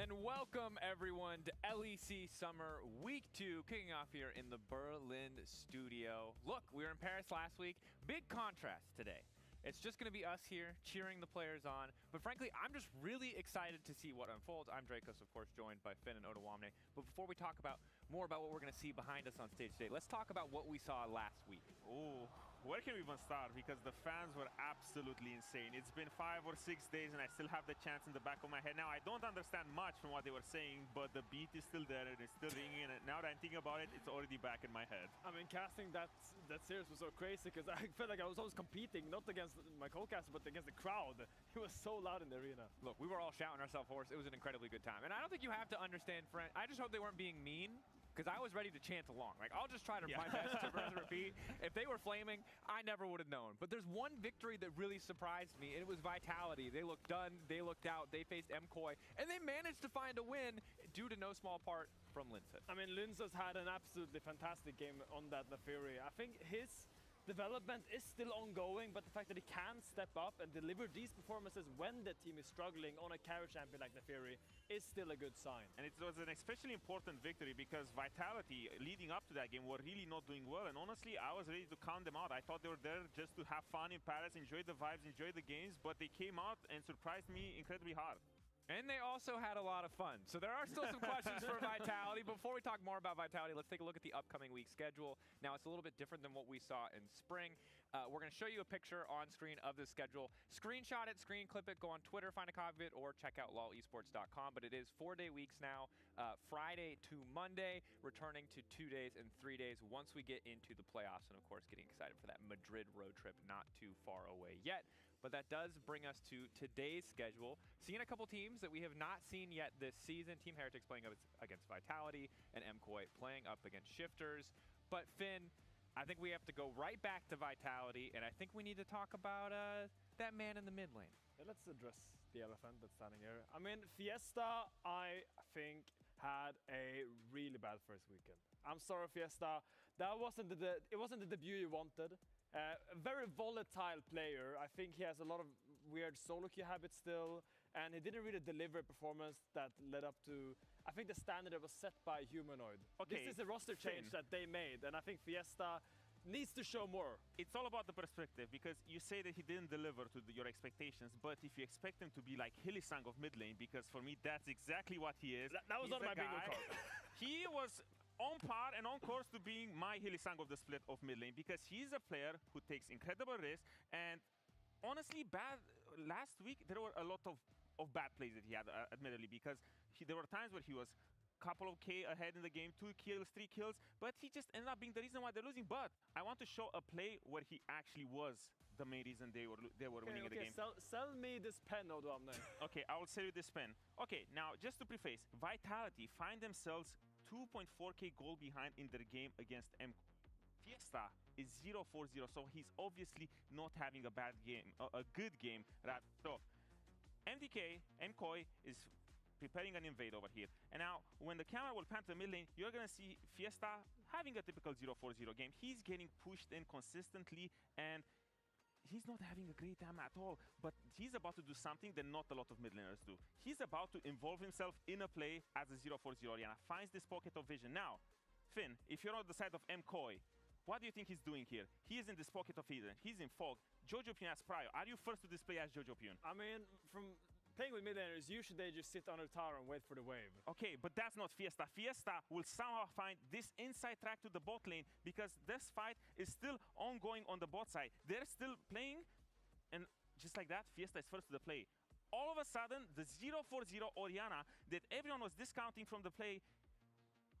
And welcome everyone to LEC Summer Week 2, kicking off here in the Berlin studio. Look, we were in Paris last week. Big contrast today. It's just going to be us here cheering the players on. But frankly, I'm just really excited to see what unfolds. I'm Dracos, of course, joined by Finn and Odawamne. But before we talk about more about what we're going to see behind us on stage today, let's talk about what we saw last week. Oh, where can we even start? Because the fans were absolutely insane. It's been 5 or 6 days and I still have the chants in the back of my head. Now, I don't understand much from what they were saying, but the beat is still there and it's still ringing. And now that I'm thinking about it, it's already back in my head. I mean, casting that series was so crazy because I felt like I was always competing, not against my co-caster, but against the crowd. It was so loud in the arena. Look, we were all shouting ourselves hoarse. It was an incredibly good time. And I don't think you have to understand French. I just hope they weren't being mean, because I was ready to chant along. Like, I'll just try to my best to rinse and repeat. If they were flaming, I never would have known. But there's one victory that really surprised me, and it was Vitality. They looked done, they looked out, they faced MKOI, and they managed to find a win due to no small part from Lindsay. I mean, Lindsay's had an absolutely fantastic game on that Neferi. I think his development is still ongoing, but the fact that he can step up and deliver these performances when the team is struggling on a carry champion like Neferi is still a good sign. And it was an especially important victory because Vitality, leading up to that game, were really not doing well. And honestly, I was ready to count them out. I thought they were there just to have fun in Paris, enjoy the vibes, enjoy the games, but they came out and surprised me incredibly hard. And they also had a lot of fun. So there are still some questions for Vitality. Before we talk more about Vitality, let's take a look at the upcoming week schedule. Now, it's a little bit different than what we saw in spring. We're going to show you a picture on screen of the schedule. Screenshot it, screen clip it, go on Twitter, find a copy of it, or check out lolesports.com. But it is 4-day weeks now, Friday to Monday, returning to 2 days and 3 days once we get into the playoffs. And, of course, getting excited for that Madrid road trip not too far away yet. But that does bring us to today's schedule. Seeing a couple teams that we have not seen yet this season. Team Heretics playing up against Vitality, and MKOI playing up against Shifters. But Finn, I think we have to go right back to Vitality, and I think we need to talk about that man in the mid lane. Yeah, let's address the elephant that's standing here. I mean, Fiesta, I think, had a really bad first weekend. I'm sorry, Fiesta. That wasn't it wasn't the debut you wanted. A very volatile player. I think he has a lot of weird solo queue habits still, and he didn't really deliver a performance that led up to, I think, the standard that was set by Humanoid. Okay, this is a roster change that they made, and I think Fiesta needs to show more. It's all about the perspective, because you say that he didn't deliver to your expectations, but if you expect him to be like Hylissang of mid lane, because for me that's exactly what he is. That was not my bingo card. He was on par and on course to being my Hylissang of the split of mid lane, because he's a player who takes incredible risks. And honestly, last week there were a lot of bad plays that he had, admittedly, because there were times where he was couple of K ahead in the game, 2 kills, 3 kills, but he just ended up being the reason why they're losing. But I want to show a play where he actually was the main reason they were winning the game. Sell me this pen, Odawamne. Okay, I will sell you this pen. Okay, now just to preface, Vitality find themselves 2.4k goal behind in their game against MKOI. Fiesta is 0-4-0, so he's obviously not having a bad game, a good game. Right? So MKOI is preparing an invade over here. And now, when the camera will pan to the mid lane, you're going to see Fiesta having a typical 0-4-0 game. He's getting pushed in consistently, and he's not having a great time at all. But he's about to do something that not a lot of mid laners do. He's about to involve himself in a play as a 0-4-0 Orianna, finds this pocket of vision. Now, Finn, if you're on the side of MKOI, what do you think he's doing here? He is in this pocket of Eden. He's in fog. Jojopyun as Prio. Are you first to display as Jojopyun? I mean, from playing with mid laners, usually they just sit under tower and wait for the wave. Okay, but that's not Fiesta. Fiesta will somehow find this inside track to the bot lane, because this fight is still ongoing on the bot side. They're still playing, and just like that, Fiesta is first to the play. All of a sudden, the 0-4-0 Orianna that everyone was discounting from the play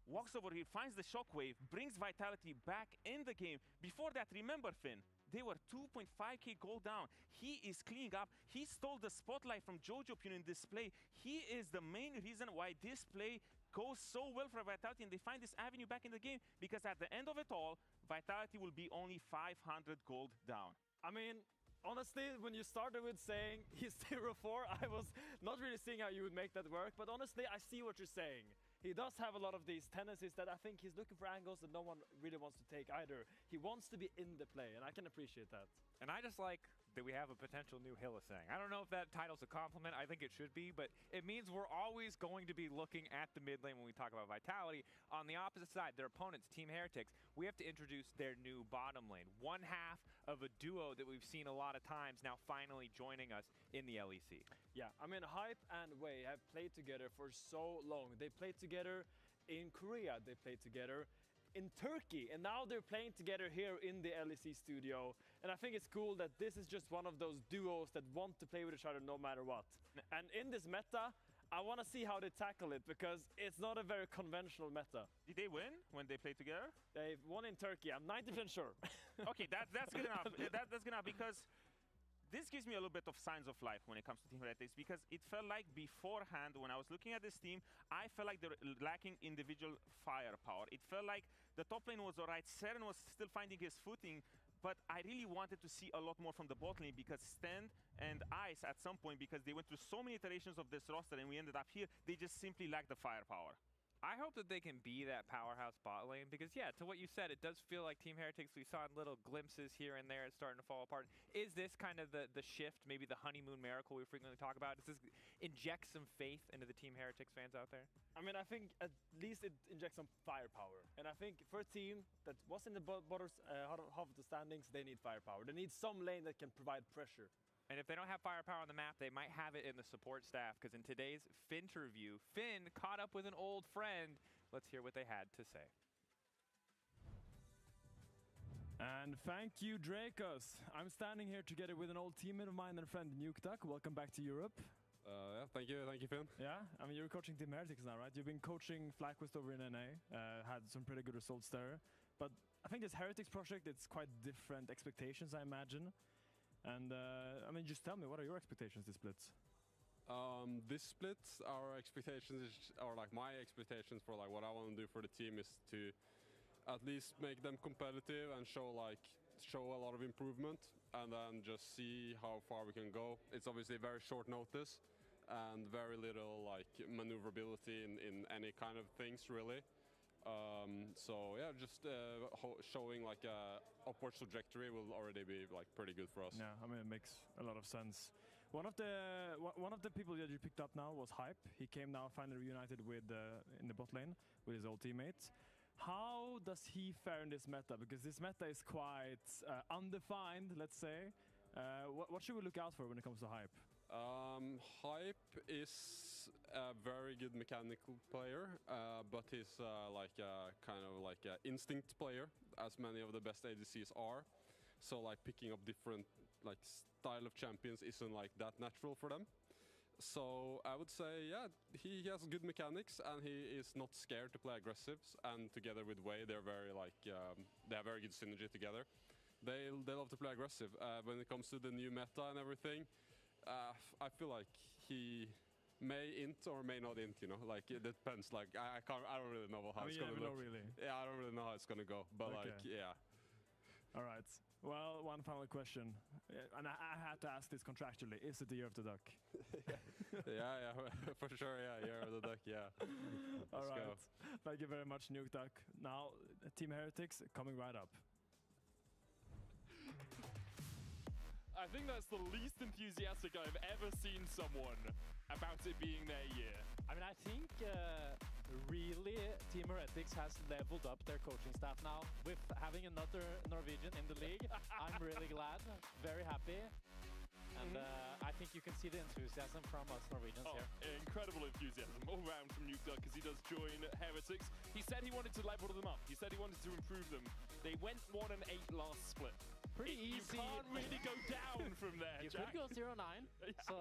walks over here, finds the shockwave, brings Vitality back in the game. Before that, remember, Finn, they were 2.5k gold down. He is cleaning up. He stole the spotlight from Jojopyun in this play. He is the main reason why this play goes so well for Vitality, and they find this avenue back in the game, because at the end of it all, Vitality will be only 500 gold down. I mean, honestly, when you started with saying he's 0-4, I was not really seeing how you would make that work, but honestly, I see what you're saying. He does have a lot of these tendencies that I think he's looking for angles that no one really wants to take either. He wants to be in the play, and I can appreciate that. And I just like that we have a potential new Hylissang. I don't know if that title's a compliment. I think it should be, but it means we're always going to be looking at the mid lane when we talk about Vitality. On the opposite side, their opponents, Team Heretics, we have to introduce their new bottom lane. One half of a duo that we've seen a lot of times now finally joining us in the LEC. Yeah, I mean, Hype and Wei have played together for so long. They played together in Korea, they played together in Turkey, and now they're playing together here in the LEC studio. And I think it's cool that this is just one of those duos that want to play with each other no matter what. And in this meta, I want to see how they tackle it, because it's not a very conventional meta. Did they win when they played together? They've won in Turkey, I'm 90% sure. Okay, that's good enough. That's good enough, because this gives me a little bit of signs of life when it comes to Team Heretics, because it felt like beforehand, when I was looking at this team, I felt like they're lacking individual firepower. It felt like the top lane was alright, Seren was still finding his footing, but I really wanted to see a lot more from the bot lane, because Stand and Ice at some point, because they went through so many iterations of this roster and we ended up here, they just simply lack the firepower. I hope that they can be that powerhouse bot lane, because yeah, to what you said, it does feel like Team Heretics, we saw little glimpses here and there, it's starting to fall apart. Is this kind of the shift, maybe the honeymoon miracle we frequently talk about? Does this inject some faith into the Team Heretics fans out there? I mean, I think at least it injects some firepower. And I think for a team that was in the bottom half of the standings, they need firepower. They need some lane that can provide pressure. And if they don't have firepower on the map, they might have it in the support staff, because in today's Finterview, Finn caught up with an old friend. Let's hear what they had to say. And thank you, Dracos. I'm standing here together with an old teammate of mine and friend, Nukeduck. Welcome back to Europe. Yeah, thank you, Finn. Yeah, I mean, you're coaching Team Heretics now, right? You've been coaching FlyQuest over in NA, had some pretty good results there. But I think this Heretics project, it's quite different expectations, I imagine. And I mean, just tell me, what are your expectations this split? This split, our expectations, or like my expectations for like what I want to do for the team is to at least make them competitive and show a lot of improvement, and then just see how far we can go. It's obviously very short notice and very little like maneuverability in any kind of things really. So yeah, just showing like a upward trajectory will already be like pretty good for us. Yeah, I mean, it makes a lot of sense. One of the people that you picked up now was Hype. He came now finally reunited with in the bot lane with his old teammates. How does he fare in this meta? Because this meta is quite undefined, let's say. What should we look out for when it comes to Hype? Hype is a very good mechanical player, but he's like a kind of like an instinct player, as many of the best ADCs are. So like picking up different like style of champions isn't like that natural for them. So I would say, yeah, he has good mechanics and he is not scared to play aggressives. And together with Wei, they're very like they have very good synergy together. They love to play aggressive. When it comes to the new meta and everything, I feel like he may int or may not int, you know, like it depends. Like I don't really know how it's gonna look. Really. Yeah, I don't really know how it's gonna go, but okay. like, yeah. All right. Well, one final question, and I had to ask this contractually: is it the year of the duck? yeah, for sure. Yeah, year of the duck. Yeah. All right. Go. Thank you very much, Nukeduck. Now, Team Heretics coming right up. I think that's the least enthusiastic I've ever seen someone about it being their year. I mean, I think really Team Heretics has leveled up their coaching staff now with having another Norwegian in the league. I'm really glad, very happy. And I think you can see the enthusiasm from us Norwegians here. Incredible enthusiasm all around from Nukeduck as he does join Heretics. He said he wanted to level them up. He said he wanted to improve them. They went 1-8 last split. Pretty easy. You can't really go down from there, You Jack. could go 0-9. So,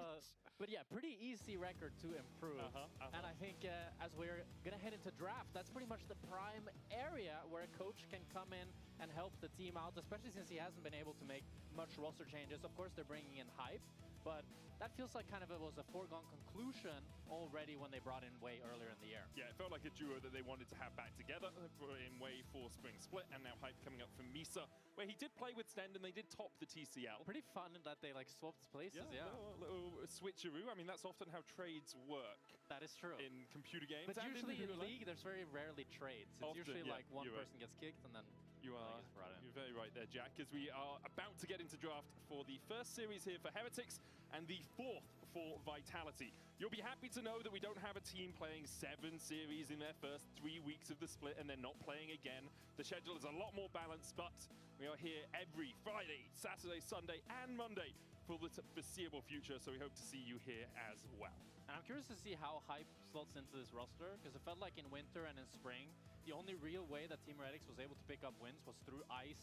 but yeah, pretty easy record to improve. And I think as we're going to head into draft, that's pretty much the prime area where a coach can come in and help the team out, especially since he hasn't been able to make much roster changes. Of course, they're bringing in Hype, but that feels like kind of it was a foregone conclusion already when they brought in Wei earlier in the year. Yeah, it felt like a duo that they wanted to have back together in Wei for Spring Split, and now Hype coming up from Misa, where he did play with Stand and they did top the TCL. Pretty fun that they like swapped places, yeah. Little switcheroo. I mean, that's often how trades work. That is true. In computer games. But and usually in League, League, there's very rarely trades. It's often, usually yeah, like one you're person right. gets kicked and then You are. You're very right there, Jack, as we are about to get into draft for the first series here for Heretics and the fourth for Vitality. You'll be happy to know that we don't have a team playing 7 series in their first 3 weeks of the split and then not playing again. The schedule is a lot more balanced, but we are here every Friday, Saturday, Sunday, and Monday for the foreseeable future, so we hope to see you here as well. And I'm curious to see how Hype slots into this roster, because it felt like in winter and in spring, the only real way that Team Heretics was able to pick up wins was through ice.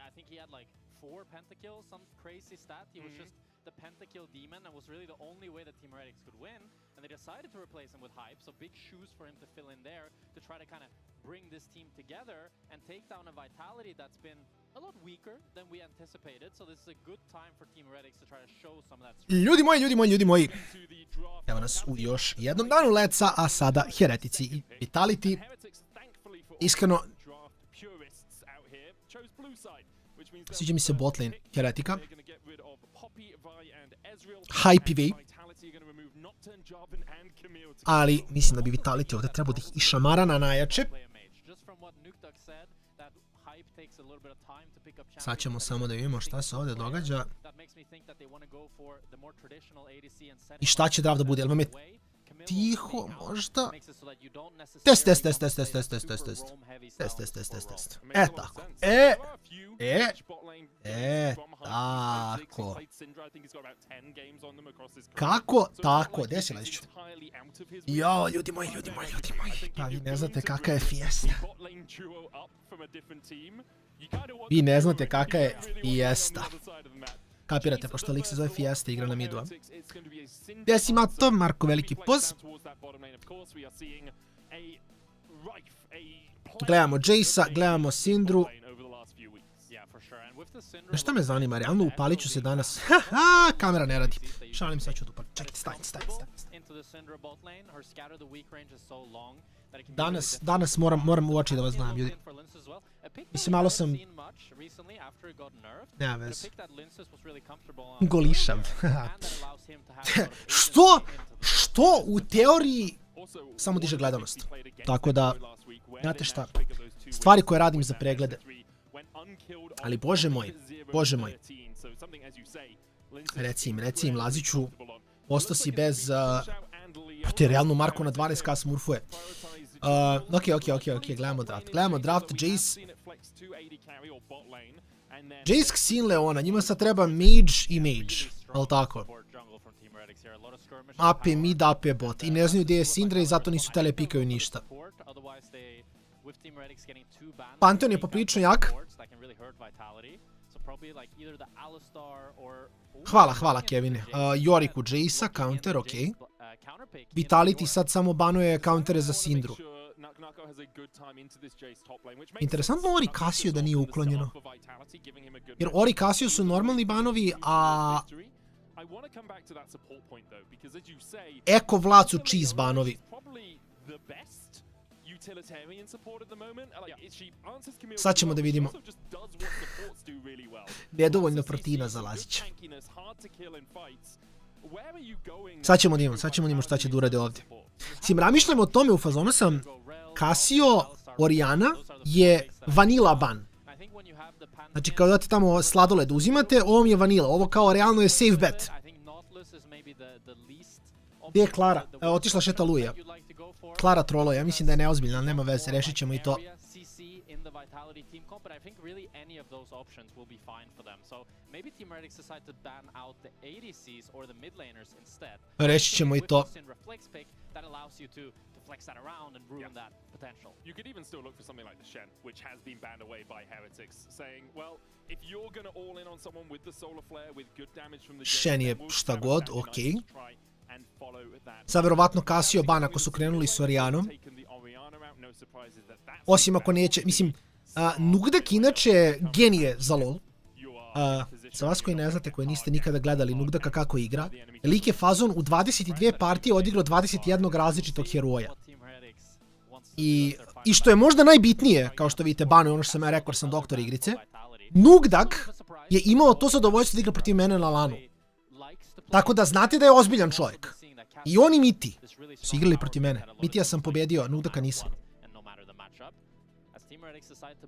I think he had like 4 pentakills, some crazy stat. He was just the pentakill demon, and was really the only way that Team Heretics could win. And they decided to replace him with Hype, so big shoes for him to fill in there to try to kind of bring this team together and take down a Vitality that's been a lot weaker than we anticipated. So this is a good time for Team Heretics to try to show some of that. Ljudi moji. Evo nas u još jednom danu Let's-a, a sada Heretici i Vitality. Iskreno, sviđa mi se botlane Heretika. Hype-ivi. Ali mislim da bi Vitality ovdje trebao da ih išamara na najjače. Sad ćemo samo da vidimo šta se ovdje događa. I šta će draft da bude? Jel vam je tiho možda? Test. E tako. Tako. Kako? Tako. Desila ću. Jo, ljudi moji. Pa vi ne znate kakva je Fiesta. Vi ne znate kakva je Fiesta. Kapirate, pošto lik se zove Fiesta, igra na midu. Decimato, Marko veliki poz. Gledamo Jace'a, gledamo Syndru. Šta me zanima, realno upalit ću se danas. Haha, kamera ne radi. Šalim, sad ću upalit. Čekajte, stavite. Danas moram u oči da vas gledam, ljudi. Mislim, malo sam... Nema veze. Golišav. Što? U teoriji samo diže gledanost. Tako da, znate šta, stvari koje radim za preglede. Ali bože moj. Reci im, Laziću, ostao si bez... Te realno Marko na 12k smurfuje. Ok, gledamo draft, Jace. Jace, Xin, Leona, njima sad treba mage i mage, ali tako? AP mid, AP bot. I ne znaju gdje je Syndra i zato nisu tele pikaju ništa. Pantheon je poprilično jak. Hvala Kevine. Yoriku Jace'a, counter, ok. Vitality sad samo banuje countere za Syndru. Interesantno Ori Casio da nije uklonjeno. Jer Ori Casio su normalni banovi, a... Eko Vlad su cheese banovi. Sad ćemo da vidimo. Nedovoljno proteina za Lazića. Sad ćemo da imamo šta će da urade ovdje. Sim, ramišljamo o tome, u fazonu sam, Casio Oriana je vanila ban. Znači, kao da ti tamo sladoled uzimate, ovo je vanila, ovo kao realno je safe bet. Gdje je Klara? Otišla šeta Luja. Klara trolo, ja mislim da je neozbiljna, nema veze, rešit ćemo i to. Rešit ćemo i to. You could even still look for something like the Shen, which has been banned away by Heretics, saying, well, if you're going to all in on someone with the solar flare, with good damage from the Shen je šta god, okej. Sad verovatno Casio ban ako su krenuli s Orianom. Osim ako neće, mislim, Nugdak inače genije za LoL. Za vas koji ne znate, koji niste nikada gledali Nugdaka kako igra, lik je fazon u 22 partije odigrao 21 različitog heroja. I što je možda najbitnije, kao što vidite banuje ono što sam ja rekao, sam doktor igrice, Nugdak je imao to zadovoljstvo da igra protiv mene na lanu. Tako da znate da je ozbiljan čovjek. I on i Miti su igrali protiv mene. Mitija sam pobedio, Nugdaka nisam.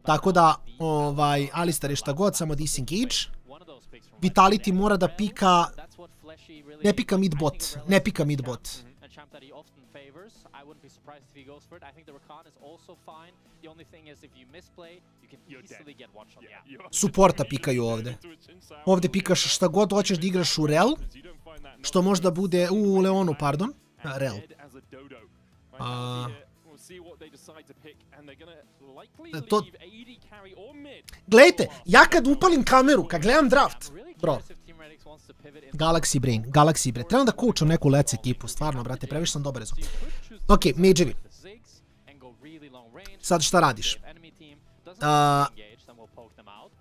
Tako da, Alistar je šta god, samo disengage. Vitality mora da pika... Ne pika mid bot. Ne pika mid bot. Supporta pikaju ovde. Ovde pikaš šta god hoćeš da igraš u rel. Što možda bude u Leonu, pardon. Rel. Gledajte, ja kad upalim kameru, kad gledam draft, bro, Galaxy Brain. Trebam da coacham neku LEC ekipu, stvarno, brate, previše sam dobar. Ok, magevi. Sad šta radiš?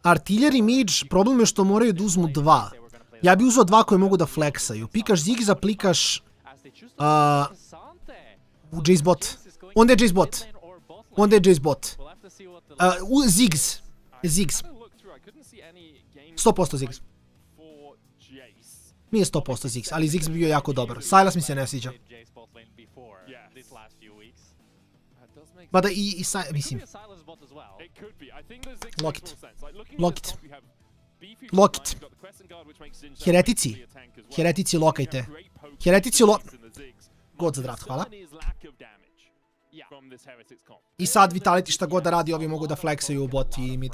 Artillery mage, problem je što moraju da uzmu 2. Ja bi uzao 2 koje mogu da flexaju. Pikaš Ziggs, plikaš Jace bot. Onda je Jace bot. Ziggs. 100% Ziggs. Nije 100% Ziggs, ali Ziggs bi bio jako dobar. Silas mi se ne sviđa. Mada i mislim. Lockit. Heretici lokajte. God za draft, hvala. I sad Vitality šta god da radi, ovi mogu da flexaju u bot i mid.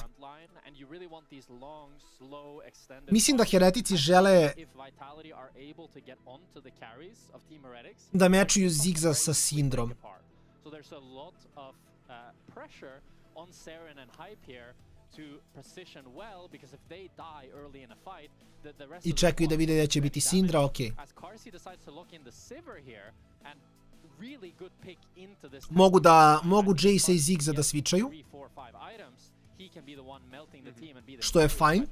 Mislim da Heretici žele da mečuju Ziggsa sa Syndrom. I čekaju da vide da će biti Syndra, okej. Mogu Jace i Ziggsa da switchaju. Što je fine.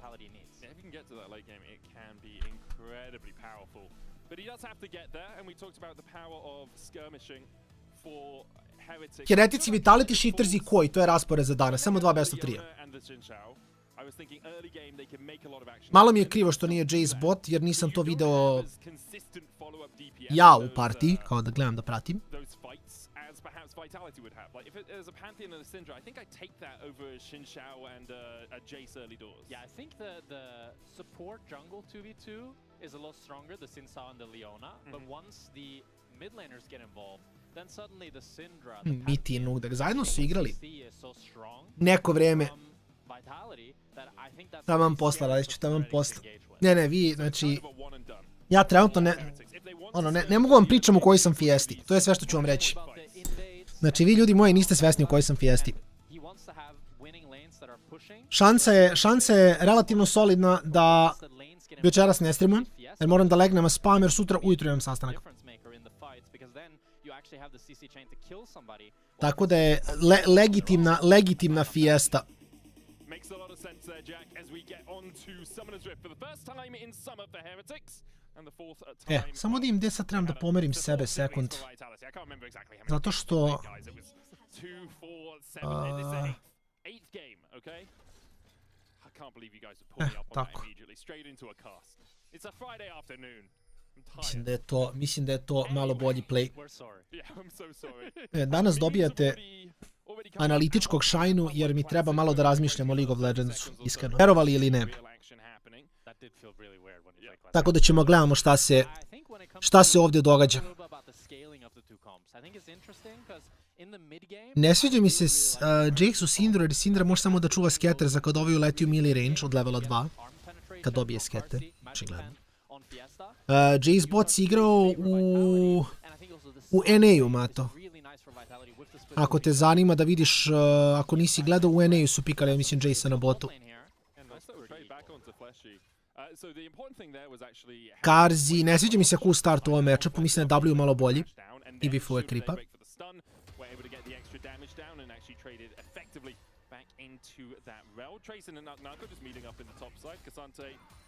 Heretici, Vitality, Shifters i koji, to je raspored za danas, samo 2 best of 3. Malo mi je krivo što nije Jace bot, jer nisam to video ja u partiji, kao da gledam da pratim. Vitality would have. Like, if there's a Pantheon and a Syndra, I think I take that over Xin Shao and a Jace early doors. Yeah, I think the support jungle 2v2 is a lot stronger, the Xin Shao and the Leona, but once the mid laners get involved, then suddenly the Syndra, the Miti i Nugdak zajedno su igrali neko vreme. Taman posla, radiću, taman posla. Ne, vi, znači, ja trenutno ne mogu vam pričam u kojoj sam fiesti, to je sve što ću vam reći. Znači, vi ljudi moji niste svesni u kojoj sam fiesti. Šansa je relativno solidna da večeras ne streamujem, jer moram da legnem na spam, jer sutra ujutro imam sastanak. Tako da je legitimna fiesta. Samo da im gdje sad trebam da pomerim sebe sekund. Zato što... tako. Mislim da je to malo bolji play. Danas dobijate analitičkog shine-u jer mi treba malo da razmišljam o League of Legendsu, iskreno. Verovali ili ne. Tako da ćemo gledamo šta se ovdje događa. Ne sviđa mi se Jake'su Syndra, jer Syndra može samo da čuva scatter za kad ovaj uleti u melee range od levela 2. Kad dobije scatter, očigledno. Jace bot si igrao u NA-u, mato. Ako te zanima da vidiš, ako nisi gledao, u NA-u su pikali, mislim, Jace-a na botu. Karzi, ne sviđa mi se cool start u ovom matchupu, mislim da je W malo bolji. I before kripa.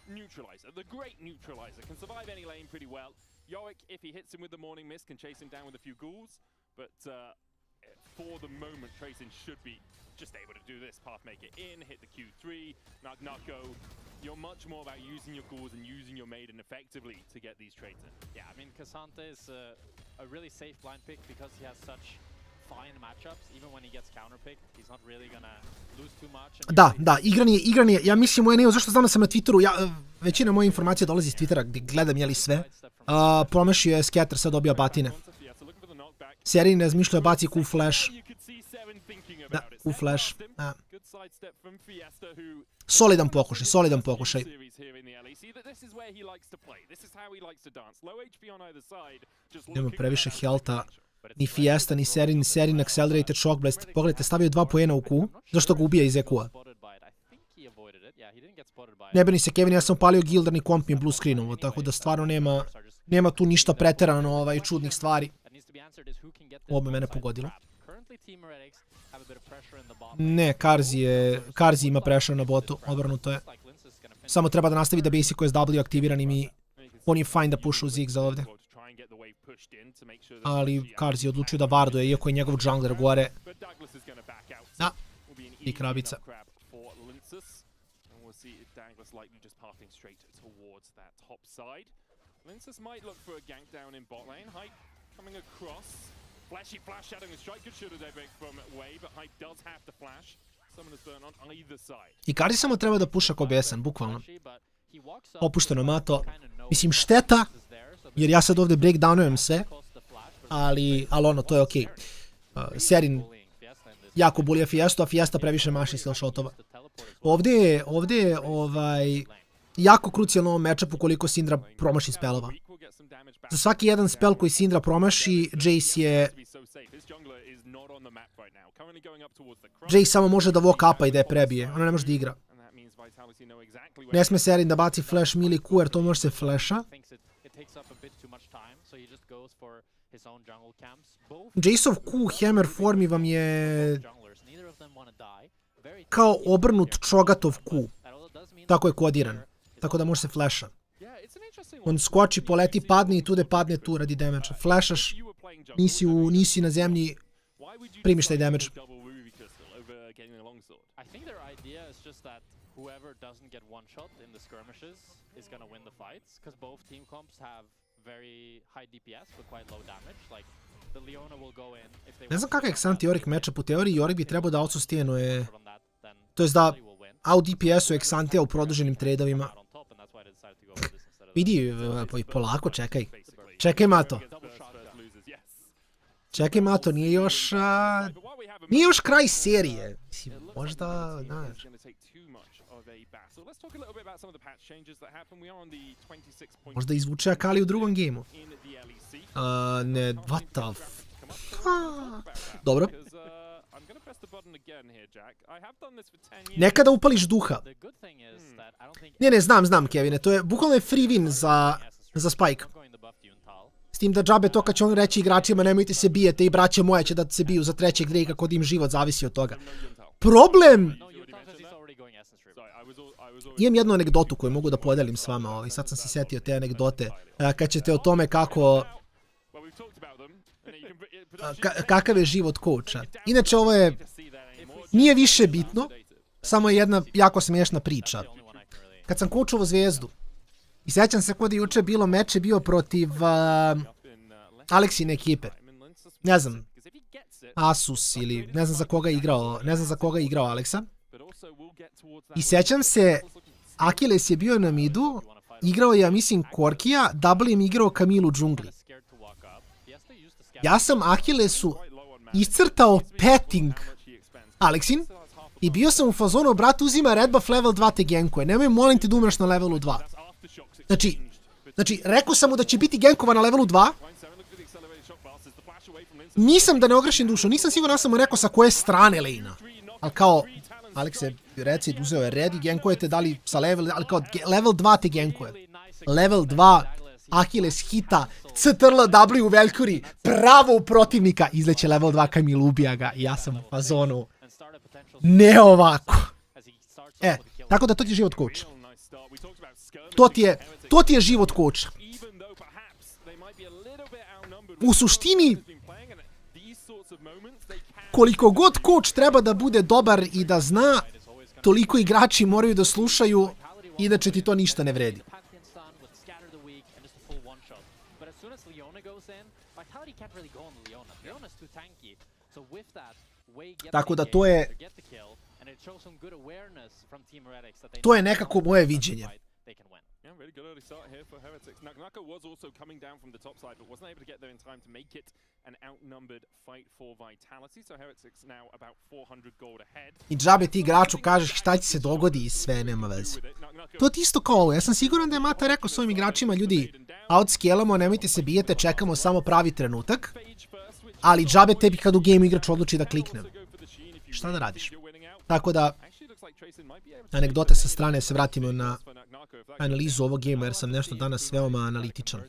Neutralizer, the great neutralizer, can survive any lane pretty well. Yorick, if he hits him with the morning mist, can chase him down with a few ghouls, but for the moment, Tracing should be just able to do this, path make it in, hit the Q3, Nako. You're much more about using your ghouls and using your maiden effectively to get these trades in. Yeah, I mean, Cassante is a really safe blind pick because he has such Da, igran je, ja mislim u NEO, zašto znam da sam na Twitteru, većina moje informacije dolazi iz Twittera gdje gledam jeli sve. Promašio je scatter, sad dobija batine. Serijin ne razmišljao baci Q flash. Da, Q flash. Solidan pokušaj. Nema previše healtha. Ni Fiesta, ni Serin, Accelerated Shock Blast. Pogledajte, stavio 2 poena u Q. Zašto ga ubija iz EQ-a? Ne brini se, Kevin, ja sam upalio Gilder, ni komp mi blue screenovo, tako da stvarno nema tu ništa preterano čudnih stvari. Ovo bi mene pogodilo. Ne, Karzi ima pressure na botu, obrnuto je. Samo treba da nastavi da basicuje s W aktiviranim i on je fine da pusha u Zigza ovdje. Ali Karzi je odlučio da varduje, iako je njegov jungler gore. Da, i krabica. Flashy flash shadowing strike could should have from Way, but Hype does have to flash. Someone has burned on either side. I Karzi samo treba da puša ko besan, bukvalno. Opušteno mato. Mislim, šteta, jer ja sad ovdje breakdownujem sve, ali ono, to je okej. Serin jako bulija Fiestu, a Fiesta previše maši skill shotova. Ovdje je jako krucijalno u ovom matchupu koliko Syndra promaši spelova. Za svaki jedan spell koji Syndra promaši, Jace samo može da walk upa i da je prebije. Ona ne može da igra. Ne sme Serin da baci flash mili Q jer to može se flasha. Jaceov Q hammer formi vam je kao obrnut Cho'Gathov Q. Tako je kodiran. Tako da može se flasha. On skoči, poleti, padne i tude padne tu radi damage. Flashaš, nisi na zemlji, primiš taj damage. Ne znam kakav je Xanti Yorick matchup. U teoriji Yorick bi trebao da outsustainuje, to jest da out DPS-u Xantija u produženim tradovima. Vidi, polako, čekaj. Čekaj, Mato. Čekaj, Mato, nije još kraj serije. Možda, znaš. Možda izvuče Akali u drugom gejmu. Ne, what the Dobro. Nekada upališ duha. Ne, znam, Kevine, to je bukvalno free win za Spike. S tim da džabe to kad će on reći igračima nemojte se bijete i braće moje će da se biju za trećeg Drakea kod im život zavisi od toga. Problem! Imam jednu anegdotu koju mogu da podelim s vama, sad sam se setio te anegdote. Kad ćete o tome kakav je život coacha. Inače ovo nije više bitno, samo je jedna jako smiješna priča. Kad sam coachovao Zvezdu, i sećam se kod je juče bilo meč, je bio protiv Aleksine ekipe. Ne znam, Asus ili ne znam za koga je igrao Aleksa. I sećam se, Akiles je bio na midu, igrao je, ja mislim, Korkija, double im igrao Kamilu u džungli. Ja sam Akilesu iscrtao petting Aleksin i bio sam u fazonu, brat, uzima red buff level 2 te genkuje, nemoj molim te da umreš na levelu 2. Znači, rekao sam mu da će biti genkova na levelu 2, nisam da ne ogrešim dušu, nisam siguran, sam mu rekao sa koje strane lejna, ali kao, Alekse, reci, uzeo je red i genkujete, da li sa level, ali kao level 2 te genkuje. Level 2, Akiles hita, CTRL W Valkyrie, pravo u protivnika, izleće level 2 Kamil, ubija ga i ja sam u fazonu, ne ovako. Tako da to ti je život coacha. To ti je život coacha. U suštini, koliko god coach treba da bude dobar i da zna, toliko igrači moraju da slušaju, inače ti to ništa ne vredi. Tako da to je nekako moje viđenje. Yeah, really good early start here for Heretics. Naka was also coming down from the top side, but wasn't able to get there in time to make it an outnumbered fight for Vitality. So Heretics now about 400 gold ahead. I džabe ti igraču kažeš šta će se dogodi i sve, nema veze. To je isto kao ovo. Ja sam siguran da je Mata rekao svojim igračima, ljudi, outscalamo, nemojte se bijete, čekamo samo pravi trenutak. Ali džabe tebi kad u game igrač odluči da klikne. Šta da radiš? Tako da, anegdote sa strane, se vratimo na analizu ovog gema, jer sam nešto danas veoma analitičan.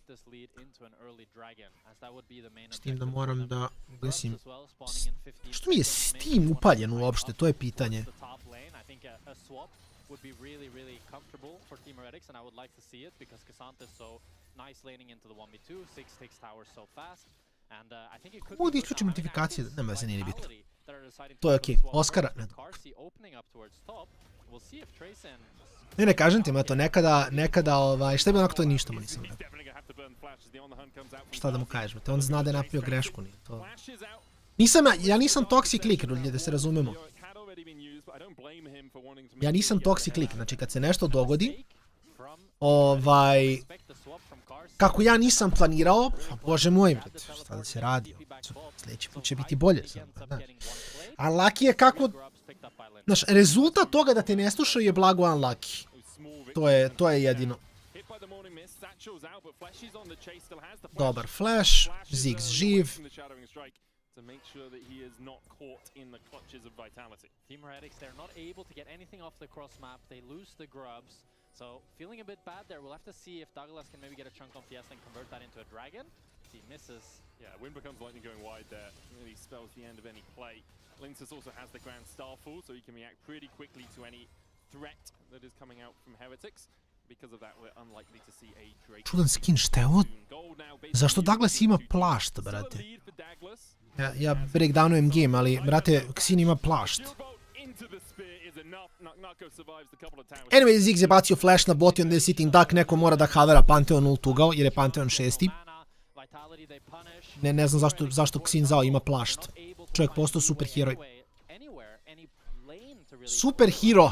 S tim da moram da ugasim... Što mi je Steam upaljen uopšte? To je pitanje. Mogu da isključim notifikacije, nema veze, nije bitno. To je okej. Oskara? Ne, kažem ti, Mato, nekada, šta je bilo onako to ništa mu nisam rekao. Šta da mu kažeš, on zna da je napravio grešku, nije to. Ja nisam toxic lik, ljudi, da se razumemo. Ja nisam toxic lik, znači kad se nešto dogodi, kako ja nisam planirao, bože moj, šta da se radi, sljedeći put će biti bolje. A lucky je kako... Znaš, rezultat toga da te ne slušaju je blago unlucky. To je jedino. Dobar flash, Ziggs živ. To make sure that he is not caught in the clutches of Vitality. Team Heretics, they're not able to get anything off the cross map. They lose the grubs. So, feeling a bit bad there. We'll have to see if Douglas can maybe get a chunk on Fiesta and convert that into a dragon. He misses. Yeah, Wind becomes lightning going wide there. Really spells the end of any play. Lintus also has the Grand Starfall, so he can react pretty quickly to any threat that is coming out from Heretics. Because of that, we're unlikely to see a Drake. Čudan skin, šta je ovo? Zašto Douglas ima plašt, brate? Ja breakdownujem game, ali, brate, Xin ima plašt. Anyway, Ziggs je bacio flash na bot i onda je sitting duck, neko mora da havera Pantheon ult ugao, jer je Pantheon 6. Ne znam zašto Xin Zhao ima plašt. Čovjek postao super heroj. Super hero!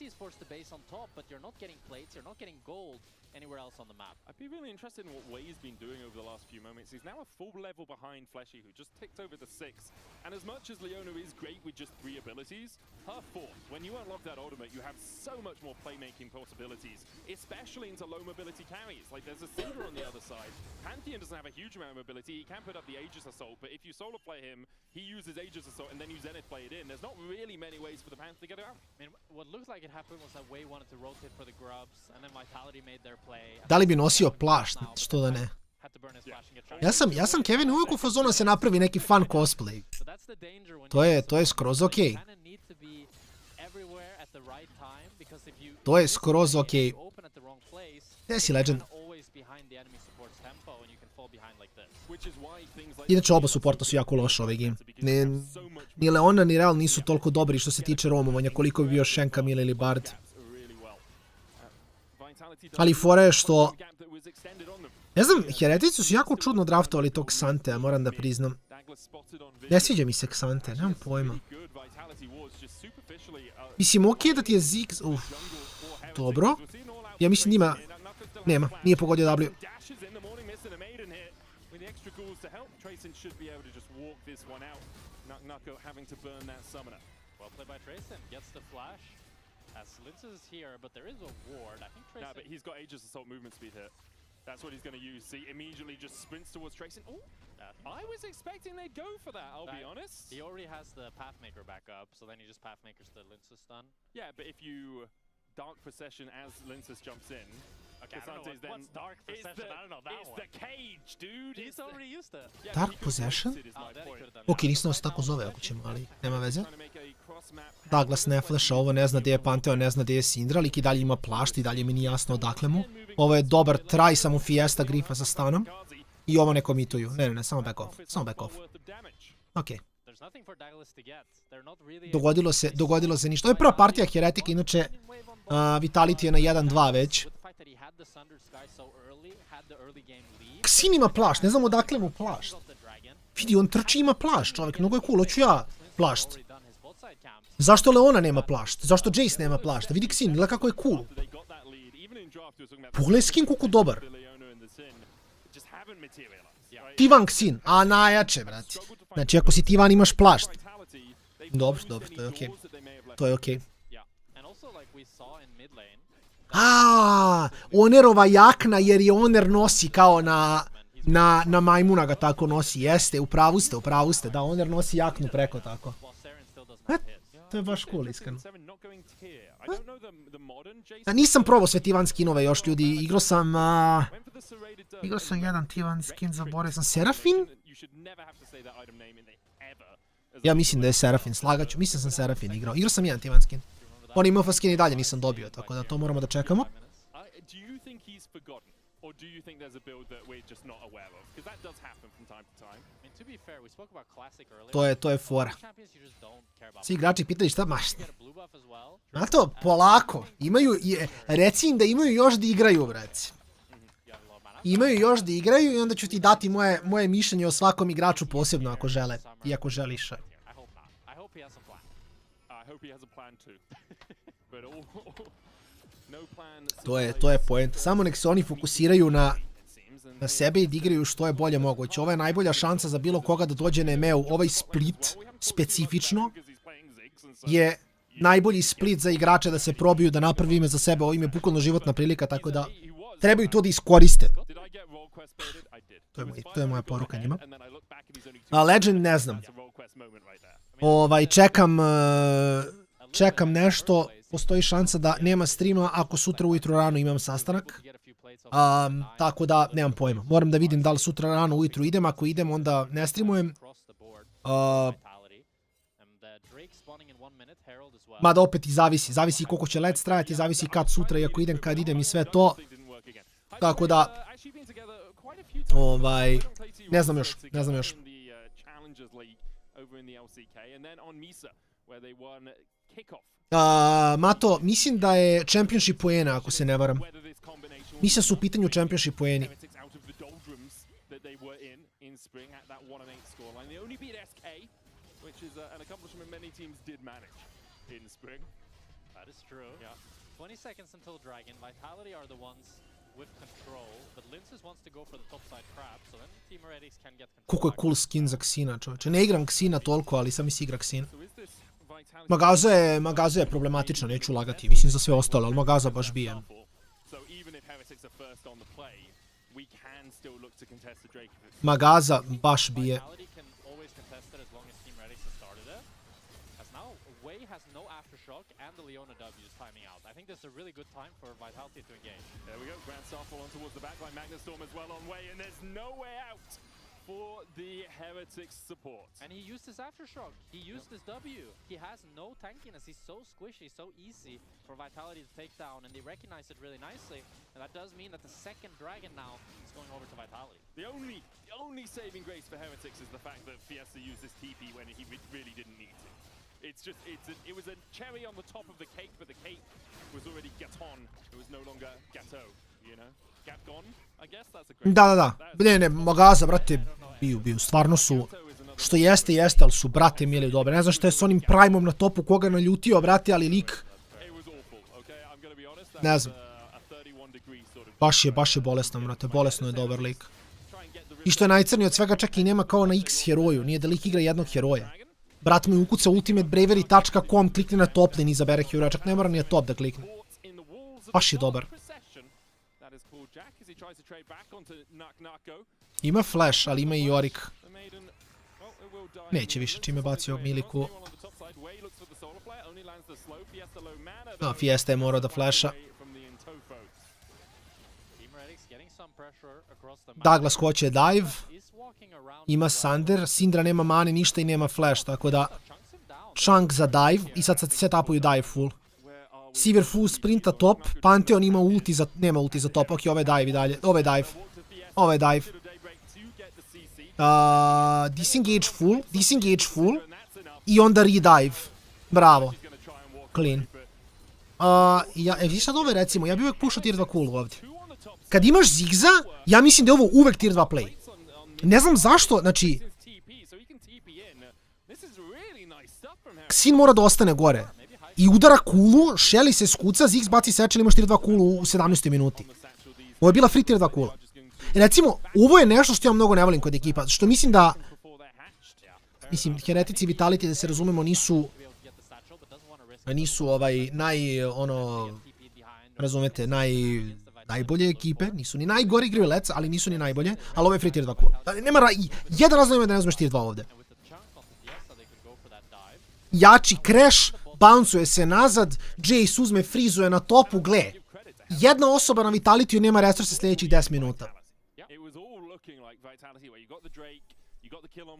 is forced to base on top, but you're not getting plates, you're not getting gold anywhere else on the map. I'd be really interested in what Wei's been doing over the last few moments. He's now a full level behind Fleshy, who just ticked over the 6. And as much as Leona is great with just 3 abilities, her 4th, when you unlock that ultimate, you have so much more playmaking possibilities, especially into low mobility carries. Like there's a Cinder on the other side. Pantheon doesn't have a huge amount of mobility. He can put up the Aegis Assault, but if you solo play him, he uses Aegis Assault and then you Zenith play it in. There's not really many ways for the Pantheon to get it out. I mean, what looked like it happened was that Wei wanted to rotate for the grubs, and then Vitality made their play. Da li bi nosio plašt, što da ne? Ja sam Kevin uvijek u fazonu se napravi neki fun cosplay. To je skroz okej. To je skroz okej. Gdje si Legend? Inače oba supporta su jako loše ovaj game. Ni Leona ni Real nisu toliko dobri što se tiče romovanja, koliko bi bio Shenka, Mila ili Bard. Ali fora je što... Ne znam, Heretici su jako čudno draftovali tog Xantea, moram da priznam. Ne sviđa mi se Xante, nemam pojma. Mislim, okej da ti je Ziggs... Dobro. Ja mislim nima... Nema, nije pogodio W. As Linces is here, but there is a ward. I think Trayson... Nah, but he's got Aegis Assault movement speed here. That's what he's going to use. See, immediately just sprints towards Trayson. Oh, I was expecting they'd go for that, I'll be honest. He already has the Pathmaker back up, so then he just Pathmakers the Linces stun. Yeah, but if you Dark Procession as Linces jumps in... Okay, I don't know what's Dark Procession, I don't know that one. It's the cage, dude! He's already used it. Dark Possession? Ok, nisam se tako zove ako ćemo, ali nema veze. Douglas ne flasha, ovo ne zna gdje je Pantheon, ne zna gdje je Syndra, lik i dalje ima plašt i dalje mi nije jasno odakle mu. Ovo je dobar try, samo Fiesta grifa sa stanom. I ovo ne komituju. Ne, samo back off. Samo back off. Okej. There's nothing for Daggles to get. They're not really Dogodilo se ništa. Ovo je prva partija Heretika, inače Vitality je na 1-2 već. Xin ima plašt, ne znam odakle mu plašt. Vidi, on trči ima plašt, čovjek, mnogo je cool, hoću ja plašt. Zašto Leona nema plašt? Zašto Jace nema plašt? Vidi Xin, gleda kako je cool. Pogledaj skin koliko dobar. Tivan Xin, a najjače, brati. Znači, ako si Tivan imaš plašt. Dobro, to je okej. To je okej. Onerova jakna jer je Oner nosi kao na majmuna ga tako nosi. Jeste, upravu ste. Da, Oner nosi jaknu preko tako. To je baš cool, iskreno. Nisam probao sve Tivan skinove još, ljudi. Igrao sam jedan Tivan skin, zaboravio sam. Serafin? Ja mislim da je Serafin, slagaću. Mislim sam Serafin igrao. Igrao sam jedan Tivan skin. Oni MF skin i dalje nisam dobio, tako da to moramo da čekamo. To je fora. Svi igrači pitali šta maš. Znato, polako. Reci im da imaju još da igraju, braci. Imaju još da igraju i onda ću ti dati moje mišljenje o svakom igraču posebno ako žele. I ako želiš. To je point. Samo nek se oni fokusiraju na sebe i da igraju što je bolje moguće. Ovo je najbolja šansa za bilo koga da dođe na EMEU. Ovaj split, specifično, je najbolji split za igrače da se probiju, da napravi ime za sebe. Ovo im je bukvalno životna prilika, tako da trebaju to da iskoriste. To je moja poruka njima. Legend ne znam. Čekam nešto. Postoji šansa da nema streama ako sutra ujutro rano imam sastanak. Tako da nemam pojma. Moram da vidim da li sutra rano ujutro idem. Ako idem onda ne streamujem. Mada opet i zavisi. Zavisi koliko će let trajati, zavisi kad sutra i ako idem, kad idem i sve to. Tako da ne znam još. Mato, mislim da je championship poena, ako se ne varam. Mislim su u pitanju championship poeni. Koliko je cool skin za Xina, čovječe. Ne igram Xina toliko, ali sam mi si igra Xina. Magaza je problematična, neću lagati. Mislim za sve ostalo, ali Magaza baš bije. Magaza baš bije. This is a really good time for Vitality to engage. There we go. Grand Starfall on towards the backline. Magnustorm as well on way, and there's no way out for the Heretics support. And he used his Aftershock. He used his W. He has no tankiness. He's so squishy, so easy for Vitality to take down, and they recognize it really nicely. And that does mean that the second dragon now is going over to Vitality. The only saving grace for Heretics is the fact that Fiesta used his TP when he really didn't need to. It was a cherry on the top of the cake, but the cake was already gaton. It was no longer gâteau, you know? Gap gone, I guess that's a great... Da. Ne, Magaza, brate, biju. Stvarno su, što jeste, ali su, brate, mili dobre. Ne znam što je s onim Primom na topu, koga naljutio, brate, ali lik... Ne znam. Baš je bolesno, brate, bolesno je dobar lik. I što je najcrnije od svega, čak i nema kao na X heroju, nije da lik igra jednog heroja. Brat mu ukuca ultimatebravery.com, klikne na top lane i izabere heroja, čak ne mora ni na top da klikne. Baš je dobar. Ima flash, ali ima i Yorick. Neće više čime bacio Miliku. No, Fiesta je morao da flasha. Douglas hoće dive. Ima Sander, Sindra nema mane, ništa i nema flash, tako da Chunk za dive i sad setupuju dive full. Sivir full sprinta top, Pantheon ima ulti za, nema ulti za top, ok, ovo je dive i dalje, ovo je dive. Disengage full. I onda redive. Bravo. Clean. Vidiš sad ove recimo, ja bih uvek pušao tier 2 cool ovdje. Kad imaš zigza, ja mislim da je ovo uvek tier 2 play. Ne znam zašto, znači... Xin mora da ostane gore. I udara kulu, Shelly se skuca, Ziggs baci sečel, imaš tier 2 kulu u 17. minuti. Ovo je bila free tier 2 kula. Recimo, ovo je nešto što ja mnogo ne volim kod ekipa, što mislim da... Mislim, Heretici i Vitality, da se razumemo, nisu razumete, najbolje ekipe, nisu ni najgori igraju Let's, ali nisu ni najbolje, ali ovo je free tier 2 kula. Nema jedan razlog da ne uzmeš tier 2 ovdje. Jači crash, bouncuje se nazad, Jace uzme, frizuje na topu, gle. Jedna osoba na Vitalityu nema resurse sljedećih 10 minuta.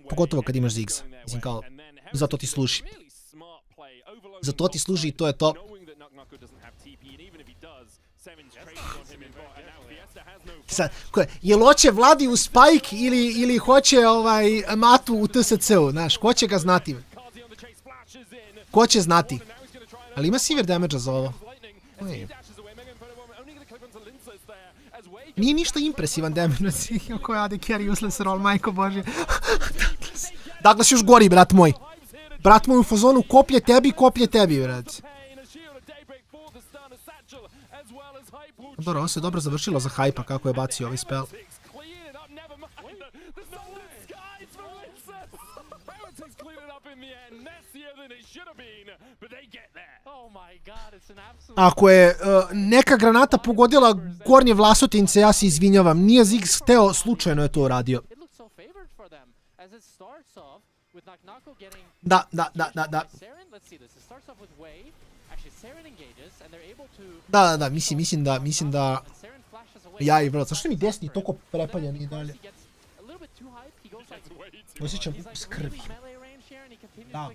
Pogotovo kad imaš Ziggs. Mislim kao, zato ti služi. Zato ti služi i to je to. Sad, jel hoće Vladi u Spike ili hoće Matu u TSC-u, znaš, ko će ga znati? Ko će znati? Ali ima severe damage-a za ovo. Nije ništa impresivan damage. Oko je AD carry useless roll, majko bože. Douglas još gori, brat moj. Brat moj u fazonu, koplje tebi, brat. Dobro, ovo se dobro završilo za hype-a kako je bacio ovaj spell. Ako je neka granata pogodila gornje vlasotince, ja se izvinjavam. Nije Ziggs hteo, slučajno je to uradio. Da. Da, mislim da... Jaj, bro, zašto mi desni toliko prepaljen i dalje? Osjećam ukus krvi. Da.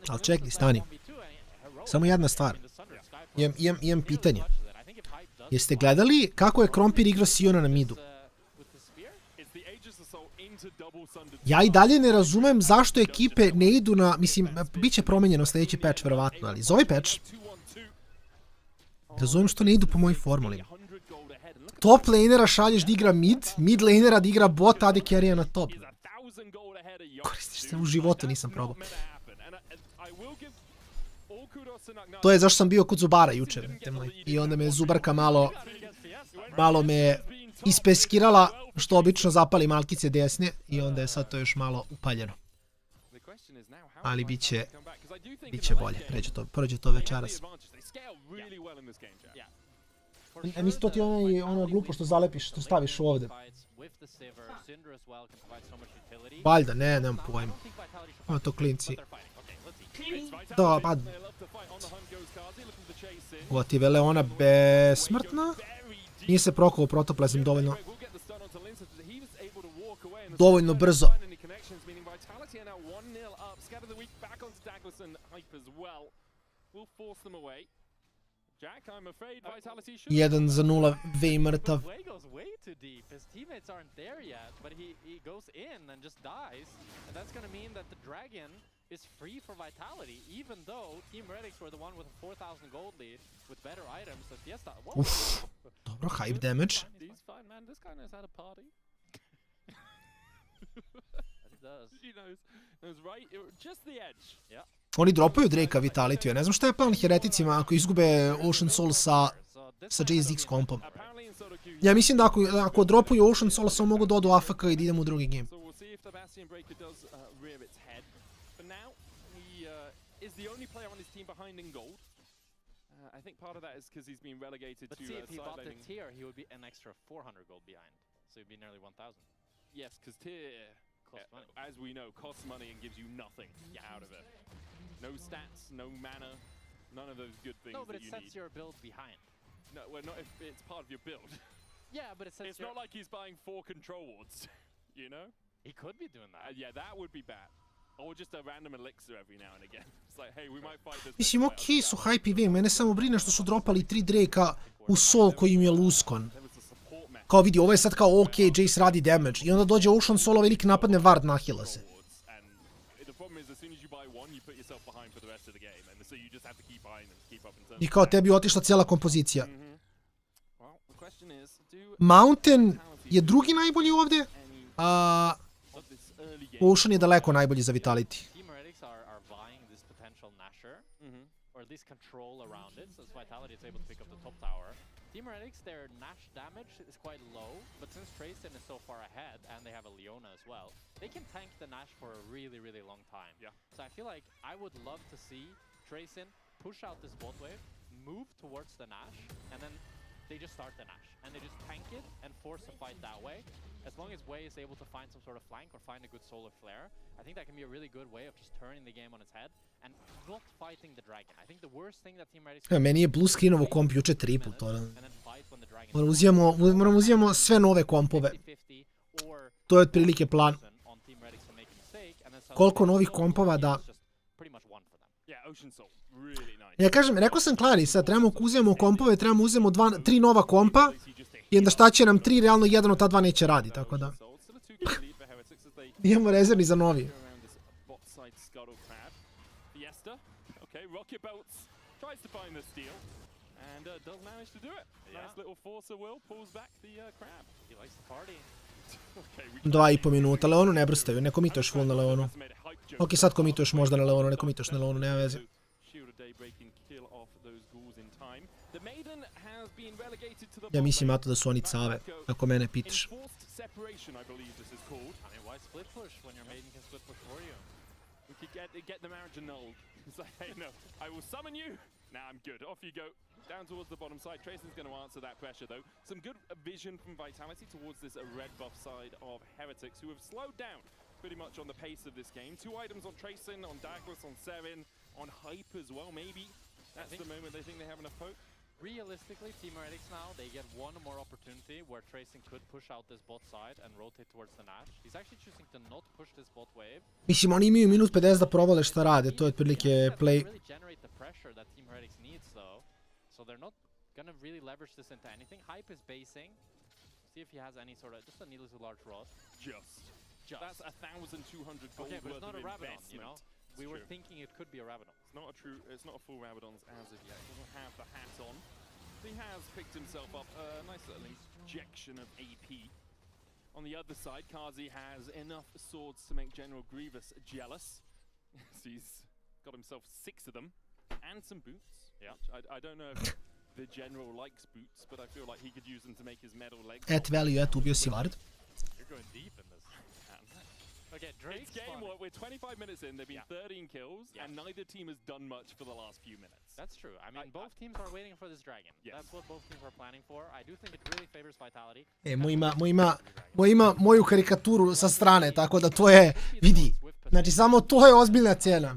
Ali čekaj, stani. Samo jedna stvar. Imam pitanje. Jeste gledali kako je Krompir igrao Siona na midu? Ja i dalje ne razumem zašto ekipe ne idu na... Mislim, bit će promenjeno sljedeći patch, verovatno, ali za ovaj patch... Razumem što ne idu po mojoj formuli. Top lanera šalješ da igra mid lanera da igra bot, AD carry-a na top. Koristiš se, u životu nisam probao. To je zašto sam bio kod Zubara jučer. I onda me Zubarka malo me ispeskirala, što obično zapali malkice desne, i onda je sad to još malo upaljeno. Ali bit će bolje, prođe to večeras. Mislim, to ti je ono glupo što zalepiš, što staviš ovdje. Valjda, nemam pojma. Ovo to klinci. Da, pa... Ovo ti vele ona besmrtna. Nije se prokao protoplazim dovoljno brzo. Jedan za 0, Vej mrtav. Is free for Vitality, even though Team Redix were the one with a 4,000 gold lead with better items. So Fiesta. Uff, dobro, hype damage. He's fine, man. This guy knows how to party. He does. He knows right, just the edge. Yeah. Oni dropaju Drakea Vitality, ne znam šta je plan Hereticima ako izgube Ocean Soul sa JZX kompom. Ja mislim da ako dropuju Ocean Soul, samo mogu da odu AFK i da idemo u drugi game. Is the only player on his team behind in gold. I think part of that is because he's been relegated to side laning. But see, if he bought the tier, he would be an extra 400 gold behind. So he'd be nearly 1,000. Yes, because tier, as we know, costs money and gives you nothing out of it. No stats, no mana, none of those good things that you need. No, but it sets your build behind. No, well, not if it's part of your build. Yeah, but it sets it's not like he's buying 4 control wards, you know? He could be doing that. Yeah, that would be bad. Or just a random elixir every now and again. It's like, hey, we might fight this. Mislim, okej su hype i mene samo brine što su dropali 3 Drakea u sol koji im je luskon. Kao vidi, ovo je sad kao okej, Jace radi damage. I onda dođe Ocean Soul, ovaj lik napadne Ward, nahila se. I kao tebi otišla cijela kompozicija. Mountain je drugi najbolji ovdje, a Ocean je daleko najbolji za Vitality. Teamretics, their Nash damage is quite low, but since Trayson is so far ahead and they have a Leona as well, they can tank the Nash for a really, really long time. Yeah. So I feel like I would love to see Trayson push out this bot wave, move towards the Nash, and then they just start the Nash. And they just tank it and force a fight that way. As long as Wei is able to find some sort of flank or find a good solar flare, I think that can be a really good way of just turning the game on its head and not fighting the dragon. I think the worst thing that Teamretics... Meni je blue screenovo komp juče triple, to da... Moram uzimamo sve nove kompove. To je otprilike plan. Koliko novih kompova da... Ja kažem, rekao sam Klari, sad trebamo uzimamo kompove, trebamo uzimamo 3 nova kompa i onda šta će nam 3, realno jedan od ta 2 neće radi, tako da... Imamo rezervni za novi. Dva i po minuta, Leonu ne brstaju, ne komituješ full na Leonu. Ok, sad komituješ možda na Leonu, ne komituješ na Leonu, nema veze. Ja mislim, Mato, da su oni cave, ako mene pitaš. Nah, I'm good. Off you go. Down towards the bottom side. Trayson's going to answer that pressure, though. Some good vision from Vitality towards this red buff side of Heretics, who have slowed down pretty much on the pace of this game. 2 items on Trayson, on Douglas, on Seven, on Hype as well, maybe. That's the moment they think they have enough poke. Realistically, Teamretics now, they get one more opportunity where Trayson could push out this bot side and rotate towards the Nash. He's actually choosing to not push this bot wave. Mislim, oni imaju minut 50 da provale šta rade, to je otprilike play. Really generate the pressure that Teamretics needs though. So they're not gonna really leverage this into anything. Hype is basing. See if he has any sort of, just a needlessly large rod. Just. That's 1,200 gold okay, but it's not a Rabadon, investment. You know? We were thinking it could be a Rabadon. It's not a full Rabadon's as of yet. He doesn't have the hat on. He has picked himself up a nice little injection of AP. On the other side, Kazi has enough swords to make General Grievous jealous. So he's got himself 6 of them and some boots. Yeah. I don't know if the General likes boots, but I feel like he could use them to make his metal legs. At value, ubio si Ward. You're going deep in this. Okay, Drake's game, we're 25 minutes in, they've been 13 kills, and neither team has done much for the last few minutes. That's true. I mean, both teams are waiting for this dragon. Yes. That's what both teams are planning for. I do think it really favors Vitality. Moj ima moju karikaturu sa strane, tako da to je, vidi, znači samo to je ozbiljna cijena.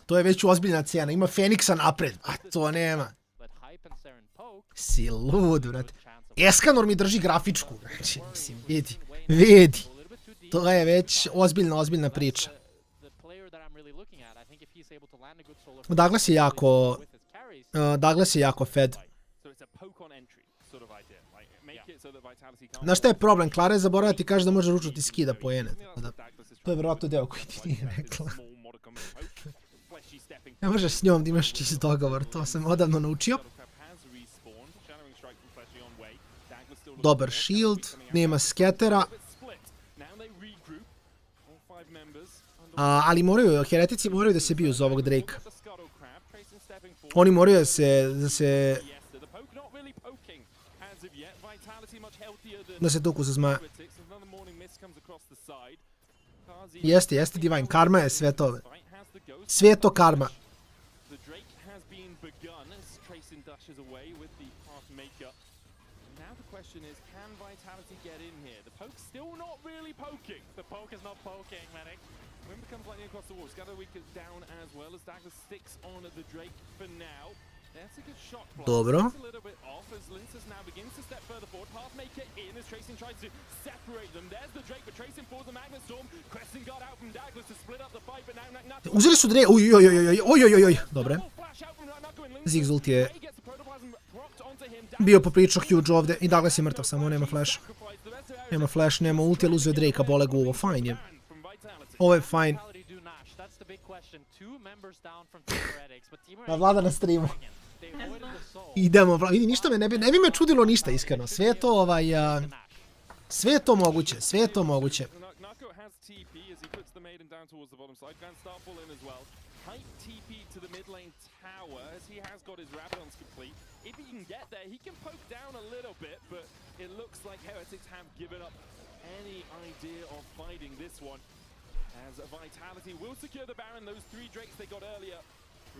To je već ozbiljna cijena, ima Feniksa napred, a to nema. Si lud, brate. Eskanor mi drži grafičku, znači, mislim, vidi. To je već ozbiljna priča. Douglas je jako fed. Znaš šta je problem? Klara je zaboravila ti kaže da može ručno ti skida poene. To je vjerojatno deo koji ti nije rekla. Ne možeš s njom da imaš čist dogovor, to sam odavno naučio. Dobar shield, nema sketera. Ali heretici moraju da se biju za ovog Drakea. Oni moraju da se tuku za zmaja. Jeste Divine, karma je sve to. Sve je to karma. Is can Vitality get in here? The poke's still not really poking. The poke is not poking, Medic. Wind becomes lightning across the wall. Scatterweek is down as well as Douglas sticks on the Drake for now. Dobro. Uzeli su Drake, ojojojoj, dobre. Ziggs ulti je bio popričao huge ovde i Douglas je mrtav, samo nema flash. Nema flash, nema ulti, ali uzeo Drake-a, bole ga uvo, fajn je. Ovo je fajn. Vlada na streamu. Idemo, vidi, ništa me ne bi me čudilo ništa, iskreno. Sve je to sve je to moguće, sve je to moguće. If he can get there, he can poke down a little bit, but it looks like Heretics have given up any idea of fighting this one. As Vitality will secure the Baron, those 3 Drakes they got earlier,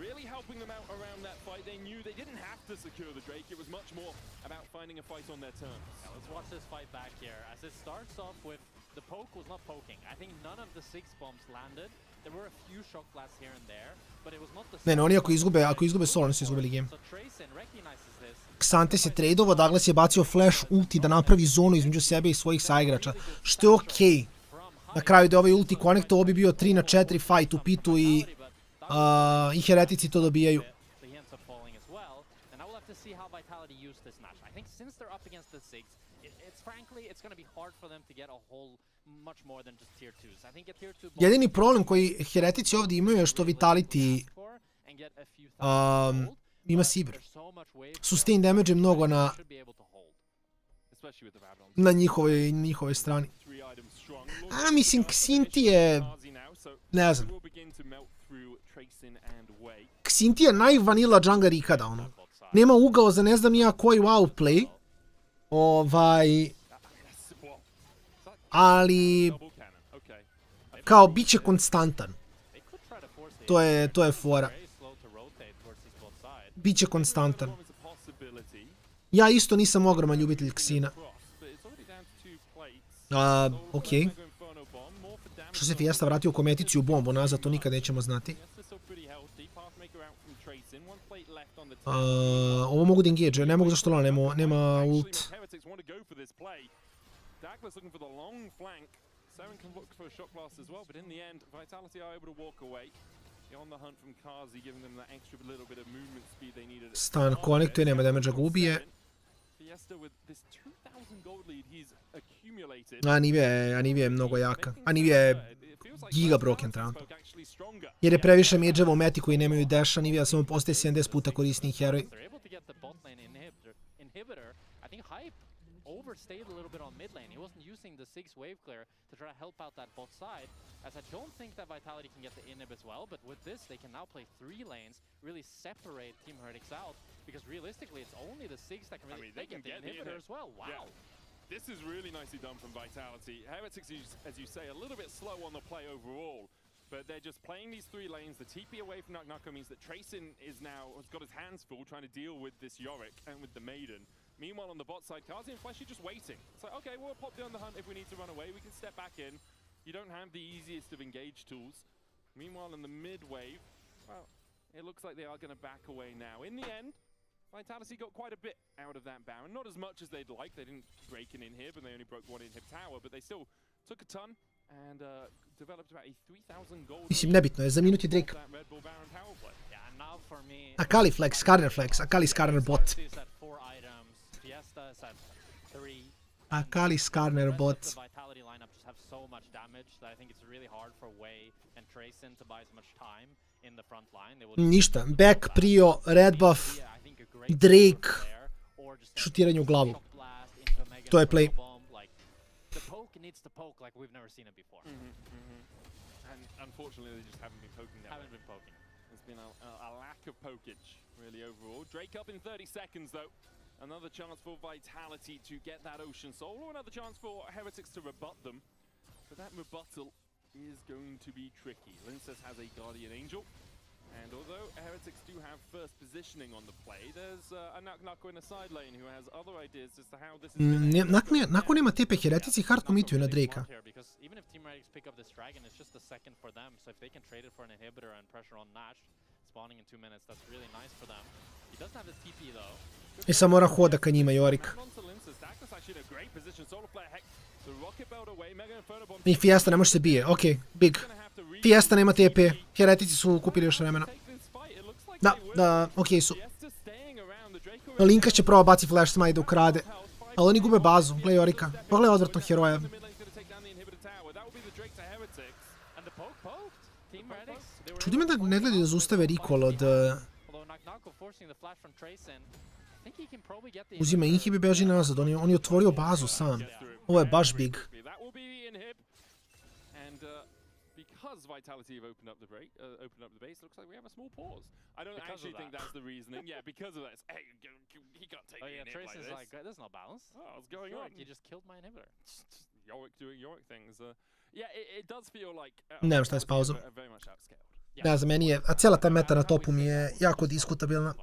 really helping them out around that fight. They knew they didn't have to secure the Drake, it was much more about finding a fight on their terms. Yeah, let's watch this fight back here, as it starts off with the poke was not poking. I think none of the 6 bombs landed. There were a few shock blasts here and there, but it was not the... Ne, oni ako izgube solo, oni su izgubili game. Xantes je tradeovao, Douglas je bacio flash ulti da napravi zonu između sebe i svojih saigrača, što je okej. Na kraju da ovaj ulti connectao, ovo bi bio 3-4 fight u pitu i Heretici to dobijaju. Jedini problem koji Heretici ovdje imaju je što Vitality ima Sibir. Sustain damage je mnogo na njihovoj strani. Mislim, Xinti je... ne znam. Xinti je najvanila jungler ikada, ono. Nema ugao za ne znam nija koji wow play. Ali... kao, bit će konstantan. To je fora. Biće konstantan. Ja isto nisam ogroman ljubitelj Xina. Okej. Što se Fiesta vratio u kometiciju bombu nazad, to nikad nećemo znati. Ovo mogu da engage, ne mogu zašto Lana nema ult. Stan konektuje, nema damage ga ubije. Anivia je mnogo jaka. Anivia je giga broken trenutno. Jer je previše mage'eva u meti koji nemaju dash, Anivia samo postaje 70 puta korisniji heroj. Overstayed a little bit on mid lane. He wasn't using the 6 wave clear to try to help out that bot side, as I don't think that Vitality can get the inhib as well, but with this they can now play 3 lanes, really separate Team Heretics out, because realistically it's only the 6 that can really get the inhibitor as well. Wow. Yeah. This is really nicely done from Vitality. Heretics, as you say, a little bit slow on the play overall, but they're just playing these 3 lanes. The TP away from Naknako means that Tracin has got his hands full trying to deal with this Yorick and with the Maiden. Meanwhile, on the bot side, Kazi and Fleshy just waiting. It's like, okay, we'll pop down the hunt if we need to run away. We can step back in. You don't have the easiest of engage tools. Meanwhile, in the mid wave, well, it looks like they are going to back away now. In the end, Vitality got quite a bit out of that Baron. Not as much as they'd like. They didn't break an inhib, and they only broke 1 inhib tower, but they still took a ton and developed about a 3,000 gold. Mislim, nebitno je, za minut je Drake. Akali flex, Skarner flex, Akali Skarner bot. Akali Skarner bot. Ništa, back, prio, red buff, Drake, šutiranje u glavu. To je play. Unfortunately, they just haven't been poking that way. There's been a lack of pokage, really, overall. Drake up in 30 seconds, though. Another chance for Vitality to get that Ocean Soul, or another chance for Heretics to rebut them. But that rebuttal is going to be tricky. Lincess has a Guardian Angel, and although Heretics do have first positioning on the play, there's a Naknako in a side lane who has other ideas as to how this is... Nakon nema tepe, Heretici hard commituju na Drake-a. I sad mora hoda ka njima, Jorik. I Fiesta ne može se bije, okej, big. Fiesta nema TP, heretici su kupili još vremena. Da, okej su. Linkas će prova baci flash smite da ukrade. Ali oni gube bazu, gledaj Jorika. Pogledaj odvrtnog heroja. Čudi me da ne gledaju da zaustave recall od... Uzima inhib i beži nazad, on je otvorio bazu sam. Ovo je baš big. Vitality have opened up the base. Looks like we have a small pause. I don't actually think that's the reasoning. Yeah, because of that. Hey, he can't take the inhib Trace is like, there's no balance. Oh, what's going on? You just killed my inhibitor. Yorick doing Yorick things. Yeah, it does feel like... Ne znam šta je s pauzom. Very much outscaled. Ne znam, meni je... A cijela ta meta na topu mi je jako diskutabilna.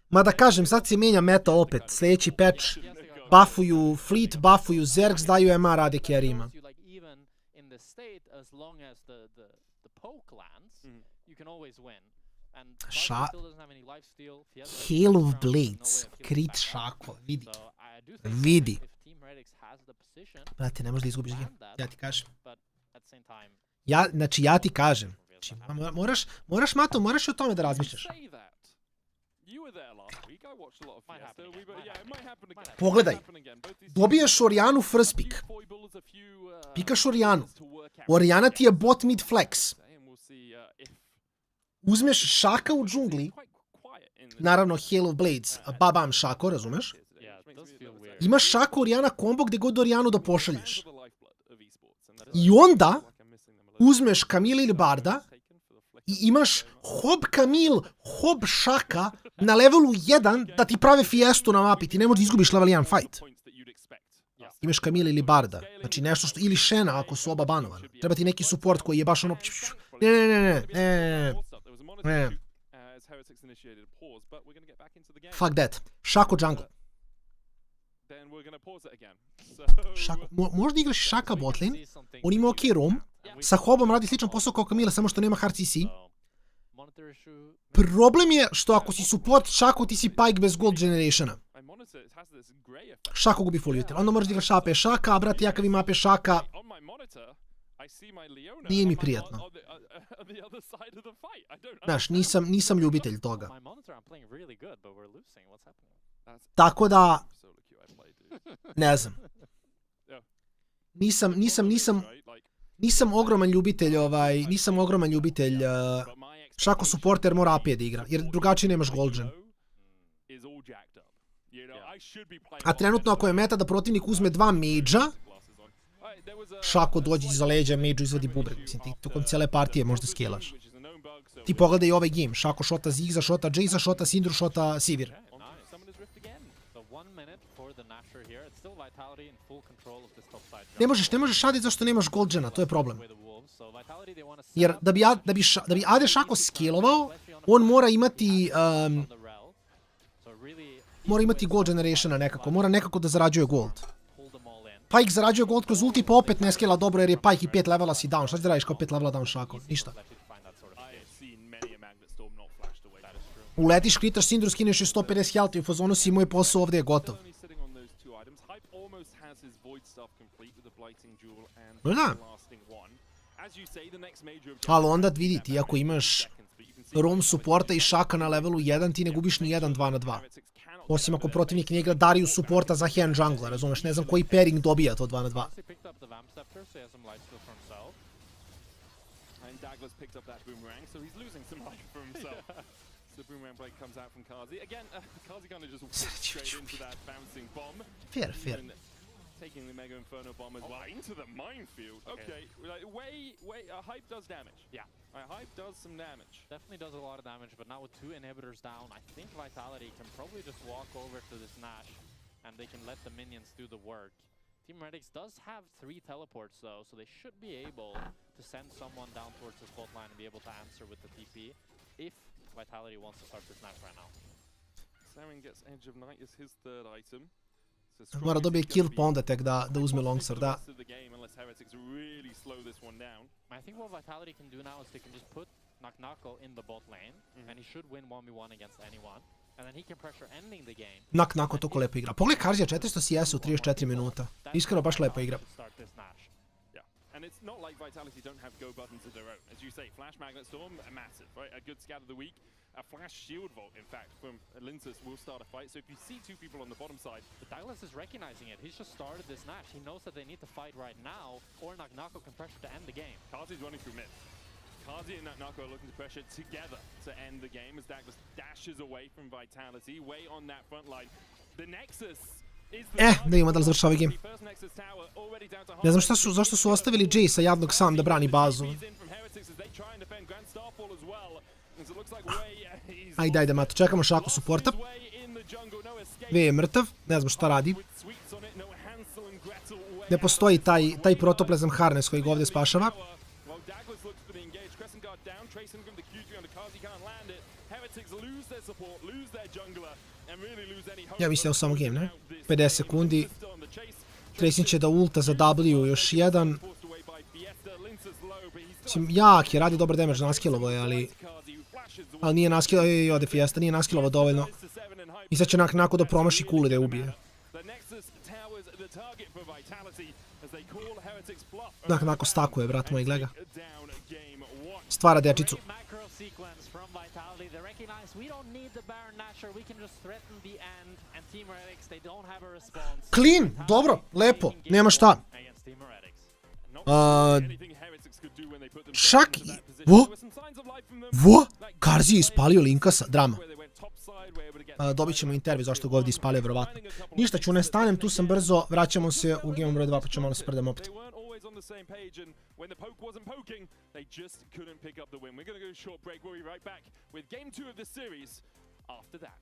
Mada kažem, sad se mijenja meta opet. Sljedeći patch buffuju Fleet, buffuju Zergs, daju MA rade carryima. Hail of Blades, crit šako, vidi. Vidi. Brate, ne možeš da izgubiš game, ja ti kažem. Znači, ja ti kažem. Moraš, Mato, moraš o tome da razmišljaš. Pogledaj, dobiješ Orianu first pick. Pikaš Orianu. Oriana ti je bot mid flex. Uzmeš Šaka u džungli. Naravno, Hail of Blades, babam Šako, razumeš? Imaš Šako Oriana kombo gdje god Orianu da pošalješ. I onda uzmeš Camille ili Barda i imaš Hob Camille, Hob Šaka na levelu 1 da ti prave fiestu na mapi. Ti ne možeš da izgubiš level 1 fight. Imaš Camille ili Barda. Znači nešto što... Ili Shena ako su oba banovane. Treba ti neki support koji je baš ono... Ne. Fuck that. Šako jungle. Možda igraš Šaka botlane. On ima ok roam. Sa Hobom radi sličan posao kao Camille, samo što nema hard CC. Problem je što ako si support Šako, ti si Pike bez gold generationa. Šako gubi full util. Onda moraš da igraš AP Šaka, a brate, ja kad im AP Šaka... Nije mi prijatno. Znaš, nisam ljubitelj toga. Tako da... Ne znam. Nisam ogroman ljubitelj, Šako supporter mora AP da igra, jer drugačije nemaš gold gen. A trenutno ako je meta da protivnik uzme 2 mage-a, Šako dođe iza leđa, mage-u izvadi bubreg. Mislim, ti tokom cijele partije možda skelaš. Ti pogledaj ovaj game, Šako šota Zigza, šota Jace'a, šota Syndru, šota Sivir. Ne možeš šaditi zašto nemaš gold gena, to je problem. Jer da bi AD Šako skillovao, on mora imati gold generationa nekako, mora nekako da zarađuje gold. Pike zarađuje gold kroz ulti, pa opet ne skilla dobro jer je Pike i 5 levela si down. Šta ti da radiš kao 5 levela down Šako? Ništa. Uletiš, kritaš Syndru, skineš je 150 health i u fazonu si moj posao ovdje je gotov. Da. Ali onda vidite, ako imaš roam supporta i Šaka na levelu 1, ti ne gubiš ni 1 2 na 2. Osim ako protivnik ne igra Darius supporta za hand jungla, razumeš? Ne znam koji pairing dobija to 2 na 2. Fair. Taking the Mega Inferno bombers into the minefield. Okay, wait, Hype does damage. Yeah. Hype does some damage. Definitely does a lot of damage, but now with 2 inhibitors down, I think Vitality can probably just walk over to this Nash and they can let the minions do the work. Team Redix does have 3 teleports though, so they should be able to send someone down towards the spot line and be able to answer with the TP if Vitality wants to start this Nash right now. Saren gets Edge of Night as his 3rd item. Mora dobije kill pa onda tek da uzme longsword, da. I think what Vitality can do now is they can just put Nako in the bot lane, and he should win 1v1 against anyone. And then he can pressure ending the game. Nako toliko lepo igra. Pogledaj Karzija, 400 CS u 34 minuta. Iskreno baš lepo igra. And it's not like Vitality don't have go buttons of their own. As you say, Flash Magnet Storm, a massive, right? A good scat of the week. A Flash Shield Vault, in fact, from Lintus will start a fight. So if you see two people on the bottom side... But Douglas is recognizing it. He's just started this match. He knows that they need to fight right now, or Nako can pressure to end the game. Kazi's running through mid. Kazi and Nako are looking to pressure together to end the game as Douglas dashes away from Vitality, way on that front line. The Nexus... da vidimo da li završava game. Ne znam zašto su ostavili Jace'a jadnog sam da brani bazu. Ajde, mato, čekamo šaku supporta. V je mrtav, ne znam šta radi. Ne postoji taj protoplezam harness koji ga ovdje spašava. Ja mislim da je u samo game, ne? 50 sekundi. Tracer će da ulta za W još jedan. Mislim, jak je, radi dobar damage, naskilovo je, ali nije naskilovo, ode Fiesta, nije naskilovo dovoljno. I sad će Nako da promaši kulu da je ubije. Nako stakuje, brat moj, gleda. Stvara dečicu. Clean, dobro, lepo, nema šta. Čak i... Vo? Karzi je ispalio Linkasa, drama. Dobit ćemo intervju zašto ga ovdje ispalio, vjerovatno. Ništa, ću ne stanem, tu sam brzo, vraćamo se u game broj 2, pa ćemo malo se prdamo opet. On the same page, and when the poke wasn't poking, they just couldn't pick up the win. We're going to go short break. We'll be right back with game 2 of the series after that.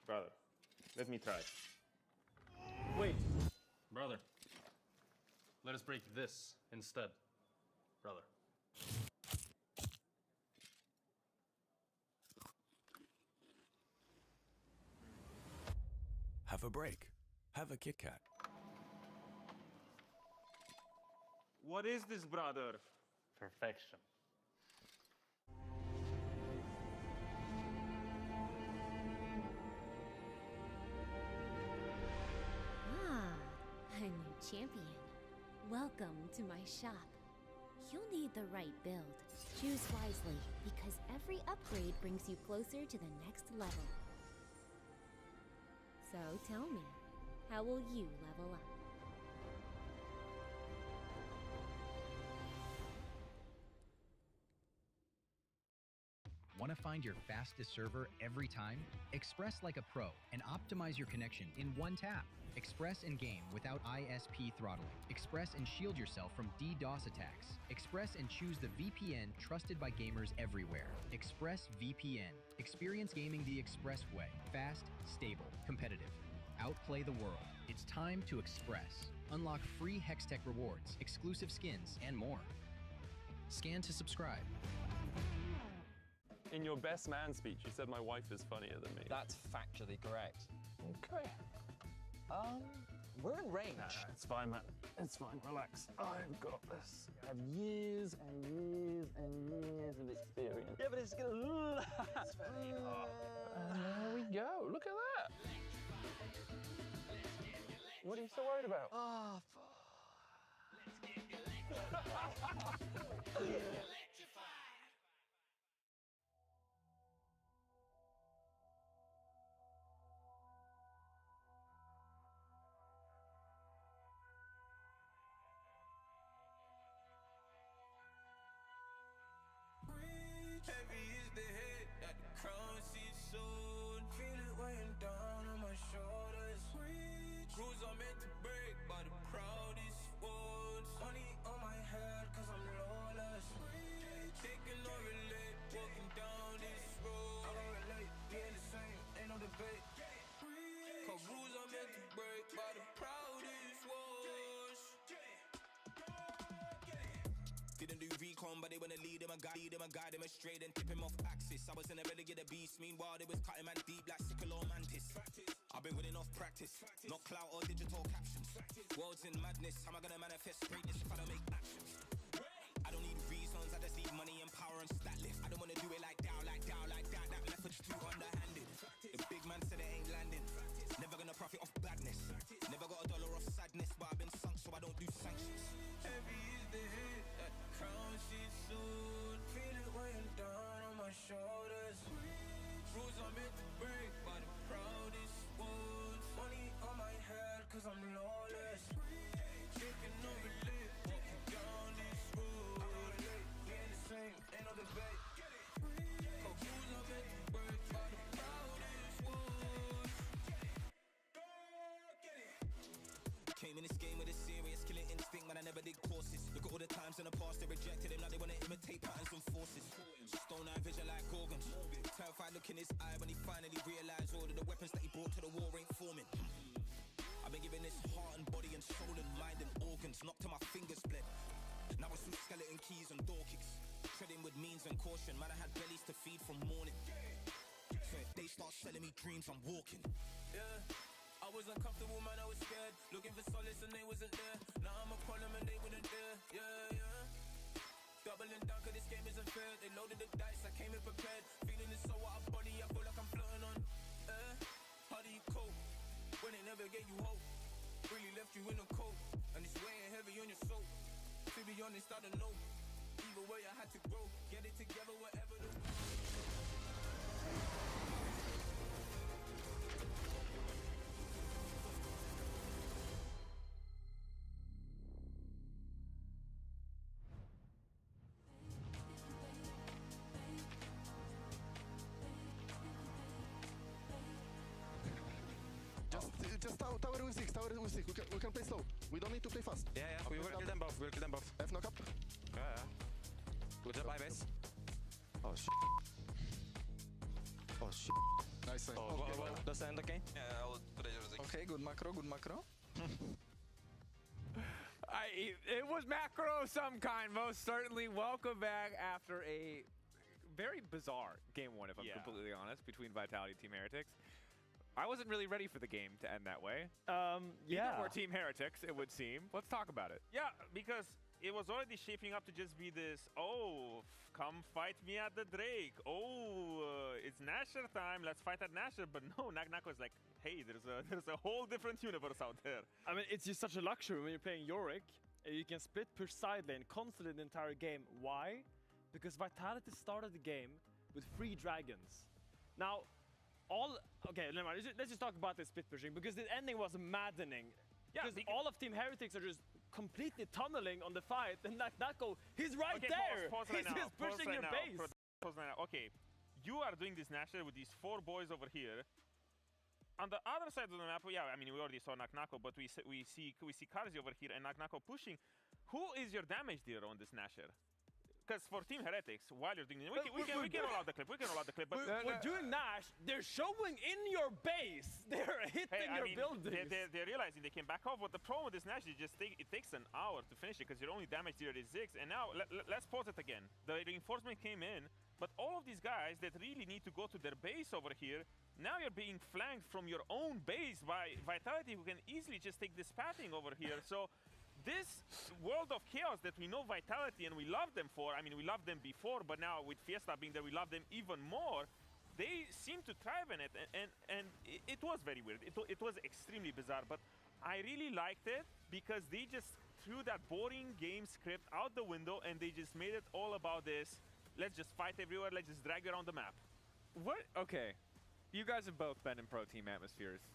Brother, let me try. Wait, brother. Let us break this instead, brother. Have a break. Have a Kit Kat. What is this, brother? Perfection. A new champion. Welcome to my shop. You'll need the right build. Choose wisely, because every upgrade brings you closer to the next level. So tell me, how will you level up? Want to find your fastest server every time? Express like a pro and optimize your connection in one tap. Express in game without ISP throttling. Express and shield yourself from DDoS attacks. Express and choose the VPN trusted by gamers everywhere. Express VPN. Experience gaming the Express way. Fast, stable, competitive. Outplay the world. It's time to Express. Unlock free Hextech rewards, exclusive skins, and more. Scan to subscribe. In your best man speech, you said my wife is funnier than me. That's factually correct. Okay. We're in range. Nah, it's fine, man. It's fine. Relax. I've got this. I have years and years and years of experience. Yeah, but it's gonna last. And there we go. Look at that. What are you so worried about? Oh, Heavy is the head that the crown seat soon. Feel it weighing down on my shoulders. Cruise are meant to break, but Somebody wanna lead him and guide him astray, then tip him off axis. I was in a renegade beast, meanwhile they was cutting man deep like sickle or mantis. I've been winning off practice, not clout or digital captions. World's in madness, how am I gonna manifest greatness if I don't make actions? I don't need reasons, I just need money and power and stat lift. I don't wanna do it like that. That method's too underhanded. The big man said it ain't landing. Never gonna profit off badness. Never got a dollar off sadness, but I've been sunk so I don't do sanctions. Heavy is the head that the crown shit suit. Feel it weighing down on my shoulders. Rules are meant to break by the proudest ones. Money on my head cause I'm lawless. Taking over lit, walking down this road. We ain't the same, ain't no debate. Cause rules are meant to break by the proudest ones. Came in this game with a serious killing instinct, man. I never did courses. Look at all the times in the past they rejected him. Now they wanna imitate patterns and forces. Stone eye vision like organs. Terrified look in his eye when he finally realized all of the weapons that he brought to the war ain't forming. I've been giving this heart and body and soul and mind and organs. Knocked to my fingers bled. Now it's through skeleton keys and door kicks. Treading with means and caution. Man, I had bellies to feed from morning. So if they start selling me dreams, I'm walking. Yeah. I was uncomfortable, man, I was scared. Looking for solace and they wasn't there. Now I'm a problem and they wouldn't dare. Yeah. Doubling down cause this game isn't fair. They loaded the dice, I came in prepared. Feeling it so out of body, I feel like I'm floating on air. How do you cope when they never gave you hope? Really left you in the cold, and it's weighing heavy on your soul. To be honest, I don't know. Either way I had to grow. Get it together wherever the Just tower with six. We can play slow. We don't need to play fast. Yeah. We will kill them both. F knock up. Yeah. Good job, base. Oh shit. Nice. Does that end okay? Yeah, I'll put it everything. Okay, good macro. It was macro of some kind, most certainly. Welcome back after a very bizarre game one, if I'm completely honest, between Vitality and Team Heretics. I wasn't really ready for the game to end that way. Yeah. We're Team Heretics, it would seem. Let's talk about it. Yeah, because it was already shaping up to just be this, come fight me at the Drake. It's Nasher time, let's fight at Nasher. But no, Nagnako is like, hey, there's a whole different universe out there. I mean, it's just such a luxury when you're playing Yorick. You can split push side lane constantly the entire game. Why? Because Vitality started the game with 3 dragons. Now, okay, never mind. Let's just talk about the split pushing because the ending was maddening. Yeah, because all of Team Heretics are just completely tunneling on the fight, and Nagnako, he's right there. Pause he's just pushing your base. Okay, you are doing this Nasher with these 4 boys over here. On the other side of the map, yeah, I mean, we already saw Nagnako, but we see Karzi over here and Nagnako pushing. Who is your damage dealer on this Nasher? Because for Team Heretics, while you're doing it, we can roll out the clip. But we're doing Nash. They're showing in your base. They're hitting your buildings. They're realizing they can back off. But the problem with this Nash is it takes an hour to finish it because your only damage dealer is Ziggs. And now let's pause it again. The reinforcement came in, but all of these guys that really need to go to their base over here, now you're being flanked from your own base by Vitality, who can easily just take this pathing over here. So this world of chaos that we know Vitality and we love them for, I mean, we loved them before, but now with Fiesta being there, we love them even more. They seem to thrive in it, and it was very weird. It was extremely bizarre, but I really liked it because they just threw that boring game script out the window and they just made it all about this. Let's just fight everywhere. Let's just drag you around the map. What? Okay. You guys have both been in pro team atmospheres.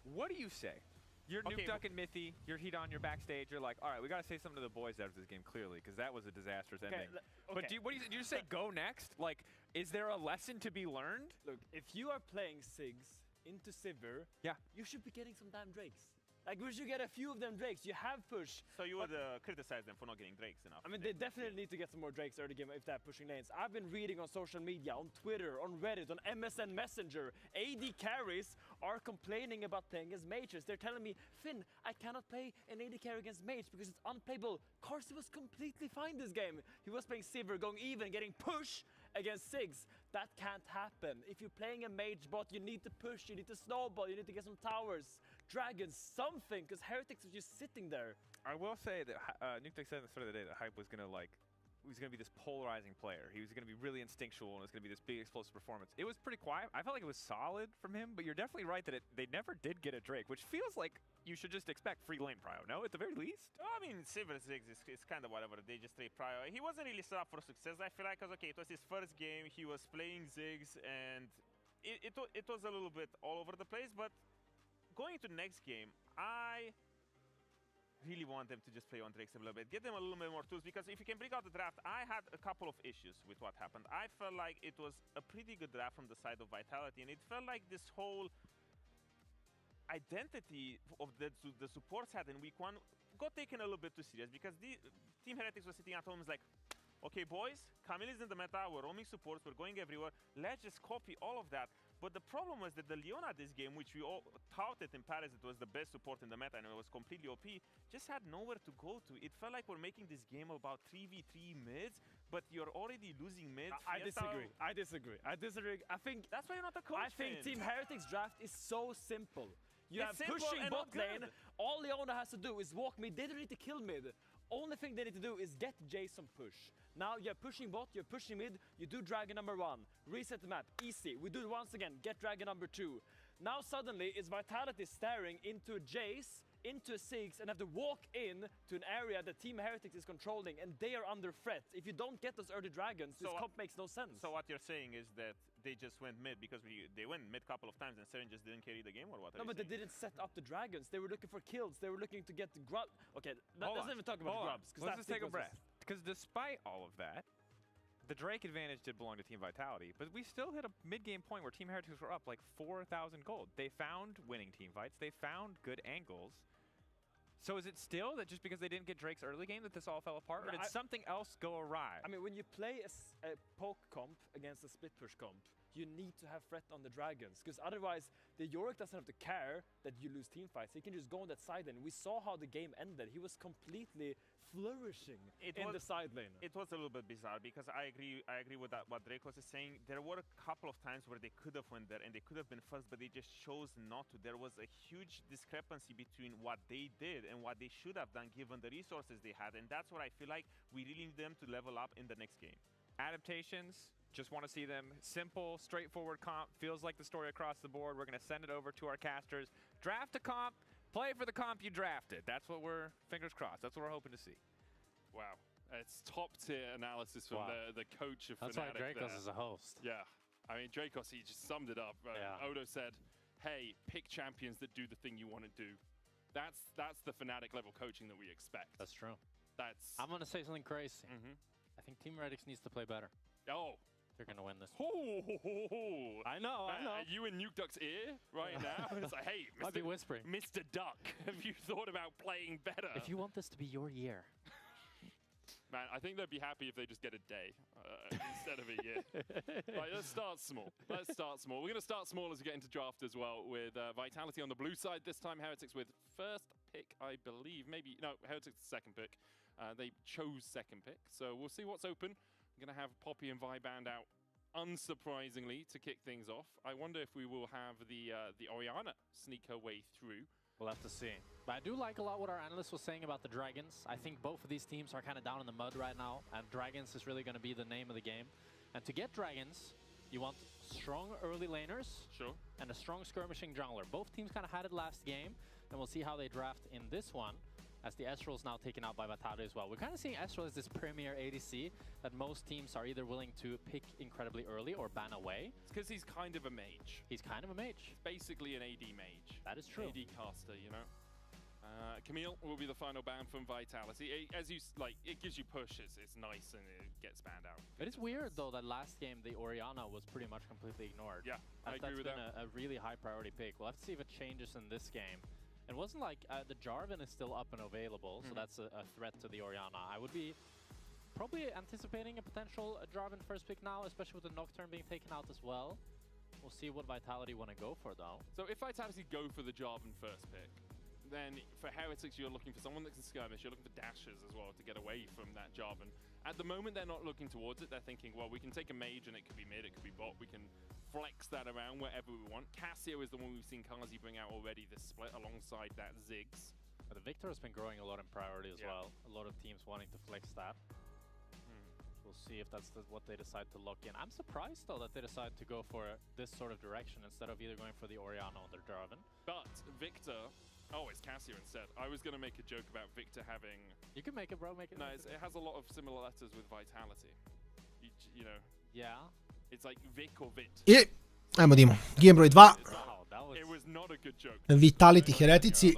What do you say? You're Nuke Duck and Mithy, you're Hedon, you're backstage, you're like, all right, we got to say something to the boys after this game, clearly, because that was a disastrous ending. But what do you just say go next? Like, is there a lesson to be learned? Look, if you are playing Sigs into Sivir, you should be getting some damn Drakes. Like, we should get a few of them Drakes. You have push. So you would criticize them for not getting Drakes enough? I mean, they definitely need to get some more Drakes early game if they're pushing lanes. I've been reading on social media, on Twitter, on Reddit, on MSN Messenger. AD carries are complaining about playing as mages. They're telling me, Finn, I cannot play an AD carry against mage because it's unplayable. Carsey was completely fine this game. He was playing Sivir, going even, getting push against Sigs. That can't happen. If you're playing a mage bot, you need to push, you need to snowball, you need to get some towers, dragons, something, because Heretics is just sitting there. I will say that Nuke said at the start of the day that Hype was going to be this polarizing player. He was going to be really instinctual and it was going to be this big explosive performance. It was pretty quiet. I felt like it was solid from him, but you're definitely right that they never did get a Drake, which feels like you should just expect free lane prio, no? At the very least? I mean, Sivir Ziggs is kind of whatever. They just trade prio. He wasn't really set up for success, I feel like, because, okay, it was his first game. He was playing Ziggs, and it was a little bit all over the place, but going into the next game, I really want them to just play on Drakes a little bit, get them a little bit more tools, because if you can bring out the draft, I had a couple of issues with what happened. I felt like it was a pretty good draft from the side of Vitality, and it felt like this whole identity of the supports had in week 1 got taken a little bit too serious, because the Team Heretics was sitting at home and was like, okay, boys, Camille is in the meta, we're roaming supports, we're going everywhere, let's just copy all of that. But the problem was that the Leona this game, which we all touted in Paris, it was the best support in the meta and it was completely OP, just had nowhere to go to. It felt like we're making this game about 3v3 mids, but you're already losing mids. I disagree. I think that's why you're not a coach. I think Team Heretics draft is so simple. You have It's simple pushing and bot not lane. good. All Leona has to do is walk mid. They don't need to kill mid. Only thing they need to do is get Jason push. Now you're pushing bot, you're pushing mid, you do dragon number 1. Reset the map, easy. We do it once again, get dragon number 2. Now suddenly is Vitality staring into Jace, into a Ziggs, and have to walk in to an area that Team Heretics is controlling, and they are under threat. If you don't get those early dragons, this comp makes no sense. So what you're saying is that they just went mid because they went mid a couple of times and Seren just didn't carry the game, or what? No, but they didn't set up the dragons. They were looking for kills. They were looking to get the grub. Okay, let's not even talk about the grubs. Let's just take a breath. Because despite all of that, the Drake advantage did belong to Team Vitality, but we still hit a mid-game point where Team Heretics were up like 4,000 gold. They found winning team fights. They found good angles. So is it still that just because they didn't get Drake's early game that this all fell apart, or did something else go awry? I mean, when you play a poke comp against a split push comp, you need to have threat on the dragons, because otherwise the Yorick doesn't have to care that you lose team fights. He can just go on that side lane. We saw how the game ended. He was completely flourishing in the side lane. It was a little bit bizarre, because I agree with that, what Drake was saying. There were a couple of times where they could have went there and they could have been first, but they just chose not to. There was a huge discrepancy between what they did and what they should have done given the resources they had, and that's what I feel like we really need them to level up in the next game. Adaptations, just want to see them simple, straightforward comp. Feels like the story across the board. We're going to send it over to our casters. Draft a comp, play for the comp you drafted. That's what we're, fingers crossed, that's what we're hoping to see. Wow. It's top-tier analysis from the coach of That's Fnatic. That's why Dracos is a host. Yeah. I mean, Dracos, he just summed it up. Odo said, hey, pick champions that do the thing you want to do. That's the Fnatic level coaching that we expect. That's true. I'm going to say something crazy. I think Team Heretics needs to play better. Oh. They're going to win this. I know. Are you in Nuke Duck's ear right now? It's like, hey, Might be whispering. Mr. Duck, have you thought about playing better? If you want this to be your year. Man, I think they'd be happy if they just get a day instead of a year. Right, let's start small. We're going to start small as we get into draft as well, with Vitality on the blue side. This time, Heretics with first pick, I believe. Maybe, no, Heretics second pick. They chose second pick. So we'll see what's open. We're going to have Poppy and Viband out, unsurprisingly, to kick things off. I wonder if we will have the Orianna sneak her way through. We'll have to see. But I do like a lot what our analyst was saying about the Dragons. I think both of these teams are kind of down in the mud right now, and Dragons is really going to be the name of the game. And to get Dragons, you want strong early laners and a strong skirmishing jungler. Both teams kind of had it last game, and we'll see how they draft in this one, as the Ezreal is now taken out by Vitality as well. We're kind of seeing Ezreal as this premier ADC that most teams are either willing to pick incredibly early or ban away. It's because he's kind of a mage. He's kind of a mage. He's basically an AD mage. That is true. AD caster, you know. Camille will be the final ban from Vitality. As you like, it gives you push. It's nice and it gets banned out. It is weird though that last game the Orianna was pretty much completely ignored. Yeah, I agree with that. That's been a really high priority pick. We'll have to see if it changes in this game. It wasn't like the Jarvan is still up and available, so that's a threat to the Orianna. I would be probably anticipating a potential Jarvan first pick now, especially with the Nocturne being taken out as well. We'll see what Vitality want to go for, though. So if Vitality go for the Jarvan first pick, then for Heretics, you're looking for someone that can skirmish. You're looking for dashes as well to get away from that Jarvan. At the moment, they're not looking towards it. They're thinking, well, we can take a mage and it could be mid, it could be bot. We can flex that around wherever we want. Cassio is the one we've seen Kazi bring out already this split alongside that Ziggs. But the Victor has been growing a lot in priority as well. A lot of teams wanting to flex that. We'll see if that's what they decide to lock in. I'm surprised, though, that they decide to go for this sort of direction instead of either going for the Orianna or the Jarvan. But Victor... Oh, it's Cassio instead. I was going to make a joke about Victor having... You can make it, bro. Make it. No, it has a lot of similar letters with Vitality. You know? Yeah. It's like Vic or Vit. I, ajmo Dimo, game broj 2. It was not a good joke. Vitality Heretici.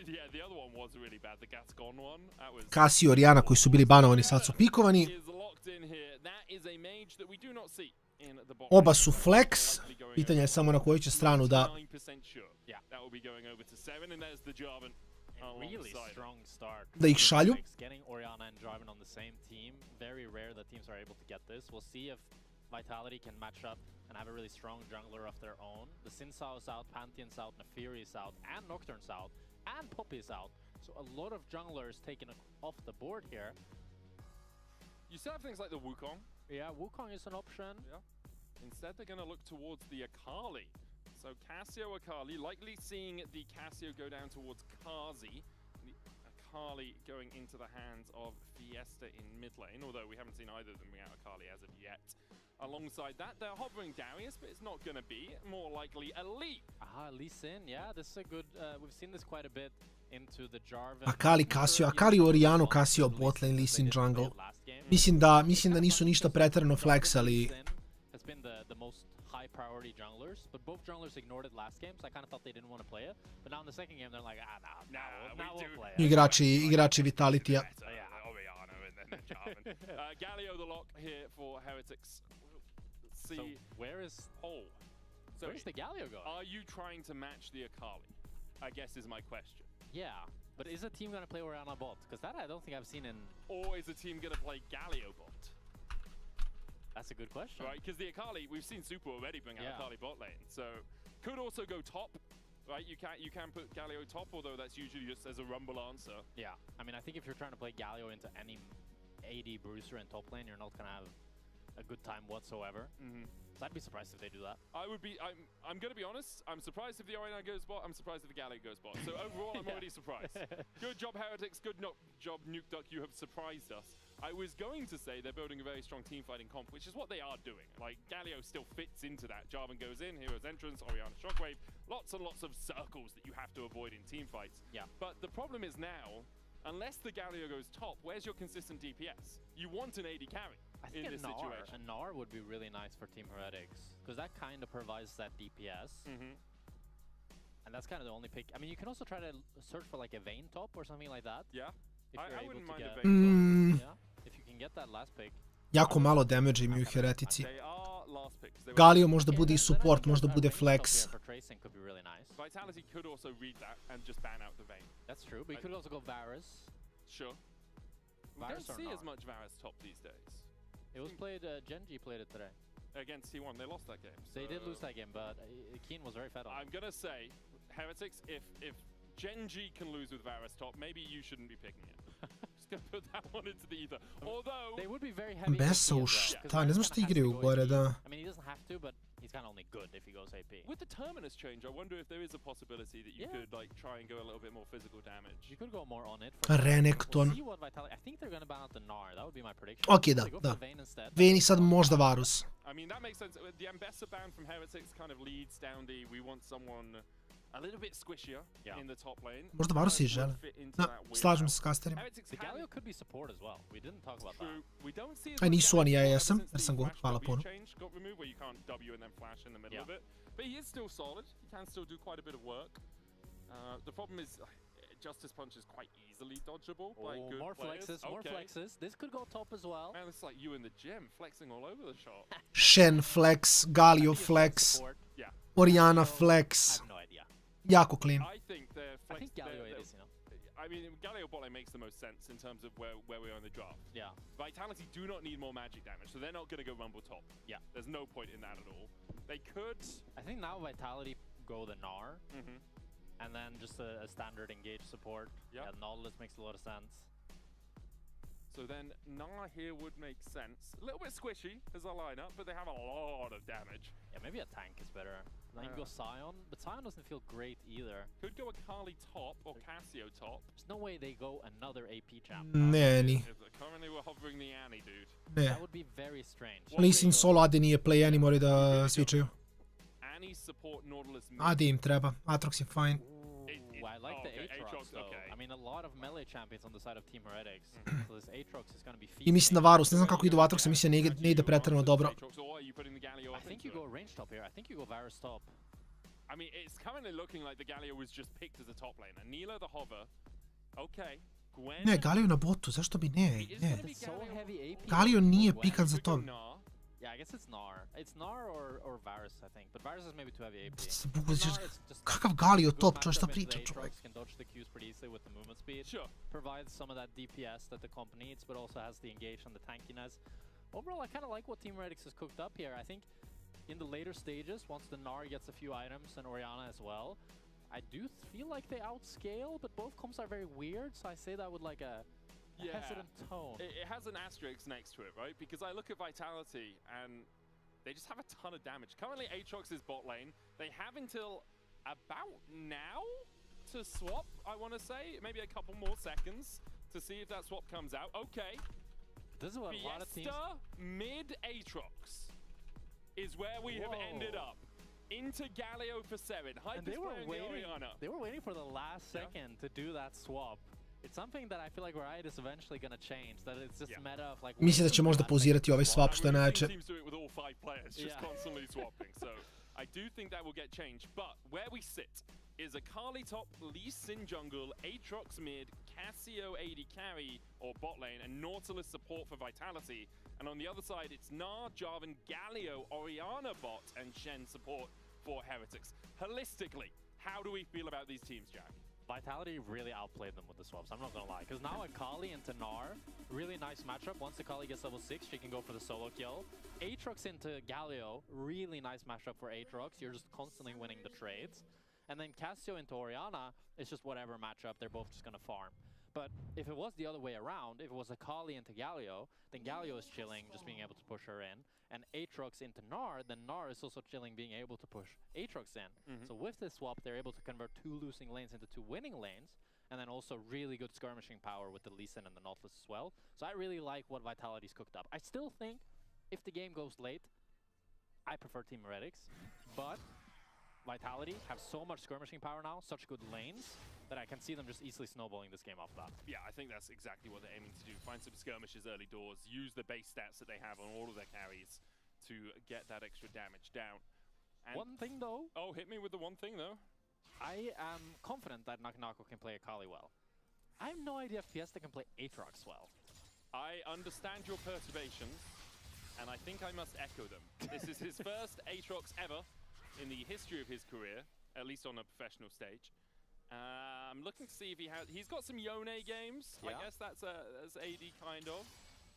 Yeah, the other one was really bad. The Gascon one. That was... Cassio i Orianna koji su bili banovani, sad su pikovani. That is a mage that we do not see. Oba su flex, pitanje je samo na koju će stranu da... da ih šalju. Vitality can match up and have a really strong jungler of their own. The Sinsaw's out, Pantheon's out, Neferi's out, and Nocturne's out, and Poppy's out. So a lot of junglers taken off the board here. You still have things like the Wukong. Yeah, Wukong is an option. Yeah. Instead, they're going to look towards the Akali. So Cassio, Akali, likely seeing the Cassio go down towards Kazi. The Akali going into the hands of Fiesta in mid lane, although we haven't seen either of them bring out Akali as of yet. Alongside that, they're hovering Darius, but it's not going to be. More likely Elite. Lee Sin, yeah, this is a good... we've seen this quite a bit into the Jarvan. Akali, Cassio, Akali, Orianna, Cassio, botlane, Lee Sin, jungle. Mislim da nisu ništa pretjerano flexali. Has been the most high priority junglers, but both junglers ignored it last game, so I kind of thought they didn't want to play it. But now in the second game, they're like, now we'll play it. Igrači Vitalitya. Orianna and then Jarvan. Galio the lock here for Heretics. So where's the Galio going? Are you trying to match the Akali? I guess is my question. Yeah, but is a team going to play Orianna bot? Because that I don't think I've seen in... Or is a team going to play Galio bot? That's a good question. Right, because the Akali, we've seen Super already bring out Akali bot lane. So, could also go top. Right, you can put Galio top, although that's usually just as a rumble answer. Yeah, I mean, I think if you're trying to play Galio into any AD Bruiser in top lane, you're not going to have a good time whatsoever. So I'd be surprised if they do that. I'm going to be honest, I'm surprised if the Orianna goes bot, I'm surprised if the Galio goes bot. So overall, I'm already surprised. Good job, Heretics, good job, Nuke Duck, you have surprised us. I was going to say they're building a very strong team fighting comp, which is what they are doing. Like, Galio still fits into that. Jarvan goes in, Hero's Entrance, Orianna Shockwave, lots and lots of circles that you have to avoid in team fights. Yeah. But the problem is now, unless the Galio goes top, where's your consistent DPS? You want an AD carry. I think a Gnar would be really nice for Team Heretics, because that kind of provides that DPS. And that's kind of the only pick. I mean, you can also try to search for like a Vayne top or something like that. Yeah, I wouldn't mind a Vayne top. Yeah, if you can get that last pick. Jako malo damage imaju Heretici. Galio možda bude i support, možda bude flex. Vitality could also read that and just ban out the Vayne. That's true, but you could also go Varus. Sure. We don't see as much Varus top these days. It was played, Genji played it today. Against T1, they lost that game. They did lose that game, but Keen was very fed on. I'm gonna say, Heretics, if Genji can lose with Varus top, maybe you shouldn't be picking it. Just gonna put that one into the ether. Although... They would be very heavy Besa u šta, ne znam što igraju gore, da. I mean, he doesn't have to, but he's kind of only good if he goes AP. With the Terminus change, I wonder if there is a possibility that you could like try and go a little bit more physical damage. You could go more on it. Renekton. See what Vitality... I think they're gonna ban out the Gnar. That would be my prediction. Ok, da. Vayne i sad možda Varus. I mean, that makes sense. The Ambessa ban from Heretics kind of leads down the we want someone a little bit squishier in the top lane. Možda Varus i žele. Da, slažem se s kasterima. The Galio could be support as well. We didn't talk about that. A nisu oni, ja jesam, jer sam go, hvala puno. Got removed where you can't W and then flash in the middle of it. But he is still solid. He can still do quite a bit of work. The problem is Justice Punch is quite easily dodgeable by good more players. Flexes, more flexes. This could go top as well. Man, it's like you in the gym, flexing all over the shop. Shen flex, Galio flex, Orianna flex. I have no idea. jako clean. I think they're I think Galio it is, you know. I mean, Galio bot lane makes the most sense in terms of where we are in the draft. Yeah. Vitality do not need more magic damage, so they're not going to go Rumble top. Yeah. There's no point in that at all. They could... I think now Vitality go the Gnar, and then just a standard engage support. Yep. Yeah, Nautilus makes a lot of sense. So then Gnar here would make sense. A little bit squishy as a lineup, but they have a lot of damage. Yeah, maybe a tank is better. Then you go Sion, but Sion doesn't feel great either. Could go a Kali top or Cassio top. There's no way they go another AP champ. Ne, ni. Currently we're hovering the Annie, dude. Ne. That would be very strange. Lee Sin solo Adi nije play, Annie moraju da switchaju. Annie support Nautilus mid. Adi im treba, Aatrox je fine. Ooh, I like the Aatrox though. Okay. I mean, a lot of melee champions on the side of Team Heretics. So this Aatrox is going to be feasting. I mislim da Varus, ne znam kako idu Aatrox, mislim ne ide pretjerano dobro. I think you go range top here. I think you go Varus top. I mean, it's currently looking like the Galio was just picked as a top laner. Nila the hover. Okay. Gwen. Ne, Galio na botu, zašto bi ne? Ne. It's so heavy AP. Galio nije pikan za to. Yeah, I guess it's Gnar. It's Gnar or Varus, I think. But Varus is maybe too heavy AP. Kakav Galio top, čo šta priča čovjek? Can dodge the Qs pretty easily with the movement speed. Sure. Provides some of that DPS that the comp needs, but also has the engage and the tankiness. Overall, I kind of like what Team Heretics has cooked up here. I think in the later stages, once the Gnar gets a few items and Orianna as well, I do feel like they outscale, but both comps are very weird, so I say that with like a hesitant tone. It has an asterisk next to it, right? Because I look at Vitality and they just have a ton of damage. Currently, Aatrox is bot lane. They have until about now to swap, I want to say. Maybe a couple more seconds to see if that swap comes out. Okay. This is what a lot of teams... mid Aatrox is where we have ended up. Into Galio for 7. And they were waiting for the last second to do that swap. It's something that I feel like Riot is eventually going to change. That it's just a meta of like... Mislim da će možda pauzirati ovaj swap, što je najjače. Seems to do it with all 5 players, just constantly swapping. So I do think that will get changed. But where we sit is a Kali top, Lee Sin jungle, Aatrox mid, Cassio AD carry or bot lane, and Nautilus support for Vitality. And on the other side, it's Gnar, Jarvan, Galio, Orianna bot, and Shen support for Heretics. Holistically, how do we feel about these teams, Jack? Vitality really outplayed them with the swaps, I'm not gonna lie. Because now Akali into Gnar, really nice matchup. Once Akali gets level 6, she can go for the solo kill. Aatrox into Galio, really nice matchup for Aatrox. You're just constantly winning the trades. And then Cassio into Orianna, it's just whatever matchup, they're both just gonna farm. But if it was the other way around, if it was Akali into Galio, then Galio is chilling, just being able to push her in. And Aatrox into Gnar, then Gnar is also chilling, being able to push Aatrox in. So with this swap, they're able to convert 2 losing lanes into 2 winning lanes, and then also really good skirmishing power with the Lee Sin and the Nautilus as well. So I really like what Vitality's cooked up. I still think if the game goes late, I prefer Team Heretics, but Vitality have so much skirmishing power now, such good lanes, that I can see them just easily snowballing this game off that. Yeah, I think that's exactly what they're aiming to do. Find some skirmishes early doors, use the base stats that they have on all of their carries to get that extra damage down. And one thing though... Oh, hit me with the one thing though. I am confident that Nakanako can play Akali well. I have no idea if Fiesta can play Aatrox well. I understand your perturbations, and I think I must echo them. This is his first Aatrox ever in the history of his career, at least on a professional stage. I'm looking to see if he's got some Yone games. Yeah. I guess that's AD kind of.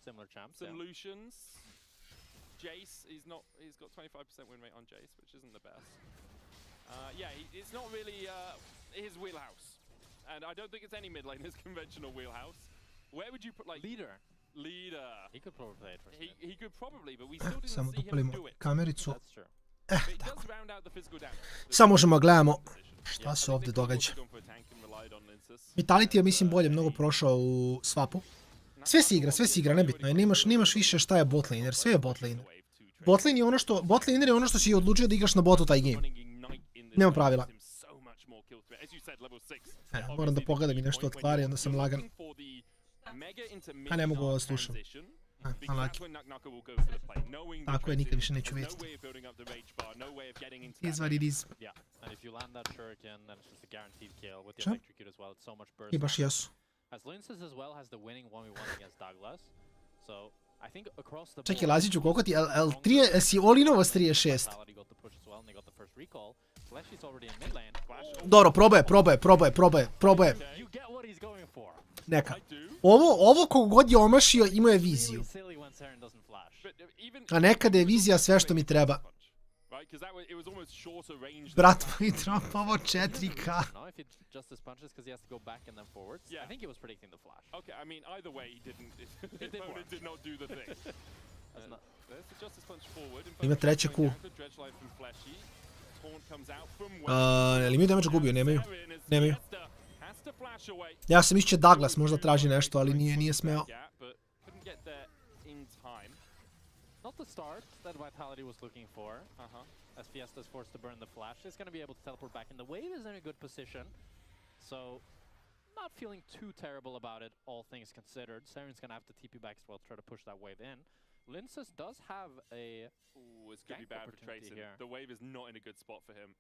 Similar champs. Some Lucians. Jace, he's got 25% win rate on Jace, which isn't the best. Yeah, it's not really his wheelhouse. And I don't think it's any mid lane, his conventional wheelhouse. Where would you put like... Leader. He could probably play it for he could probably, but we still didn't Samo see him dopalimo do it. kamericu. It does round out the physical damage. Samo možemo gledamo šta se ovdje događa. Vitality je mislim bolje mnogo prošao u swapu. Sve se igra, nebitno je. Nemaš više šta je botlane, jer sve je botlane. Botlane je ono što si odlučio da igraš na botu taj game. Nema pravila. Moram da pogledam i nešto od kvari, onda sam lagan. A ne mogu ovo slušam. Tako je, nikad više neću vidjeti. Is what it is. Čo? I baš jesu. Čekaj, Laziću, koliko ti, si Olinovo s 36? Flashy's already in mid lane. Dobro, probaje. You get what he's going for. Neka. Ovo kogod je omašio imao je viziju. Silly when Saren doesn't flash. A nekada je vizija sve što mi treba. Brat moj dropovo 4K. No, if he justice punches because he has to go back and then forwards. I think he was predicting the flash. Okay, I mean, either way, he didn't. It did work. Did not do the thing. There's the justice punch forward. Ima treće Q. Jel imaju damage gubio? Nemaju. Ja sam mislio Douglas možda traži nešto, ali nije smeo. Not the start that Vitality was looking for. As Fiesta is forced to burn the flash, he's going to be able to teleport back in. The wave is in a good position, so not feeling too terrible about it, all things considered. Saren's going to have to TP back as well, try to push that wave in. Linces does have a it's going to be bad for Trayson. The wave is not in a good spot for him.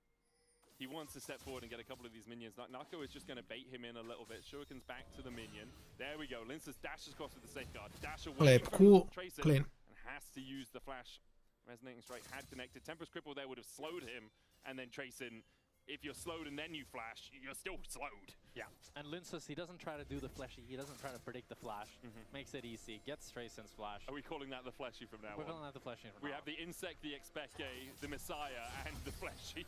He wants to step forward and get a couple of these minions. Nako is just going to bait him in a little bit. Shuriken's back to the minion. There we go. Linces dashes across with the safeguard. Dash away Lep, cool, clean. And has to use the flash. Resonating strike had connected. Tempest Cripple there would have slowed him. And then Trayson, if you're slowed and then you flash, you're still slowed. Yeah. And Linces, he doesn't try to do the flashy. He doesn't try to predict the flash. Makes it easy. Gets Trayson's flash. Are we calling that the flashy from now on? We're calling that the flashy from now on. We have the Insect, the Expecke, the Messiah, and the flashy.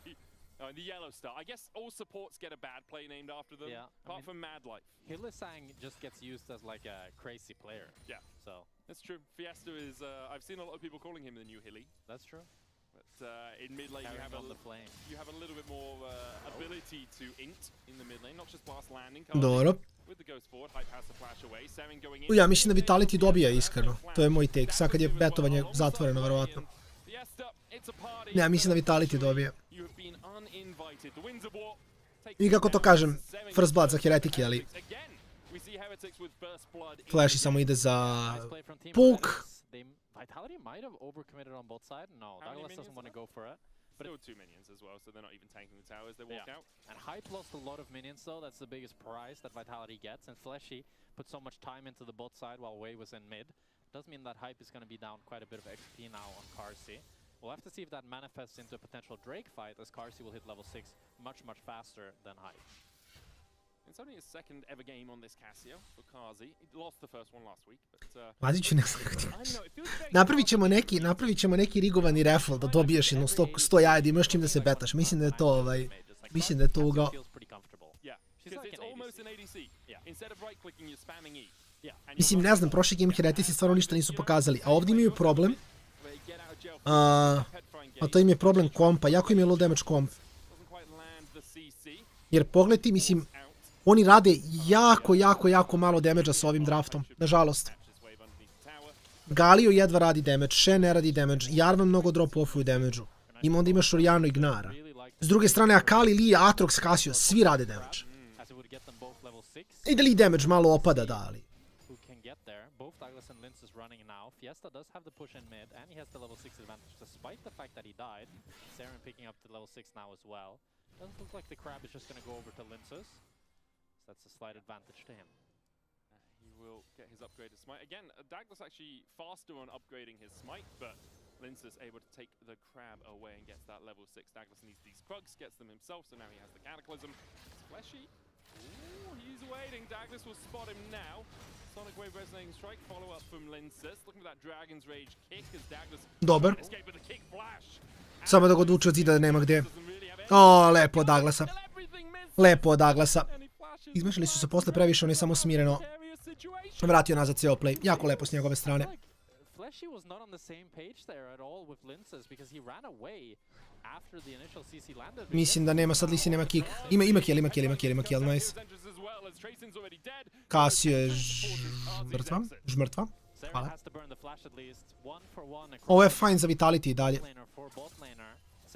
The Yellow Star. I guess all supports get a bad play named after them, apart from Mad Life. Hylissang just gets used as like a crazy player. Yeah. So. That's true. Fiesta is, I've seen a lot of people calling him the new Hilly. That's true. But in mid lane you have a little bit more ability to int in the mid lane, not just blast landing. Dobro. With the ghost forward, Hype has to flash away. Saren going in. Ja mislim da Vitality dobija iskreno. To je moj take. Sad kad je betovanje zatvoreno, verovatno. Ne, mislim da Vitality dobija. I kako to kažem, first blood za Heretiki, ali Flashy samo ide za poke. Vitality might have overcommitted on both sides. No, Douglas doesn't want to go for it. Still 2 minions as well, so they're not even tanking the tower as they walk out. And Hype lost a lot of minions though, that's the biggest prize that Vitality gets. And Flashy put so much time into the bot side while Wei was in mid. Does mean that Hype is going to be down quite a bit of XP now on Carsey. We'll have to see if that manifests into a potential Drake fight, as Carsey will hit level 6 much faster than Hype. It's only his second ever game on this Casio for Kazi. He lost the first one last week, but Pazit ću napravit ćemo neki rigovani raffle da dobiješ jedno 100 jaja da imaš čim da se betaš. Mislim da je to ugao. Mislim, ne znam, prošli game Heretici stvarno ništa nisu pokazali, a ovdje imaju problem. A to im je problem kompa, jako im je low damage komp. Jer pogledaj, mislim, oni rade jako malo damage-a sa ovim draftom, nažalost. Galio jedva radi damage, Shen ne radi damage, Jarvan mnogo drop-offuju damage-u. Onda imaš Oriano i Gnara. S druge strane, Akali, Lee, Aatrox, Cassio, svi rade damage. I da li damage malo opada, da, ali. Fiesta does have the push in mid, and he has the level 6 advantage, despite the fact that he died. Saren picking up the level 6 now as well. Doesn't look like the crab is just going to go over to Linces. So that's a slight advantage to him. He will get his upgraded smite. Again, Douglas actually faster on upgrading his smite, but Linces able to take the crab away and gets that level 6. Douglas needs these Krugs, gets them himself, so now he has the Cataclysm. Fleshy. Ooh, he's waiting. Douglas will spot him now. Sonic Wave Resonating Strike, follow up from Linces. Looking for that Dragon's Rage kick as Douglas Dobar. escape with the kick flash. Samo da ga odvuče od zida da nema gdje. O, lepo od Douglasa. Lepo od Douglasa. Izmešali su se posle previše, on je samo smireno vratio nazad ceo play. Jako lepo s njegove strane. Fleshy was not on the same page there at all with Linces because he ran away after the initial CC landed. Mislim da nema, sad Lisi nema kick. Ima kill, nice. Cassio je žmrtva. Hvala. Ovo je fajn za Vitality i dalje.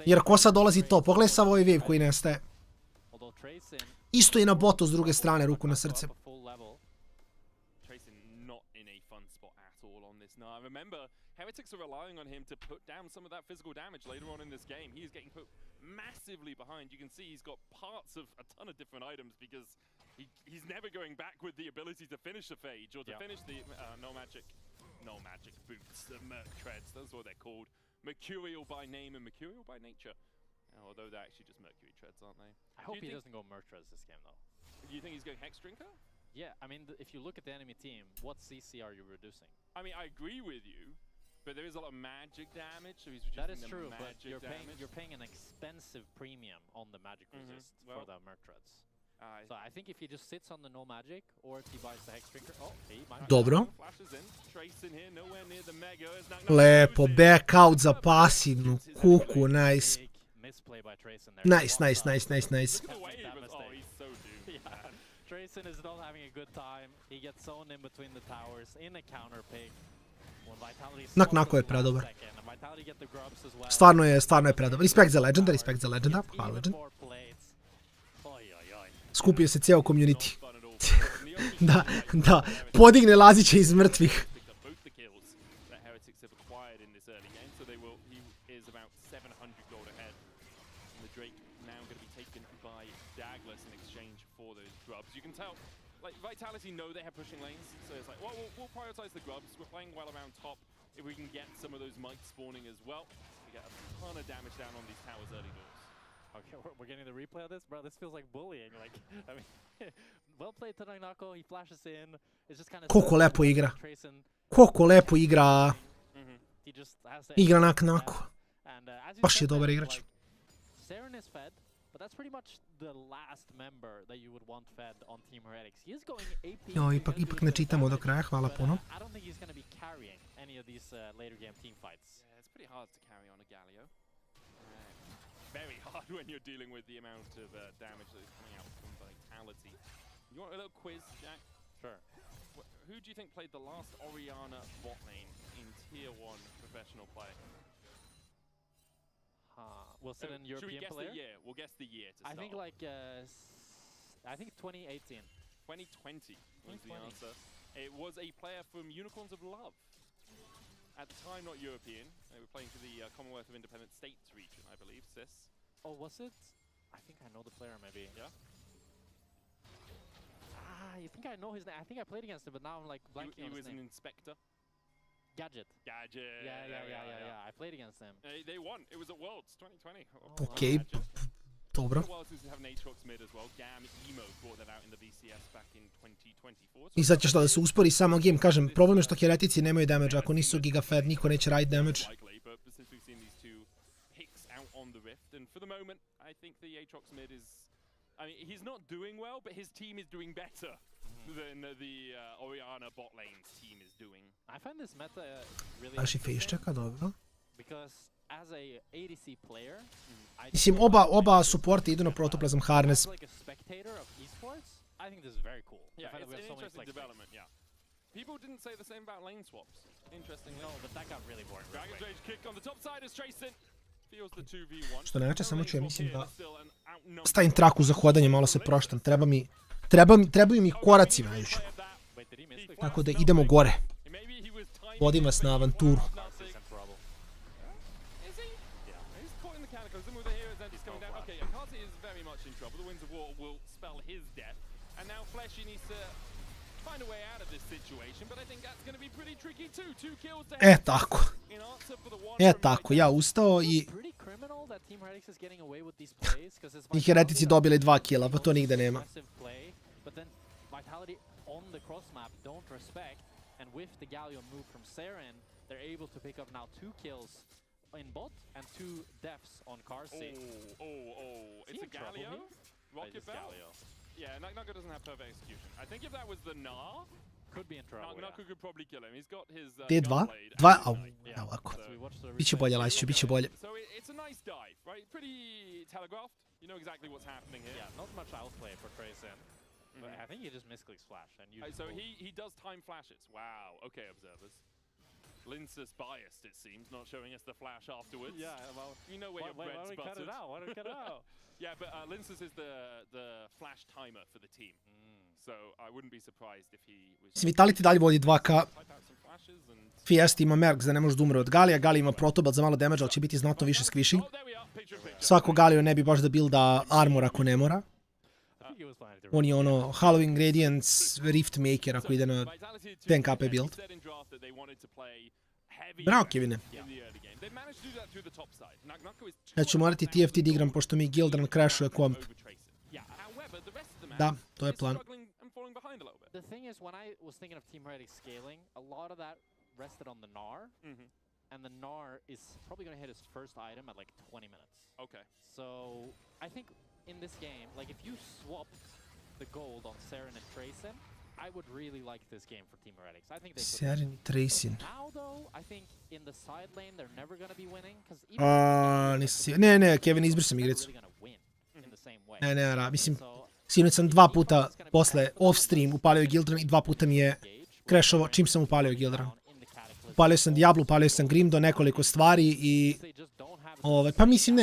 Jer ko sad dolazi to? Pogledaj sav ovaj wave koji nestaje. Isto je na botu s druge strane, ruku na srce. Heretics are relying on him to put down some of that physical damage later on in this game. He is getting put massively behind. You can see he's got parts of a ton of different items because he's never going back with the ability to finish a phage or to finish the no magic boots, the Merc treads. That's what they're called. Mercurial by name and mercurial by nature. Although they're actually just Mercury Treads, aren't they? I hope he doesn't go Mertras this game, though. Do you think he's going Hex Drinker? Yeah, I mean, if you look at the enemy team, what CC are you reducing? I mean, I agree with you, but there is a lot of magic damage, so he's reducing that is true, but you're paying an expensive premium on the magic resist for the Mertras. So I think if he just sits on the no magic, or if he buys the Hex Drinker, he might. Dobro. Lepo, Blackout za pasivnu, kuku, nice. Nice. Trayson is not having a good time. He gets sewn in between the towers in a counter pick. Nako je predobar. Stvarno je predobar. Respekt za Legenda, hvala Legend. Skupio se cijel community. da, podigne Lazića iz mrtvih. Like, Vitality know they have pushing lanes, so it's like, well, we'll prioritize the grubs. We're playing well around top. If we can get some of those mites spawning as well, we get a ton of damage down on these towers early doors. Okay, we're getting the replay of this? Bro, this feels like bullying. Like, I mean, well played to Nako, he flashes in. It's just kind of... Koliko lepo igra. Koliko lepo igra. Igra Nako. Baš je dobar igrač. Saren is fed. But that's pretty much the last member that you would want fed on Team Heretics. He is going AP. Jo, ipak ne čitamo do kraja, hvala puno. I don't think he's going to be carrying any of these later game team fights. Yeah, it's pretty hard to carry on a Galio. Very hard when you're dealing with the amount of damage that is coming out from Vitality. You want a little quiz, Jack? Sure. Who do you think played the last Orianna bot lane in Tier 1 professional play? We'll sit in European player? The year? We'll guess the year to start. I think like, I think 2018. 2020 was the answer. It was a player from Unicorns of Love. At the time, not European. They were playing for the Commonwealth of Independent States region, I believe, CIS. Oh, was it? I think I know the player, maybe. Yeah? I think I know his name. I think I played against him, but now I'm like blanking on his name. He was an inspector. Gadget. Yeah. I played against them. They won. It was at Worlds 2020. Okej, dobro. I sad će što da se uspori samo game, kažem, problem je što Heretici nemaju damage, ako nisu gigafed, niko neće radit damage. I mean, he's not doing well, but his team is doing better than the Orianna bot lane's team is doing. I find this meta really Baš i face čeka, dobro. Because as a ADC player, mislim, oba supporti idu na protoplasm harness. Like a spectator of esports, I think this is very cool. Yeah, it's an interesting development, yeah. People didn't say the same about lane swaps, interestingly. No, but that got really boring. Dragon's Rage kick on the top side is Trayson. Što ne neće, samo ću ja mislim da stavim traku za hodanje, malo se proštam. Trebaju mi koraci najviše. Tako da idemo gore. Vodim vas na avanturu. Tako, ja ustao i Heretici dobili 2 killa, pa to nigde nema. In bot and 2 deaths on Carsey. It's a Galio? Rocket Bell? Yeah, Nako doesn't have perfect execution. I think if that was the Gnar, could be in trouble. Nako could probably kill him. He's got his Dva, evo ovako. Biće bolje, Lajsiću, biće bolje. So it's a nice dive, right? Pretty telegraphed. You know exactly what's happening here. Yeah, not much outplay for Trayson. But I think he just misclicks flash and uses so he does time flashes. Wow. Okay, observers. Linsus biased, it seems, not showing us the flash afterwards. Yeah, well, you know where your bread's buttered. Why don't we cut it out? Why don't we cut it out? Yeah, but Linsus is the flash timer for the team. So I wouldn't be surprised if he was... Vitality dalje vodi 2K. Fiesta ima Merc da ne može da umre od Galija. Gali ima protobal za malo damage, ali će biti znatno više squishy. Svako Galio ne bi baš da builda armor ako ne mora. On je ono Hollow Ingredients Rift Maker ako ide na 10 KP build. Bravo, Kevine. Ja ću morati TFT da igram, pošto mi Gildran crashuje komp. Da, to je plan. The thing is, when I was thinking of team-ready scaling, a lot of that rested on the Gnar, and the Gnar is probably going to hit his first item at like 20 minutes. Okay. So I think in this game, like if you swapped the gold on Saren and Tracin, I would really like this game for Team Heretics. I think they could. Saren i Tracin. Now though, I think in the side lane they're never going to be winning because Nisam si... Ne, Kevin, izbrisam igricu. Ne, mislim, sinoć sam 2 puta posle off-stream upalio Gildran i 2 puta mi je crashovo čim sam upalio Gildran. Upalio sam Diablo, upalio sam Grimdo, nekoliko stvari i... Pa mislim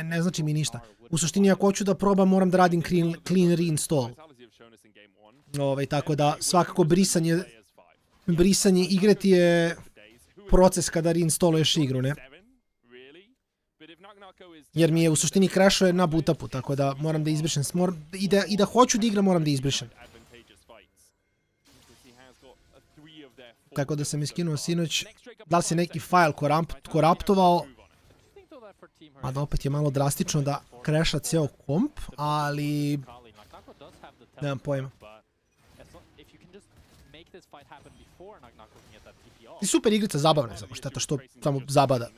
ne znači mi ništa. U suštini ako hoću da probam moram da radim clean reinstall. Tako da svakako brisanje igre ti je proces kada reinstalluješ igru, ne? Jer mi je u suštini crashuje na bootupu, tako da moram da izbrišem. I da hoću da igram moram da izbrišem. Tako da sam iskinuo sinoć, da li se neki file koraptovao, mada opet je malo drastično da crasha ceo komp, ali nemam pojma. I super igrica, zabavna je, samo šteta što samo zabada.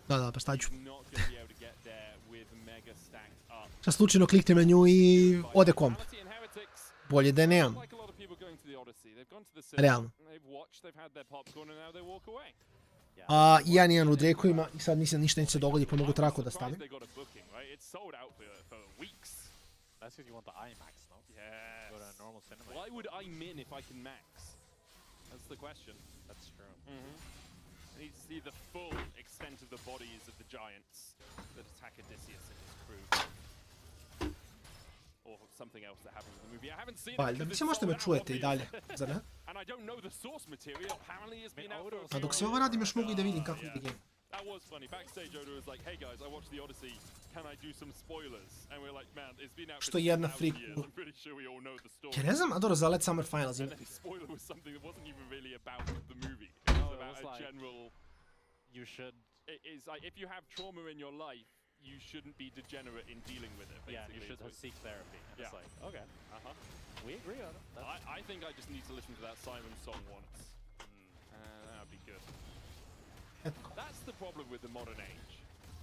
Da, pa šta ću. Šta slučajno kliknem na nju i ode komp. Bolje da je nemam. Realno. 1-1 u Drakeovima i sad mislim ništa neće se dogodi pa mogu traku da stavim. That's the question. That's true. I need to see the full extent of the bodies of the giants that attack Odysseus and his crew. Or something else that happens in the movie. I haven't seen it. Mislim možete me čujete i dalje, zar ne? And I don't know the source material. Apparently it's been out A dok se ovo radim još mogu i da vidim kako ide game. That was funny. Backstage Oda was like, "Hey guys, I watched the Odyssey. Can I do some spoilers?" And we're like, "Man, it's been out for 1,000 years. I'm pretty sure we all know the story." Ja ne znam, a dobro, za Let Summer Finals ima. And then the spoiler was something that wasn't even really about the movie. It was about a general... You should... It's like, if you have trauma in your life, you shouldn't be degenerate in dealing with it, basically. Yeah, you should seek therapy. And it's like, okay. We agree on it. I think I just need to listen to that Simon song once. That would be good. That's the problem with the modern age,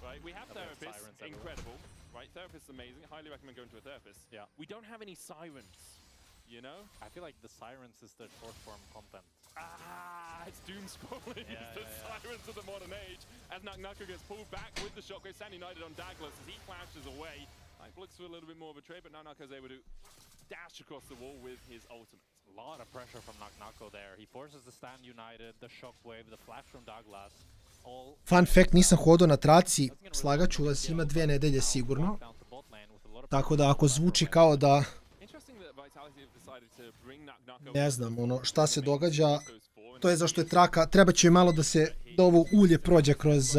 right? We have therapists, incredible, right? Therapists amazing, highly recommend going to a therapist. Yeah. We don't have any sirens, you know? I feel like the sirens is the short form content. It's doom scrolling. It's the sirens of the modern age. As Naknako gets pulled back with the shockwave, Stand United on Douglas as he flashes away. Like, looks for a little bit more of a trade, but now Naknako's able to dash across the wall with his ultimate. A lot of pressure from Naknako there. He forces the Stand United, the shockwave, the flash from Douglas. Fun fact, nisam hodao na traci, slagaću vas, ima 2 nedelje sigurno. Tako da ako zvuči kao da... Ne znam, šta se događa, to je zašto je traka, treba će malo da se, da ovo ulje prođe kroz...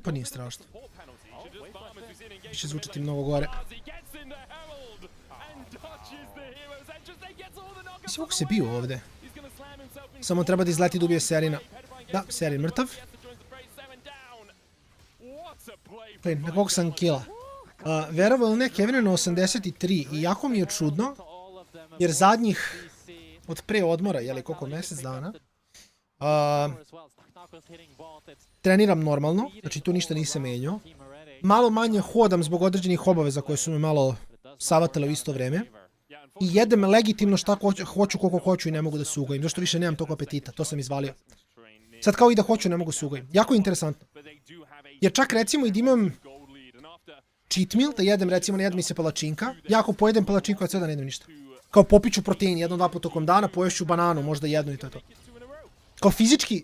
Pa nije strašno. Će zvučati mnogo gore. Mislim, kako se bio ovde? Samo treba da izleti da ubije Serina. Da, Serin mrtav. Na koliko sam kila? Verovo ili ne, Kevin je na 83 i jako mi je čudno, jer zadnjih, od pre odmora, jeli koliko, mjesec dana, treniram normalno, znači tu ništa nisam menjao. Malo manje hodam zbog određenih obaveza koje su me malo savatale u isto vreme. I jedem legitimno šta hoću, koliko hoću i ne mogu da se ugojim. Zašto više nemam toliko apetita, to sam izvalio. Sad kao i da hoću, ne mogu se ugojim. Jako je interesantno. Jer čak recimo i da imam cheat meal, da jedem recimo, ne jedem mi se palačinka. Ja ako pojedem palačinku, ja sada ne jedem ništa. Kao popiću protein 1-2 puta tokom dana, poješću bananu, možda jednu i to je to. Kao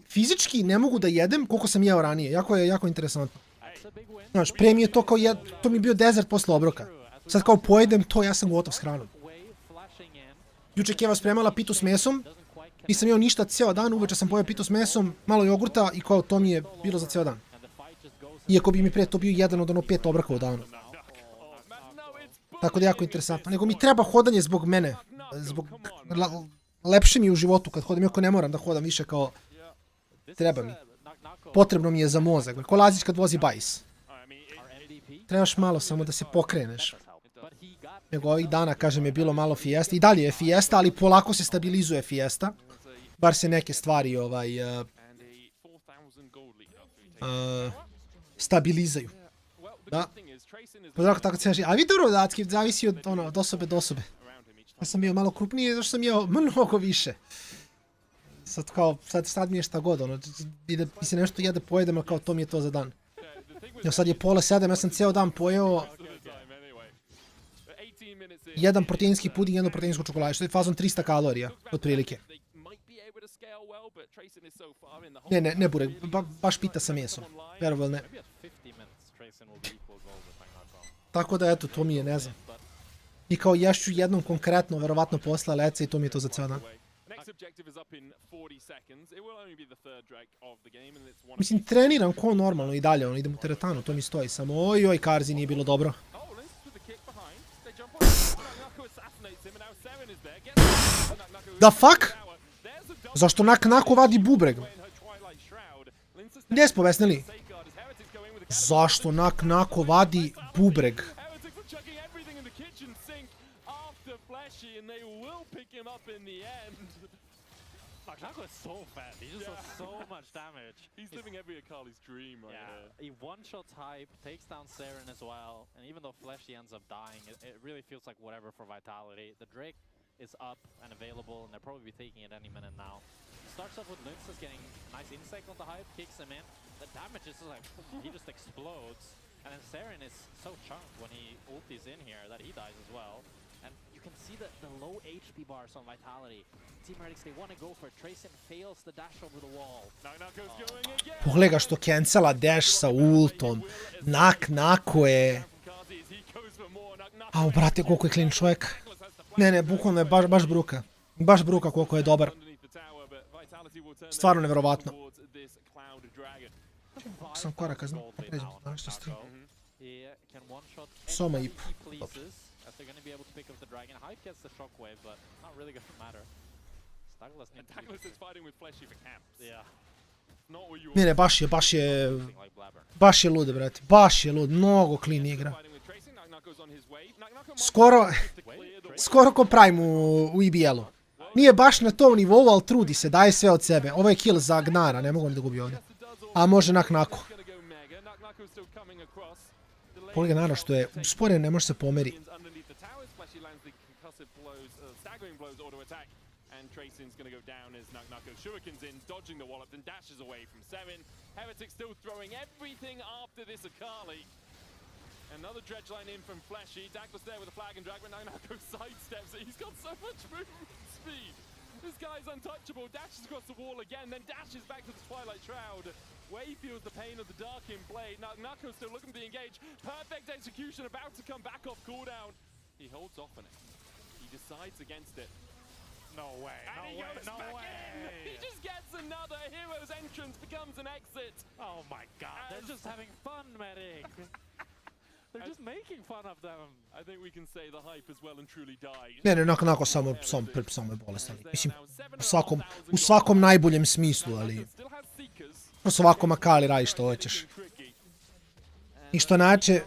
fizički ne mogu da jedem koliko sam jeo ranije. Jako interesantno. Znaš, pre mi je to kao, to mi je bio dezert posle obroka. Sad kao pojedem to, ja sam gotov s hranom. Juče Keva spremala pitu s mesom, nisam jeo ništa ceo dan, uveče sam pojeo pitu s mesom, malo jogurta i kao to mi je bilo za ceo dan. Iako bi mi pre to bio jedan od 5 obroka u danu. Tako da jako interesantno. Nego mi treba hodanje zbog mene. zbog lepše mi je u životu kad hodam, iako ne moram da hodam više kao treba mi. Potrebno mi je za mozak. Ko Lazić kad vozi bajs. Trebaš malo samo da se pokreneš. Nego ovih dana, kažem, je bilo malo Fiesta. I dalje je Fiesta, ali polako se stabilizuje Fiesta. Bar se neke stvari stabilizaju. Da. Pozdrav tako se kaže. A vi dobro, Dacki, zavisi od osobe do osobe. Ja sam bio malo krupniji, zato što sam jeo mnogo više. Sad mi je šta god, mi se nešto jede, pojedem, ali kao to mi je to za dan. Jo, sad je 6:30, ja sam cijel dan pojeo jedan proteinski puding, jednu proteinsku čokoladu, što je fazon 300 kalorija, otprilike. Ne burek, baš pita sa mesom, verovo ili ne. Tako da, eto, to mi je, ne znam. I kao ješću jednom konkretno, verovatno posle leca i to mi je to za cijel dan. Mislim, treniram ko normalno i dalje, idem u teretanu, to mi stoji, samo ojoj, Karzi nije bilo dobro. The fuck? Zašto Nako vadi bubreg? Gdje smo vesnili? Zašto Nako vadi bubreg? Nako is so fat. He just does so much damage. He's living every Akali's dream right now. He one-shots Hype, takes down Saren as well, and even though Fleshy ends up dying, it really feels like whatever for Vitality. The Drake is up and available, and they'll probably be taking it any minute now. Starts off with Linces getting nice insect on the Hype, kicks him in. The damage is just like, he just explodes. And then Saren is so chunked when he ultis in here that he dies as well. And you can see the low HP bars on Vitality. Team Heretics, they want to go for it. Tracen fails the dash over the wall. Pogledaj što cancela dash sa ultom. Nako je... Au, brate, koliko je clean čovjek. Ne, bukvalno je baš bruka. Baš bruka koliko je dobar. Stvarno neverovatno. Sam koraka, znam. Pređem, znam što stri. Soma ip. They're going to be able to pick up the dragon. Hype gets the shockwave, but not really going to matter. Douglas is fighting with Fleshy for camps. Yeah. Ne, baš je lud, brate. Baš je lud, mnogo clean igra. Skoro ko Prime u EBL-u. Nije baš na tom nivou, ali trudi se, daje sve od sebe. Ovo je kill za Gnara, ne mogu ni da gubi ovdje. A može Nako. Kolega Gnara što je usporen, ne može se pomeri. Tracen's going to go down as Nako shurikens in, dodging the wallop, and dashes away from Seven. Heretic still throwing everything after this Akali. Another dredge line in from Fleshy. Douglas there with a flag and drag, but Nako sidesteps it. He's got so much movement speed. This guy's untouchable. Dashes across the wall again, then dashes back to the Twilight Shroud, where he feels the pain of the Darkin blade. Nako still looking to be engaged. Perfect execution, about to come back off cooldown. He holds off on it. He decides against it. No way, no way. He just gets another hero's entrance, becomes an exit. Oh my god, they're just having fun, Medic. They're just making fun of them. I think we can say the hype has well and truly died. Ne, Nako samo je bolestan. Mislim, u svakom najboljem smislu, ali... S ovako Akali radi što hoćeš. I što nače...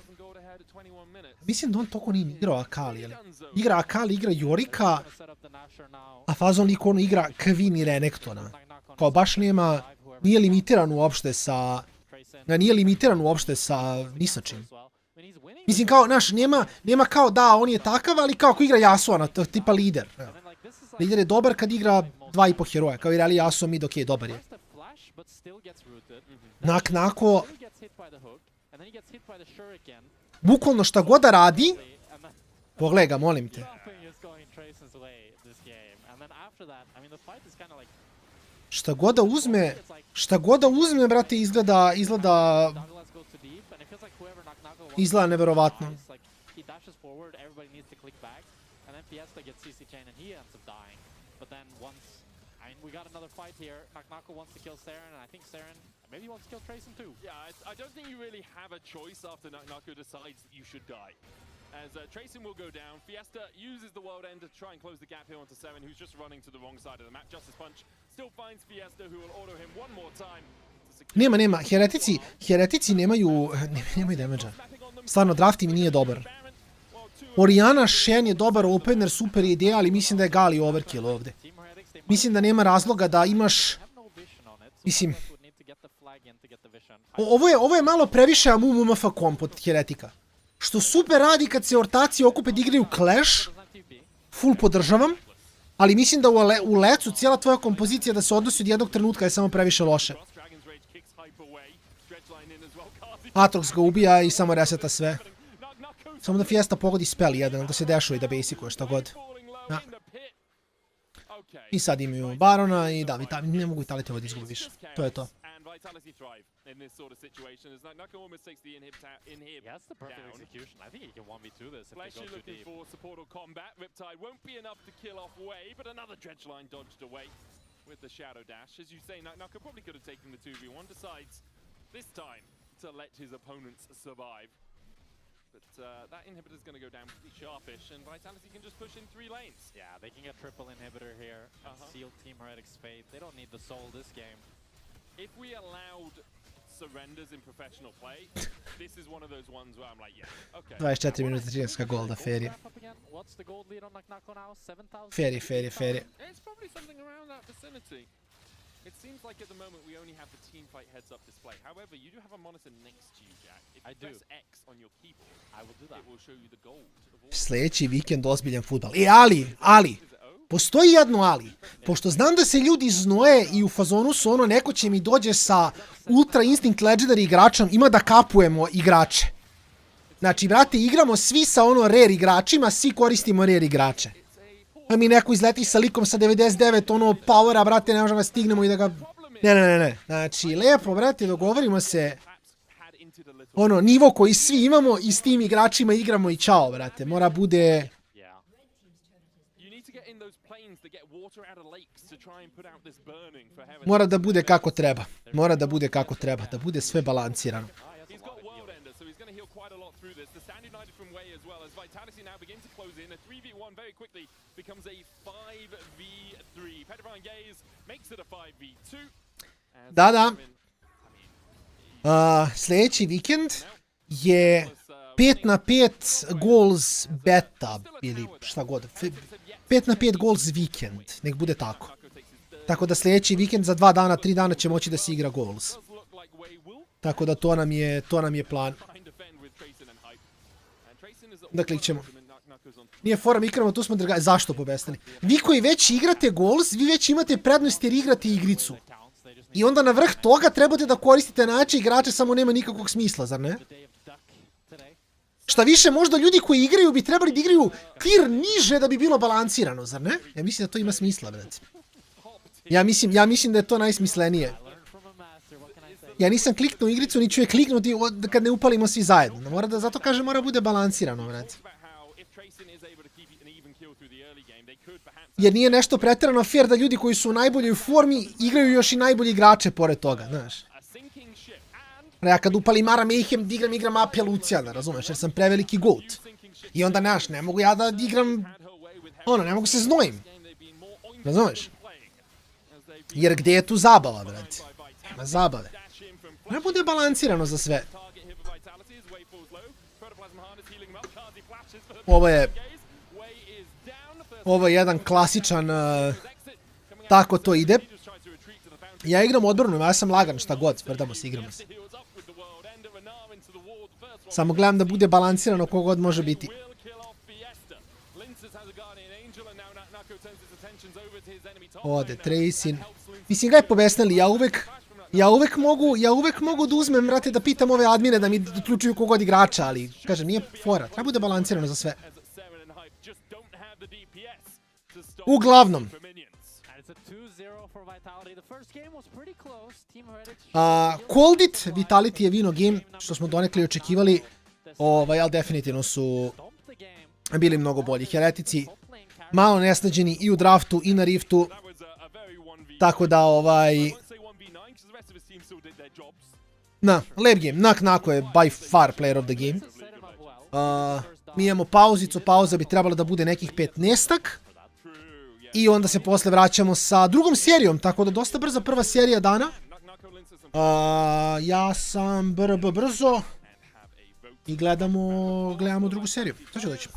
Mislim da on toliko nije igrao Akali, ali... Igra Akali, igra Jorika, a fazon liko ono igra Kvin i Renektona. Kao baš nema... Nije limitiran uopšte sa... Nije limitiran uopšte sa nisačim. Mislim kao, znaš, nema kao da, on je takav, ali kao ako igra Yasuo, tipa lider. Lider je dobar kad igra 2,5 heroja, kao i reali Yasuo mid, okej, dobar je. Nako... Bukvalno šta god da radi... Pogledaj ga, molim te. Šta god da uzme, brate, izgleda neverovatno. We got another fight here. Nako wants to kill Saren, and I think Saren maybe he wants to kill Tracen too. Yeah, I don't think you really have a choice after Nako decides that you should die. as Tracing will go down. Fiesta uses the world end to try and close the gap here onto Seven, who's just running to the wrong side of the map. Justice Punch still finds Fiesta, who will auto him one more time. Nema, heretici nemaju damage-a. Stvarno, draft im nije dobar. Oriana, Shen je dobar opener, super ideja, ali mislim da je Gali overkill ovde. Mislim da nema razloga da imaš... Mislim... Ovo je malo previše MMF komp od heretika. Što super radi kad se ortaci okupe da igraju Clash. Full podržavam. Ali mislim da u lecu cijela tvoja kompozicija da se odnosi od jednog trenutka je samo previše loše. Atrox ga ubija i samo reseta sve. Samo da Fiesta pogodi spell jedan, da se dešuje i da basicuje šta god. Da. I sad imaju Barona i da, ne mogu Vitality ovo da izgubi više. To je to. In this sort of situation, as Naka almost takes the inhib that's the perfect execution. I think he can 1v2 this if they go too deep. For support or combat. Riptide won't be enough to kill off Way, but another dredge line dodged away with the shadow dash. As you say, Naka probably could have taken the 2v1, decides this time to let his opponents survive. But that inhibitor is going to go down pretty sharpish, and Vitality can just push in 3 lanes. Yeah, they can get triple inhibitor here and seal Team Heretic's fate. They don't need the soul this game. If we allowed surrenders in professional play, this is one of those ones where I'm like, yeah, okay. 24 minuta 30 golda, fair je. What's the gold lead on Naknako now? 7,000? Fair je. It's probably something around that vicinity. It seems like at the moment we only have the team fight heads up display. However, you do have a monitor next to you, Jack. If you press X on your keyboard, it will show you the gold. Sljedeći vikend ozbiljan fudbal. Ali, postoji jedno ali. Pošto znam da se ljudi znoje i u fazonu su ono, neko će mi dođe sa Ultra Instinct Legendary igračom, ima da kapujemo igrače. Znači, brate, igramo svi sa ono rare igračima, svi koristimo rare igrače. A mi neko izleti sa likom sa 99, ono, powera, brate, ne možemo ga stignemo i da ga... Ne. Znači, lepo, brate, dogovorimo se ono, nivo koji svi imamo i s tim igračima igramo i čao, brate. Mora bude... Mora da bude kako treba. Da bude sve balansirano. Da. Sljedeći vikend je 5-5 goals beta ili šta god. 5-5 goals vikend, nek bude tako. Tako da sljedeći vikend za 2 dana, 3 dana će moći da se igra goals. Tako da to nam je plan. Da klikćemo. Nije fora, mi igramo, tu smo drga... Zašto pobestani? Vi koji već igrate goals, vi već imate prednost jer igrate igricu. I onda na vrh toga trebate da koristite način igrače, samo nema nikakvog smisla, zar ne? Šta više, možda ljudi koji igraju bi trebali da igraju tier niže da bi bilo balansirano, zar ne? Ja mislim da to ima smisla, brate. Ja mislim da je to najsmislenije. Ja nisam kliknuo igricu, ni ću je kliknuti kad ne upalimo svi zajedno. Mora da, zato kažem, mora bude balansirano, brate. Jer nije nešto pretjerano fair da ljudi koji su u najboljoj formi igraju još i najbolji igrače pored toga, znaš. Ja kad upalim Mara Mayhem, igram AP Luciana, razumeš, jer sam preveliki goat. I onda, znaš, ne mogu ja da igram, ne mogu se znojim. Razumeš? Jer gdje je tu zabava, brate? Nema zabave. Ne bude balansirano za sve. Ovo je jedan klasičan, tako to ide. Ja igram odbranu, ja sam lagan, šta god, sprdamo se, igramo se. Samo gledam da bude balansirano kogod može biti. Ode, Tracing. Mislim, gledaj pobesnali, ja uvek mogu da uzmem, vrate, da pitam ove admine da mi uključuju kogod igrača, ali, kažem, nije fora, treba bude balansirano za sve. Uglavnom. Called it, Vitality je vino game, što smo donekli očekivali, ali definitivno su bili mnogo bolji. Heretici malo nesnađeni i u draftu i na riftu, tako da lep game. Nako je by far player of the game. Mi imamo pauzicu, pauza bi trebala da bude nekih 15-ak. I onda se posle vraćamo sa drugom serijom, tako da dosta brza prva serija dana. Ja sam brzo i gledamo drugu seriju. To će doći.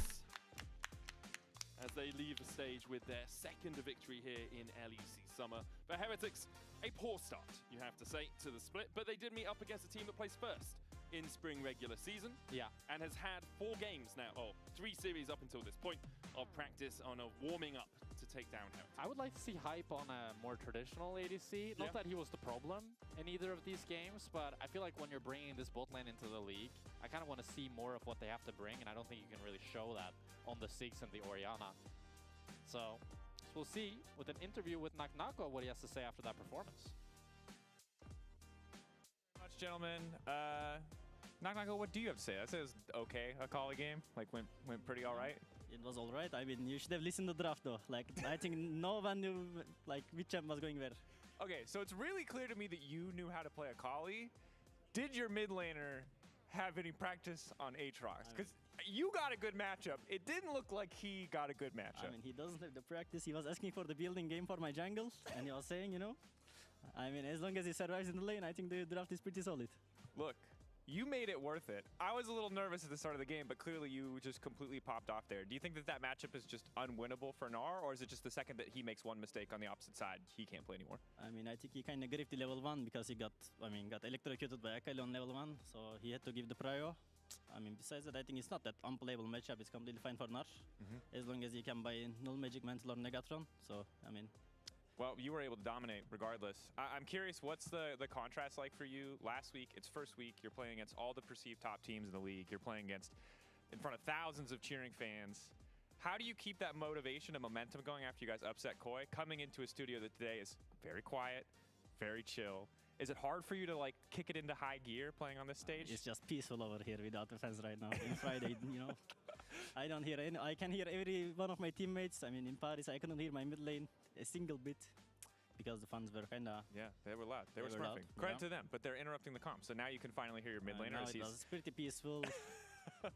As they leave the stage with their second victory here in LEC summer. For Heretics, a poor start, you have to say, to the split, but they did meet up against a team that placed first in spring regular season. Yeah. And has had 4 games now, or 3 series up until this point, of practice on a warming up to take down Heretics. I would like to see hype on a more traditional ADC. Not that he was the problem in either of these games, but I feel like when you're bringing this bot lane into the league, I kind of want to see more of what they have to bring, and I don't think you can really show that on the Ziggs and the Orianna. So we'll see with an interview with Naknako what he has to say after that performance. Much, gentlemen. Naknako, what do you have to say? That says okay, a Kali game, like went pretty all right. It was all right. I mean, you should have listened to the draft though. Like, I think no one knew like which champ was going where. Okay, so it's really clear to me that you knew how to play a Kali. Did your mid laner have any practice on Aatrox? Because you got a good matchup. It didn't look like he got a good matchup. I mean, he doesn't have the practice. He was asking for the building game for my jungle, and he was saying, you know, I mean, as long as he survives in the lane, I think the draft is pretty solid. Look, you made it worth it. I was a little nervous at the start of the game, but clearly you just completely popped off there. Do you think that that matchup is just unwinnable for Nar, or is it just the second that he makes one mistake on the opposite side, he can't play anymore? I mean, I think he kind of griefed the level 1 because he got electrocuted by Akali on level 1, so he had to give the prio. I mean, besides that, I think it's not that unplayable matchup. It's completely fine for Nar, as long as he can buy Null Magic Mantle or Negatron. So, I mean... Well, you were able to dominate regardless. I'm curious, what's the contrast like for you? Last week, it's first week, you're playing against all the perceived top teams in the league. You're playing in front of thousands of cheering fans. How do you keep that motivation and momentum going after you guys upset Koi? Coming into a studio that today is very quiet, very chill. Is it hard for you to like kick it into high gear playing on this stage? It's just peaceful over here without the fans right now. On Friday, you know, I don't hear any. I can hear every one of my teammates. I mean, in Paris, I couldn't hear my mid lane a single bit because the fans were kind of... Yeah, they were loud. They were smurfing. Credit to them, but they're interrupting the comp. So now you can finally hear your mid laner. Now it was pretty peaceful.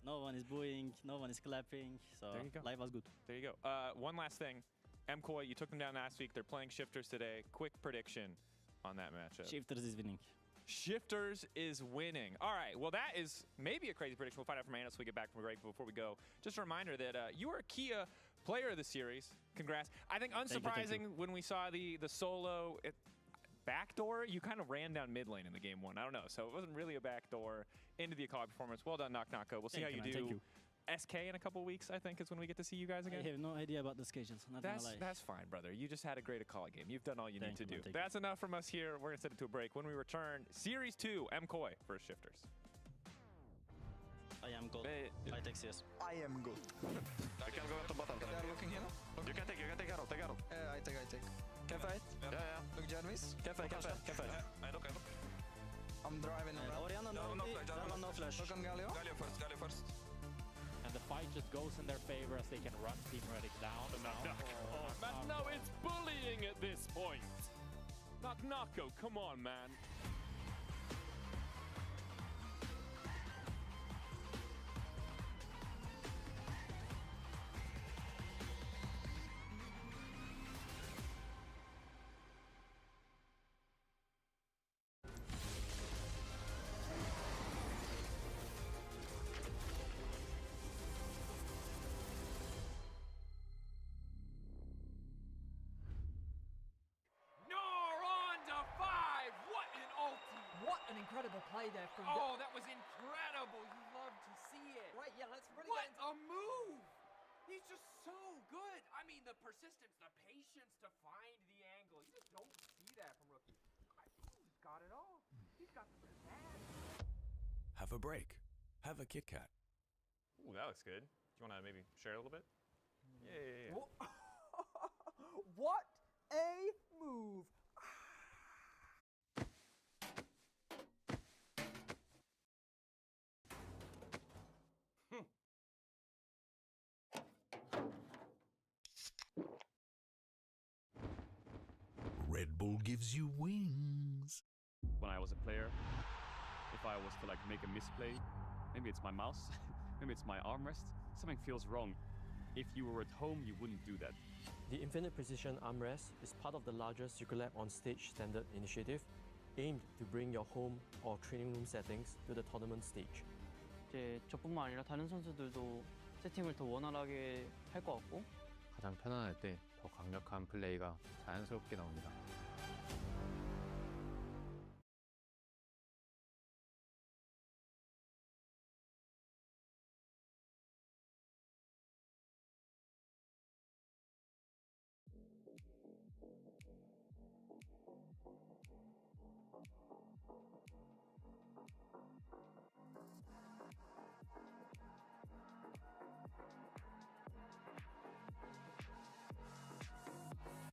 No one is booing, no one is clapping. So there you go. Life was good. There you go. One last thing. MKoi, you took them down last week. They're playing Shifters today. Quick prediction on that matchup. Shifters is winning. Shifters is winning. All right. Well, that is maybe a crazy prediction. We'll find out from Anna when we get back from break. But before we go, just a reminder that you are a Kia player of the series. Congrats. I think unsurprising when we saw the solo backdoor, you kind of ran down mid lane in the game 1. I don't know. So it wasn't really a backdoor into the Akali performance. Well done, Naknako. We'll see how you do. SK in a couple weeks, I think, is when we get to see you guys again. I have no idea about the schedules. That's fine, brother. You just had a great Akali game. You've done all you need to do. That's enough from us here. We're going to send it to a break. When we return, Series 2, MKoi versus Shifters. I am good. I take CS. I am good. I can go to bottom. They are looking here. You can take Arrow, take Arrow. I take. Can fight? Yeah. Look, Jarvis. Can fight. I look. I'm driving around. Orianna, no flash. Look on Galio. Galio first. And the fight just goes in their favor as they can run Team Redick down. No, it's bullying at this point. Naknako, come on, man. Incredible play there from... Oh, that was incredible. You love to see it. Right, yeah, let's really What a move. He's just so good. I mean, the persistence, the patience to find the angle. You just don't see that from rookies. He's got it all. He's got the pizzazz. Have a break. Have a Kit Kat. Ooh, that looks good. Do you want to maybe share a little bit? Yeah. What a move. Red Bull gives you wings. When I was a player, if I was to like make a misplay, maybe it's my mouse, maybe it's my armrest, something feels wrong. If you were at home, you wouldn't do that. The Infinite Precision Armrest is part of the larger Circulab on Stage standard initiative, aimed to bring your home or training room settings to the tournament stage. 이제 저뿐만 아니라 다른 선수들도 세팅을 더 원활하게 할 것 같고 가장 편안할 때 더 강력한 플레이가 자연스럽게 나옵니다.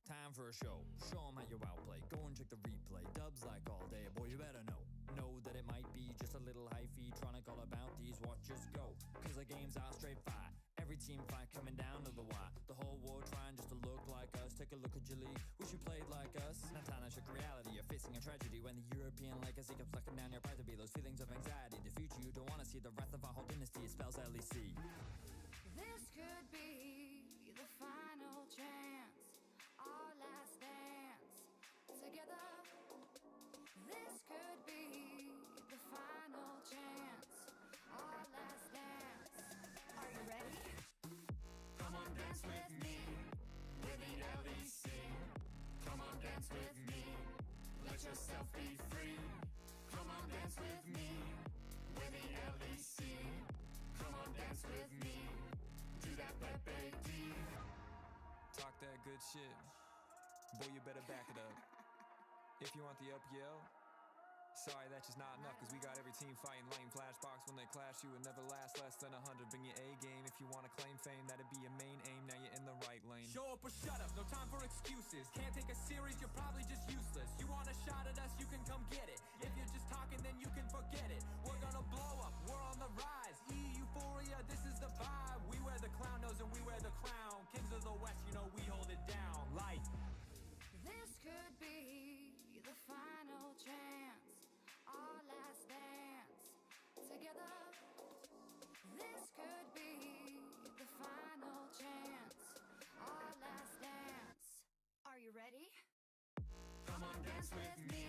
Time for a show, show 'em how you outplay. Go and check the replay, dubs like all day. Boy, you better know that it might be just a little hyphy. Trying to call about these watches go, cause the games are straight fight. Every team fight coming down to the wire. The whole world trying just to look like us. Take a look at your league, wish you played like us. Now time to shook reality, you're facing a tragedy. When the European legacy keeps sucking down your pride to be those feelings of anxiety. The future you don't wanna see, the wrath of our whole dynasty, it spells LEC. This could be the final chance, our last dance together. This could be the final chance, our last dance. Are you ready? Come on, dance with me, with the LEC. Come on, dance with me, let yourself be free. Come on, dance with me, with the LEC. Come on, dance with me, do that baby. Talk that good shit, boy, you better back it up. If you want the LPL, sorry, that's just not enough, cause we got every team fighting lame. Flashbox when they clash, you would never last less than 100. Bring your A game if you want to claim fame, that'd be your main aim. Now you're in the right lane. Show up or shut up, no time for excuses. Can't take a series, you're probably just useless. You want a shot at us, you can come get it. If you're just talking, then you can forget it. We're gonna blow up, we're on the rise. Euphoria, this is the vibe. We wear the clown nose and we wear the crown. Kings of the West, you know we hold it down. Like This could be the final chance, our last dance together. This could be the final chance, our last dance. Are you ready? Come on, dance with me,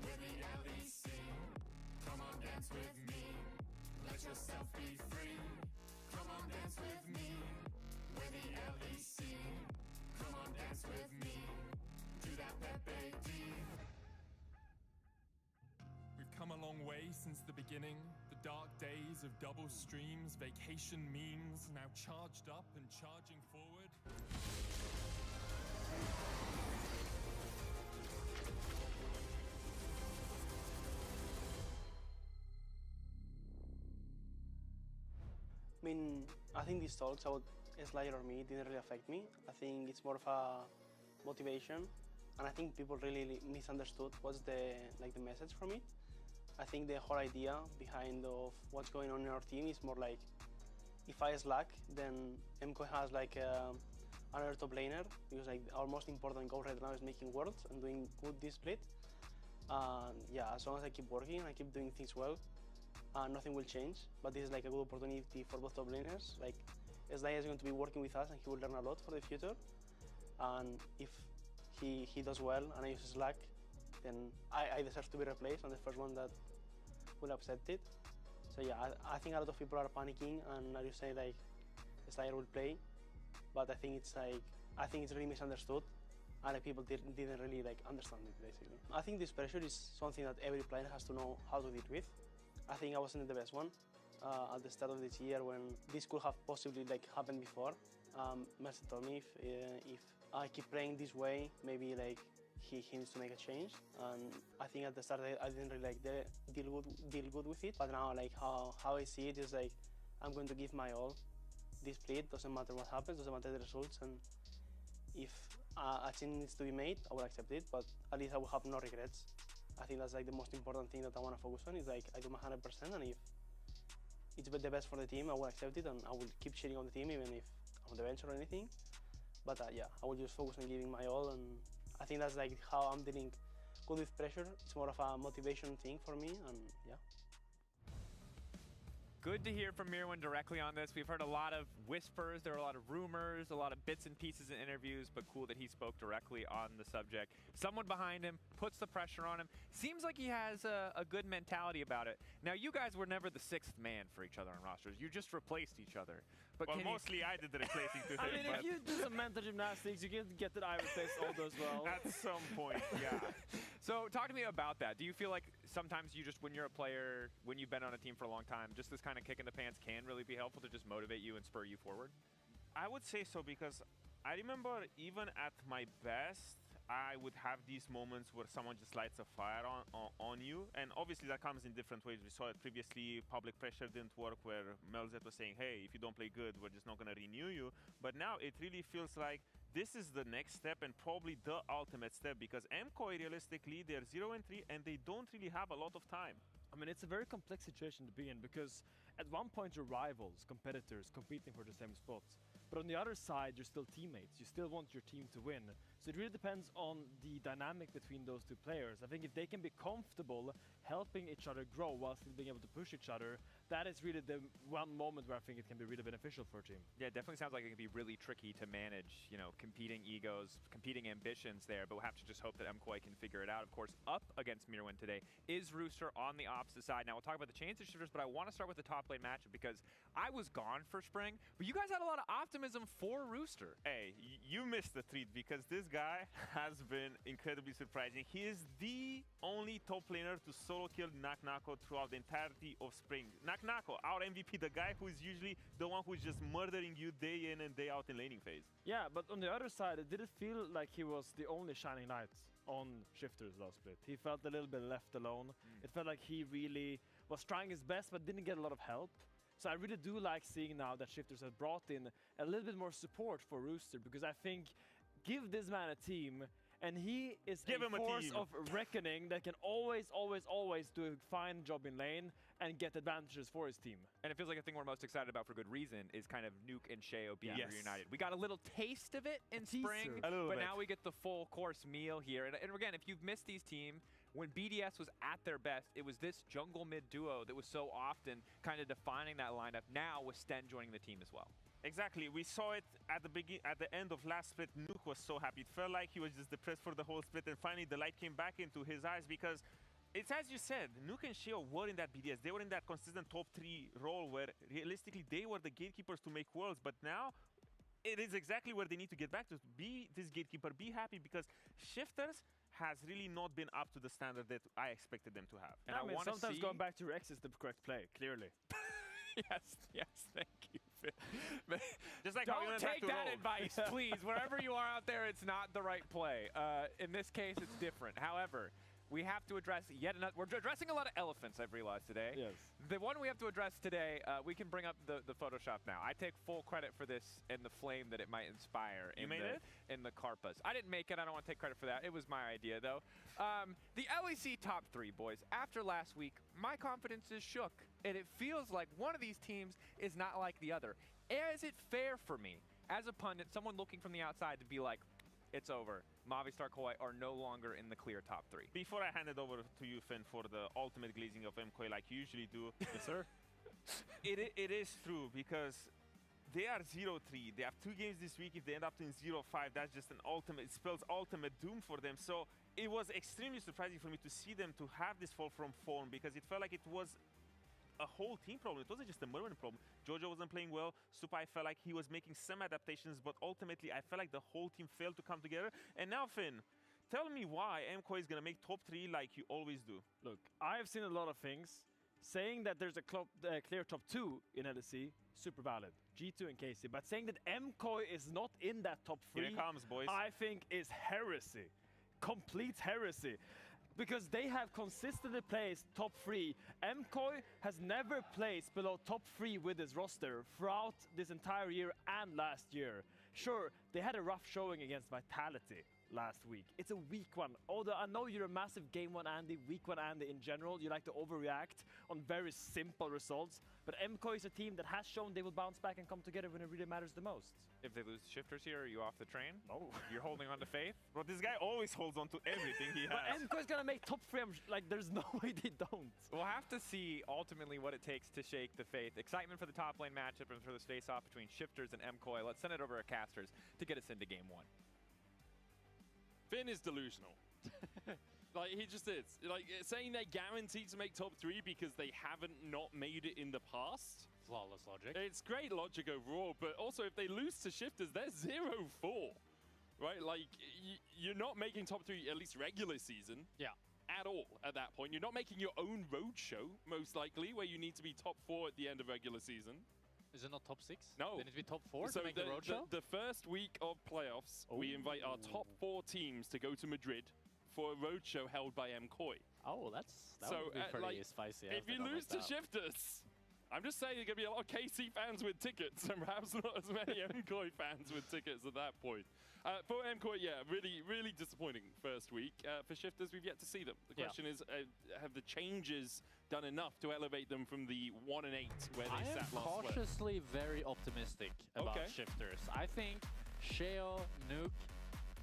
with the LEC. Come on, dance with me, let yourself be free. Come on, dance with me, with the LEC. Come on, dance with me, do that baby. We've come a long way since the beginning. The dark days of double streams, vacation memes, now charged up and charging forward. I mean, I think these talks about Slayer or me didn't really affect me. I think it's more of a motivation, and I think people really misunderstood what's the message from it. I think the whole idea behind of what's going on in our team is more like, if I slack, then MCO has another top laner, because our most important goal right now is making worlds and doing good this split. Yeah, as long as I keep working, I keep doing things well, nothing will change. But this is a good opportunity for both top laners. Slayer is going to be working with us, and he will learn a lot for the future. And if he does well and I use Slack, then I deserve to be replaced. I'm the first one that will accept it. So yeah, I think a lot of people are panicking, and as you say, Slayer will play, but I think it's really misunderstood, and people didn't really understand it basically. I think this pressure is something that every player has to know how to deal with. I think I wasn't the best one at the start of this year when this could have possibly happened before. Mercer told me if I keep playing this way, maybe he needs to make a change. And I think at the start I didn't really deal good with it. But now how I see it is I'm going to give my all. This split doesn't matter what happens, doesn't matter the results, and if a change needs to be made, I will accept it. But at least I will have no regrets. I think that's the most important thing that I want to focus on. Is I do my 100%, and if it's the best for the team, I will accept it, and I will keep cheering on the team even if I'm on the bench or anything. But yeah, I will just focus on giving my all, and I think that's how I'm dealing good with pressure. It's more of a motivation thing for me, and yeah. Good to hear from Mirwan directly on this. We've heard a lot of whispers, there are a lot of rumors, a lot of bits and pieces in interviews, but cool that he spoke directly on the subject. Someone behind him puts the pressure on him. Seems like he has a good mentality about it. Now, you guys were never the sixth man for each other on rosters. You just replaced each other. But well, mostly I did the replacing to him. I mean, if you do some mental gymnastics, you can get that I replaced Odo as well. At some point, yeah. So talk to me about that. Do you feel like sometimes you just, when you're a player, when you've been on a team for a long time, just this kind of kick in the pants can really be helpful to just motivate you and spur you forward? I would say so, because I remember even at my best, I would have these moments where someone just lights a fire on you. And obviously that comes in different ways. We saw it previously, public pressure didn't work, where Melzet was saying, hey, if you don't play good, we're just not going to renew you. But now it really feels like this is the next step and probably the ultimate step, because MKOI, realistically, they're 0-3 and they don't really have a lot of time. I mean, it's a very complex situation to be in, because at one point you're rivals, competitors, competing for the same spots. But on the other side, you're still teammates. You still want your team to win. So it really depends on the dynamic between those two players. I think if they can be comfortable helping each other grow while still being able to push each other, that is really the one moment where I think it can be really beneficial for a team. Yeah, it definitely sounds like it can be really tricky to manage, you know, competing egos, competing ambitions there, but we'll have to just hope that MKOI can figure it out. Of course, up against Mirwan today is Rooster on the opposite side. Now, we'll talk about the chains shifters, but I want to start with the top lane matchup, because I was gone for spring, but you guys had a lot of optimism for Rooster. Hey, you missed the treat, because this guy has been incredibly surprising. He is the only top laner to solo kill Naknako throughout the entirety of spring. Naknako, our MVP, the guy who is usually the one who's just murdering you day in and day out in laning phase. Yeah, but on the other side, it didn't feel like he was the only shining light on Shifters last split. He felt a little bit left alone. It felt like he really was trying his best but didn't get a lot of help. So I really do like seeing now that Shifters have brought in a little bit more support for Rooster, because I think give this man a team and he is a force of reckoning that can always do a fine job in lane and get advantages for his team. And it feels like a thing we're most excited about for good reason is kind of Nuke and Sheo being reunited. We got a little taste of it in spring, but now we get the full course meal here. And again, if you've missed these teams, when BDS was at their best, it was this jungle mid duo that was so often kind of defining that lineup. Now with Sten joining the team as well. Exactly, we saw it at the end of last split. Nuke was so happy. It felt like he was just depressed for the whole split, and finally the light came back into his eyes, because it's as you said, Nuke and Sheo were in that BDS. They were in that consistent top 3 role where realistically they were the gatekeepers to make worlds, but now it is exactly where they need to get back to. Be this gatekeeper, be happy, because Shifters has really not been up to the standard that I expected them to have. And I mean, sometimes going back to Rex is the correct play, clearly. Yes, thank you. Just like don't take that advice, please. Wherever you are out there, it's not the right play. In this case, it's different. However, we have to address yet another. We're addressing a lot of elephants, I've realized today. Yes. The one we have to address today, we can bring up the Photoshop now. I take full credit for this and the flame that it might inspire in the Karpas. I didn't make it. I don't want to take credit for that. It was my idea, though. The LEC top 3, boys. After last week, my confidence is shook, and it feels like one of these teams is not like the other. Is it fair for me, as a pundit, someone looking from the outside, to be like, it's over. Movistar KOI are no longer in the clear top 3. Before I hand it over to you, Finn, for the ultimate glazing of MKOI like you usually do. Yes, sir. It is true, because they are 0-3. They have 2 games this week. If they end up in 0-5, that's just an ultimate. It spells ultimate doom for them. So it was extremely surprising for me to see them to have this fall from form, because it felt like it was a whole team problem. It wasn't just a Merwin problem. Jojo wasn't playing well. Supa, I felt like he was making some adaptations, but ultimately I felt like the whole team failed to come together. And now, Finn, tell me why MKOI is going to make top 3 like you always do. Look, I have seen a lot of things. Saying that there's a clear top 2 in LEC, super valid. G2 and KC. But saying that MKOI is not in that top 3, here it comes, boys. I think is heresy. Complete heresy. Because they have consistently placed top 3. MKOI has never placed below top 3 with his roster throughout this entire year and last year. Sure, they had a rough showing against Vitality last week. It's a weak one. Although I know you're a massive Game 1 Andy, Week 1 Andy in general, you like to overreact on very simple results, but MKOI is a team that has shown they will bounce back and come together when it really matters the most. If they lose shifters here, are you off the train? No. You're holding on to faith? But this guy always holds on to everything he has. But MKOI is gonna make top 3, like there's no way they don't. We'll have to see ultimately what it takes to shake the faith. Excitement for the top lane matchup and for this face-off between shifters and MKOI. Let's send it over to Casters to get us into game 1. Finn is delusional. Like, he just is. Like, saying they're guaranteed to make top 3 because they haven't not made it in the past. Flawless logic. It's great logic overall, but also if they lose to shifters, they're 0-4. Right? Like, you're not making top 3 at least regular season. Yeah. At all at that point. You're not making your own roadshow, most likely, where you need to be top 4 at the end of regular season. Is it not top 6? No. They need to be top 4 so to make the roadshow? The first week of playoffs, we invite our top 4 teams to go to Madrid for a roadshow held by MKOI. Oh, that would be pretty spicy. If you lose to shifters, I'm just saying there's going to be a lot of KC fans with tickets and perhaps not as many MKOI fans with tickets at that point. For MKOI, yeah, really, really disappointing first week. For shifters, we've yet to see them. The question is, have the changes done enough to elevate them from the 1-8 where they sat last week? I am cautiously very optimistic about shifters. I think Sheo, Nuke,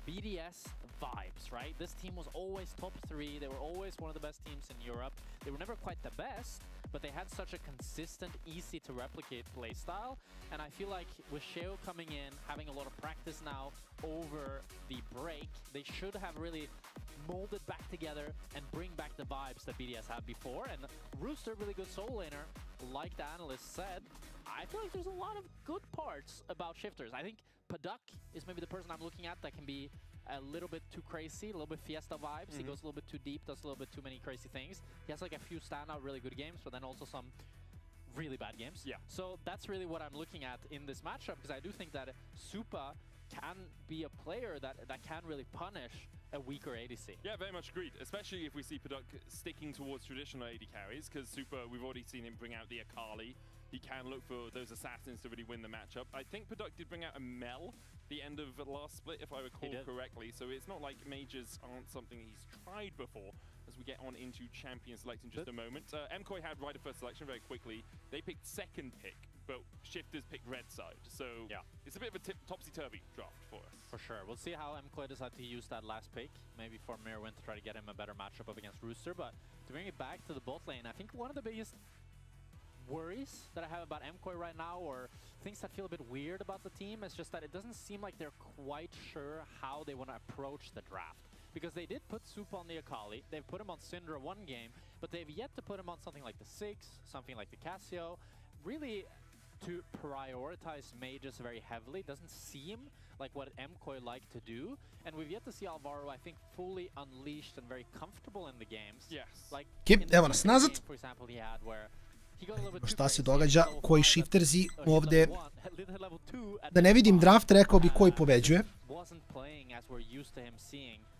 BDS vibes, right? This team was always top 3. They were always one of the best teams in Europe. They were never quite the best, but they had such a consistent, easy to replicate playstyle. And I feel like with Sheo coming in, having a lot of practice now over the break, they should have really molded back together and bring back the vibes that BDS had before. And Rooster, really good soul laner, like the analyst said. I feel like there's a lot of good parts about shifters. I think Paduk is maybe the person I'm looking at that can be a little bit too crazy, a little bit Fiesta vibes. He goes a little bit too deep, does a little bit too many crazy things. He has like a few standout really good games, but then also some really bad games. Yeah. So that's really what I'm looking at in this matchup, because I do think that Supa can be a player that can really punish a weaker ADC. Yeah, very much agreed, especially if we see Paduk sticking towards traditional AD carries, because Super, we've already seen him bring out the Akali. He can look for those assassins to really win the matchup. I think Paduk did bring out a Mel the end of the last split, if I recall correctly, so it's not like majors aren't something he's tried before as we get on into champion select in just a moment. MKOI had right of first selection very quickly. They picked second pick, but shifters picked red side, so it's a bit of a topsy-turvy draft for us. For sure. We'll see how MKOI decide to use that last pick, maybe for Mirwin to try to get him a better matchup up against Rooster, but to bring it back to the bot lane, I think one of the biggest worries that I have about MKOI right now, or things that feel a bit weird about the team, is just that it doesn't seem like they're quite sure how they want to approach the draft. Because they did put Supa on the Akali, they've put him on Syndra one game, but they've yet to put him on something like the Six, something like the Casio. Really, to prioritize mages very heavily doesn't seem like what MKOI like to do, and we've yet to see Alvaro, I think, fully unleashed and very comfortable in the games. Yes. Like, evo nas nazad. For example, he had where Šta se događa, koji shifterzi ovde, da ne vidim draft, rekao bi koji pobeđuje.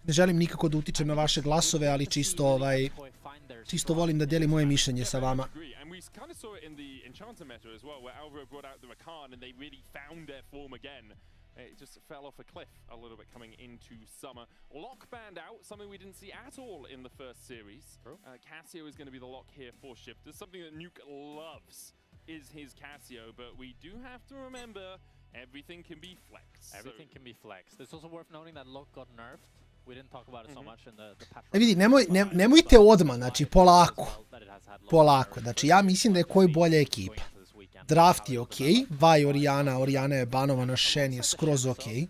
Ne želim nikako da utičem na vaše glasove, ali čisto čisto volim da delim moje mišljenje sa vama. It just fell off a cliff a little bit coming into summer. Lock banned out, something we didn't see at all in the first series. Casio is going to be the lock here for shifters. Something that Nuke loves is his Casio, but we do have to remember everything can be flexed. Everything can be flexed. It's also worth noting that lock got nerfed. We didn't talk about it so much in the patch. Vidi, nemojte odmah, znači polako. Znači ja mislim da je koji bolja ekipa. Draft je okej, Vi Oriana je banovana, Shen je skroz okej.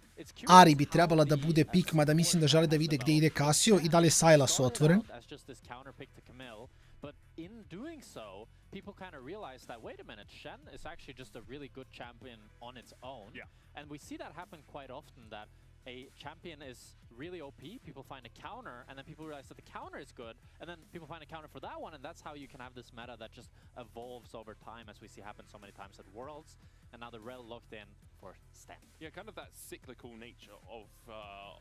Ari bi trebala da bude pik, mada mislim da žele da vide gde ide Casio i da li je Sylas otvoren. People kind of realize that, wait a minute, Shen is actually just a really good champion on its own. Yeah. And we see that happen quite often, that a champion is really OP, people find a counter, and then people realize that the counter is good, and then people find a counter for that one, and that's how you can have this meta that just evolves over time, as we see happen so many times at Worlds, and now the Rel locked in for Sten. Yeah, kind of that cyclical nature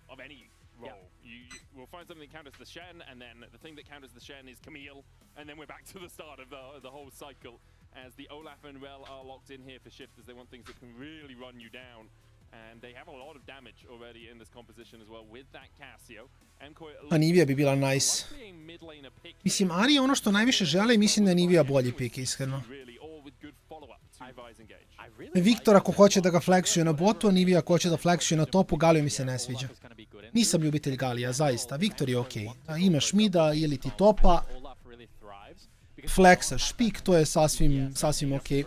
of any role. You will find something that counters the Shen, and then the thing that counters the Shen is Camille, and then we're back to the start of the whole cycle, as the Olaf and Rel are locked in here for shifters. They want things that can really run you down. And they have a lot of damage already in this composition as well with that Casio. Anivija bi bila nice. Mislim, Ari je ono što najviše žele i mislim da je Anivija bolji pick, iskreno. Viktor ako hoće da ga flexuje na botu, Anivija ako hoće da flexuje na topu, Galio mi se ne sviđa. Nisam ljubitelj Galija, zaista. Viktor je okej. Imaš mida ili ti topa, flexaš pik, to je sasvim okej.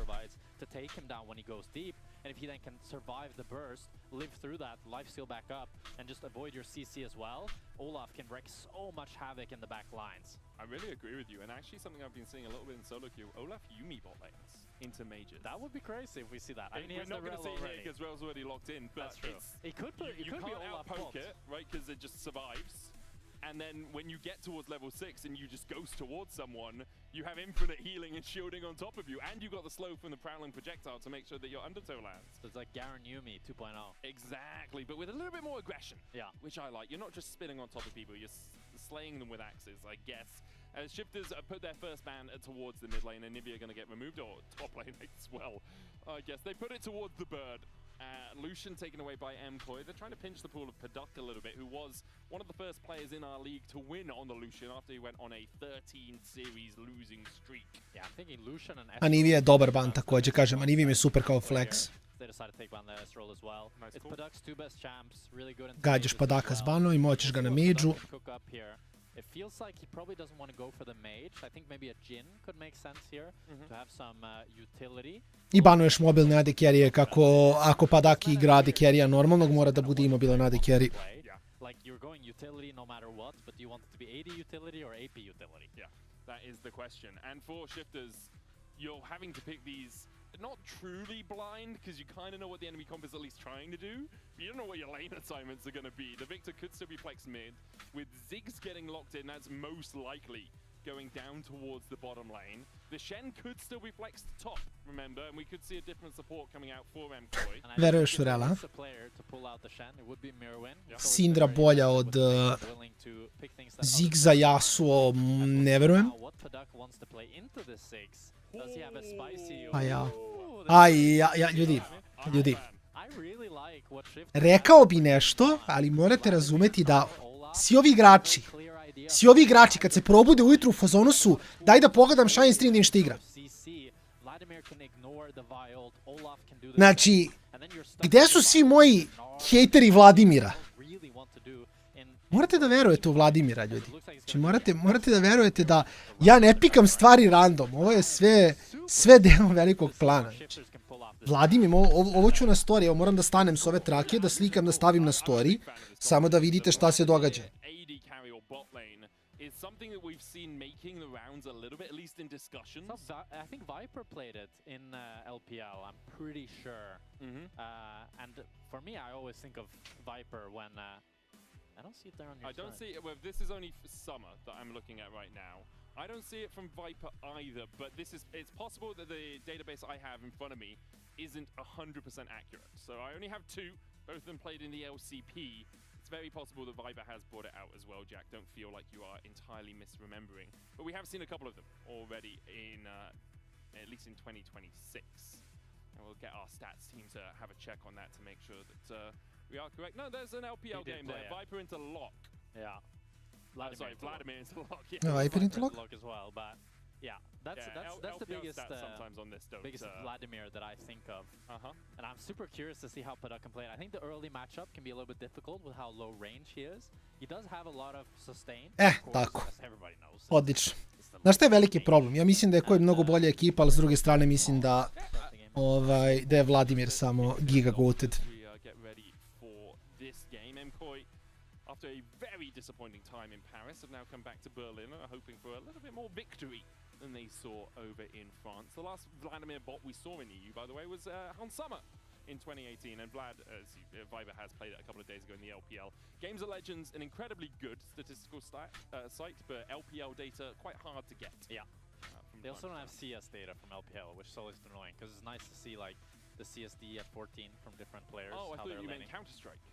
And if he then can survive the burst, live through that, lifesteal back up, and just avoid your CC as well, Olaf can wreak so much havoc in the back lines. I really agree with you, and actually something I've been seeing a little bit in solo queue, Olaf Yumi bot lanes into majors. That would be crazy if we see that. I mean, he has not going to see it here because Rel's already locked in, but that's true. It could be you Olaf can't outpoke it, right, because it just survives. And then when you get towards level 6 and you just ghost towards someone, you have infinite healing and shielding on top of you, and you got the slow from the prowling projectile to make sure that your undertow lands. So it's like Garen Yumi 2.0. Exactly, but with a little bit more aggression. Yeah. Which I like. You're not just spinning on top of people, you're slaying them with axes, I guess. As Shifters put their first ban towards the mid lane, and Nivea are going to get removed, or top lane as well. I guess they put it towards the bird. Lucian taken away by MKOI. They're trying to pinch the pool of Paduk a little bit, who was one of the first players in our league to win on the Lucian after he went on a 13-series losing streak. Yeah, I'm thinking Lucian and Anivija je dobar ban također, kažem, Anivija mi je super kao flex. They decided to take ban the Estrol as well. It's Paduk's two best champs, really good in Gađaš Padaka s banom i moćeš ga na midžu. It feels like he probably doesn't want to go for the mage. I think maybe a Jhin could make sense here to have some utility. I banuješ mobilne AD carry-e kako ako Padaki igra AD carry-a normalnog, mora da bude imobilan AD carry. Like you're going utility no matter what, but do you want it to be AD utility or AP utility? Yeah, that is the question. And for Shifters, you're having to pick these not truly blind, because you kind of know what the enemy comp is at least trying to do, but you don't know what your lane assignments are going to be. The Victor could still be flexed mid. With Ziggs getting locked in, that's most likely going down towards the bottom lane. The Shen could still be flexed top, remember, and we could see a different support coming out for MKOI. Veruješ u Rela? Syndra bolja od Ziggsa, Yasuo, ne verujem. Ljudi. Rekao bi nešto, ali morate razumeti da svi ovi igrači kad se probude ujutru u fazonu su daj da pogledam Shine Stream da im što igra. Znači, gde su svi moji hejteri Vladimira? Morate da verujete u Vladimira, ljudi. Znači, morate da verujete da ja ne pikam stvari random. Ovo je sve deo velikog plana. Vladimir, ovo ću na story, evo moram da stanem s ove trake, da slikam, da stavim na story, samo da vidite šta se događa. Is something that we've seen making the rounds a little bit, at least in discussions. I think Viper played it in LPL, I'm pretty sure. And for me, I always think of Viper when... I don't see it there on your I don't see it, well, this is only summer that I'm looking at right now. I don't see it from Viper either, but it's possible that the database I have in front of me isn't 100% accurate. So I only have two, both of them played in the LCP. It's very possible that Viper has brought it out as well, Jack. Don't feel like you are entirely misremembering. But we have seen a couple of them already in, at least in 2026. And we'll get our stats team to have a check on that to make sure that we are correct. No, there's an LPL game there. Viper into lock. Yeah. Vladimir into lock. Yeah. No, Viper into lock as well, but yeah, that's the biggest sometimes on this biggest Vladimir that I think of. And I'm super curious to see how Paduk can play it. I think the early matchup can be a little bit difficult with how low range he is. He does have a lot of sustain. Tako. Odlično. Znaš šta je veliki problem? Ja mislim da je koji mnogo bolja ekipa, ali s druge strane mislim da je Vladimir samo giga goated. After a very disappointing time in Paris, have now come back to Berlin and are hoping for a little bit more victory than they saw over in France. The last Vladimir bot we saw in EU, by the way, was Hansama in 2018, and Vlad, as Viper has played it a couple of days ago in the LPL. Games of Legends, an incredibly good statistical site, but LPL data quite hard to get. Yeah. They also don't have CS data from LPL, which is always annoying, because it's nice to see like the CSD at 14 from different players. Oh, I thought you meant Counter-Strike.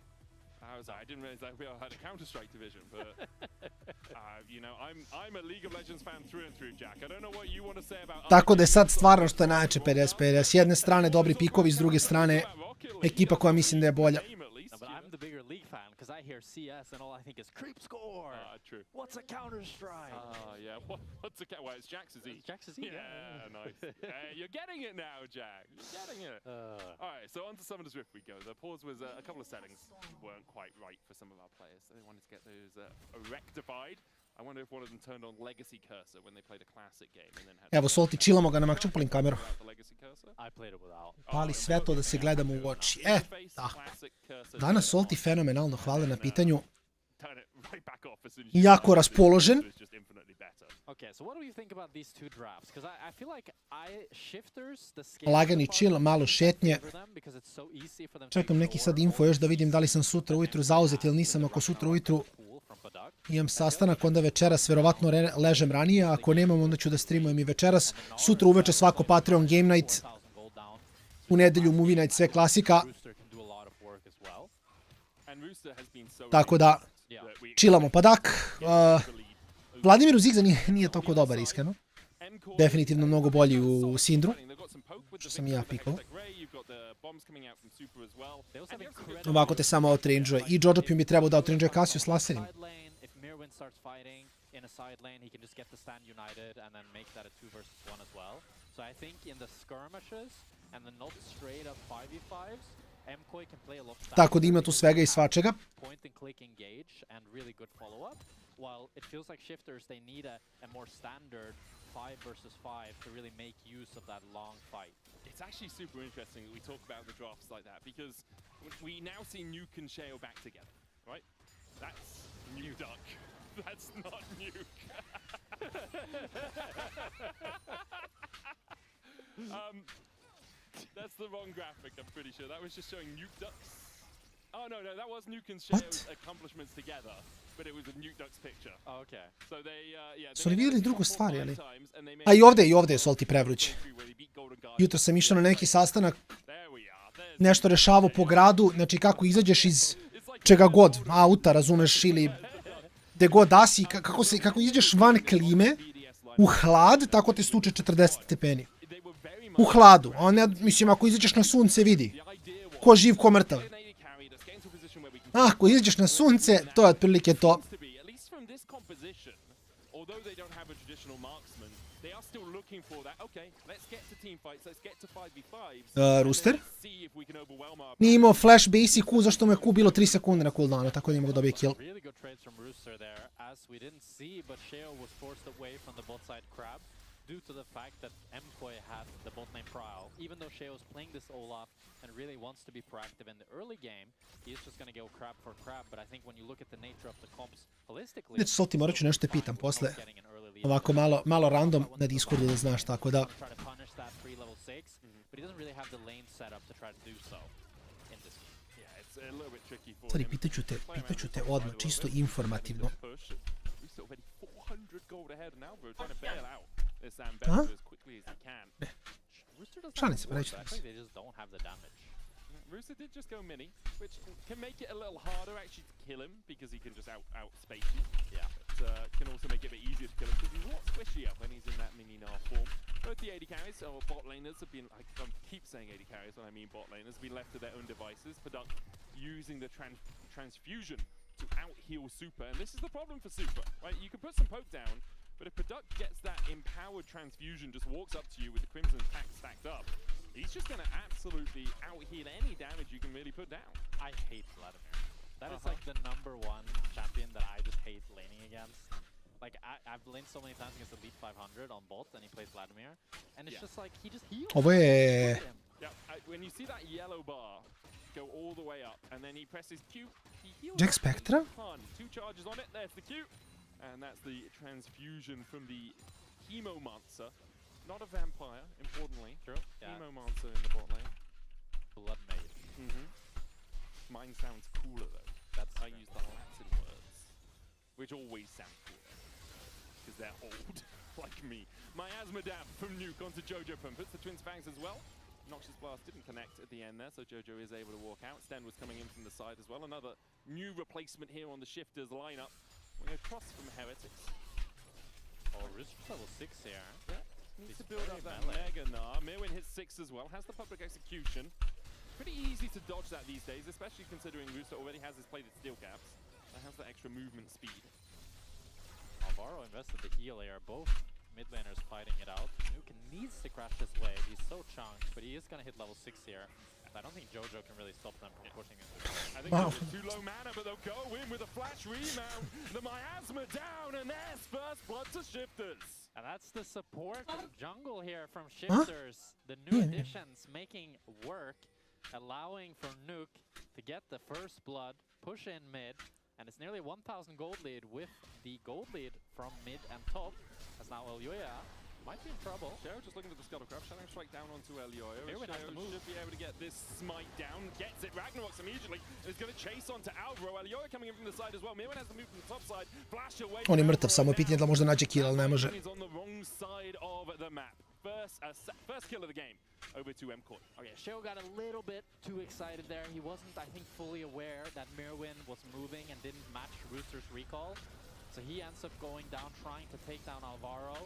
I didn't realize that we all had a Counter-Strike division, but you know, I'm a League of Legends fan through and through, Jack. I don't know what you want to say about. Tako da je sad stvarno što je najjače 50-50. S jedne strane dobri pikovi, s druge strane ekipa koja mislim da je bolja. I'm the bigger League fan because I hear CS and all I think is creep score. True. What's a Counter-Strike? Yeah. What's a well, it's Jack's Z. Jack's Z. Yeah, nice. You're getting it now, Jack. You're getting it. All right, so on to Summoner's Rift we go. The pause was a couple of settings weren't quite right for some of our players, so they wanted to get those rectified. I wonder if one of them turned on Legacy Cursor when they played a classic game and then had. Evo, Solti, chillamo ga na Max, upalim kameru. I played it without. Pali sve to da se gledamo u oči. Tako. Danas Solti fenomenalno, hvala na pitanju. Jako raspoložen. Okay, so what do you think about these two drafts? Because I feel like shifters the scale Lagani chill, malo šetnje. Čekam neki sad info još da vidim da li sam sutra ujutru zauzet ili nisam. Ako sutra ujutru imam sastanak, onda večeras verovatno ležem ranije. Ako nemam, onda ću da streamujem i večeras. Sutra uveče svako Patreon Game Night. U nedelju Movie Night, sve klasika. Tako da, chillamo. Pa dak, Vladimir u Zigza nije toliko dobar, iskreno. Definitivno mnogo bolji u Sindru, što sam i ja pikao. Ovako te samo outrangeuje. I Jojopium bi trebao da outrangeuje Casio s laserima. Tako da ima tu svega i svačega. While it feels like shifters, they need a more standard 5 versus 5 to really make use of that long fight. It's actually super interesting that we talk about the drafts like that because we now see Nuke and Sheo back together, right? That's New Duck. That's not Nuke. That's the wrong graphic, I'm pretty sure. That was just showing Nuke Ducks. Oh, no, that was Nuke and Sheo's accomplishments together, but it was a Nuke Ducks picture. Oh, okay. So they, Su li vidjeli drugu stvar, jeli? A i ovdje je Solti prevruć. Jutro sam išao na neki sastanak, nešto rešavao po gradu, znači kako izađeš iz čega god, auta, razumeš, ili gde god da si, kako izađeš van klime, u hlad, tako te stuče 40 stepeni. U hladu, a ne, mislim, ako izađeš na sunce, vidi, ko živ, ko mrtav. Ako izađeš na sunce, to je otprilike to. Rooster. Nije imao flash basic Q, zašto mu je Q bilo 3 sekunde na cooldownu, tako da nije mogu dobije kill. Due to the fact that Mkoy had the bot lane prowl, even though Sheo's playing this Olaf and really wants to be proactive in the early game, he's just gonna go crab for crab, but I think when you look at the nature of the comps holistically... Neću Solti, morat ću nešto te pitam posle. Ovako malo random na Discordu da znaš, tako da... Sorry, pitaću te odmah, čisto informativno. Huh? Šalim se, pa reći to. Rooster did just go mini, which can make it a little harder actually to kill him because he can just outspace you. Yeah. But can also make it a bit easier to kill him because he's a lot squishier when he's in that mini Gnar form. Both the AD carries or bot laners have been, I keep saying AD carries when I mean bot laners, have been left to their own devices. Paduk using the transfusion to out-heal Super, and this is the problem for Super, right? You can put some poke down, but if Paduk gets that empowered transfusion, just walks up to you with the Crimson pack stacked up, he's just going to absolutely out-heal any damage you can really put down. I hate Vladimir. That is like the #1 champion that I just hate laning against. Like, I've laned so many times against Elite 500 on bot, and he plays Vladimir, and it's just like, he just heals. Ovo je... Yeah, when you see that yellow bar go all the way up, and then he presses Q, he heals. Jack Spectra? 2 charges on it, there's the Q. And that's the transfusion from the Hemomancer. Not a vampire, importantly. True. Hemomancer in the bot lane. Blood Mage. Mine sounds cooler though. I use the Latin words, which always sound cooler. Because they're old, like me. Miasma Dab from Nuke onto Jojo Pum. Puts the Twins Fangs as well. Noxious Blast didn't connect at the end there, so Jojo is able to walk out. Sten was coming in from the side as well. Another new replacement here on the Shifters lineup. We're across from Heretics. Oh, Risk level 6 here. Yeah. Needs to build up that Mega Gnar. Mirwin hits 6 as well. Has the public execution. Pretty easy to dodge that these days, especially considering Rooster already has his plated steel caps. That has the extra movement speed. Alvaro invested the heal here. Both mid laners fighting it out. Nuke needs to crash this wave. He's so chunked, but he is going to hit level 6 here. I don't think Jojo can really stop them from pushing into this. I think it's too low mana, but they'll go in with a flash remount. The miasma down, and there's first blood to Shifters. And that's the support jungle here from Shifters. The new additions making work, allowing for Nuke to get the first blood, push in mid, and it's nearly 1,000 gold lead with the gold lead from mid and top. As now Elyoya might be in trouble. Shero just looking at the Scuttlecraft, Shadow Strike down onto Elyoya. Mirwin has to move. Should be able to get this smite down, gets it, Ragnaroks immediately, and is going to chase onto Alvaro. Elyoya coming in from the side as well. Mirwin has to move from the top side, flash away. On je mrtav, samo pitanje da možda nađe kill, ali ne može. He's on the wrong side of the map. First kill of the game. Over to MKOI. Okay, Sheo got a little bit too excited there. He wasn't, I think, fully aware that Mirwin was moving and didn't match Rooster's recall. So he ends up going down, trying to take down Alvaro.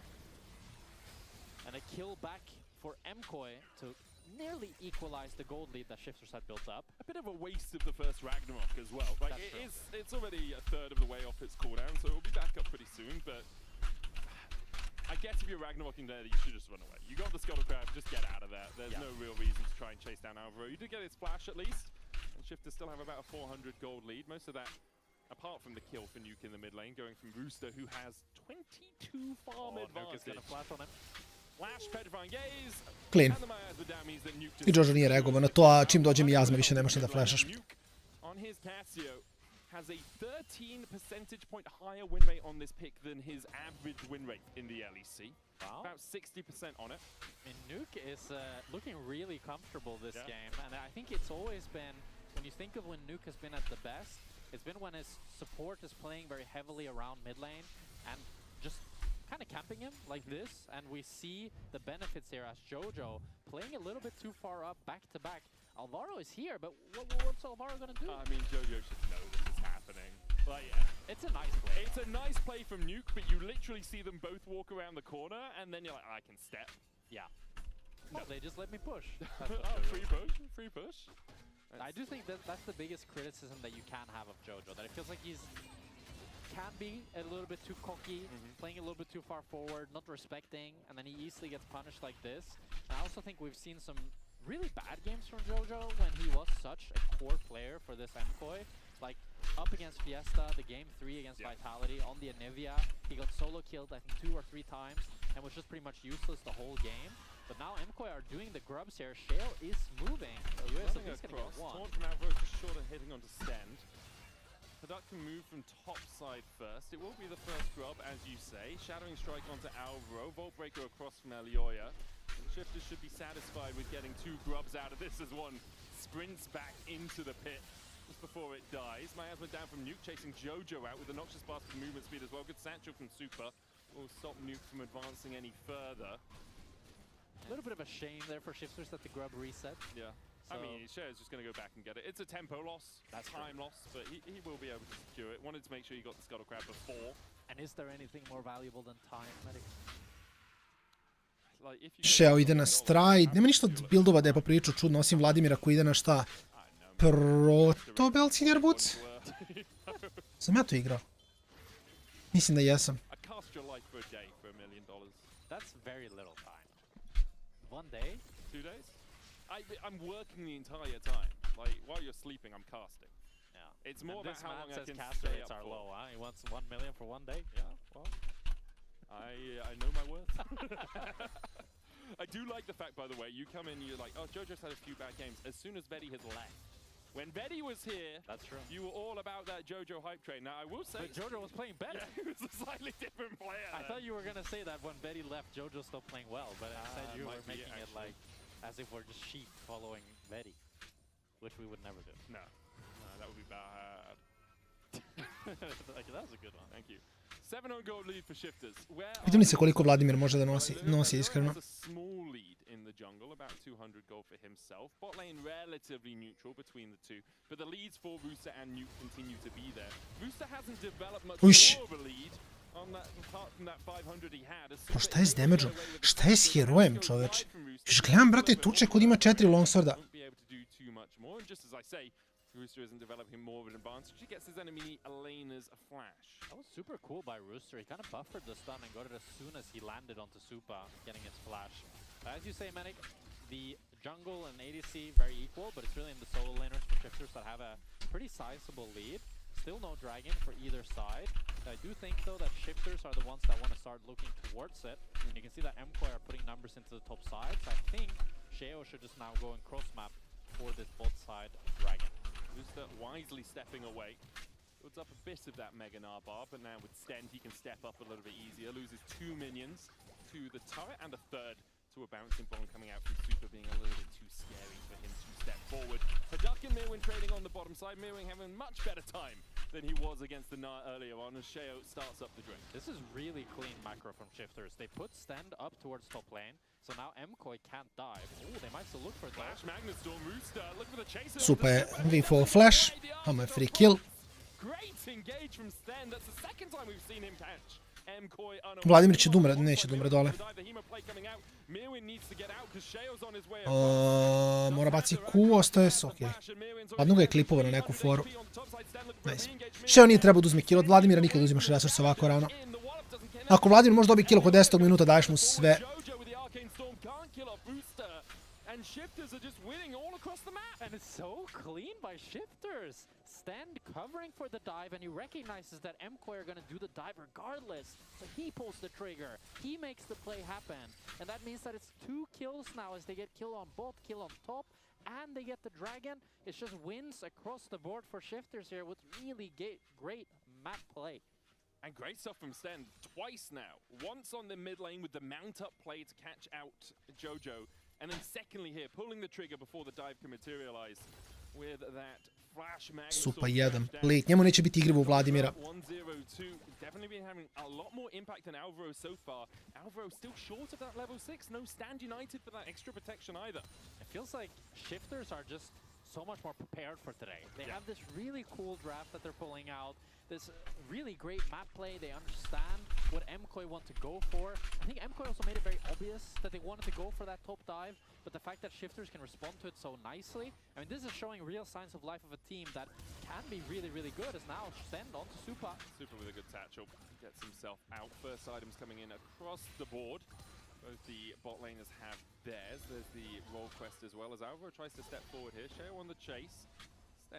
And a kill back for MKOI to nearly equalize the gold lead that Shifters had built up. A bit of a waste of the first Ragnarok as well. Like it's already a third of the way off its cooldown, so it'll be back up pretty soon, but I guess if you're Ragnaroking there, you should just run away. You got the Scuttlecraft, just get out of there. There's no real reason to try and chase down Alvaro. You did get his flash at least, and Shifters still have about a 400 gold lead. Most of that, apart from the kill for Nuke in the mid lane, going from Rooster, who has 22 farm advantage. Nuke is gonna flash on him. Flash, Petrifying Gaze, Clean. and the miasma down means that Nuke I Jojo nije reagovao na to, a čim dođe miasma više ne možeš da flashaš. Nuke on his Casio has a 13 percentage point higher win rate on this pick than his average win rate in the LEC. Wow. About 60% on it. And Nuke is looking really comfortable this game, and I think it's always been, when you think of when Nuke has been at the best, it's been when his support is playing very heavily around mid lane and just kind of camping him like this, and we see the benefits here as Jojo playing a little bit too far up, back to back. Alvaro is here, but what's Alvaro gonna do? I mean, Jojo should know this is happening. Like, it's a nice play. It's a nice play from Nuke, but you literally see them both walk around the corner, and then you're like, I can step. Yeah. No, they just let me push. Free push, free push. I do think that that's the biggest criticism that you can have of Jojo, that it feels like he's can be a little bit too cocky, playing a little bit too far forward, not respecting, and then he easily gets punished like this. And I also think we've seen some really bad games from Jojo when he was such a core player for this MKOI. Like, up against Fiesta, the game 3 against Vitality, on the Anivia, he got solo killed, I think 2 or 3 times, and was just pretty much useless the whole game. But now MKOI are doing the grubs here. Shale is moving. So he's going to get one. Taunt from Alvaro just short of hitting onto Stend. Product can move from top side first. It will be the first grub, as you say. Shadowing Strike onto Alvaro. Volt Breaker across from Elyoya. Shifters should be satisfied with getting 2 grubs out of this as one sprints back into the pit just before it dies. Miasma down from Nuke, chasing Jojo out with the Noxious Blast for movement speed as well. Good Satchel from Super will stop Nuke from advancing any further. A little bit of a shame there for Shifters that the grub reset. Yeah. So I mean, Cher's just going to go back and get it. It's a tempo loss, time loss, but he will be able to secure it. Wanted to make sure you got the Scuttlecraft before. And is there anything more valuable than time, Medic? Sheo ide na stride. Nema ništa od buildova da je popričao čudno, osim Vladimira koji ide na šta? Proto Belcinger Boots? Sam ja to igrao? Mislim da jesam. That's very little time. 1 day? 2 days? I'm working the entire time. Like, while you're sleeping, I'm casting. Yeah. It's more about how long I can caster stay rates up are for. low, huh? He wants 1 million for 1 day? Yeah, well, I know my worth. I do like the fact, by the way, you come in, you're like, oh, Jojo's had a few bad games. As soon as Betty has left. When Betty was here, that's true. You were all about that Jojo hype train. Now, I will say... But Jojo was playing better. Yeah, he was a slightly different player. I thought you were going to say that when Betty left, Jojo stopped playing well, but instead you were making it like as if we're just sheep following Betty, which we would never do. No, that would be bad. Like, that was a good one. Thank you. 7-0 goal lead for Shifters. Vidim li se koliko Vladimir može da nosi iskreno. Small lead in the jungle, about 200 gold for himself. Bot lane relatively neutral between the two, but the leads for Rooster and Nuke continue to be there. Rooster hasn't developed much more of a lead on that, apart from that 500 he had. Pa šta je s damage-om? Šta je s herojem, čoveč? Još gledam, brate, tuče kod ima 4 longsworda. Rooster isn't developing more of an advantage. He gets his enemy Elena's flash. That was super cool by Rooster. He kind of buffered the stun and got it as soon as he landed onto Supa, getting his flash. As you say, Manic, the jungle and ADC very equal, but it's really in the solo laners for Shifters that have a pretty sizable lead. Still no dragon for either side. I do think, though, that Shifters are the ones that want to start looking towards it. And you can see that MKOI are putting numbers into the top side. So I think Sheo should just now go and cross-map for this bot side dragon. Rooster wisely stepping away. Builds up a bit of that Mega Gnar bar, but now with Stend he can step up a little bit easier. Loses 2 minions to the turret and a third to a bouncing bomb coming out from Super, being a little bit too scary for him to step forward. Paduk and Mirwin trading on the bottom side. Mirwin having much better time than he was against the Gnar earlier on as Sheo starts up the drink. This is really clean macro from Shifters. They put Stend up towards top lane. So now MKOI can't dive. Ooh, they might still look for Flash, Magnustorm, Rooster, look for the chaser. Super V4 flash. I'm a free kill. Great engage from Sten. That's the second time we've seen him catch. Vladimir će dumre, neće dumre dole. Mora baci Q, ostaje se, okej. Ladno ga je klipovao na neku foru. Nice. Sheo nije trebao da uzme kill od Vladimira, nikad uzimaš resurse ovako rano. Ako Vladimir može dobiti kill oko 10. minuta, daješ mu sve. And Shifters are just winning all across the map. And it's so clean by Shifters. Stend covering for the dive, and he recognizes that MKOI are going to do the dive regardless. So he pulls the trigger. He makes the play happen. And that means that it's 2 kills now as they get kill on bot, kill on top, and they get the dragon. It's just wins across the board for Shifters here with really great map play. And great stuff from Stend twice now. Once on the mid lane with the mount-up play to catch out Jojo. And then secondly here, pulling the trigger before the dive can materialize with that flash mag. Super 1. Late. Njemu neće biti igrivo u Vladimira. 1-0-2. Definitely been having a lot more impact than Alvaro so far. Alvaro still short of that level 6. No Stand United for that extra protection either. It feels like Shifters are just so much more prepared for today. They have this really cool draft that they're pulling out. This really great map play. They understand what MKOI want to go for. I think MKOI also made it very obvious that they wanted to go for that top dive, but the fact that Shifters can respond to it so nicely, I mean, this is showing real signs of life of a team that can be really, really good, as now Stend on to Supa. Super with a good satchel. Gets himself out. First items coming in across the board. Both the bot laners have theirs. There's the roll quest as well, as Alvaro tries to step forward here. Sheo on the chase.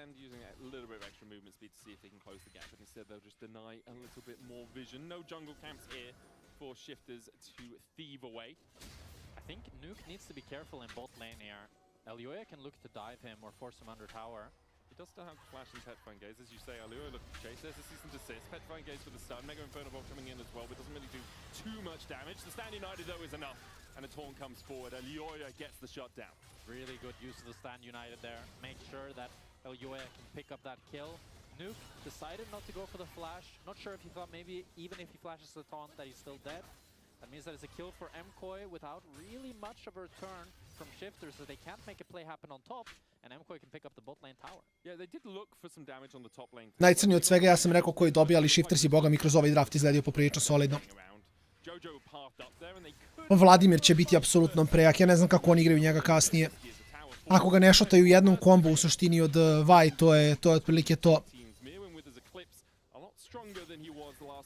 And using a little bit of extra movement speed to see if they can close the gap, but instead they'll just deny a little bit more vision. No jungle camps here for Shifters to thieve away. I think Nuke needs to be careful in bot lane here. Elioya can look to dive him or force him under tower. He does still have Flash and Petrifying Gaze, as you say. Elioya looking to chase. There's a cease and desist. Petrifying Gaze for the stun. Mega Inferno Bolt coming in as well, but doesn't really do too much damage. The Stand United though is enough, and a Taunt comes forward. Elioya gets the shot down. Really good use of the Stand United there. Make sure that Elioya can pick up that kill. Nuke decided not to go for the flash. Not sure if he thought maybe even if he flashes the taunt that he's still dead. That means that it's a kill for MKOI without really much of a return from Shifters, so they can't make a play happen on top, and MKOI can pick up the bot lane tower. Yeah, they did look for some damage on the top lane. Najcrniji od svega, ja sam rekao koji dobija, ali Shifters i boga mi kroz ovaj draft izgledio poprilično solidno. Vladimir će biti apsolutno prejak, ja ne znam kako oni igraju njega kasnije. Ako ga ne šotaju u jednom kombu u suštini od Vaj, to je otprilike to.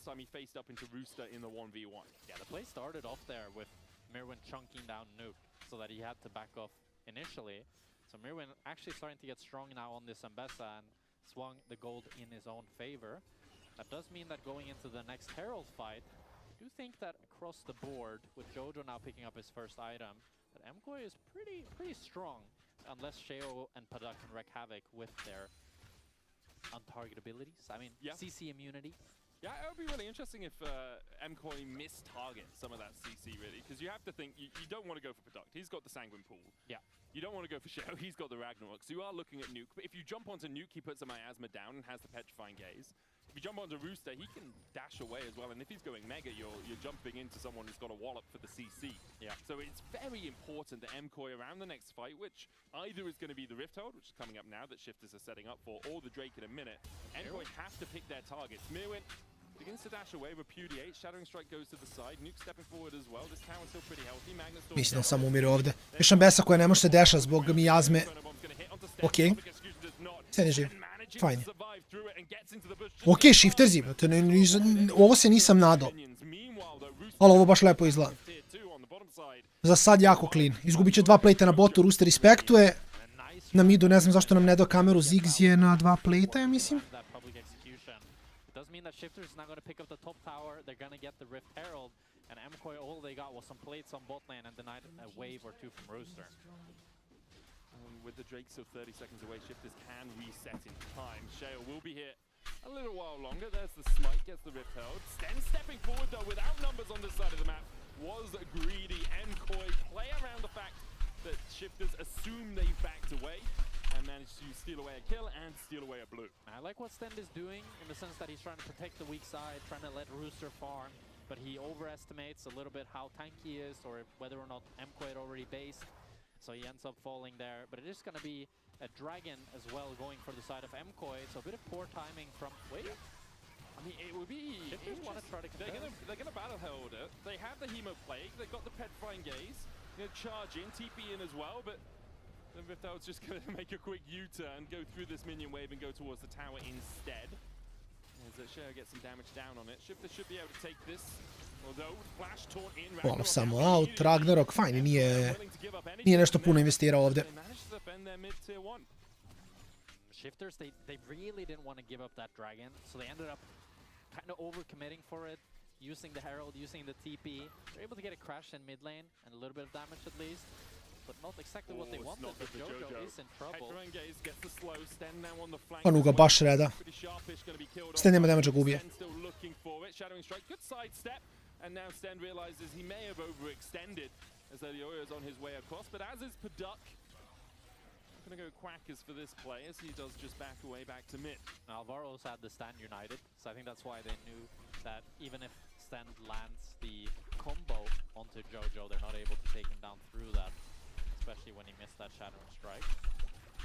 Time he faced up into Rooster in the 1v1. Yeah, the play started off there with Mirwin chunking down Nuke so that he had to back off initially. So Mirwin actually starting to get strong now on this Ambessa and swung the gold in his own favor. That does mean that going into the next Herald fight, I do think that across the board, with Jojo now picking up his first item, that MKOI is pretty strong, unless Sheo and Paduk can wreak havoc with their untargetabilities. I mean, CC immunity. Yeah, it would be really interesting if MKOI miss-targets some of that CC, really, because you have to think, you don't want to go for Paduk. He's got the Sanguine Pool. Yeah. You don't want to go for Sheo. He's got the Ragnarok. So you are looking at Nuke. But if you jump onto Nuke, he puts a Miasma down and has the Petrifying Gaze. If you jump onto Rooster, he can dash away as well. And if he's going Mega, you're jumping into someone who's got a wallop for the CC. Yeah. So it's very important that MKOI around the next fight, which either is going to be the Rift Hold, which is coming up now that Shifters are setting up for, or the Drake in a minute. MKOI have to pick their targets. Mirwin begins to dash away, repudiate. Shattering Strike goes to the side. Nuke stepping forward as well. This tower's still pretty healthy. Magnetstorm. Mislim da sam umire ovde. Još sam besa koja ne može se deša zbog mijazme. Okej. Sve ne živ. Fajn. Okej, shifterzi. Ovo se nisam nadao. Ali ovo baš lepo izgleda. Za sad jako clean. Izgubit će 2 plate na botu, Rooster respektuje. Na midu ne znam zašto nam ne dao kameru, Ziggs je na 2 plate, ja mislim. That Shifters is not going to pick up the top tower. They're going to get the Rift Herald, and MKOI all they got was some plates on bot lane and denied a wave or two from Rooster. With the Drake still 30 seconds away, Shifters can reset in time. Shale will be here a little while longer. There's the smite, gets the Rift Herald. Sten stepping forward though, without numbers on this side of the map, was greedy. MKOI play around the fact that Shifters assume they've backed away and managed to steal away a kill and steal away a blue. I like what Sten is doing in the sense that he's trying to protect the weak side, trying to let Rooster farm, but he overestimates a little bit how tanky he is or whether or not MKOI had already based, so he ends up falling there. But it is going to be a Dragon as well going for the side of MKOI, so a bit of poor timing from... Wait. I mean, it would be... Want to try to they're gonna battle hold it. They have the Hemo Plague, they've got the Petrifying Gaze, charge in, TP in as well, but the Rift Herald's just going to make a quick U-turn, go through this minion wave and go towards the tower instead. As Share gets some damage down on it. Shifter should be able to take this, although Flash taunt in. Olaf samo out, Ragnarok, fajn, nije nešto puno investirao ovde. Shifters, they really didn't want to give up that Dragon, so they ended up kind of overcommitting for it, using the Herald, using the TP. They're able to get a crash in mid lane and a little bit of damage at least. But not exactly what they wanted, but Jojo is in trouble. Pa Nuga baš reda. Sten nema damage ga ubije. And now Sten realizes he may have overextended as Elioya is on his way across, but as is Paduk, gonna go Quackers for this play as he does just back away back to mid. Alvaro's had the stand united, so I think that's why they knew that even if Sten lands the combo onto Jojo, they're not able to take him down through that, especially when he missed that Shattering Strike.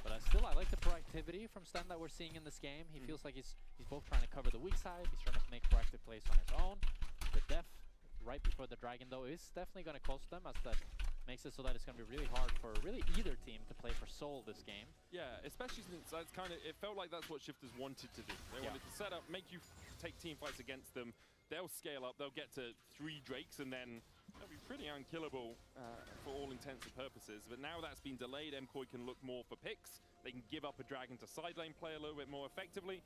But I like the proactivity from Sten that we're seeing in this game. He feels like he's both trying to cover the weak side, he's trying to make proactive plays on his own. The def right before the Dragon though is definitely going to cost them, as that makes it so that it's going to be really hard for really either team to play for soul this game. Yeah, especially since that's it felt like that's what Shifters wanted to do. They wanted to set up, make you take team fights against them. They'll scale up, they'll get to 3 Drakes, and then they'll be pretty unkillable for all intents and purposes. But now that's been delayed, MKOI can look more for picks. They can give up a Dragon to side lane play a little bit more effectively.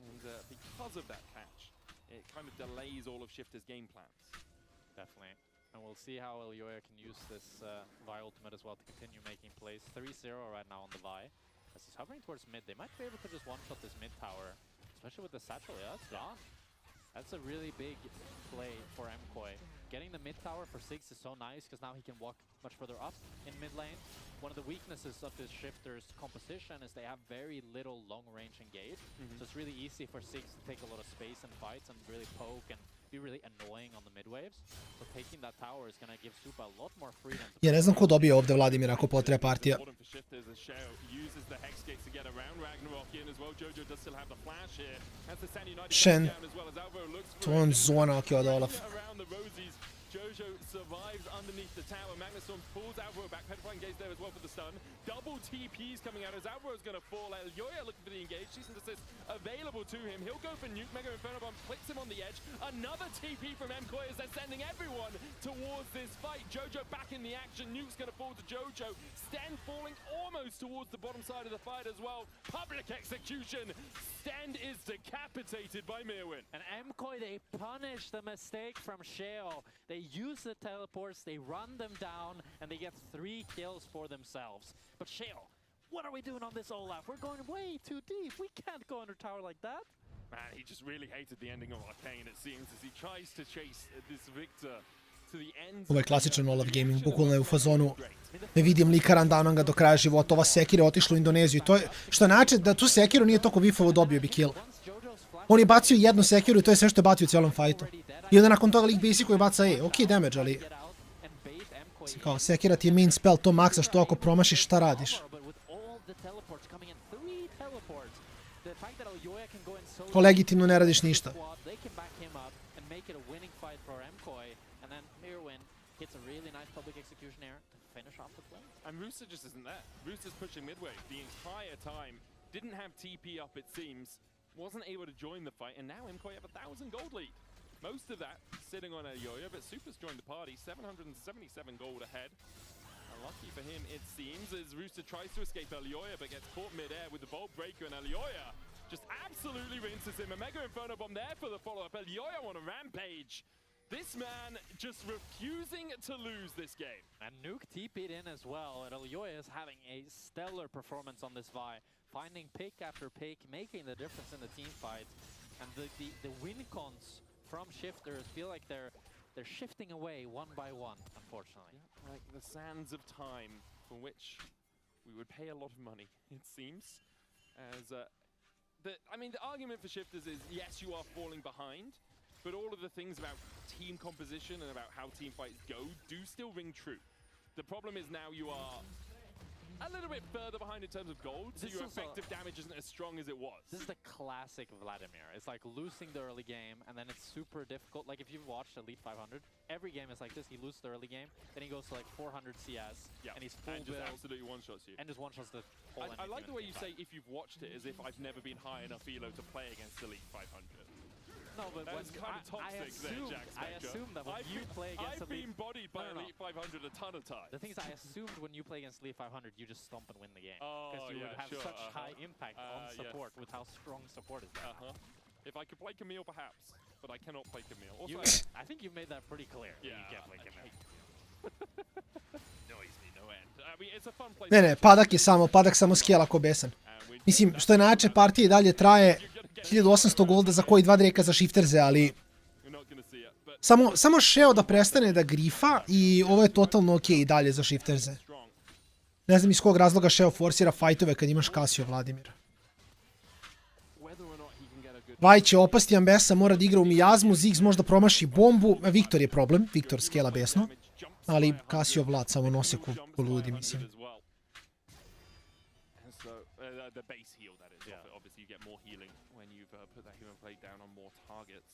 And because of that catch, it kind of delays all of Shifters' game plans. Definitely. And we'll see how Elioya can use this Vi ultimate as well to continue making plays. 3-0 right now on the Vi. As he's hovering towards mid, they might be able to just one-shot this mid tower, especially with the satchel. Yeah, it's gone. That's a really big play for MKOI. Getting the mid tower for 6 is so nice because now he can walk much further up in mid lane. One of the weaknesses of this Shifter's composition is they have very little long-range engage. So it's really easy for 6 to take a lot of space in fights and really poke and be really annoying on the mid waves. So taking that tower is going to give Supa a lot more freedom. Ja ne znam ko dobije ovde Vladimir ako potraje partija. Shen. To on zona ok od Olaf. Jojo survives underneath the tower. Magnetstorm pulls Alvaro back. Petrifying Gaze there as well for the stun. Double TPs coming out as Alvaro's going to fall. Elioya looking for the engage. Cease and desist available to him. He'll go for Nuke. Mega Inferno Bomb clicks him on the edge. Another TP from MKOI as they're sending everyone towards this fight. Jojo back in the action. Nuke's going to fall to Jojo. Sten falling almost towards the bottom side of the fight as well. Public execution. Sten is decapitated by Mirwin. And MKOI, they punish the mistake from Sheo. They use the teleports, they run them down, and they get 3 kills for themselves. But Sheo, what are we doing on this Olaf? We're going way too deep. We can't go under tower like that. Man, he just really hated the ending of Arcane, it seems, as he tries to chase this victor to the end. Ovo je klasičan Olaf gaming, bukvalno je u fazonu. Ne vidim lika randanom ga do kraja života, ova sekira je otišla u Indoneziju. To je, što znači da tu sekiru nije toliko Wifovo dobio bi kill. On je bacio jednu sekiru i to je sve što je bacio u cijelom fajtu. I onda nakon toga lik basic koji baca ok damage, ali... Kao, sekira ti je main spell, to maksaš, to ako promašiš, šta radiš? Ko legitimno ne radiš ništa. And Rooster just isn't there. Rooster's pushing midway the entire time. Didn't have TP up, it seems. Wasn't able to join the fight, and now MKOI have a 1,000 gold lead. Most of that sitting on Elyoya, but Super's joined the party. 777 gold ahead. Unlucky for him, it seems, as Rooster tries to escape Elyoya, but gets caught mid-air with the Bolt Breaker, and Elyoya just absolutely rinses him. A Mega Inferno Bomb there for the follow-up. Elyoya on a rampage. This man just refusing to lose this game. And Nuke TP'd in as well, and Elyoya is having a stellar performance on this Vi. Finding pick after pick, making the difference in the team fight. And the win cons from shifters feel like they're shifting away one by one, unfortunately. Yeah, like the sands of time for which we would pay a lot of money, it seems. As the argument for shifters is, yes, you are falling behind, but all of the things about team composition and about how team fights go do still ring true. The problem is now you are a little bit further behind in terms of gold, so your effective damage isn't as strong as it was. This is the classic Vladimir. It's like losing the early game, and then it's super difficult. Like if you've watched Elite 500, every game is like this. He loses the early game, then he goes to like 400 CS, and he's full and just build, absolutely one-shots you. and just one-shots the whole I like the way you say if you've watched it as if I've never been high enough elo to play against Elite 500. No, but that was kind of toxic there, Jack Spectre. I assume that when you play against I've Elite... been bodied by Elite 500 a ton of times. The thing is, I assumed when you play against Elite 500, you just stomp and win the game. Because you would have such high impact on support with how strong support is there. If I could play Camille, perhaps. But I cannot play Camille. Also, I think you've made that pretty clear. Yeah, you can't play Camille. Annoys me no end. I mean, it's a fun place. Ne, padak samo skijela ko besan. Mislim, što je najjače partije i dalje traje 1800 golda za koji 2 dreka za shifterze, ali... Samo Sheo da prestane da grifa i ovo je totalno okej i dalje za shifterze. Ne znam iz kog razloga Sheo forsira fajtove kad imaš Casio Vladimira. Vaj će opasti, Ambessa mora da igra u Mijazmu, Ziggs možda promaši bombu, Viktor je problem, Viktor skela besno, ali Casio Vlad samo nose ko ludi, mislim. The base heal, that is. Yeah. Obviously, you get more healing when you've put that human plate down on more targets.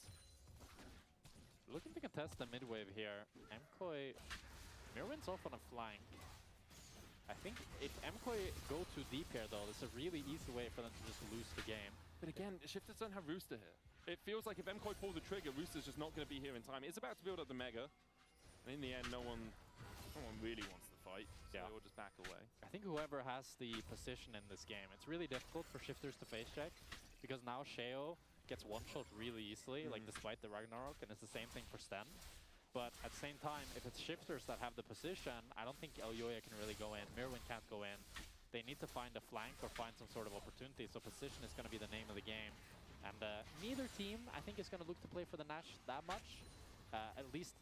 Looking to contest the mid wave here. MKOI... Mirwin's off on a flank. I think if MKOI go too deep here, though, it's a really easy way for them to just lose the game. But again, shifters don't have Rooster here. It feels like if MKOI pull the trigger, Rooster's just not going to be here in time. It's about to build up the Mega. And in the end, no one really wants the fight. So they will just back away. I think whoever has the position in this game, it's really difficult for shifters to face check because now Sheo gets one-shot really easily, like despite the Ragnarok, and it's the same thing for Sten. But at the same time, if it's shifters that have the position, I don't think Elyoya can really go in. Mirwin can't go in. They need to find a flank or find some sort of opportunity, so position is going to be the name of the game. And neither team, I think, is going to look to play for the Nash that much, at least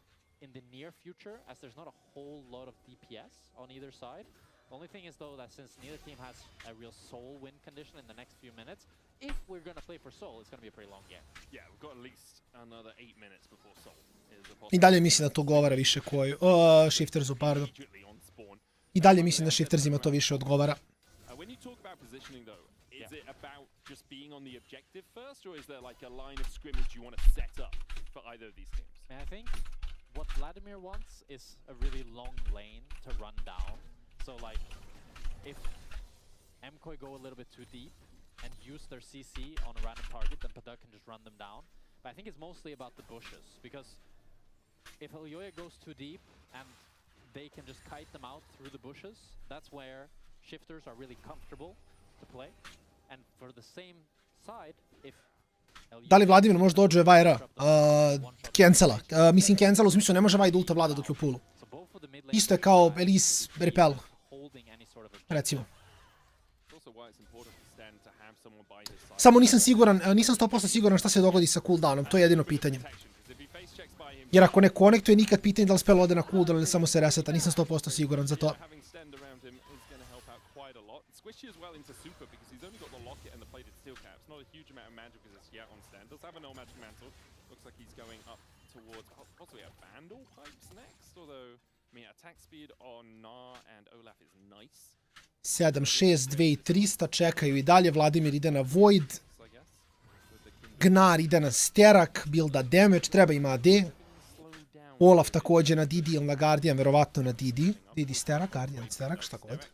in the near future, as there's not a whole lot of DPS on either side. The only thing is, though, that since neither team has a real soul win condition in the next few minutes, if we're going to play for soul, it's going to be a pretty long game. Yeah, we've got at least another 8 minutes before soul. I dalje mislim da to odgovara više koji... Shiftersu, pardon. I dalje mislim da Shiftersima to više odgovara. When you talk about positioning, though, is it about just being on the objective first, or is there like a line of scrimmage you want to set up for either of these teams? I think what Vladimir wants is a really long lane to run down. So like, if MKOI go a little bit too deep and use their CC on a random target, then Padak can just run them down. But I think it's mostly about the bushes, because if Elyoya goes too deep and they can just kite them out through the bushes, that's where shifters are really comfortable to play. And for the same side, if Da li Vladimir može dođe Vajra? Cancela. Mislim cancela u smislu ne može Vaj da ulta Vlada dok je u pulu. Isto je kao Elise Repel. Recimo. Samo nisam siguran, nisam 100% siguran šta se dogodi sa cooldownom, to je jedino pitanje. Jer ako ne konektuje nikad pitanje da li spell ode na cooldown ili samo se reseta, nisam 100% siguran za to. squishy as well into Super because he's only got the locket and the plated steel caps. Not a huge amount of magic resist yet on stand. Does have a no magic mantle. Looks like he's going up towards possibly a Vandal Pipes next. Although, I mean, attack speed on Gnar and Olaf is nice. 7, 6, 2 i 300 čekaju i dalje. Vladimir ide na Void. Gnar ide na Sterak, builda damage, treba ima AD. Olaf također na Didi ili na Guardian, verovatno na Didi. Didi Sterak, Guardian Sterak, šta god.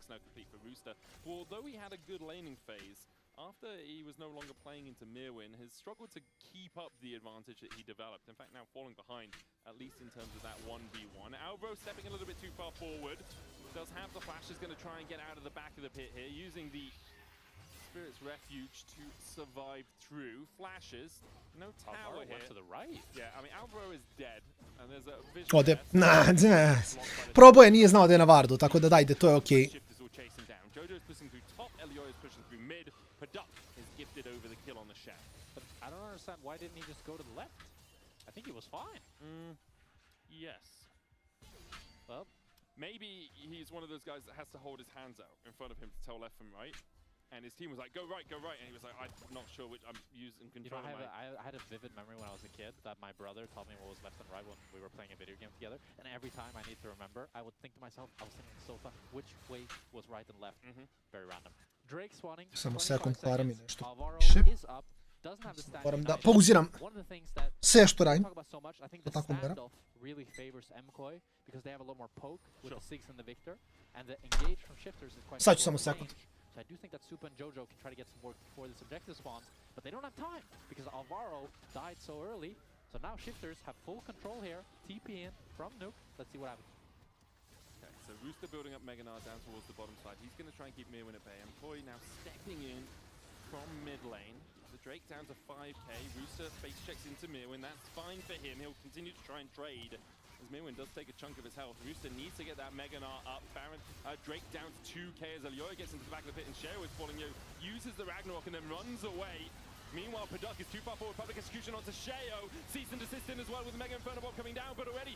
After he was no longer playing into Mirwin, has struggled to keep up the advantage that he developed. In fact, now falling behind, at least in terms of that 1v1. Alvaro stepping a little bit too far forward. Does have the flash, is going to try and get out of the back of the pit here, using the Spirit's Refuge to survive through. Flashes, no tower here. Went to the right. Yeah, I mean, Alvaro is dead. And there's a vision Ode, probao je, nije znao da je na Vardu, tako da dajde, to je okej. Product is gifted over the kill on the shaft. But I don't understand, why didn't he just go to the left? I think he was fine. Yes. Well, maybe he's one of those guys that has to hold his hands out in front of him to tell left and right. And his team was like, go right, and he was like, I'm not sure which I'm using control. You know, I had a vivid memory when I was a kid that my brother told me what was left and right when we were playing a video game together. And every time I need to remember, I would think to myself, I was thinking so fun, which way was right and left? Very random. Drake swanning. Samo sekund, kvara mi nešto piše. Moram da pauziram sve što radim. To tako mora. Really favors MKOI because they have a lot more poke with the Sigs and the Victor, and the engage from shifters is quite. Sad ću samo sekund. So I do think that Super and Jojo can try to get some work before this objective spawns, but they don't have time because Alvaro died so early. So now shifters have full control here. TP in from Nuke. Let's see what happens. Okay, so Rooster building up Mega Gnar down towards the bottom side. He's going to try and keep Mirwin at bay. MKOI now stepping in from mid lane. The Drake down to 5k. Rooster face checks into Mirwin. That's fine for him. He'll continue to try and trade. As Mirwin does take a chunk of his health. Rooster needs to get that Mega Gnar up. Baron, Drake down to 2k as Elioya gets into the back of the pit and Sheo is falling. Uses the Ragnarok and then runs away. Meanwhile, Product is too far forward. Public execution onto Sheo. Cease and desist in as well with the Mega Inferno Bomb coming down. But already,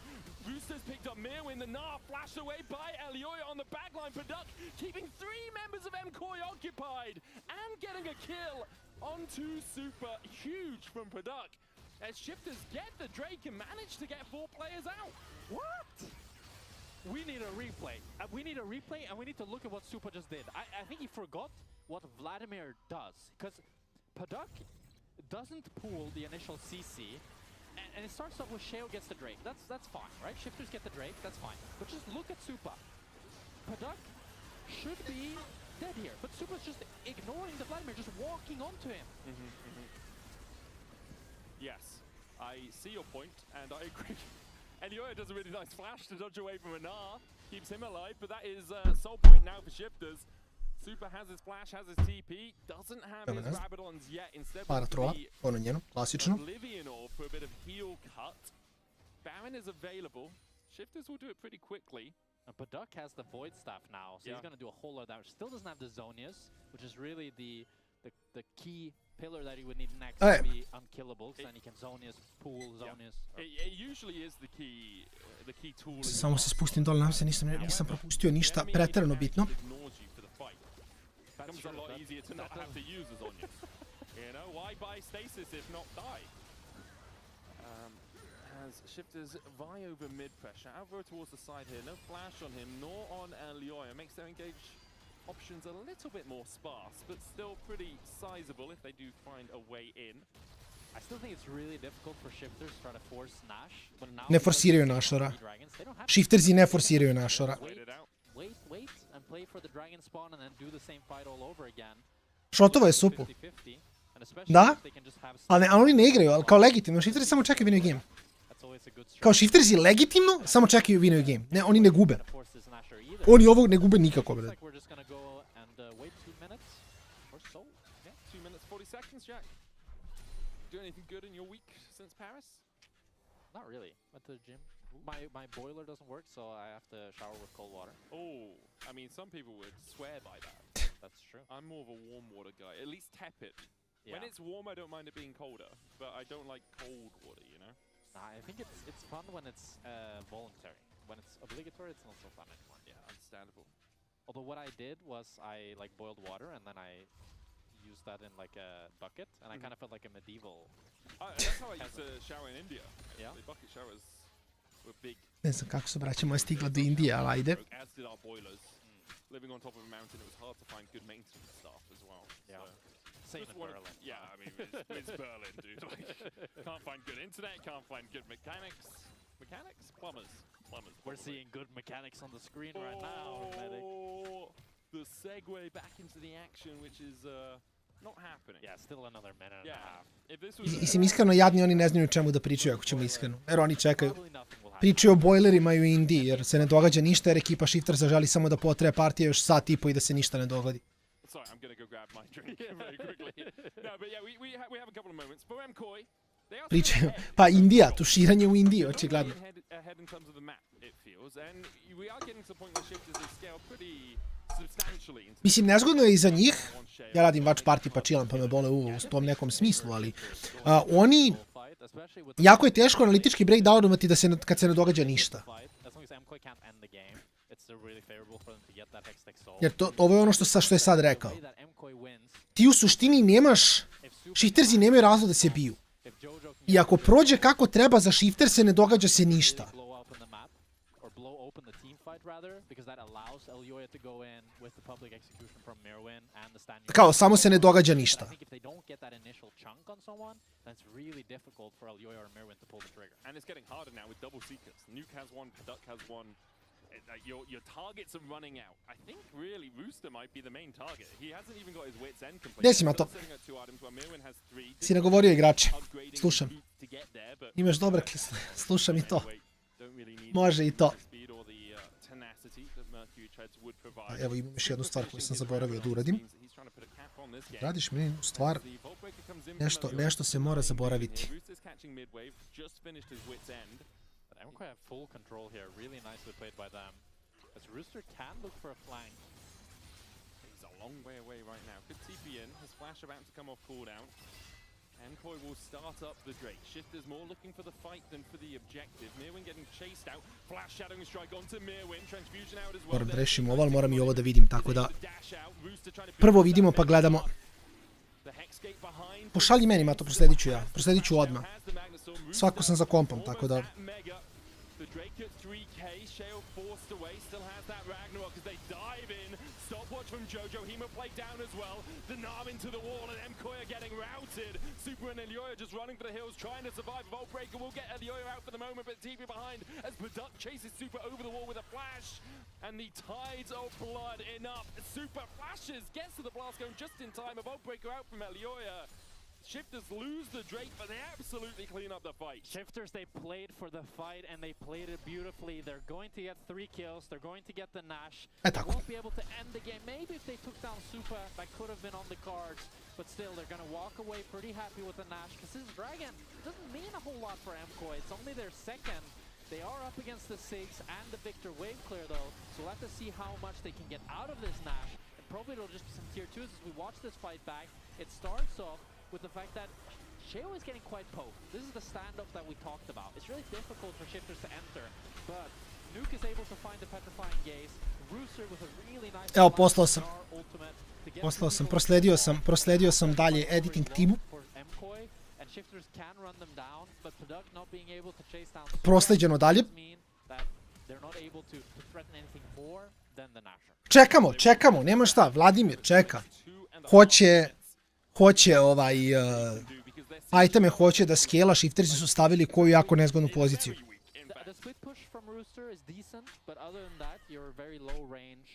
Rooster's picked up Mirwin. The Gnar flashed away by Elioya on the backline. Product keeping 3 members of MKOI occupied and getting a kill onto Super. Huge from Product. As shifters get the Drake and manage to get 4 players out. What? We need a replay. We need a replay, and we need to look at what Super just did. I think he forgot what Vladimir does, because Paduk doesn't pool the initial CC, and it starts off with Sheo gets the Drake. That's fine, right? Shifters get the Drake, that's fine. But just look at Super. Paduk should be dead here, but Super's just ignoring the Vladimir, just walking onto him. Yes, I see your point, and I agree. Elioya does a really nice flash to dodge away from a Gnar, keeps him alive, but that is sole point now for shifters. Super has his flash, has his TP, doesn't have his Rabadons yet. Instead, Para trola, ono njeno, klasično. Oblivion Orb for a bit of heal cut. Baron is available. Shifters will do it pretty quickly. And Paduk has the Void Staff now, so he's going to do a whole lot of damage. Still doesn't have the Zonius, which is really the key pillar that he would need next to be unkillable, because then he can Zonius, pool, Zonius. It usually is the key tool. Samo se spustim dole, nam se nisam propustio ništa pretjerano bitno. Becomes a lot easier to not have to use a Zonius. You know, why buy stasis if not die? As shifters vie over mid pressure, Alvaro towards the side here, no flash on him, nor on Elioya. Makes their engage options a little bit more sparse, but still pretty sizable if they do find a way in. I still think it's really difficult for shifters to try to force Nash, but now ne forsiraju Nashora. Shiftersi ne forsiraju Nashora. Wait and play for the dragon spawn and then do the same fight all over again. Šotovo je super. Da, ali oni ne igraju, ali kao legitimno. Shiftersi samo čekaju winaju game. Kao shiftersi legitimno, samo čekaju winaju game. Ne, oni ne gube. Oni ovog ne gube nikako, bre. Do anything good in your week since Paris? Not really. Went to the gym. My boiler doesn't work, so I have to shower with cold water. Oh, I mean, some people would swear by that. That's true. I'm more of a warm water guy, at least tepid. Yeah. When it's warm, I don't mind it being colder, but I don't like cold water, you know? Nah, I think it's fun when it's voluntary. When it's obligatory, it's not so fun anymore. Yeah, understandable. Although what I did was I like boiled water and then I used that in like a bucket, and I kind of felt like a medieval. That's how I used to shower in India. Yeah. The bucket showers were big. Ne znam kako su braće moje stigla do Indije, ali ajde. As did our boilers. Living on top of a mountain, it was hard to find good maintenance staff as well. Yeah. So Same in Berlin. Yeah, I mean, it's Berlin, dude. Like, can't find good internet, can't find good mechanics. Mechanics? Plumbers. We're seeing good mechanics on the screen right now, Medic. The segue back into the action, which is not happening. Yeah, still another minute and a half. If this was Mislim, iskreno jadni, oni ne znaju o čemu da pričaju, ako ćemo iskreno. Jer oni čekaju. Pričaju o bojlerima i u Indiji, jer se ne događa ništa, jer ekipa Shiftersa želi samo da potraje partije još sat i po i da se ništa ne dogodi. Sorry, I'm gonna go grab my drink very quickly. No, but yeah, we have a couple of moments. But MCoy, they are Pričaju, pa Indija, tuširanje u Indiji, očigledno. ahead in terms of the map, it feels, and we are getting to the point where Shifters have scaled pretty substantially into. Mislim, nezgodno je i za njih. Ja radim WatchParty pa chillam, pa me bole u tom nekom smislu, ali oni... Jako je teško analitički breakdownovati da se, kad se ne događa ništa. Jer ovo je ono što je sad rekao. Ti u suštini nemaš... Shiftersi nemaju razlog da se biju. I ako prođe kako treba za Shifterse, ne događa se ništa. Kao, samo se ne događa ništa. Your targets are running out. I think really Rooster might be the main target. He hasn't even got his wits end complete. Gdje si, Mato? Si nagovorio igrače. Slušam. Imaš dobre slušam i to. Može i to. Evo imam još jednu stvar koju sam zaboravio da uradim. Radiš mi jednu stvar. Nešto se mora zaboraviti. MCoy have full control here, really nicely played by them. As Rooster can look for a flank. He's a long way away right now. Could TP in, his flash about to come off cooldown. MCoy will start up the Drake. Shifters more looking for the fight than for the objective. Mirwin getting chased out. Flash shadowing strike onto Mirwin. Transfusion out as well. Moram da rešim ovo, ali moram i ovo da vidim, tako da... Prvo vidimo pa gledamo. Pošalji meni, Mato, prosledit ću ja. Prosledit ću odmah. Svako sam za kompom, tako da... The Drake at 3k, Shale forced away, still has that Ragnarok as they dive in. Stopwatch from Jojo, Hema played down as well. The Nam into the wall and MCoy are getting routed. Super and Elioya just running for the hills, trying to survive. Voltbreaker will get Elioya out for the moment, but TP behind as Product chases Super over the wall with a flash. And the tides of blood enough. Super flashes, gets to the blast zone just in time. A Voltbreaker out from Elioya. Shifters lose the Drake, but they absolutely clean up the fight. Shifters, they played for the fight, and they played it beautifully. They're going to get 3 kills. They're going to get the Nash. They won't be able to end the game. Maybe if they took down Super, that could have been on the cards. But still, they're going to walk away pretty happy with the Nash, because this Dragon doesn't mean a whole lot for MCoy. It's only their second. They are up against the 6 and the Victor wave clear, though. So we'll have to see how much they can get out of this Nash. And probably it'll just be some tier 2s as we watch this fight back. It starts off with the fact that Sheo is getting quite poked. This is the standoff that we talked about. It's really difficult for Shifters to enter, but Nuke is able to find the petrifying gaze. Rooster with a really nice... Evo, poslao sam, prosledio sam dalje editing timu. Prosleđeno dalje. Čekamo, nema šta, Vladimir čeka. Hoće iteme hoće da skela, Shiftersi su stavili koju jako nezgodnu poziciju. The split push from Rooster is decent, but other than that, you're very low range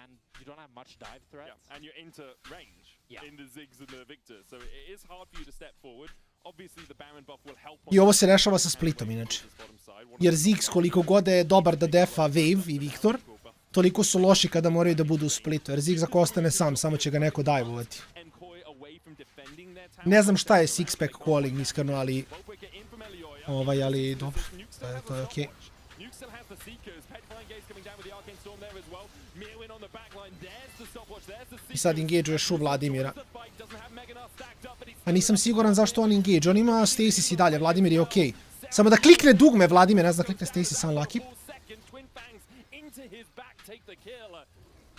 and you don't have much dive threats. Yeah, and you're into range in the Ziggs and the Victor, so it is hard for you to step forward. Obviously the Baron buff will help. I ovo se rešava sa splitom inače. Jer Ziggs koliko god je dobar da defa Wave i Victor, toliko su loši kada moraju da budu u splitu, jer Ziggs ako ostane sam, samo će ga neko dive-ovati. Ne znam šta je six-pack calling, iskreno, ali... ali dobro, to je okej. I sad engage-uješ u Vladimira. A nisam siguran zašto on engage, on ima Stasis i dalje, Vladimir je okej. Samo da klikne dugme Vladimir, ne znam da klikne Stasis unlucky. take the kill.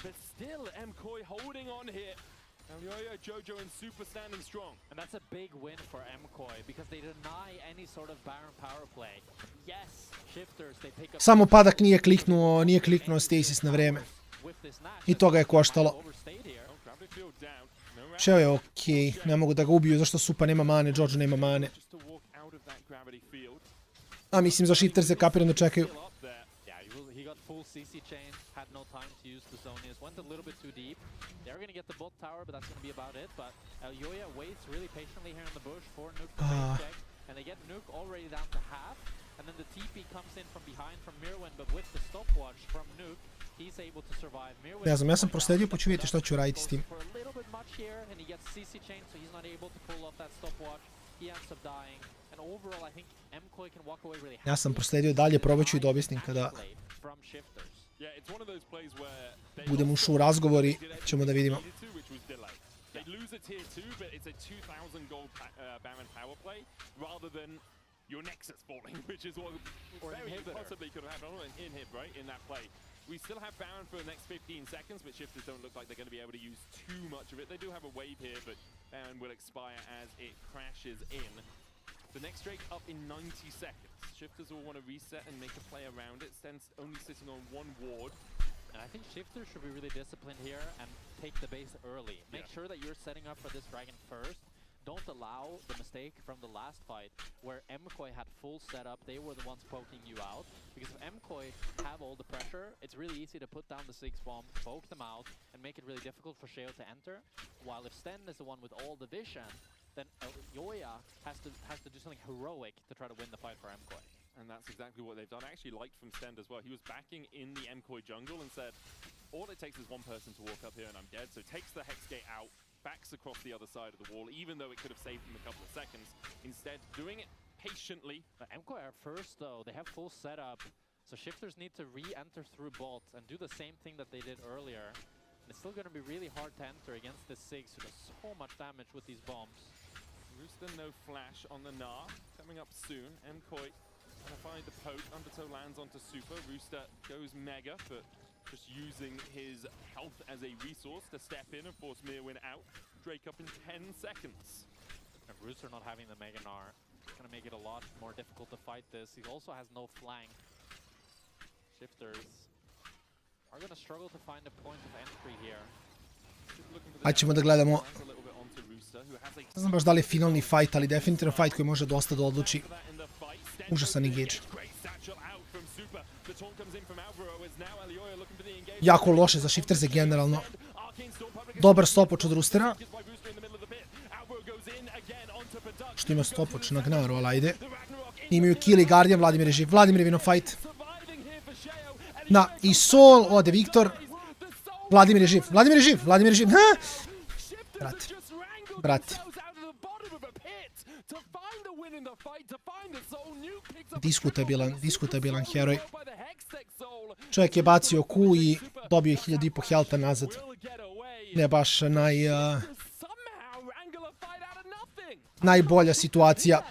But still, MKOI holding on here. Elyoya, Jojo, and Super standing strong. And that's a big win for MKOI because they deny any sort of Baron power play. Yes, shifters, they pick up... Samo Padak nije kliknuo Stasis na vreme. I to ga je koštalo. Sheo je okej, ne mogu da ga ubiju zašto Supa nema mane, Jojo nema mane. A mislim za shifter se kapiram da čekaju. He got full CC chain, had no time to use the Zonius, went a little bit too deep. They're going to get the bot tower, but that's going to be about it. But Elyoya waits really patiently here in the bush for Nuke to base check. And they get Nuke already down to half. And then the TP comes in from behind from Mirwin, but with the stopwatch from Nuke, he's able to survive. Ne znam, ja sam prosledio pa ću vidjeti šta ću raditi s tim. For a little bit much here, and he gets CC chain, so he's not able to pull off that stopwatch. He ends up dying. And overall, I think MKOI can walk away really happy. Ja sam prosledio dalje, probat ću i da objasnim kada budem ušao u razgovor i ćemo da vidimo. They lose a tier 2, but it's a 2,000 gold Baron power play rather than your Nexus falling, which is what very possibly could have happened. An inhib, right, in that play. We still have Baron for the next 15 seconds, but shifters don't look like they're going to be able to use too much of it. They do have a wave here, but Baron will expire as it crashes in. The next Drake up in 90 seconds. Shifters will want to reset and make a play around it. Sten's only sitting on one ward. And I think shifters should be really disciplined here and take the base early. Make sure that you're setting up for this dragon first. Don't allow the mistake from the last fight where MKOI had full setup. They were the ones poking you out. Because if MKOI have all the pressure, it's really easy to put down the 6 bomb, poke them out, and make it really difficult for Sheo to enter. While if Sten is the one with all the vision, then Elyoya has to do something heroic to try to win the fight for MKOI. And that's exactly what they've done. I actually liked from Stend as well. He was backing in the MKOI jungle and said, all it takes is one person to walk up here and I'm dead. So takes the Hex Gate out, backs across the other side of the wall, even though it could have saved him a couple of seconds. Instead, doing it patiently. But MKOI are first though. They have full setup. So shifters need to re-enter through bot and do the same thing that they did earlier. And it's still going to be really hard to enter against this Ziggs who does so much damage with these bombs. Rooster no flash on the Gnar. Coming up soon. MKOI trying to find the poke. Undertow lands onto Super. Rooster goes mega, but just using his health as a resource to step in and force Mirwin out. Drake up in 10 seconds. And Rooster not having the Mega Gnar is going to make it a lot more difficult to fight this. He also has no flank. Shifters are going to struggle to find a point of entry here. Ajde ćemo da gledamo. Ne znam baš da li je finalni fight, ali definitivno fight koji može dosta da odluči. Užasan engage. Jako loše za shifterse generalno. Dobar stopoč od Roostera. Što ima stopoč na Gnaru, ali ajde. Imaju kill i Guardian, Vladimir je živ. Vladimir je vino fight. Da, i Sol, ode Viktor. Vladimir je živ, Vladimir je živ, Vladimir je živ. Brate, brate. Diskutabilan heroj. Čovjek je bacio Q i dobio je 1500 healtha nazad. Ne baš najbolja situacija.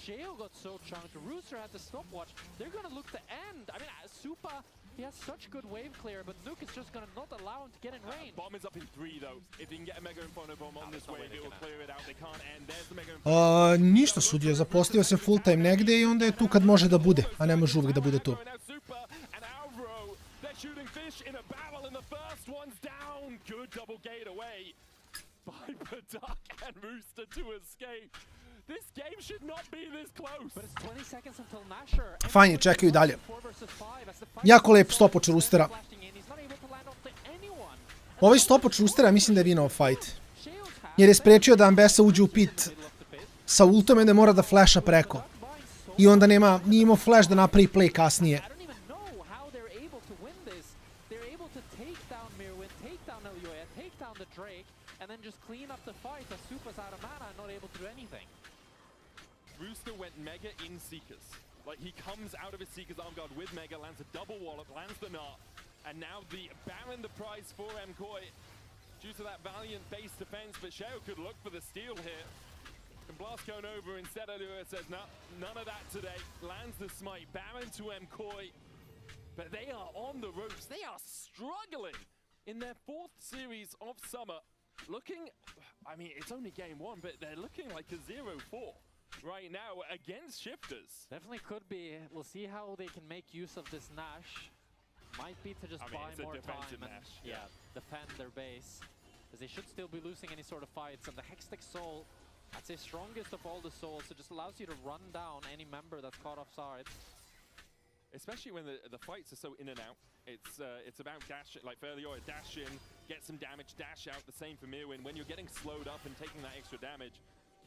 Sheo got so chunked, Rooster had the stopwatch. They're going to look to end. I mean, Supa, he has such good wave clear, but Nuke is just going to not allow him to get in range. Bomb is up in 3 though. If he can get a Mega Inferno Bomb on this wave, it will clear it out. They can't end. There's the Mega Inferno. Ništa sudija, zaposlio se full time negde i onda je tu kad može da bude, a ne može uvijek da bude tu. They're shooting fish in a barrel and the first one's down. Good double gate away by Duck and Rooster to escape. This game should not be this close. But it's 20 seconds until Nasher. Fajn, čekaju dalje. Jako lep stopoč Roostera. Ovaj stopoč Roostera mislim da je vinao fight. Jer je sprečio da Ambessa uđe u pit sa ultom i da mora da flasha preko. I onda nije imao flash da napravi play kasnije. Rooster went Mega in Seekers. Like, he comes out of his Seekers arm guard with Mega, lands a double wallop, lands the Gnar. And now the Baron the prize for MKOI due to that valiant base defense, but Sheo could look for the steal here. And Blast going over instead. Elioya says, no, none of that today. Lands the smite. Baron to MKOI. But they are on the ropes. They are struggling in their 4th series of summer. Looking, I mean, it's only game 1, but they're looking like a 0-4 right now against Shifters. Definitely could be. We'll see how they can make use of this Nash. Might be to just buy more time and defend their base. Because they should still be losing any sort of fights. And the Hextech Soul, I'd say strongest of all the souls. It just allows you to run down any member that's caught offside. Especially when the fights are so in and out. It's about dash, like for Elioya, dash in, get some damage, dash out. The same for Mirwin. When you're getting slowed up and taking that extra damage,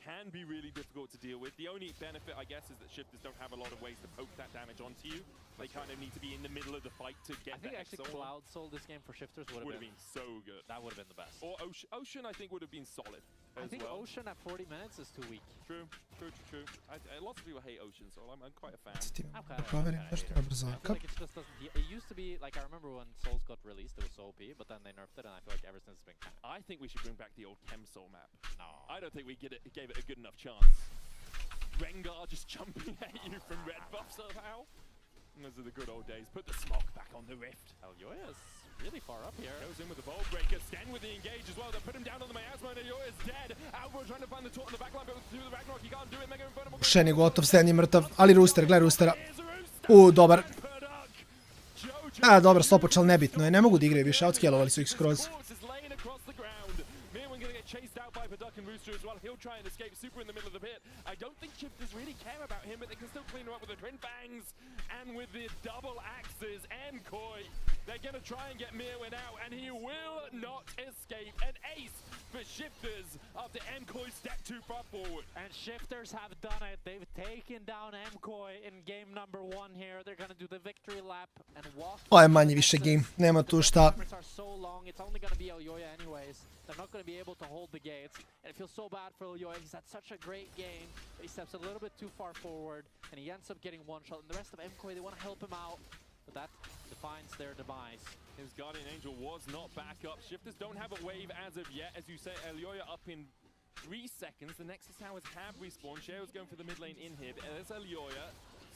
can be really difficult to deal with. The only benefit, I guess, is that Shifters don't have a lot of ways to poke that damage onto you. They kind of need to be in the middle of the fight to get that. I think actually Cloud Soul this game for Shifters would have been so good. That would have been the best. Or Ocean, I think, would have been solid. I think Ocean at 40 minutes is too weak. True. Lots of people hate Ocean, so I'm quite a fan. Proverim nešto dobro za Like it just doesn't. It used to be like I remember when Souls got released, it was so OP, but then they nerfed it, and I feel like ever since it's been kind of. I think we should bring back the old Chem Soul map. No. I don't think we gave it a good enough chance. Rengar just jumping at you from red buff somehow. Those are the good old days. Put the smoke back on the rift. Elioya is really far up here. Goes in with the Bold Breaker. Sten with the engage as well. They put him down on the miasma and Elioya is dead. Outbro trying to find the taunt on the backline, but through the Ragnarok he can't do it. Mega Infernal. Shen je gotov, Sten je mrtav, ali Rooster, gledaj Roostera. Dobar. Dobar stopoč, ali nebitno je, ne mogu da igraju više, outscalovali su ih skroz. Chased out by Paduk and Rooster as well. He'll try and escape. Super in the middle of the pit. I don't think Shifters really care about him, but they can still clean him up with the Twin Fangs and with the double axes and Koi. They're going to try and get Mirwin out, and he will not escape. An ace for Shifters after MKOI stepped too far forward. And Shifters have done it. They've taken down MKOI in game number 1 here. They're going to do the victory lap and walk. Ovo je manje više game, nema tu šta. It's only going to be Elioya anyways. They're not going to be able to hold the gates. And it feels so bad for Elioya. He's had such a great game. He steps a little bit too far forward, and he ends up getting one shot. And the rest of MKOI, they want to help him out, but that defines their demise. His Guardian Angel was not back up. Shifters don't have a wave as of yet. As you say, Elioya up in 3 seconds. The Nexus Towers have respawned. Sheo's going for the mid lane inhib. There's Elioya.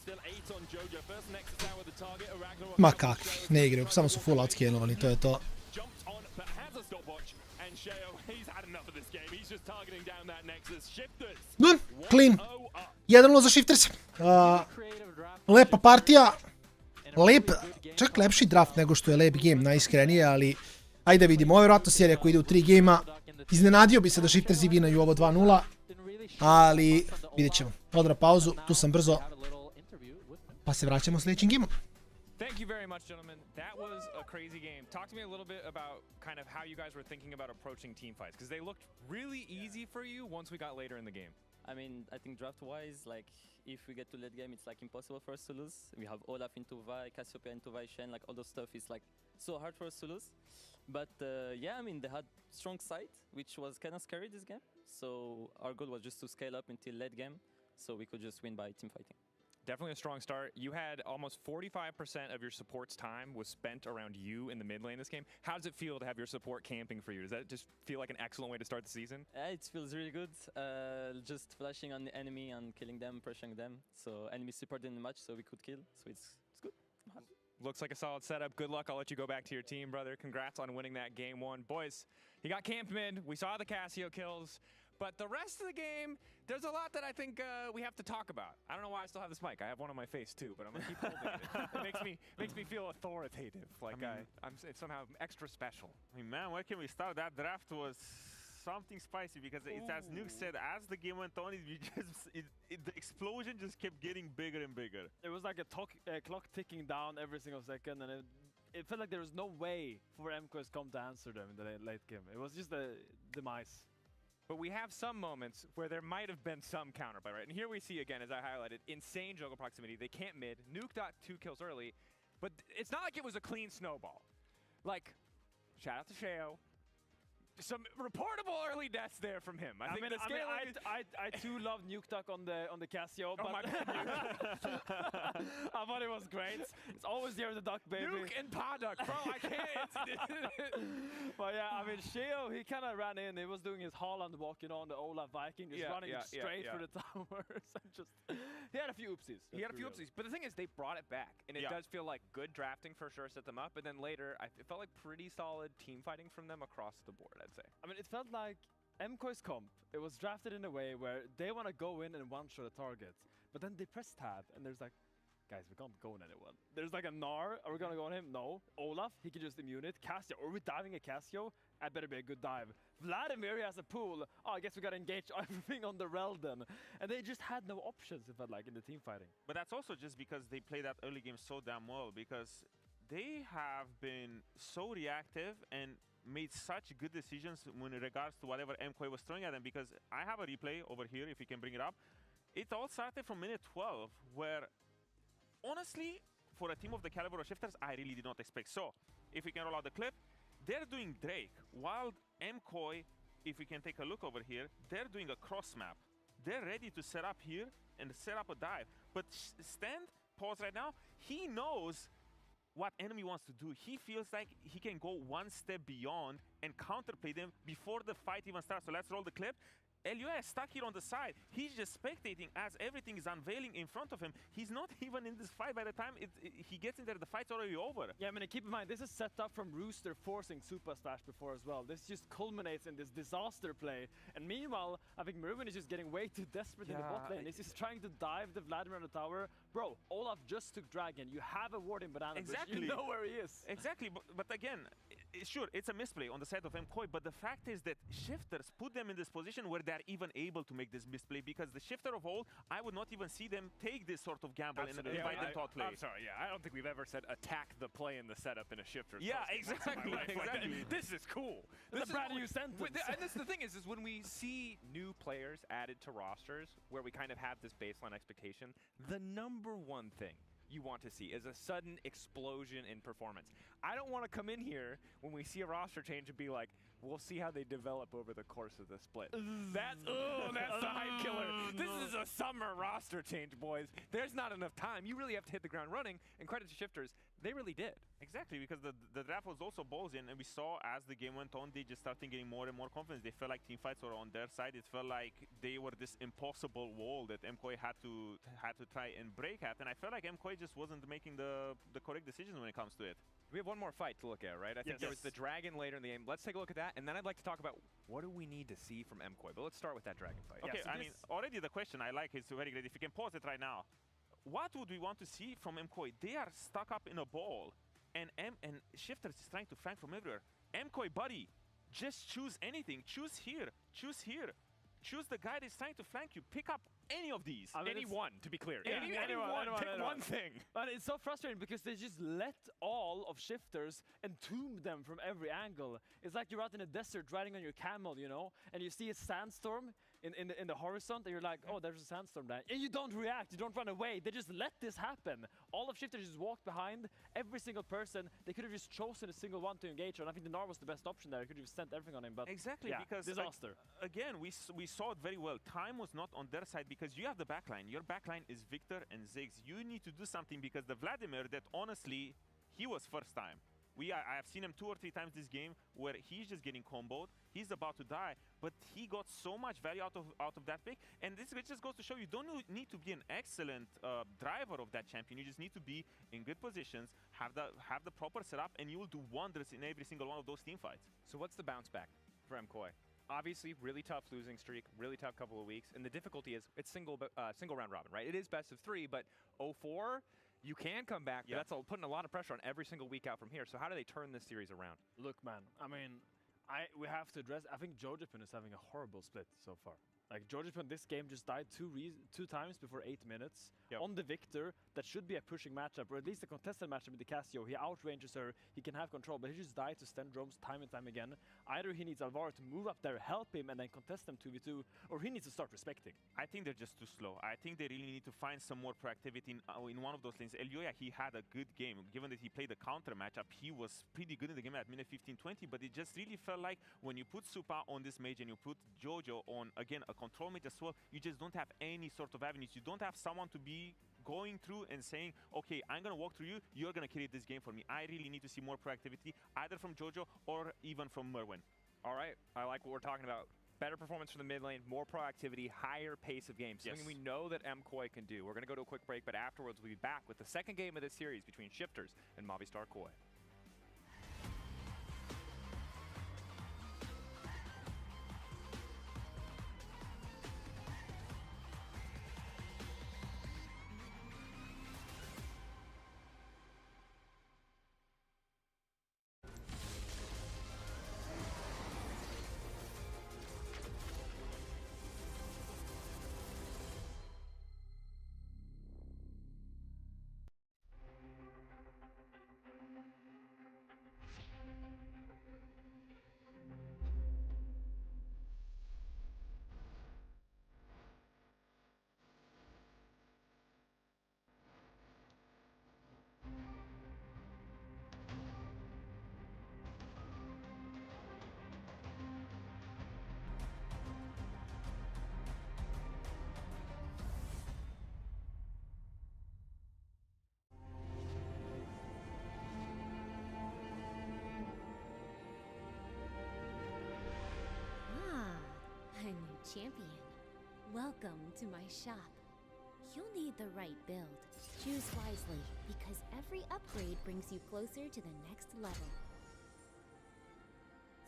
Still 8 on Jojo. First Nexus Tower the target. Ragnarok. Ma kakvi, ne igraju, samo su full outscalovani, to je to. Jumped on, but has a stopwatch. And Sheo, he's had enough of this game. He's just targeting down that Nexus. Shifters. Dun, clean. 1-0 za Shifters. Lepa partija. Čak lepši draft nego što je lep game, najiskrenije, ali ajde vidimo. Ovo je vjerojatno serija koja ide u 3 gejma. Iznenadio bi se da Shiftersi vinaju ovo 2-0, ali vidjet ćemo. Odra pauzu, tu sam brzo, pa se vraćamo sljedećim gejmom. Thank you very much, gentlemen. That was a crazy game. Talk to me a little bit about kind of how you guys were thinking about approaching team fights, because they looked really easy for you once we got later in the game. I mean, I think draft-wise, like, if we get to late game, it's like impossible for us to lose. We have Olaf into Vi, Cassiopeia into Vi, Shen, like all those stuff is like so hard for us to lose. But yeah, I mean, they had strong side, which was kind of scary this game. So our goal was just to scale up until late game, so we could just win by team fighting. Definitely a strong start. You had almost 45% of your support's time was spent around you in the mid lane this game. How does it feel to have your support camping for you? Does that just feel like an excellent way to start the season? It feels really good. Just flashing on the enemy and killing them, pressuring them. So enemy support in the match, so we could kill. So it's good. I'm happy. Looks like a solid setup. Good luck. I'll let you go back to your team, brother. Congrats on winning that game 1. Boys, he got camped mid. We saw the Cassio kills. But the rest of the game, there's a lot that I think we have to talk about. I don't know why I still have this mic. I have one on my face too, but I'm gonna keep holding it. It makes me feel authoritative, like I'm somehow extra special. I mean, man, where can we start? That draft was something spicy because it's as Nuke said, as the game went on, the explosion just kept getting bigger and bigger. It was like a clock ticking down every single second, and it felt like there was no way for MKOI to come to answer them in the late game. It was just a demise. But we have some moments where there might have been some counterplay, right? And here we see, again, as I highlighted, insane jungle proximity. They can't mid. Nuke got 2 kills early, but it's not like it was a clean snowball. Like, shout out to Sheo. some reportable early deaths there from him. I think the scaling I too love Nuke Duck on the Casio, but my I thought it was great. It's always there the duck, baby. Nuke and Paddock, bro, I can't. But yeah, I mean, Sheo, he kind of ran in. He was doing his Haaland walk, you know, on the Olaf Viking, just running straight for the towers. And just, he had a few oopsies. He had a few oopsies, but the thing is, they brought it back, and it does feel like good drafting for sure, set them up, and then later, it felt like pretty solid team fighting from them across the board, I'd say. I mean, it felt like MKOI's comp, it was drafted in a way where they want to go in and one-shot a target, but then they press tab, and there's like, guys, we can't go on anyone. There's like a Gnar, are we gonna go on him? No. Olaf, he can just immune it. Casio, are we diving a Casio? That better be a good dive. Vladimir has a pool. Oh, I guess we gotta engage everything on the Rel then. And they just had no options, it felt like, in the team fighting. But that's also just because they play that early game so damn well, because they have been so reactive and made such good decisions in regards to whatever MKOI was throwing at them, because I have a replay over here, if you can bring it up. It all started from minute 12, where honestly, for a team of the caliber of Shifters, I really did not expect. So, if we can roll out the clip, they're doing Drake, while MKOI, if we can take a look over here, they're doing a cross map. They're ready to set up here and set up a dive. But Stand, pause right now, he knows what enemy wants to do. He feels like he can go one step beyond and counterplay them before the fight even starts. So let's roll the clip. Elioya is stuck here on the side. He's just spectating as everything is unveiling in front of him. He's not even in this fight. By the time he gets in there, the fight's already over. Yeah, I mean, keep in mind, this is set up from Rooster forcing Super Slash before as well. This just culminates in this disaster play. And meanwhile, I think Mervin is just getting way too desperate in the bot lane. He's just trying to dive the Vladimir on the tower. Bro, Olaf just took Dragon. You have a ward in Banana Bush. You know where he is. Exactly, but again, sure, it's a misplay on the side of MKOI, but the fact is that Shifters put them in this position where they're even able to make this misplay, because the Shifter of old, I would not even see them take this sort of gamble and invite them to outplay. I'm sorry, I don't think we've ever said attack the play in the setup in a Shifter. Yeah, exactly. This is cool. This is a brand new sentence. And this, the thing is when we see new players added to rosters where we kind of have this baseline expectation, the number one thing you want to see is a sudden explosion in performance. I don't want to come in here when we see a roster change and be like, we'll see how they develop over the course of the split. That's the hype killer. This is a summer roster change, boys. There's not enough time. You really have to hit the ground running, and credit to Shifters, they really did. Exactly, because the draft was also ballsy, and we saw as the game went on, they just started getting more and more confidence. They felt like team fights were on their side. It felt like they were this impossible wall that MKOI had to try and break at, and I felt like MKOI just wasn't making the correct decisions when it comes to it. We have one more fight to look at, right? I think there was the Dragon later in the game. Let's take a look at that, and then I'd like to talk about what do we need to see from MKOI. But let's start with that Dragon fight. Okay, I mean, already the question I like is very great. If you can pause it right now. What would we want to see from MKOI? They are stuck up in a ball, and Shifters is trying to flank from everywhere. MKOI, buddy, just choose anything. Choose here. Choose here. Choose the guy that's trying to flank you. Pick up any of these. I mean, anyone, to be clear. Yeah, anyone. Pick one thing. But it's so frustrating because they just let all of Shifters entomb them from every angle. It's like you're out in a desert riding on your camel, you know, and you see a sandstorm in the horizon, and you're like, oh, there's a sandstorm there. And you don't react, you don't run away. They just let this happen. All of Shifters just walked behind every single person. They could have just chosen a single one to engage on. I think the Gnar was the best option there. They could have sent everything on him, but exactly, yeah, because disaster. Again, we saw it very well. Time was not on their side because you have the backline. Your backline is Victor and Ziggs. You need to do something because the Vladimir that honestly, he was first time. I have seen him 2 or 3 times this game where he's just getting comboed. He's about to die, but he got so much value out of that pick. And this just goes to show you don't need to be an excellent driver of that champion. You just need to be in good positions, have the proper setup, and you will do wonders in every single one of those team fights. So what's the bounce back for MKOI? Obviously, really tough losing streak, really tough couple of weeks, and the difficulty is it's single round robin, right? It is best of 3, but 0-4. You can come back, but that's putting a lot of pressure on every single week out from here. So how do they turn this series around? Look, man, I mean, we have to address, I think Jojapin is having a horrible split so far. Like, Jojapin, this game just died two times before 8 minutes. On the Victor, that should be a pushing matchup, or at least a contested matchup with the Casio. He outranges her, he can have control, but he just died to stand drones time and time again. Either he needs Alvaro to move up there, help him, and then contest them 2v2, or he needs to start respecting. I think they're just too slow. I think they really need to find some more proactivity in one of those lanes. Elioya, he had a good game. Given that he played a counter matchup, he was pretty good in the game at minute 15-20, but it just really felt felt like when you put Supa on this mage and you put Jojo on, again, a control mage as well, you just don't have any sort of avenues. You don't have someone to be going through and saying, okay, I'm going to walk through you, you're going to carry this game for me. I really need to see more proactivity, either from Jojo or even from Merwin. All right, I like what we're talking about. Better performance from the mid lane, more proactivity, higher pace of games. Something we know that Koi can do. We're going to go to a quick break, but afterwards we'll be back with the second game of this series between Shifters and Movistar Koi. Champion. Welcome to my shop. You'll need the right build. Choose wisely, because every upgrade brings you closer to the next level.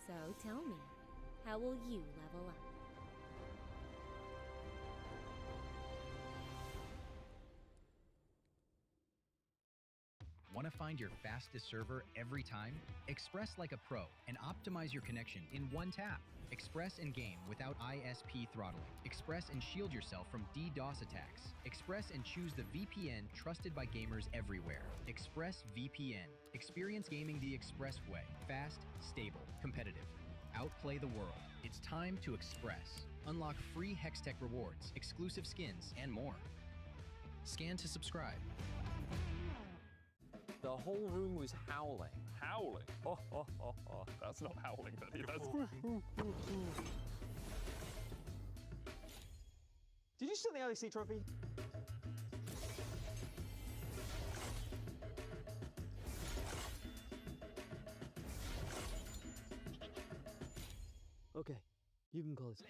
So tell me, how will you level up? Want to find your fastest server every time? Express like a pro and optimize your connection in one tap. Express and game without ISP throttling. Express and shield yourself from DDoS attacks. Express and choose the VPN trusted by gamers everywhere. Express VPN. Experience gaming the Express way. Fast, stable, competitive. Outplay the world. It's time to Express. Unlock free Hextech rewards, exclusive skins, and more. Scan to subscribe. The whole room was howling. Howling? Oh, that's not howling, buddy. That's... Did you steal the LEC trophy? Okay, you can close it.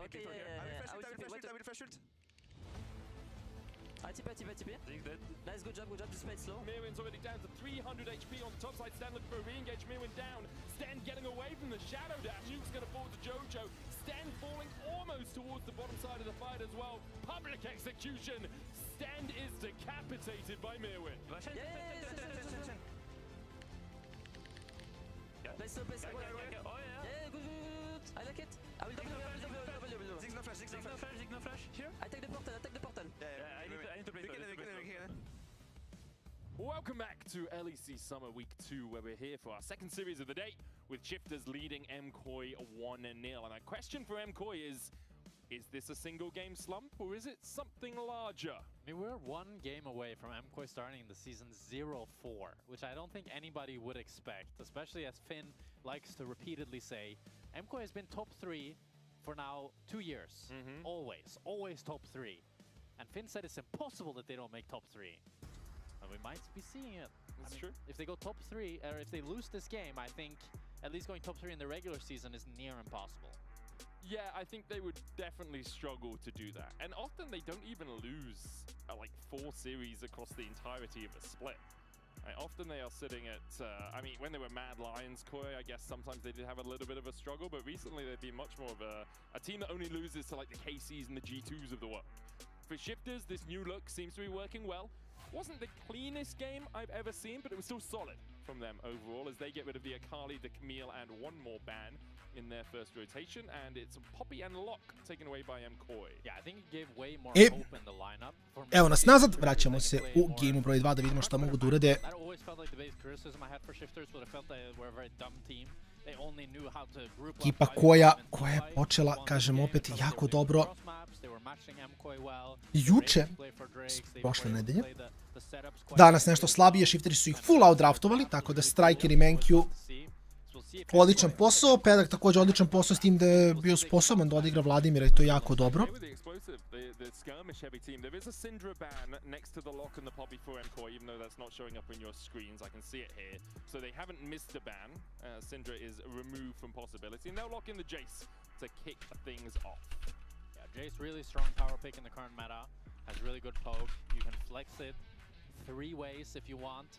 Okay, yeah. I will refresh ult. I TP. Nice, good job, just play it slow. Mirwin's already down to 300 HP on the top side. Sten looking for a re-engage. Mirwin down. Sten getting away from the shadow dash. Nuke's going to fall to Jojo. Sten falling almost towards the bottom side of the fight as well. Public execution. Sten is decapitated by Mirwin. Nice, play slow. Oh yeah. Yeah, good. I like it. I will double. Ziggs no flash. Here. I take the portal. Yeah, I need to play here. Welcome back to LEC Summer Week 2, where we're here for our second series of the day, with Shifters leading MKOI 1-0. And our question for MKOI is this a single game slump, or is it something larger? I mean, we're one game away from MKOI starting the season 0-4, which I don't think anybody would expect, especially as Finn likes to repeatedly say. MKOI has been top 3 for now 2 years. Always top 3. And Finn said it's impossible that they don't make top 3. And we might be seeing it. That's true. If they go top 3, or if they lose this game, I think at least going top 3 in the regular season is near impossible. Yeah, I think they would definitely struggle to do that. And often they don't even lose like 4 series across the entirety of a split. Often they are sitting at, I mean, when they were Mad Lions Koi, I guess sometimes they did have a little bit of a struggle, but recently they've been much more of a team that only loses to like the KCs and the G2s of the world. For Shifters, this new look seems to be working well. Wasn't the cleanest game I've ever seen, but it was still solid from them overall as they get rid of the Akali, the Camille, and one more ban in their first rotation, and it's Poppy and Lock taken away by MKOI. Yeah, I think it gave way more E hope in the lineup. evo nas nazad, vraćamo se u gameu broj 2 da vidimo šta mogu da urade. That always felt like the biggest criticism I had for Shifters, but I felt they were a very dumb team. They only knew how to group up. Ekipa koja je počela, kažem opet, jako dobro. Juče, prošle nedelje. Danas nešto slabije, Shifteri su ih full outdraftovali, tako da Striker i Menkyu odličan posao. Pedak također odličan posao s tim da je bio sposoban da odigra Vladimira i to je jako dobro. The skirmish heavy team. There is a Syndra ban next to the Lock and the Poppy for MKOI, even though that's not showing up in your screens. I can see it here. So they haven't missed a ban. Syndra is removed from possibility. And they'll lock in the Jace to kick things off. Yeah, Jace really strong power pick in the current meta. Has really good poke. You can flex it 3 ways if you want.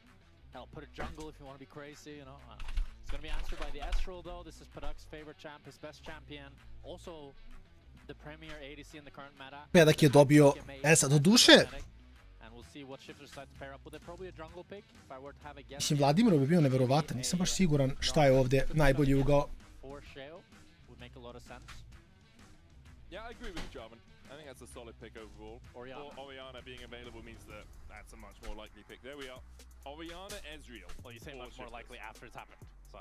Hell, put a jungle if you want to be crazy, you know. It's going to be answered by the Astral though. This is Paduk's favorite champ, his best champion. Also the premier ADC in the current meta. Pedak je dobio Esa do duše. And we'll see what Shifters decide to pair up with it. Probably a jungle pick if I were to have a guess. Mislim, Vladimirov bi bio neverovatan. Nisam baš siguran šta je ovdje najbolji ugao. For Sheo would make a lot of sense. Yeah, I agree with Jarvan. I think that's a solid pick overall. Orianna being available means that that's a much more likely pick. There we are. Orianna, Ezreal. Well, you say much more likely after it's happened. So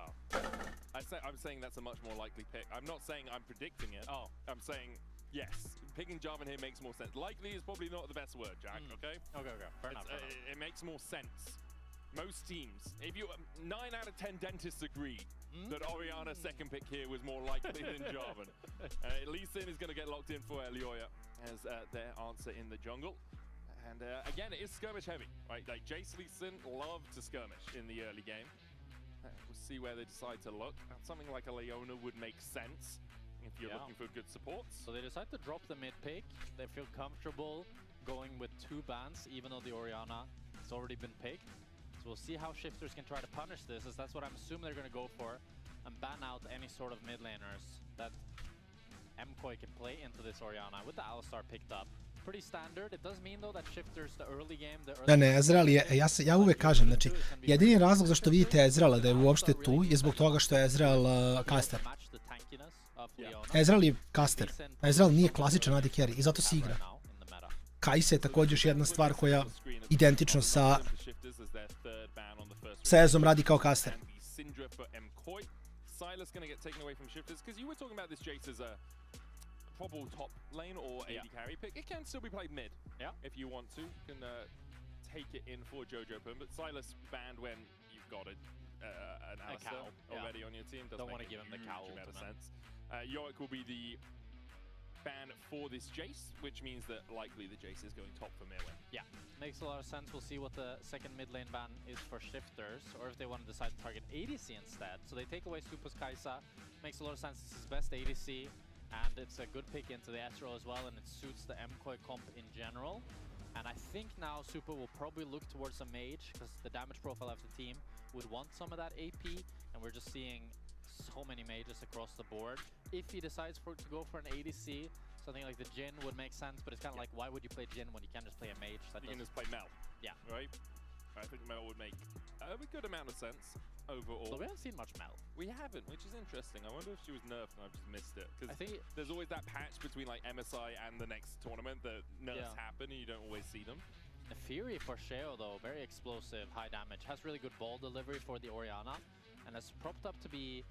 I'm saying that's a much more likely pick. I'm not saying I'm predicting it. I'm saying yes. Picking Jarvan here makes more sense. Likely is probably not the best word, Jack. Okay. Okay. Fair enough. It makes more sense. Most teams, if you 9 out of 10 dentists agree that Orianna's second pick here was more likely than Jarvan. Lee Sin is going to get locked in for Elioya as their answer in the jungle. And again, it is skirmish heavy, right? Like Jace, Lee Sin love to skirmish in the early game. We'll see where they decide to look. Something like a Leona would make sense if you're looking for good supports. So they decide to drop the mid pick. They feel comfortable going with 2 bans, even though the Orianna has already been picked. So we'll see how Shifters can try to punish this, as that's what I'm assuming they're going to go for, and ban out any sort of mid laners that MKOI can play into this Orianna with the Alistar picked up. Pretty standard. It does mean though that Shifters the early game, Ne, Ezreal je, ja uvek kažem, znači, jedini razlog zašto vidite Ezreala da je uopšte tu je zbog toga što je Ezreal caster. Ezreal je caster. Ezreal nije klasičan AD carry i zato se igra. Kai'Sa je također još jedna stvar koja identično sa Ezom radi kao caster. Silas going to get taken away from Shifters because you were talking about this Jace as a probable top lane or AD carry pick. It can still be played mid if you want to. You can take it in for Jojo Pum, but Silas banned when you've got an Alistar already on your team. Don't want to give him the cowl. Sense. Yorick will be the ban for this Jace, which means that likely the Jace is going top for Mirwin. Yeah, makes a lot of sense. We'll see what the second mid lane ban is for Shifters, or if they want to decide to target ADC instead. So they take away Super's Kai'Sa. Makes a lot of sense. It's his best ADC. And it's a good pick into the Astro as well, and it suits the MKOI comp in general. And I think now Super will probably look towards a mage, because the damage profile of the team would want some of that AP, and we're just seeing so many mages across the board. If he decides to go for an ADC, something like the Jhin would make sense, but it's kind of like, why would you play Jhin when you can just play a mage? You can just play Mel. Yeah. Right? I think Mel would make a good amount of sense overall. So we haven't seen much Mel. We haven't, which is interesting. I wonder if she was nerfed and I've just missed it. Because there's always that patch between like MSI and the next tournament that nerfs happen and you don't always see them. The Fury for Sheo though, very explosive, high damage, has really good ball delivery for the Orianna, and has propped up to be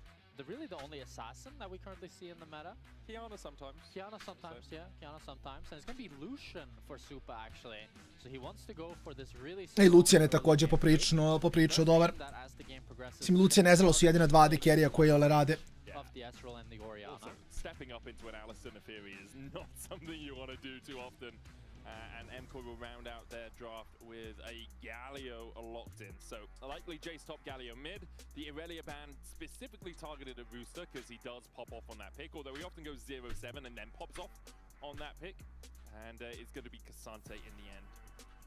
really the only assassin that we currently see in the meta. Kiana sometimes. Kiana sometimes, yeah. Kiana sometimes. And it's going to be Lucian for Supa actually. So he wants to go for this really... I Lucian je također poprično dobar. Mislim, Lucian i Ezreal su jedina dva AD carry-a koji ole rade. Of the Ezreal and the Orianna. Also, stepping up into an Alistar Neferi is not something you want to do too often. And MKOI will round out their draft with a Galio locked in. So likely Jace top, Galio mid. The Irelia ban specifically targeted at Rooster because he does pop off on that pick, although he often goes 0-7 and then pops off on that pick. And it's going to be Cassante in the end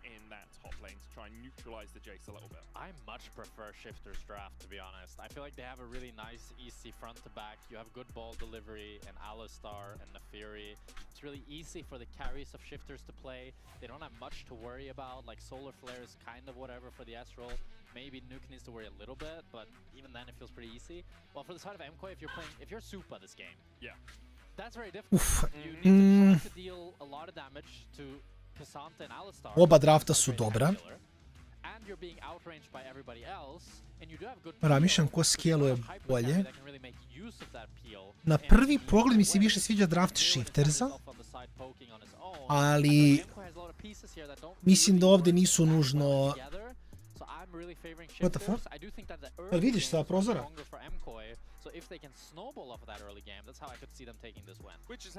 in that top lane to try and neutralize the Jace a little bit. I much prefer Shifter's draft, to be honest. I feel like they have a really nice, easy front to back. You have good ball delivery and Alistar and Neferi. It's really easy for the carries of Shifters to play. They don't have much to worry about. Like Solar Flare is kind of whatever for the Astral. Maybe Nuke needs to worry a little bit, but even then it feels pretty easy. Well, for the side of MKOI, if you're Supa this game, that's very difficult. You need to try to deal a lot of damage to Cassante and Alistar. Oba drafta su dobra. And you're being outranged by everybody else, and you do have good Razmišljam ko skeluje bolje. Na prvi pogled mi se više sviđa draft Shiftersa, ali mislim da ovdje nisu nužno... What the fuck? Jel vidiš sa prozora?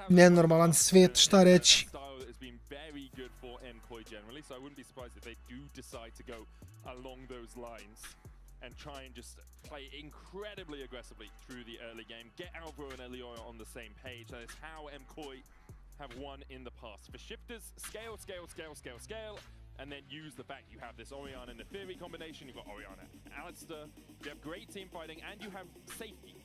Nenormalan svijet, šta reći? And try and just play incredibly aggressively through the early game. Get Alvaro and Elioya on the same page. That is how MKOI have won in the past. For Shifters, scale, scale, scale, scale, scale, and then use the fact you have this Orianna and Neferi combination. You've got Orianna, Alistar. You have great team fighting, and you have safety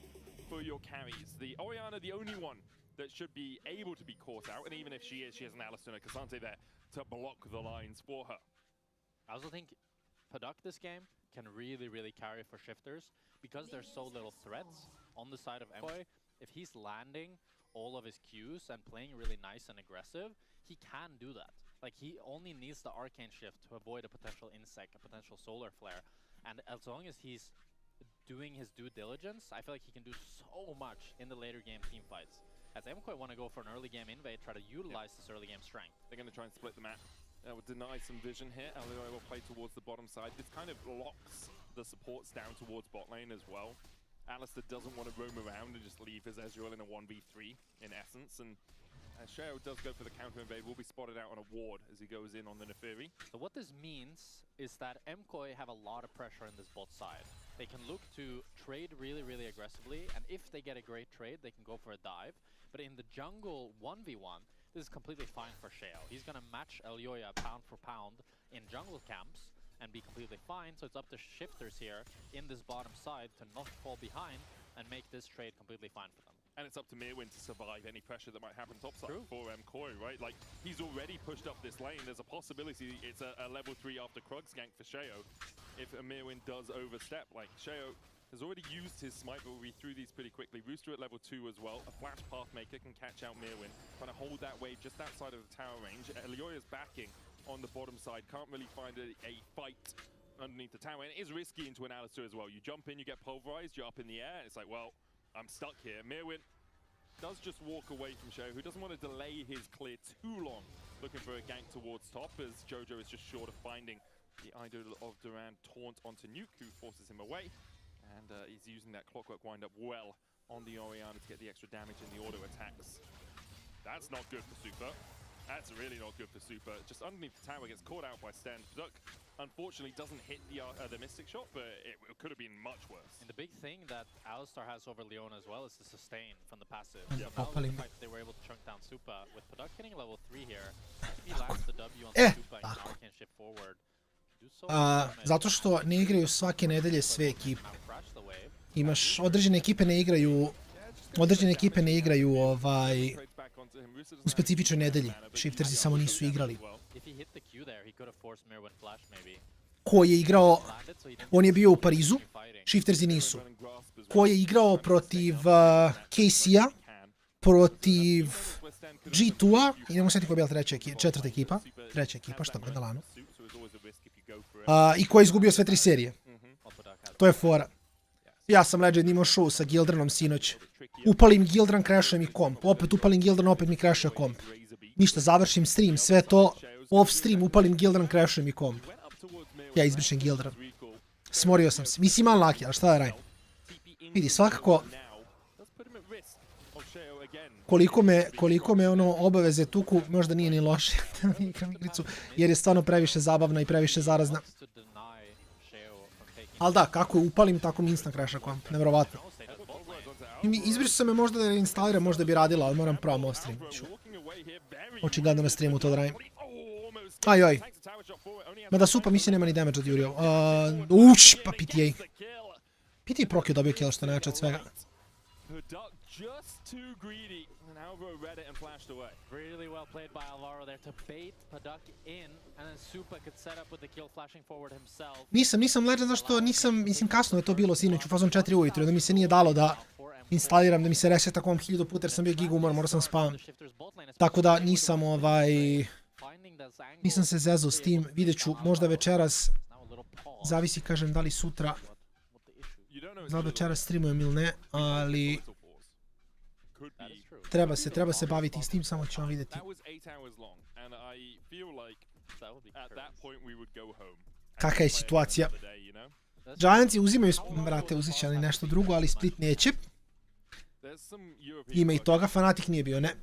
for your carries. The Orianna, the only one that should be able to be caught out, and even if she is, she has an Alistar and a Cassante there to block the lines for her. I also think Paduk this game can really carry for Shifters because there's so little threats on the side of MKOI. If he's landing all of his Qs and playing really nice and aggressive, he can do that. Like, he only needs the Arcane Shift to avoid a potential Insect, a potential Solar Flare. And as long as he's doing his due diligence, I feel like he can do so much in the later game team fights. As MKOI want to go for an early game invade, try to utilize this early game strength. They're going to try and split the map. That will deny some vision here. Elioya will play towards the bottom side. This kind of locks the supports down towards bot lane as well. Alistar doesn't want to roam around and just leave his Ezreal in a 1v3 in essence. And Sheo does go for the counter invade, will be spotted out on a ward as he goes in on the Neferi. So what this means is that MKOI have a lot of pressure in this bot side. They can look to trade really aggressively, and if they get a great trade, they can go for a dive. But in the jungle 1v1, this is completely fine for Sheo. He's gonna match Elioya pound for pound in jungle camps and be completely fine, so it's up to Shifters here in this bottom side to not fall behind and make this trade completely fine for them. And it's up to Mirwin to survive any pressure that might happen topside for MKOI, right? Like, he's already pushed up this lane. There's a possibility it's a level 3 after Krug's gank for Sheo if Mirwin does overstep. Like, Sheo has already used his smite, but we threw these pretty quickly. Rooster at level 2 as well. A flash pathmaker can catch out Mirwin. Trying to hold that wave just outside of the tower range. Elioya's backing on the bottom side. Can't really find a fight underneath the tower. And it is risky into an Alistar as well. You jump in, you get pulverized, you're up in the air. It's like, well, I'm stuck here. Mirwin does just walk away from Sheo, who doesn't want to delay his clear too long, looking for a gank towards top, as Jojo is just short of finding the Idol of Duran taunt onto Nuke, who forces him away. And he's using that clockwork wind-up well on the Orianna to get the extra damage in the auto attacks. That's not good for Super. That's really not good for Super. Just underneath the tower, gets caught out by Sten. Duck, unfortunately, doesn't hit the Mystic shot, but it could have been much worse. And the big thing that Alistar has over Leona as well is the sustain from the passive. Yeah, So now Popali. the fact that they were able to chunk down Super with Product hitting level 3 here, if he lands the W on Super and now can shift forward. Zato što ne igraju svake nedelje sve ekipe. Imaš određene ekipe ne igraju u specifičnoj nedelji. Shiftersi samo nisu igrali. Ko je igrao, on je bio u Parizu, Shiftersi nisu. Ko je igrao protiv KC-a, protiv G2-a, idemo sjeti koja je bila četvrta ekipa, treća ekipa, šta bude na lanu. I ko je izgubio sve 3 serije. To je fora. Ja sam Legend imao show sa Gildranom sinoć. Upalim Gildran, crashujem i komp. Opet upalim Gildran, opet mi crashuje komp. Ništa, završim stream, sve to off stream, upalim Gildran, crashujem i komp. Ja izbrišem Gildran. Smorio sam se. Mislim unlucky, ali šta da radim? Vidi, svakako koliko me ono obaveze tuku, možda nije ni loše da igram igricu, jer je stvarno previše zabavna i previše zarazna. Ali da, kako je upalim, tako mi instant crasha komp, nevjerovatno. Izbrišu se me možda da instaliram, možda bi radila, ali moram probam off stream. Očigledno na streamu to da radim. Ajoj. Mada Supa mislim nema ni damage od Jurio. Pa PTA. PTA Prok je dobio kill što najjače od svega. Just too greedy, and Alvaro read it and flashed away. Really well played by Alvaro there to bait Paduk in, and then Supa could set up with the kill flashing forward himself. Nisam Legend zašto mislim kasno je to bilo sinoć u fazon 4 ujutro, da mi se nije dalo da instaliram, da mi se reseta komp 1000 puta jer sam bio gig umor, morao sam spam. Tako da nisam se zezao s tim, vidjet ću možda večeras, zavisi kažem da li sutra, da li večeras streamujem ili ne, ali treba se baviti s tim, samo ćemo vidjeti. Kakva je situacija? Giantsi uzimaju, brate, uzet će nešto drugo, ali Split neće. Ima i toga, Fanatic nije bio, ne.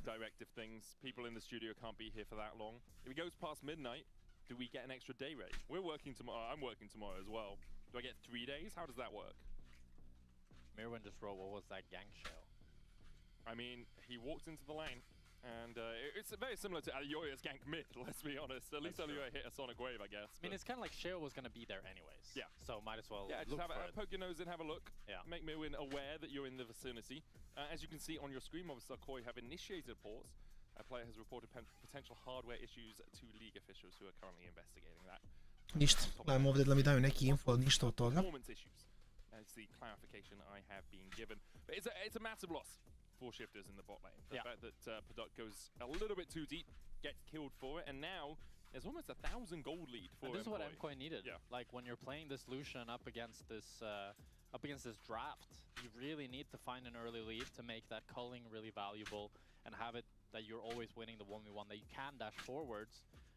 Mirwin just wrote, what was that gang shell? I mean, he walked into the lane, and it's very similar to Alioya's gank mid, let's be honest. At least Alioya hit a Sonic Wave, I guess. I mean, it's kind of like Sheo was going to be there anyways. Yeah. So might as well just poke your nose in, have a look. Yeah. Make Mirwin aware that you're in the vicinity. As you can see on your screen, obviously, Koi have initiated ports. A player has reported potential hardware issues to League officials who are currently investigating that. Ništa, gledam ovdje da mi daju neki info, ništa od toga. That's the clarification I have been given. But it's a massive loss for Shifters in the bot lane. The fact that Paduk goes a little bit too deep, gets killed for it, and now there's almost 1,000 gold lead for this is what MKOI needed. Yeah. Like when you're playing this Lucian up against this draft, you really need to find an early lead to make that culling really valuable and have it that you're always winning the 1v1, that you can dash forwards.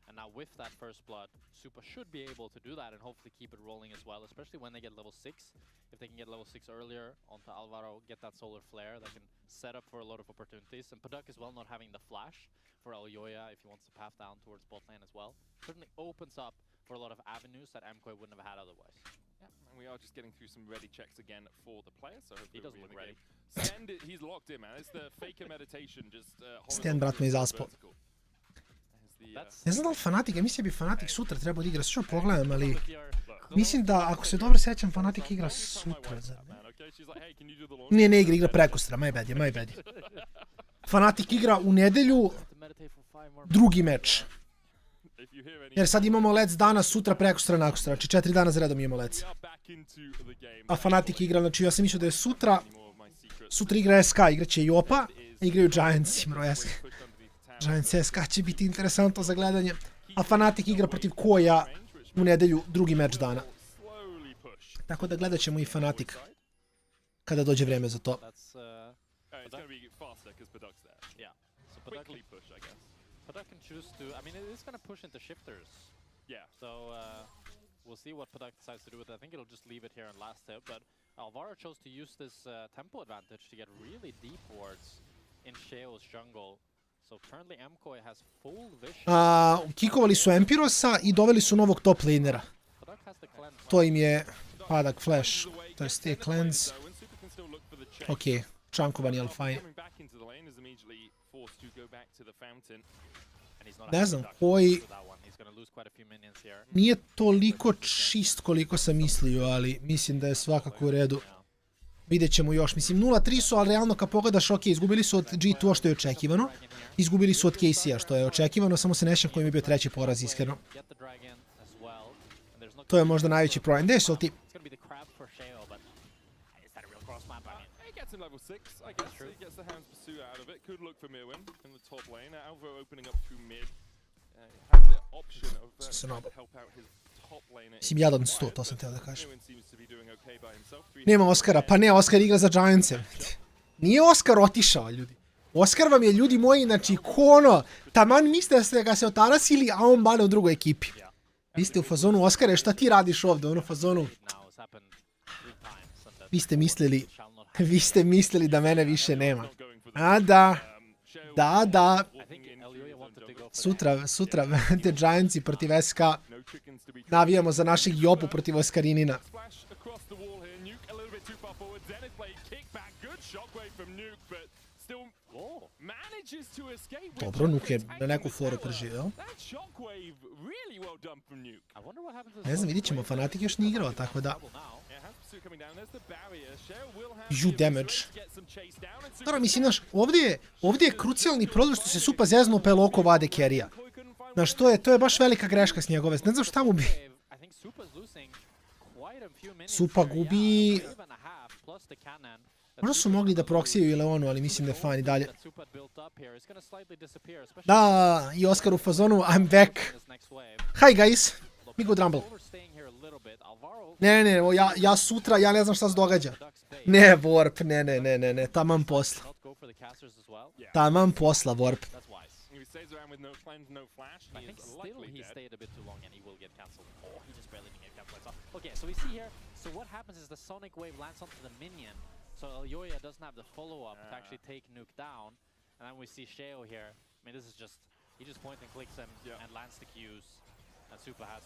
And now with that first blood, Supa should be able to do that and hopefully keep it rolling as well, especially when they get level 6. If they can get level 6 earlier onto Alvaro, get that solar flare, that can set up for a lot of opportunities. And Paduk as well not having the flash for Alioya if he wants to path down towards bot lane as well. Certainly opens up for a lot of avenues that MKOI wouldn't have had otherwise. Yeah, and we are just getting through some ready checks again for the player, so he doesn't look ready. Stand it, he's locked in, man. It's the faker meditation, just Stand brat me izaspo. Ne znam da li Fanatic, ja mislim da bi Fanatic sutra trebao da igra, sve ću pogledam, ali mislim da, ako se dobro sećam, Fanatic igra sutra. Ne igra prekostra, my bad. Fanatic igra u nedelju, drugi meč. Jer sad imamo lec danas, sutra prekostra, nakostra, znači 4 dana za redom imamo lec. A Fanatic igra, znači ja sam mislio da je sutra igra SK, igraće Jopa, igraju Giantsi, bro, SK. Giants SK će biti interesantno za gledanje, a Fanatic igra protiv Koja u nedelju, drugi meč dana. Tako da gledat ćemo i Fanatic kada dođe vreme za to. Paduk can choose to, I mean, it is going to push into shifters. Yeah. So we'll see what Paduk decides to do with it. I think it'll just leave it here on last hit, but Alvaro chose to use this tempo advantage to get really deep wards in Sheo's jungle. Kikovali su Empirosa i doveli su novog top lanera. To im je padak flash. To je cleanse. Ok, chunkovani, ali fajn. Ne znam, koji nije toliko čist koliko sam mislio, ali mislim da je svakako u redu. Vidjet ćemo još. Mislim, 0-3 su, ali realno kad pogledaš, ok, izgubili su od G2 što je očekivano. Izgubili su od KC-a što je očekivano, samo se nešam kojim je bio treći poraz, iskreno. To je možda najveći problem. Gdje su ti? Level 6, I guess. He gets the hands pursuit out of it. Could look for Mirwin in the top lane. Alvo opening up through mid. Has the option of help out his top lane. Mislim, jadan 100, to sam teo da kažem. Nema Oskara, pa ne, Oskar igra za Giantse. Nije Oskar otišao, ljudi. Oskar vam je, ljudi moji, znači, ko ono, taman mislite da ste ga se otarasili, a on bane u drugoj ekipi. Vi ste u fazonu, Oskare, šta ti radiš ovdje, ono fazonu? Vi ste mislili da mene više nema. A da. Sutra te Giantsi protiv SK. Navijamo za našeg Jopu protiv Oskarinina. Dobro, Nuke na neku floru preživio. Ne znam, vidit ćemo, Fanatik još nije igrao, tako da... damage. Dobro, mislim, znaš, ovdje je krucijalni problem što se Supa zeznuo pelo oko vade carry-a. Znaš, to je baš velika greška s njegove. Ne znam šta mu bi... Supa gubi... Možda su mogli da proksijaju i Leonu, ali mislim da je fajn i dalje. Da, i Oskar u fazonu, I'm back. Hi guys, mi good rumble. Ne, ja sutra, ja ne znam šta se događa. Ne, Warp, ne, taman posla. Taman posla, Warp. So what happens is the Sonic Wave lands onto the minion, so Elyoya doesn't have the follow-up to actually take Nuke down. And then we see Sheo here. I mean, this is just, he just point and clicks him and lands the Qs. And Super has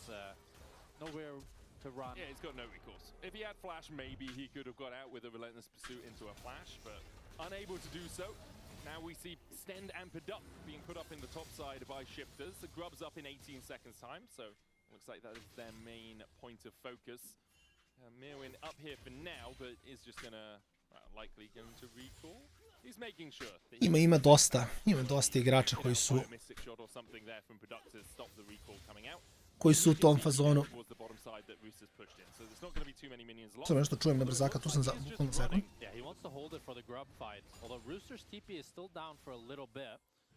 nowhere to run. Yeah, he's got no recourse. If he had Flash, maybe he could have got out with a Relentless Pursuit into a Flash, but unable to do so. Now we see Stend and Paduck being put up in the top side by Shifters. The Grub's up in 18 seconds time, so looks like that is their main point of focus. Mirwin up here for now, but is just gonna likely going to recall. He's making sure. Ima dosta igrača koji su u tom fazonu. Samo nešto čujem na brzaka, tu sam za bukvalno sekund.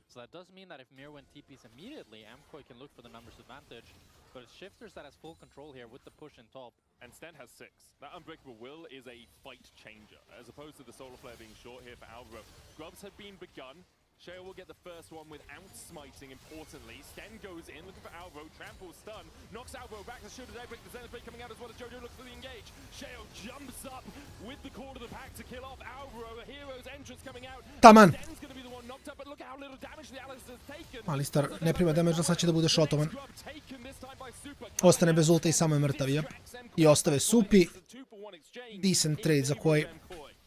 So that does mean that if Mirwin TPs immediately, Amkoi can look for the numbers advantage. But it's Shifters that has full control here with the push in top. And Sten has 6. That Unbreakable Will is a fight changer, as opposed to the Solar Flare being short here for Alvaro. Grubs have been begun. Sheo will get the first one without smiting, importantly. Sten goes in, looking for Alvaro, trample stun, knocks Alvaro back, the shoulder daybreak, the Zenith Blade coming out as well as Jojo looks for the engage. Sheo jumps up with the core of the pack to kill off Alvaro, a hero's entrance coming out. Taman! Sten's gonna be the one knocked up, but look how little damage the Alice has taken. Alistar ne prima damage, sad će da bude shotovan. Ostane bez ulta i samo je mrtav, je. I ostave Supi. Decent trade za koji.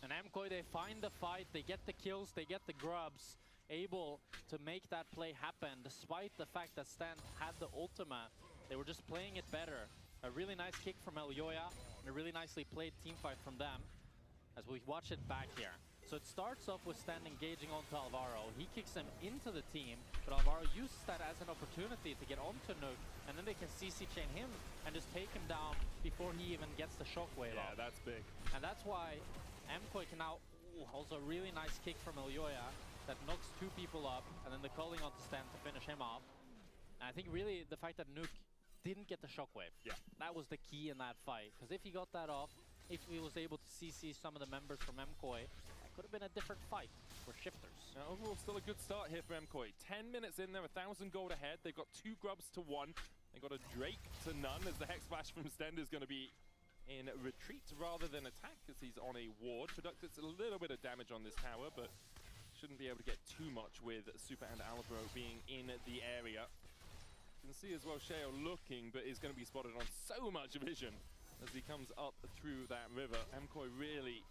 And Amkoi, they find the fight, they get the kills, they get the grubs. Able to make that play happen despite the fact that Stan had the ultima. They were just playing it better. A really nice kick from Elyoya and a really nicely played team fight from them as we watch it back here. So it starts off with Stan engaging onto Alvaro. He kicks him into the team, but Alvaro uses that as an opportunity to get onto Nuke, and then they can CC chain him and just take him down before he even gets the shockwave off. Yeah, that's big. And that's why Amkoi can now also a really nice kick from Elyoya that knocks 2 people up, and then the calling onto Stan to finish him off. And I think really the fact that Nuke didn't get the shockwave, that was the key in that fight. Because if he got that off, if he was able to CC some of the members from Amkoi, that could have been a different fight for Shifters. Now, overall, still a good start here for Amkoi. 10 minutes in there, 1,000 gold ahead. They've got 2 grubs to 1. They've got a Drake to none, as the Hex Flash from Stend is going to be in retreat rather than attack, as he's on a ward. Product gets a little bit of damage on this tower, but shouldn't be able to get too much with Super and Alvaro being in the area. You can see as well Sheo looking, but is going to be spotted on so much vision as he comes up through that river. Mkoi really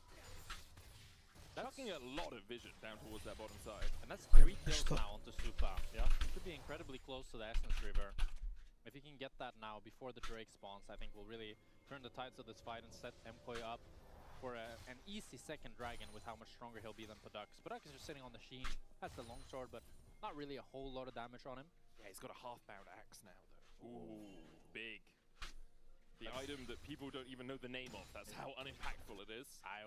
chucking a lot of vision down towards that bottom side. And that's 3 kills now onto Supa. Yeah, could be incredibly close to the Essence River. If he can get that now before the Drake spawns, I think will really turn the tides of this fight and set Mkoi up for an easy second dragon with how much stronger he'll be than Paduk. Paduk is just sitting on the Sheen, has the longsword, but not really a whole lot of damage on him. Yeah, he's got a half-bound axe now, though. Ooh, big. The item that people don't even know the name of. That's how unimpactful it is. I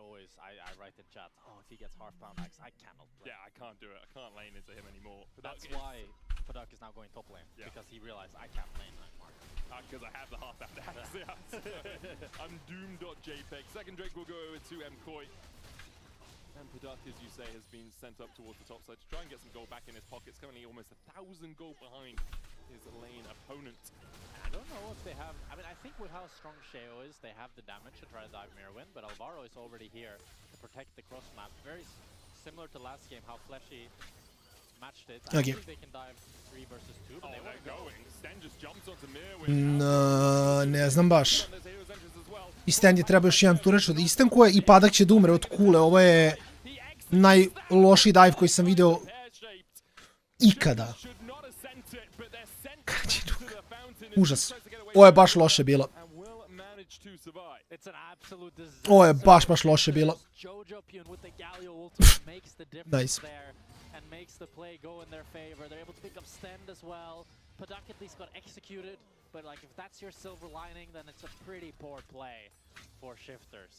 write in chat, oh, if he gets half-bound axe, I cannot play. Yeah, I can't do it. I can't lane into him anymore. That's why Paduk is now going top lane, because he realized I can't lane anymore. Because I have the half-bound axe. I'm doomed.jpg. Second Drake will go over to Mkoi. And Paduk, as you say, has been sent up towards the top side to try and get some gold back in his pockets. Currently almost 1,000 gold behind his lane opponent. I don't know if they have... I mean, I think with how strong Sheo is, they have the damage to try to dive Mirwin, but Alvaro is already here to protect the cross map. Very similar to last game, how Fleshy matched it. I think they can dive 3 versus 2, but they won't go. Sten just jumps onto Mirwin. Ne znam baš. I Sten je treba još jedan tureš od istankuje i Padak će da umre od kule. Ovo je najlošiji dive koji sam video ikada. Užas. Ovo je baš loše bilo. Ovo je baš loše bilo. Nice. And makes the play go in their favor. They're able to pick up Stend as well. Paduk at least got executed, but like if that's your silver lining, then it's a pretty poor play for Shifters.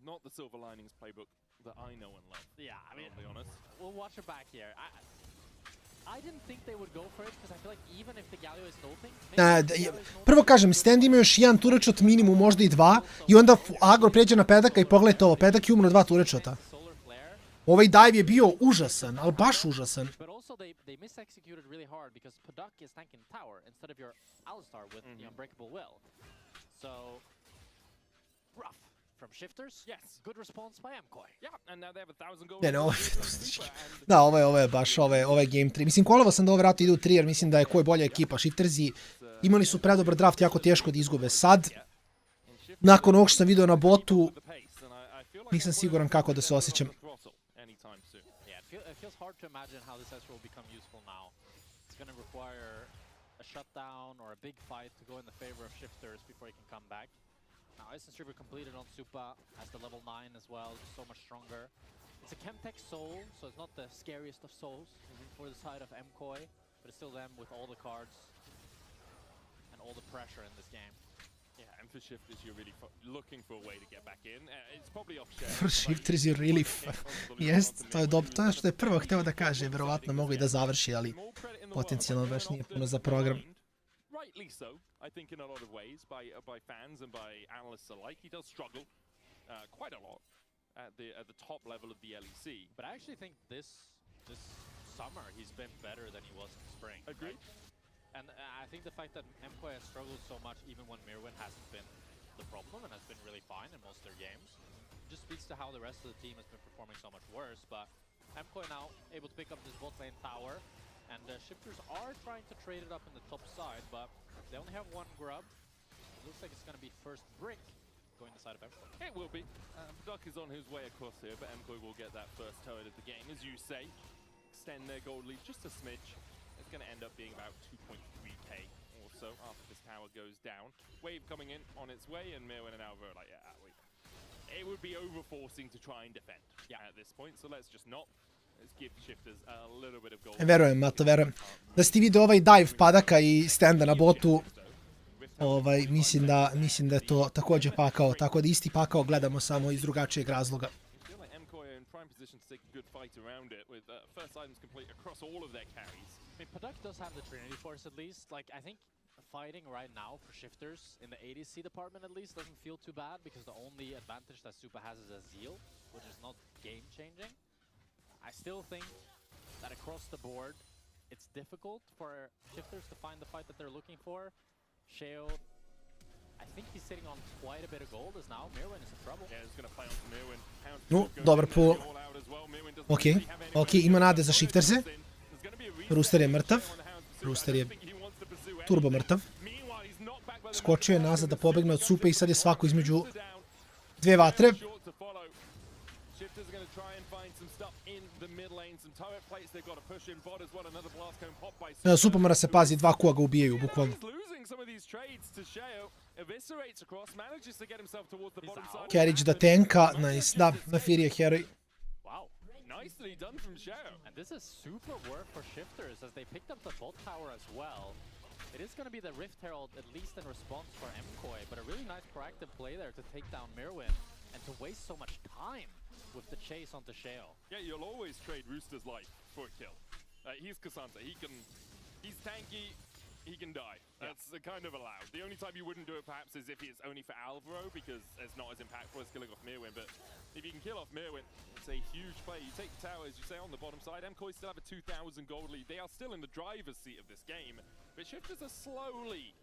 Not the silver linings playbook that I know and love. Yeah, I mean, to be honest. We'll watch it back here. I didn't think they would go for it because I feel like even if the Galio is ulting... Prvo kažem, Stand ima još jedan turečot minimum, možda i 2, i onda Agro pređe na Pedaka i pogledajte ovo, Pedak je umro 2 turečota. Ovaj dive je bio užasan, ali baš užasan. But also they mis-executed really hard because Paduk is tanking tower instead of your Alistar with the Unbreakable Will. So, rough from Shifters. Yes, good response by Mkoi. Yeah, and now they have 1,000 gold. Ne, ovo je... Da, ovo je baš, ovo je game 3. Mislim, kolovao sam da ovo vratno ide u 3, jer mislim da je Koi bolja ekipa. Shiftersi imali su predobar draft, jako teško da izgube. Sad, nakon ovog što sam video na botu, nisam siguran kako da se osjećam. It feels hard to imagine how this Ezreal will become useful now. It's going to require a shutdown or a big fight to go in the favor of Shifters before he can come back. Now, Essence River completed on Supa, has the level 9 as well, so much stronger. It's a Chemtech Soul, so it's not the scariest of souls for the side of Mkoi, but it's still them with all the cards and all the pressure in this game. Yeah, and for Shifters, you're really looking for a way to get back in. It's probably off share. For Shifters je really... Jest, to je dobro. To je što je prvo hteo da kaže, verovatno mogu i da završi, ali potencijalno baš nije puno za program. Rightly so, I think in a lot of ways, by fans and by analysts alike. He does struggle quite a lot at the top level of the LEC. But I actually think this summer he's been better than he was in spring. Agreed. Right? And I think the fact that Mkoi has struggled so much even when Mirwin hasn't been the problem and has been really fine in most of their games just speaks to how the rest of the team has been performing so much worse. But Mkoi now able to pick up this bot lane tower, and Shifters are trying to trade it up in the top side, but they only have 1 grub. It looks like it's going to be first brick going the side of Mkoi. It will be. Duck is on his way across here, but Mkoi will get that first turret of the game, as you say. Extend their gold lead just a smidge. It's going to end up being about 2.3k or so after this tower goes down. Wave coming in on its way, and Mirwin and Alvaro are like, it would be overforcing to try and defend at this point, so let's just not. Let's give Shifters a little bit of gold. Verujem, Mato, verujem. Da ste vidio ovaj dive Padaka i Stenda na botu, mislim da je to također pakao, tako da isti pakao gledamo samo iz drugačijeg razloga. Position to take a good fight around it with first items complete across all of their carries. I mean, Paduk does have the Trinity Force at least. Like, I think fighting right now for Shifters in the ADC department at least doesn't feel too bad because the only advantage that Supa has is a Zeal, which is not game-changing. I still think that across the board, it's difficult for Shifters to find the fight that they're looking for. Sheo, I think he's sitting on quite a bit of gold as now Mirwin is in trouble. Yeah, he's going to play on Mirwin. Dobar pull. Ok, ok, ima nade za shifterse. Rooster je mrtav. Rooster je turbo mrtav. Skočio je nazad da pobegne od supe i sad je svako između dve vatre. Supa mora se pazi, dva kua ga ubijaju, bukvalno. Carriage da tanka, nice, da, na Fury je heroj. Nicely done from Shao. And this is super work for shifters as they picked up the bot tower as well. It is going to be the Rift Herald, at least in response for MKOI, but a really nice proactive play there to take down Mirwin and to waste so much time with the chase onto Shao. Yeah, you'll always trade Rooster's life for a kill. He's Cassandra. He's tanky. He can die. That's kind of allowed. The only time you wouldn't do it perhaps is if it's only for Alvaro, because it's not as impactful as killing off Mirwin. But if you can kill off Mirwin, it's a huge play. You take the tower, as you say, on the bottom side. MKOI still have a 2,000 gold lead. They are still in the driver's seat of this game. But shifters are slowly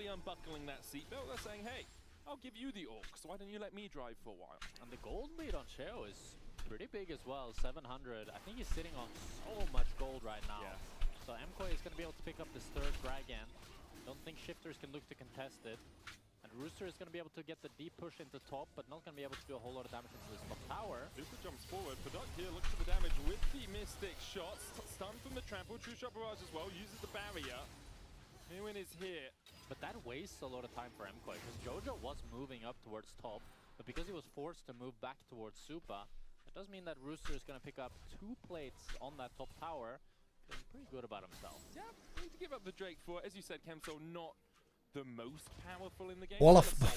unbuckling that seatbelt. They're saying, hey, I'll give you the AURUS. Why don't you let me drive for a while? And the gold lead on Shao is pretty big as well, 700. I think he's sitting on so much gold right now. Yeah. So MKOI is going to be able to pick up this third Dragon. Don't think shifters can look to contest it. And Rooster is going to be able to get the deep push into top, but not going to be able to do a whole lot of damage into this top tower. Rooster jumps forward. Product here looks for the damage with the Mystic shots. Stun from the trample. True shot barrage as well. Uses the barrier. Mirwin is here. But that wastes a lot of time for MKOI, because Jojo was moving up towards top, but because he was forced to move back towards Supa, it does mean that Rooster is going to pick up 2 plates on that top tower. Feeling pretty good about himself. Yeah, need to give up the Drake for, as you said, Kemso, not the most powerful in the game. Olaf bot.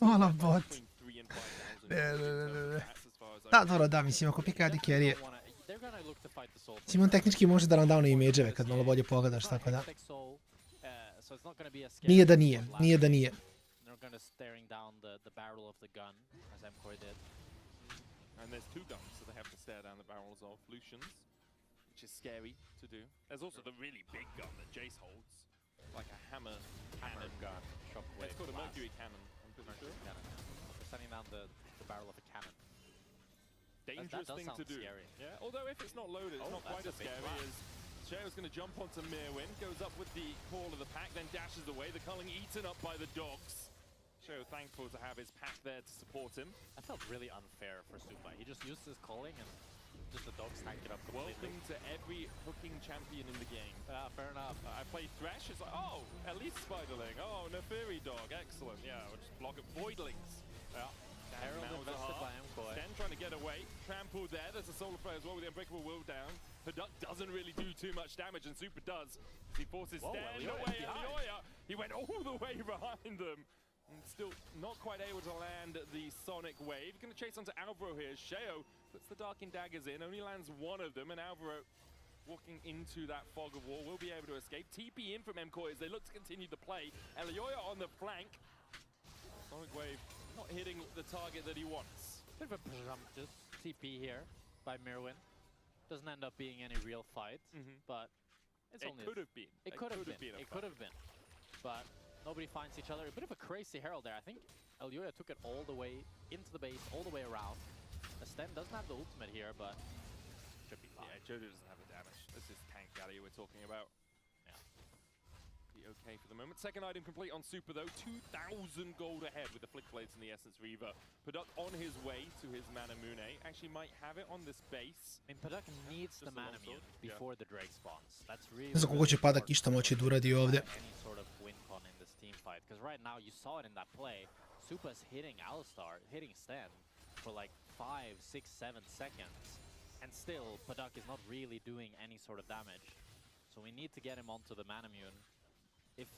Olaf bot. Da, dobro, da, mislim, ako pika AD carry, Simon tehnički može da rundowne image-eve kad malo bolje pogledaš, tako da. Nije da nije, nije da nije. And there's 2 guns, so they have to stare down the barrels of Lucians, which is scary to do. There's also the really big gun that Jace holds, like a hammer cannon gun. Shockwave. It's called a Mercury cannon, I'm pretty sure. Cannon. They're sending down the barrel of a cannon. Dangerous thing to do. Scary. Yeah, although if it's not loaded, it's not quite as scary as Shao's going to jump onto Mirwin, goes up with the call of the pack, then dashes away. The culling eaten up by the dogs. Shao thankful to have his pack there to support him. That felt really unfair for Supa. He just used his calling and just the dogs tanked it up completely. Welcome to every hooking champion in the game. Fair enough. I play Thresh, it's like, oh, at least Spiderling. Oh, Neferi Dog, excellent. Yeah, we'll just block it. Voidlings. Yeah. Herald invested by MKOI. Sten trying to get away. Trample there. There's a Solar Flare as well with the Unbreakable Will down. Product doesn't really do too much damage, and Super does. He forces Sten away. Elioya. He went all the way behind them. And still not quite able to land the Sonic Wave. Going to chase onto Alvaro here. Shao puts the Darking Daggers in. Only lands one of them, and Alvaro walking into that fog of war will be able to escape. TP in from MKOI as they look to continue the play. Elioya on the flank. Sonic Wave not hitting the target that he wants. Bit of a presumptuous TP here by Mirwin. Doesn't end up being any real fight, but it's only... It could have been. It could have been. It could have been. But nobody finds each other. A bit of a crazy Herald there. I think Elioya took it all the way into the base, all the way around. The Sten doesn't have the ultimate here, but should be fine. Yeah, Jojo doesn't have the damage. This is tank Gallia we're talking about. Okay for the moment. Second item complete on Super though. 2,000 gold ahead with the Flick Blades and the Essence Reaver. Product on his way to his Mana Mune. Actually might have it on this base. I mean, Product needs the Mana Mune before the Drake spawns. That's really... Ne znam koliko će Padak išta moći da uradi ovdje. Any sort of win con in this team fight. Because right now you saw it in that play. Supa's hitting Alistar, hitting Sten for like 5, 6, 7 seconds. And still, Product is not really doing any sort of damage. So we need to get him onto the Mana Mune. If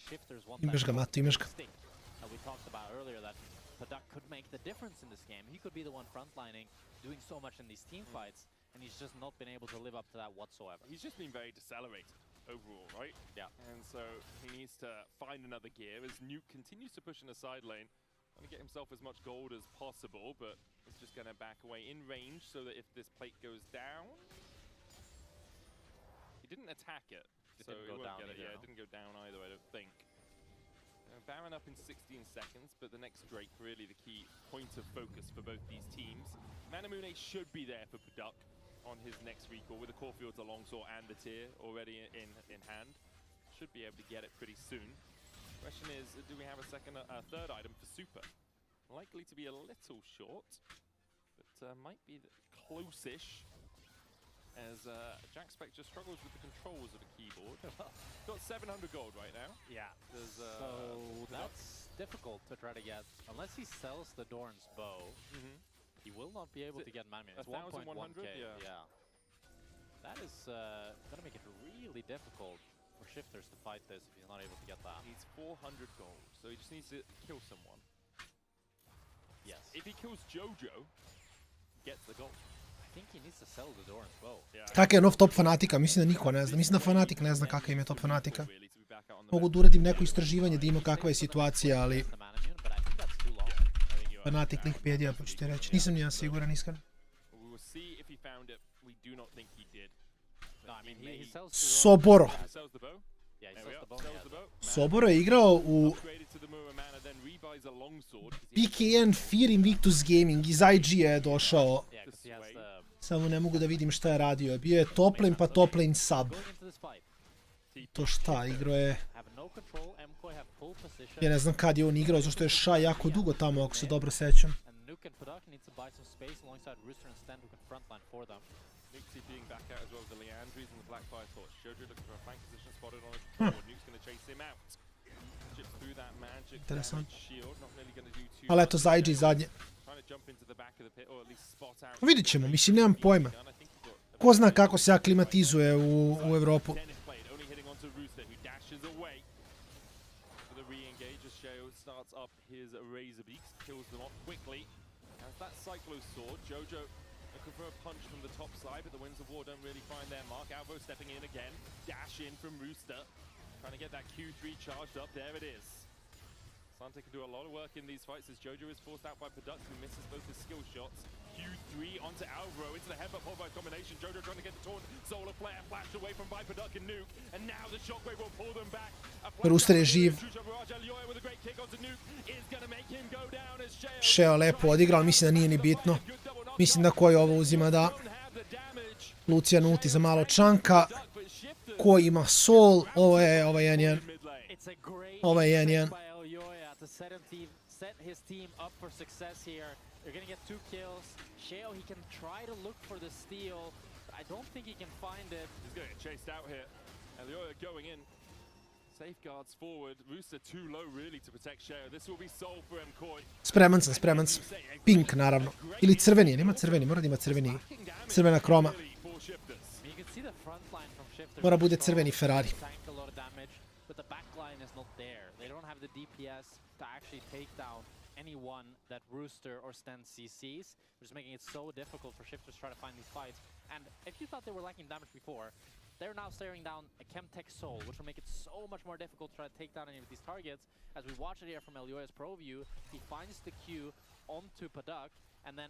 shifters want that stick that we talked about earlier, that Product could make the difference in this game. He could be the one frontlining, doing so much in these team fights, and he's just not been able to live up to that whatsoever. He's just been very decelerated overall, right? Yeah. And so he needs to find another gear as Nuke continues to push in the side lane, trying to get himself as much gold as possible, but he's just going to back away in range so that if this plate goes down... He didn't attack it. It didn't go down either, it didn't go down either, I don't think. Baron up in 16 seconds, but the next Drake really the key point of focus for both these teams. Manamune should be there for Product on his next recall with the Caulfields, the Longsword, and the Tier already in hand. Should be able to get it pretty soon. Question is, do we have a third item for Super? Likely to be a little short, but might be close-ish. As Jack Spectre struggles with the controls of the keyboard. Got 700 gold right now. Yeah. So that's difficult to try to get. Unless he sells the Dorn's bow, he will not be able to get Manamune. It's 1.1k. Yeah. That is going to make it really difficult for Shifters to fight this if he's not able to get that. He needs 400 gold, so he just needs to kill someone. Yes. If he kills Jojo, he gets the gold. I think he needs to sell the Dorn's bow. Kakav je nov top fanatika? Mislim da niko ne zna. Mislim da fanatik ne zna kakav im je top fanatika. Mogu da uradim neko istraživanje da ima kakva je situacija, ali... Fanatik Linkpedia, pa ću ti reći. Nisam ni ja siguran, iskreno. Soboro. Soboro je igrao u PKN Fear Invictus Gaming. Iz IG-a je došao. Samo ne mogu da vidim šta je radio. Bio je top lane pa top lane sub. To šta, igrao je... Ja ne znam kad je on igrao, zašto je Sha jako dugo tamo, ako se dobro sećam. Interesantno. Ali eto, za IG zadnje. Vidit ćemo, mislim, nemam pojma. Ko zna kako se aklimatizuje u Evropu. Sante can do a lot of work in these fights as Jojo is forced out by Product, who misses both his skill shots. Q3 onto Alvaro, into the headbutt pulverize combination. Jojo trying to get the taunt. Solar Flare flashed away from by Product and Nuke, and now the Shockwave will pull them back. Rooster je živ. Sheo lepo odigrao, mislim da nije ni bitno. Mislim da koji ovo uzima da... Lucian ulti za malo čanka. Ko ima Soul, ovo je 1-1. Ovo je 1-1. To set his team up for success here. They're going to get 2 kills. Sheo, he can try to look for the steal. I don't think he can find it. He's going to get chased out here. Elioya going in. Safeguards forward. Rooster too low really to protect Sheo. This will be soul for MKOI. Spreman sam. Pink, naravno. Ili crveni, nema crveni, mora da ima crveni. Crvena kroma. Mora bude crveni Ferrari. To actually take down anyone that Rooster or Sten CCs, which is making it so difficult for Shifters to try to find these fights. And if you thought they were lacking damage before, they're now staring down a Chemtech Soul, which will make it so much more difficult to try to take down any of these targets. As we watch it here from Elioya's pro view, he finds the Q onto Product, and then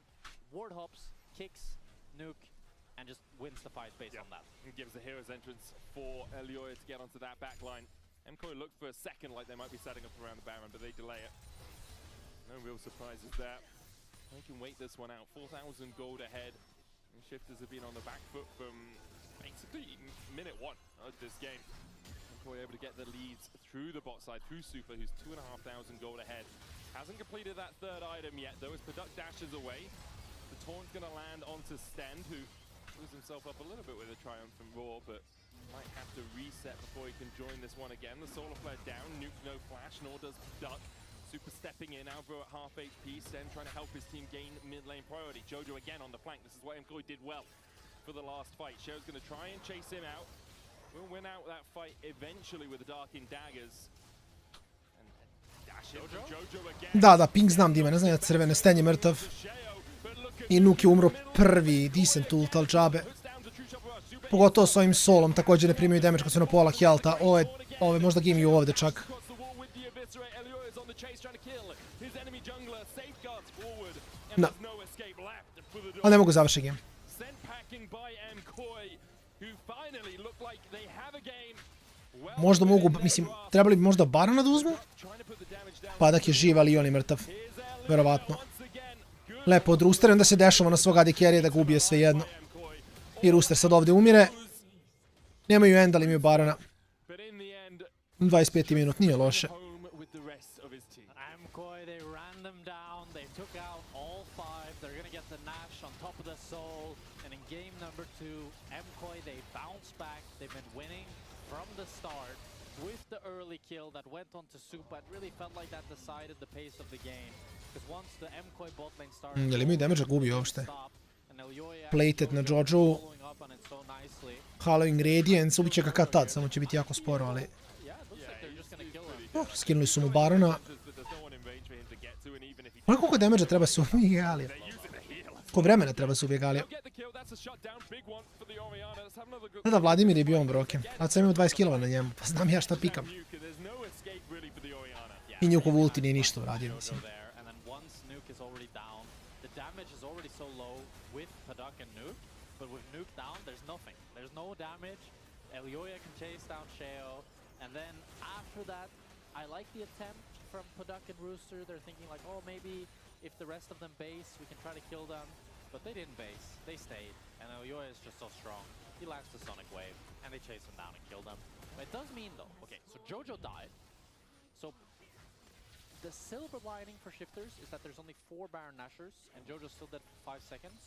ward hops, kicks, nuke, and just wins the fight based on that. He gives the hero's entrance for Elioya to get onto that back line. MKOI looked for a second like they might be setting up around the Baron, but they delay it. No real surprises there. They can wait this one out. 4,000 gold ahead. And Shifters have been on the back foot from basically minute 1 of this game. MKOI able to get the leads through the bot side, through Super, who's 2,500 gold ahead. Hasn't completed that third item yet, though, as Product dashes away. The taunt's going to land onto Stend, who pulls himself up a little bit with a triumphant roar, but might have to reset before he can join this one again. The Solar Flare down, Nuke no flash, nor does Duck. Super stepping in, Alvaro at half HP, Sten trying to help his team gain mid lane priority. Jojo again on the flank, this is what MKOI did well for the last fight. Sheo's going to try and chase him out. Will win out that fight eventually with the Darking Daggers. And dash in from Jojo again. Da, ping znam da ima, ne znam ja crvene, Sten je mrtav. I Nuke je umro prvi, decent ult, al džabe. Pogotovo s ovim Solom, također ne primaju damage kad su na pola healtha. Ovo je možda game i ovdje čak. No. Ali ne mogu završiti game. Možda mogu, mislim, trebali bi možda Barona da uzmu? Padak je živ, ali i on je mrtav. Verovatno. Lepo od Roostera, onda se dešava na svog AD carry da ga ubije svejedno. I Rooster sad ovdje umire. Nemaju end, ali imaju Barona. 25. minut, nije loše. With the early kill that went on to Superlight, really felt like that decided the pace of the game. Because once the MKOI bot lane started, Jel imaju damage gubi uopšte? Plated na Jojo. Halloween Radiance, ubit će ga kad tad, samo će biti jako sporo, ali... Skinuli su mu Barona. Koliko damage treba su ubije Galija? Koliko vremena treba su ubije Galija? Da, Vladimir je bio on broken. Ali sam imao 20 killova na njemu, pa znam ja šta pikam. I njukov ulti nije ništa uradio, mislim. I like the attempt from Padak and Rooster. They're thinking like, oh, maybe if the rest of them base, we can try to kill them. But they didn't base. They stayed. And Elioya is just so strong. He lands the Sonic Wave, and they chase him down and kill them. But it does mean, though, okay, so Jojo died. So the silver lining for shifters is that there's only 4 Baron Nashers, and Jojo's still dead for 5 seconds.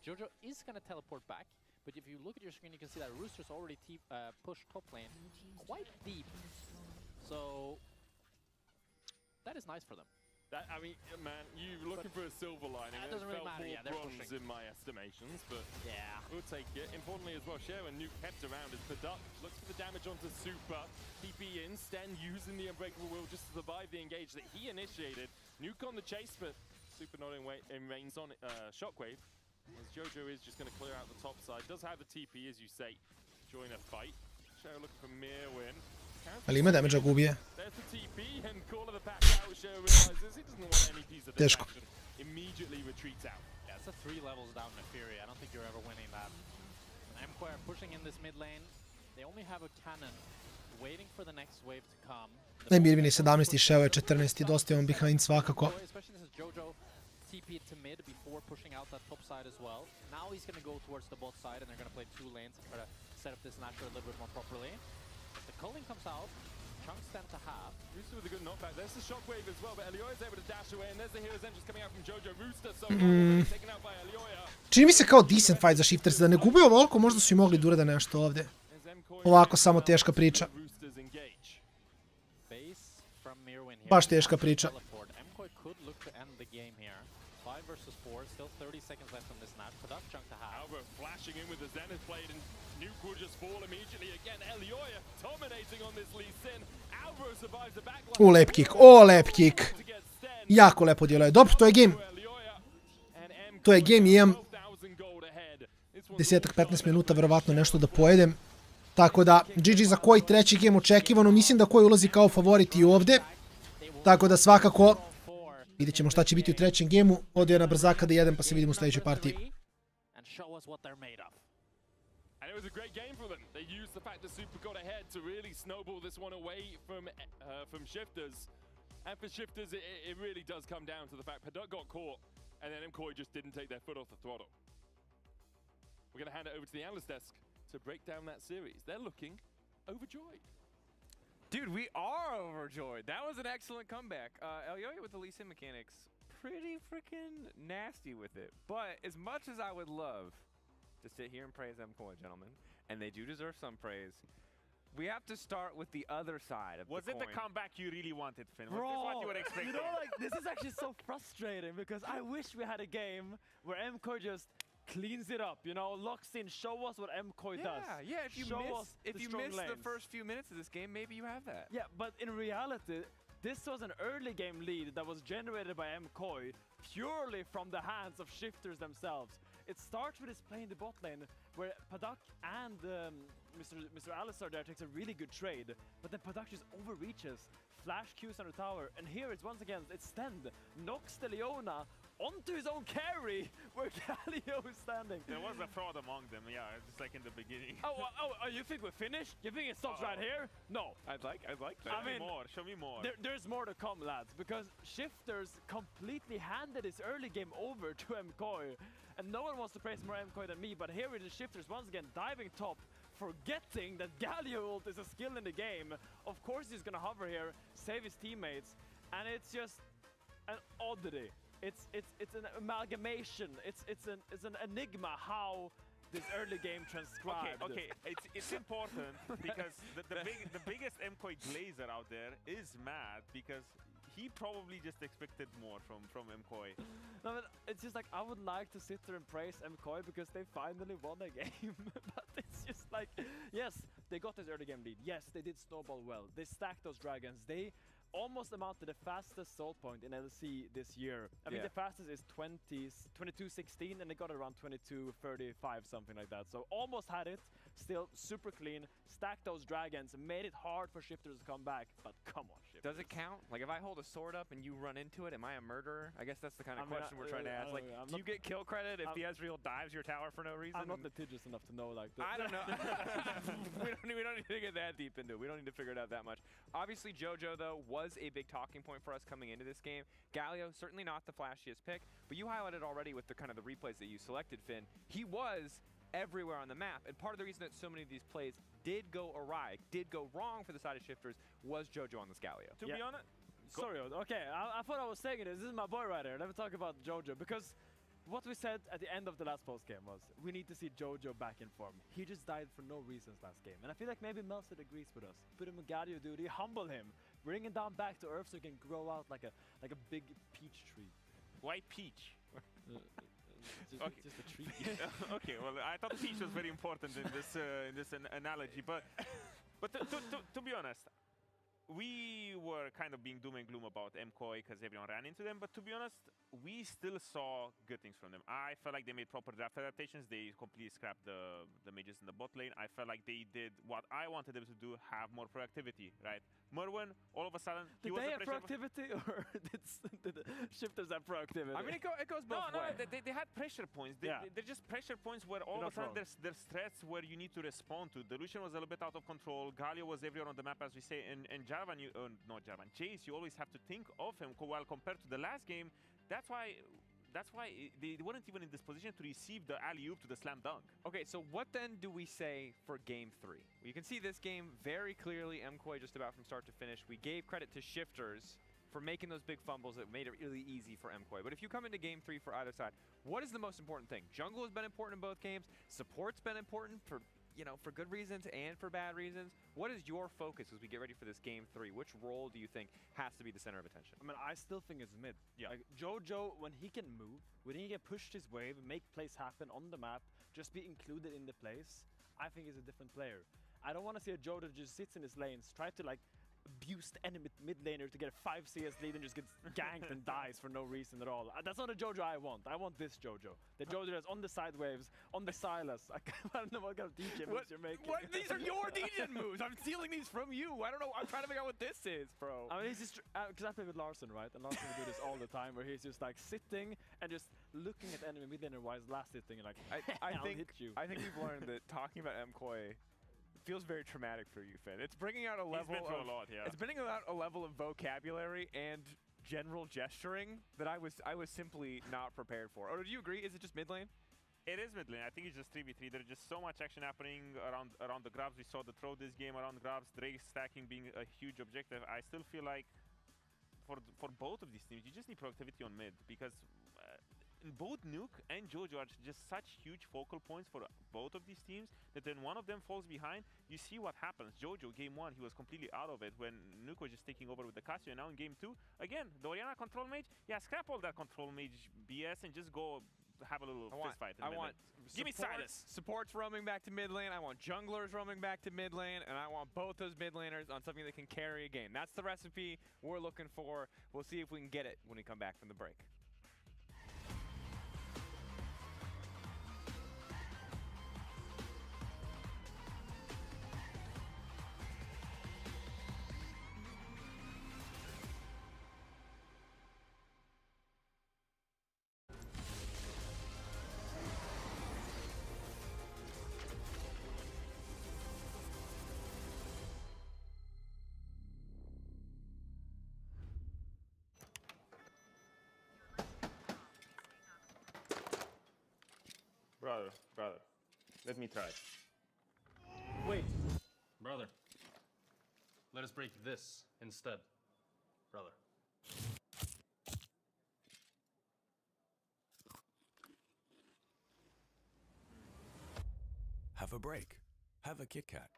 Jojo is going to teleport back, but if you look at your screen, you can see that Rooster's already pushed top lane quite deep. So that is nice for them. That, I mean, man, you're looking for a silver lining. That doesn't really matter. Yeah, they're bronze pushing. in my estimations, but yeah, we'll take it. Importantly as well, Share and Nuke kept around as Padak looks for the damage onto Super. TP in, Sten using the Unbreakable Will just to survive the engage that he initiated. Nuke on the chase, but Super not in range on Shockwave. As Jojo is just going to clear out the top side. Does have the TP, as you say, join a fight. Share looking for mere win. Ali ima damage ga ubije. Teško. Yeah, it's a 3 levels down Neferi. I don't think you're ever winning that. And MKOI are pushing in this mid lane. They only have a cannon waiting for the next wave to come. Najmirvini 17. Sheo je 14. Dosta je on behind svakako. Especially since Jojo TP'd to mid before pushing out that top side as well. Now he's going to go towards the bot side and they're going to play 2 lanes and try to set up this Nasher a little bit more properly. The culling comes out, chunks them to half. Rooster with a good knockback. There's the shockwave as well, but Elioya is able to dash away, and there's the hero's entrance coming out from Jojo. Rooster so far taken out by Elioya. Čini mi se kao decent fight za Shifters, da ne gube ovoliko, možda su i mogli da urade nešto ovdje. Ovako samo teška priča. Baš teška priča. MKOI could look to end the game here. 5 versus 4, still 30 seconds left on this match. Padak chunk to half. Albert flashing in with the Zenith blade, and Nuke will just fall immediately again. Elioya dominating on this Lee Sin. Albert survives the backline. Lep kick, lep kick. Jako lepo djeluje. Dobro, to je game. To je game i imam 10-15 minuta verovatno nešto da pojedem. Tako da, GG za koji treći game očekivano. Mislim da koji ulazi kao favorit i ovdje. Tako da svakako vidjet ćemo šta će biti u trećem gameu. Odio je na brzaka da jedem pa se vidimo u sljedećoj partiji. And it was a great game for them. They used the fact that Super got ahead to really snowball this one away from Shifters. And for Shifters, it really does come down to the fact Padak got caught, and then MKOI just didn't take their foot off the throttle. We're going to hand it over to the analyst desk to break down that series. They're looking overjoyed. Dude, we are overjoyed. That was an excellent comeback. Elioya with the Lee Sin mechanics, pretty freaking nasty with it. But as much as I would love to sit here and praise MKOI, gentlemen, and they do deserve some praise, we have to start with the other side of the coin. Was it the comeback you really wanted, Finn? Was Bro, this what you were expecting? You know, like, this is actually so frustrating because I wish we had a game where MKOI just cleans it up, you know, locks in, show us what MKOI does. Yeah, if you miss the first few minutes of this game, maybe you have that. Yeah, but in reality, this was an early game lead that was generated by MKOI purely from the hands of Shifters themselves. It starts with his play in the bot lane, where Padak and Mr. Alistar there takes a really good trade, but then Padak just overreaches, flash Qs on the tower, and here it's once again, it's Stend, knocks the Leona onto his own carry where Galio is standing. There was a fraud among them, yeah, just like in the beginning. Oh, you think we're finished? You think it stops right here? No. I'd like that. Show me more. There's more to come, lads, because Shifters completely handed his early game over to MKOI, and no one wants to praise more MKOI than me, but here it is Shifters once again diving top, forgetting that Galio ult is a skill in the game. Of course he's gonna hover here, save his teammates, and it's just an oddity. It's an amalgamation. It's an enigma how this early game transcribed. Okay. It's important because the biggest MKOI glazer out there is mad because he probably just expected more from MKOI. No, but it's just like I would like to sit there and praise MKOI because they finally won a game. But it's just like, yes, they got this early game lead. Yes, they did snowball well. They stacked those dragons. They almost amount to the fastest soul point in LC this year. I mean, the fastest is 22.16, and they got around 22.35, something like that. So almost had it. Still super clean. Stacked those dragons, made it hard for Shifters to come back. But come on, Shifters. Does it count? Like, if I hold a sword up and you run into it, am I a murderer? I guess that's the kind of question we're trying to ask. Like, do you get kill credit if the Ezreal dives your tower for no reason? I'm not litigious enough to know like that. I don't know. we don't need to get that deep into it. We don't need to figure it out that much. Obviously, JoJo, though, was a big talking point for us coming into this game. Galio, certainly not the flashiest pick, but you highlighted already with the kind of the replays that you selected, Finn. He was everywhere on the map, and part of the reason that so many of these plays did go awry, did go wrong for the side of Shifters was JoJo on this Galio. To be honest, sorry, okay, I thought I was saying this. This is my boy right here. Let me talk about JoJo, because what we said at the end of the last post game was we need to see JoJo back in form. He just died for no reasons last game, and I feel like maybe Melsid agrees with us. Put him in Galio duty, humble him, bring him down back to earth so he can grow out like a big peach tree. Why peach? Just a tree. Okay, well, I thought peach was very important in this analogy, but to be honest, we were kind of being doom and gloom about MKOI because everyone ran into them, but to be honest, we still saw good things from them. I felt like they made proper draft adaptations. They completely scrapped the mages in the bot lane. I felt like they did what I wanted them to do, have more proactivity, right? Merwin, all of a sudden, did they have proactivity or did Shifters have proactivity? I mean, it goes both ways. They had pressure points. They're just pressure points where all of a sudden there's threats where you need to respond to. The Lucian was a little bit out of control. Galio was everywhere on the map, as we say, and Jarvan, Chase, you always have to think of him. While compared to the last game, that's why they weren't even in this position to receive the alley-oop to the slam dunk. Okay, so what then do we say for Game 3? Well, you can see this game very clearly, MKOI just about from start to finish. We gave credit to Shifters for making those big fumbles that made it really easy for MKOI. But if you come into Game 3 for either side, what is the most important thing? Jungle has been important in both games. Support's been important for good reasons and for bad reasons. What is your focus as we get ready for this Game 3? Which role do you think has to be the center of attention? I mean, I still think it's mid. Yeah. Like, JoJo, when he can move, when he can push his wave, make plays happen on the map, just be included in the plays, I think he's a different player. I don't want to see a JoJo that just sits in his lanes, try to like abuse the enemy mid laner to get a 5 CS lead and just gets ganked and dies for no reason at all. That's not a JoJo I want. I want this JoJo. The JoJo that's on the side waves, on the Silas. I don't know what kind of DJ moves you're making. What? These are your DJ moves. I'm stealing these from you. I don't know. I'm trying to figure out what this is, bro. I mean, he's just because I play with Larson, right? And Larson will do this all the time, where he's just like sitting and just looking at enemy mid laner while last hitting and like, I'll hit you. I think we've learned that talking about MKOI feels very traumatic for you, Finn. It's bringing out a level He's been through a lot, yeah. It's bringing out a level of vocabulary and general gesturing that I was simply not prepared for. Or do you agree? Is it just mid lane? It is mid lane. I think it's just 3v3. There's just so much action happening around the grabs. We saw the throw this game around grabs, Drake stacking being a huge objective. I still feel like for both of these teams, you just need proactivity on mid because both Nuke and JoJo are just such huge focal points for both of these teams that when one of them falls behind, you see what happens. JoJo, game 1, he was completely out of it when Nuke was just taking over with the Cassio, and now in game 2, again, the Orianna control mage, scrap all that control mage BS and just go have a little fist fight. Give me Silas. Supports roaming back to mid lane. I want junglers roaming back to mid lane, and I want both those mid laners on something that can carry a game. That's the recipe we're looking for. We'll see if we can get it when we come back from the break. Brother. Let me try. Wait. Brother. Let us break this instead. Brother. Have a break. Have a Kit Kat.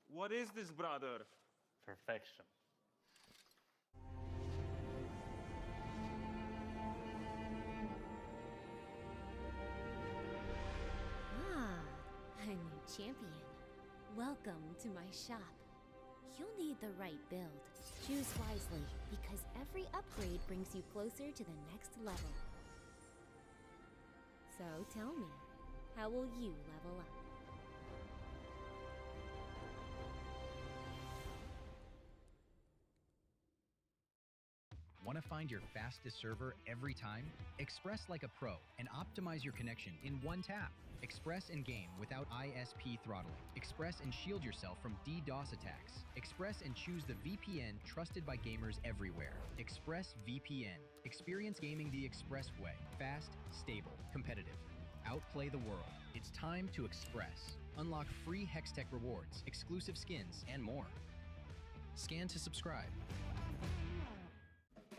What is this, brother? Perfection. A new champion. Welcome to my shop. You'll need the right build. Choose wisely, because every upgrade brings you closer to the next level. So tell me, how will you level up? Want to find your fastest server every time? Express like a pro and optimize your connection in one tap. Express and game without ISP throttling. Express and shield yourself from DDoS attacks. Express and choose the VPN trusted by gamers everywhere. Express VPN. Experience gaming the Express way. Fast, stable, competitive. Outplay the world. It's time to Express. Unlock free Hextech rewards, exclusive skins, and more. Scan to subscribe.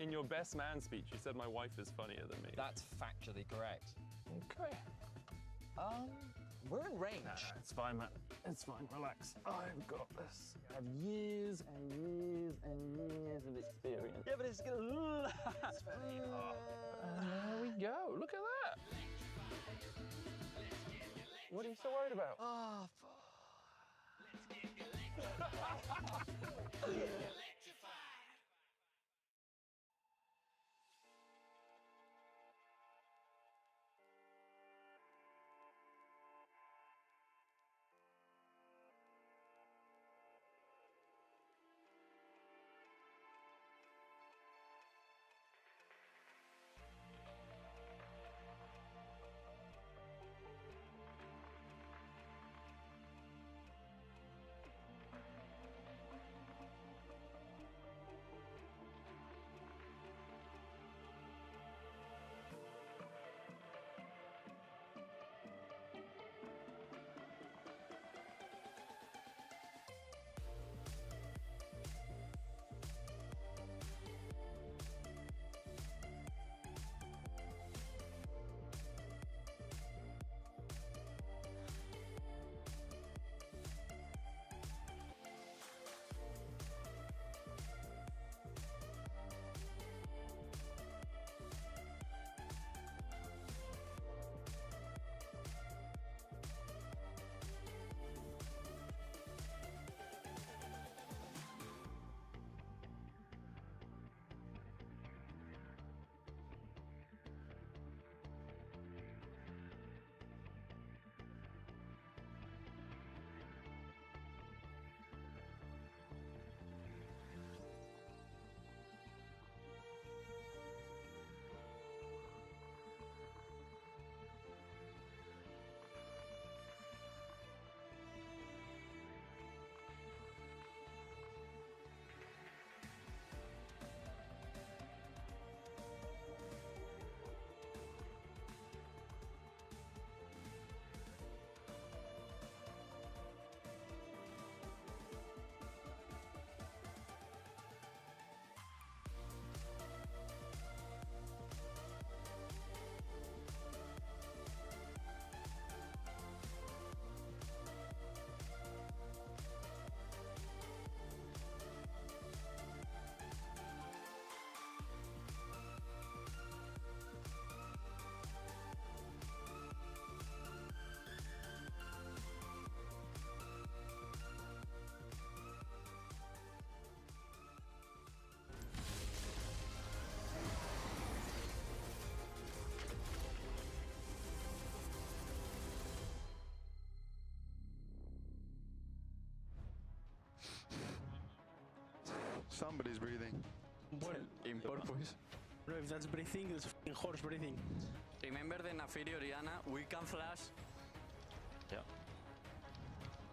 In your best man speech, you said my wife is funnier than me. That's factually correct. Okay. We're in range. Nah, it's fine, man. It's fine. Relax. I've got this. I have years and years and years of experience. Yeah, but it's gonna. It's very hard. And there we go. Look at that. What are you so worried about? Oh, Somebody's breathing. Well, in purpose. Bro, if that's breathing, it's f***ing horse breathing. Remember the Nafiri Oriana? We can flash. Yeah.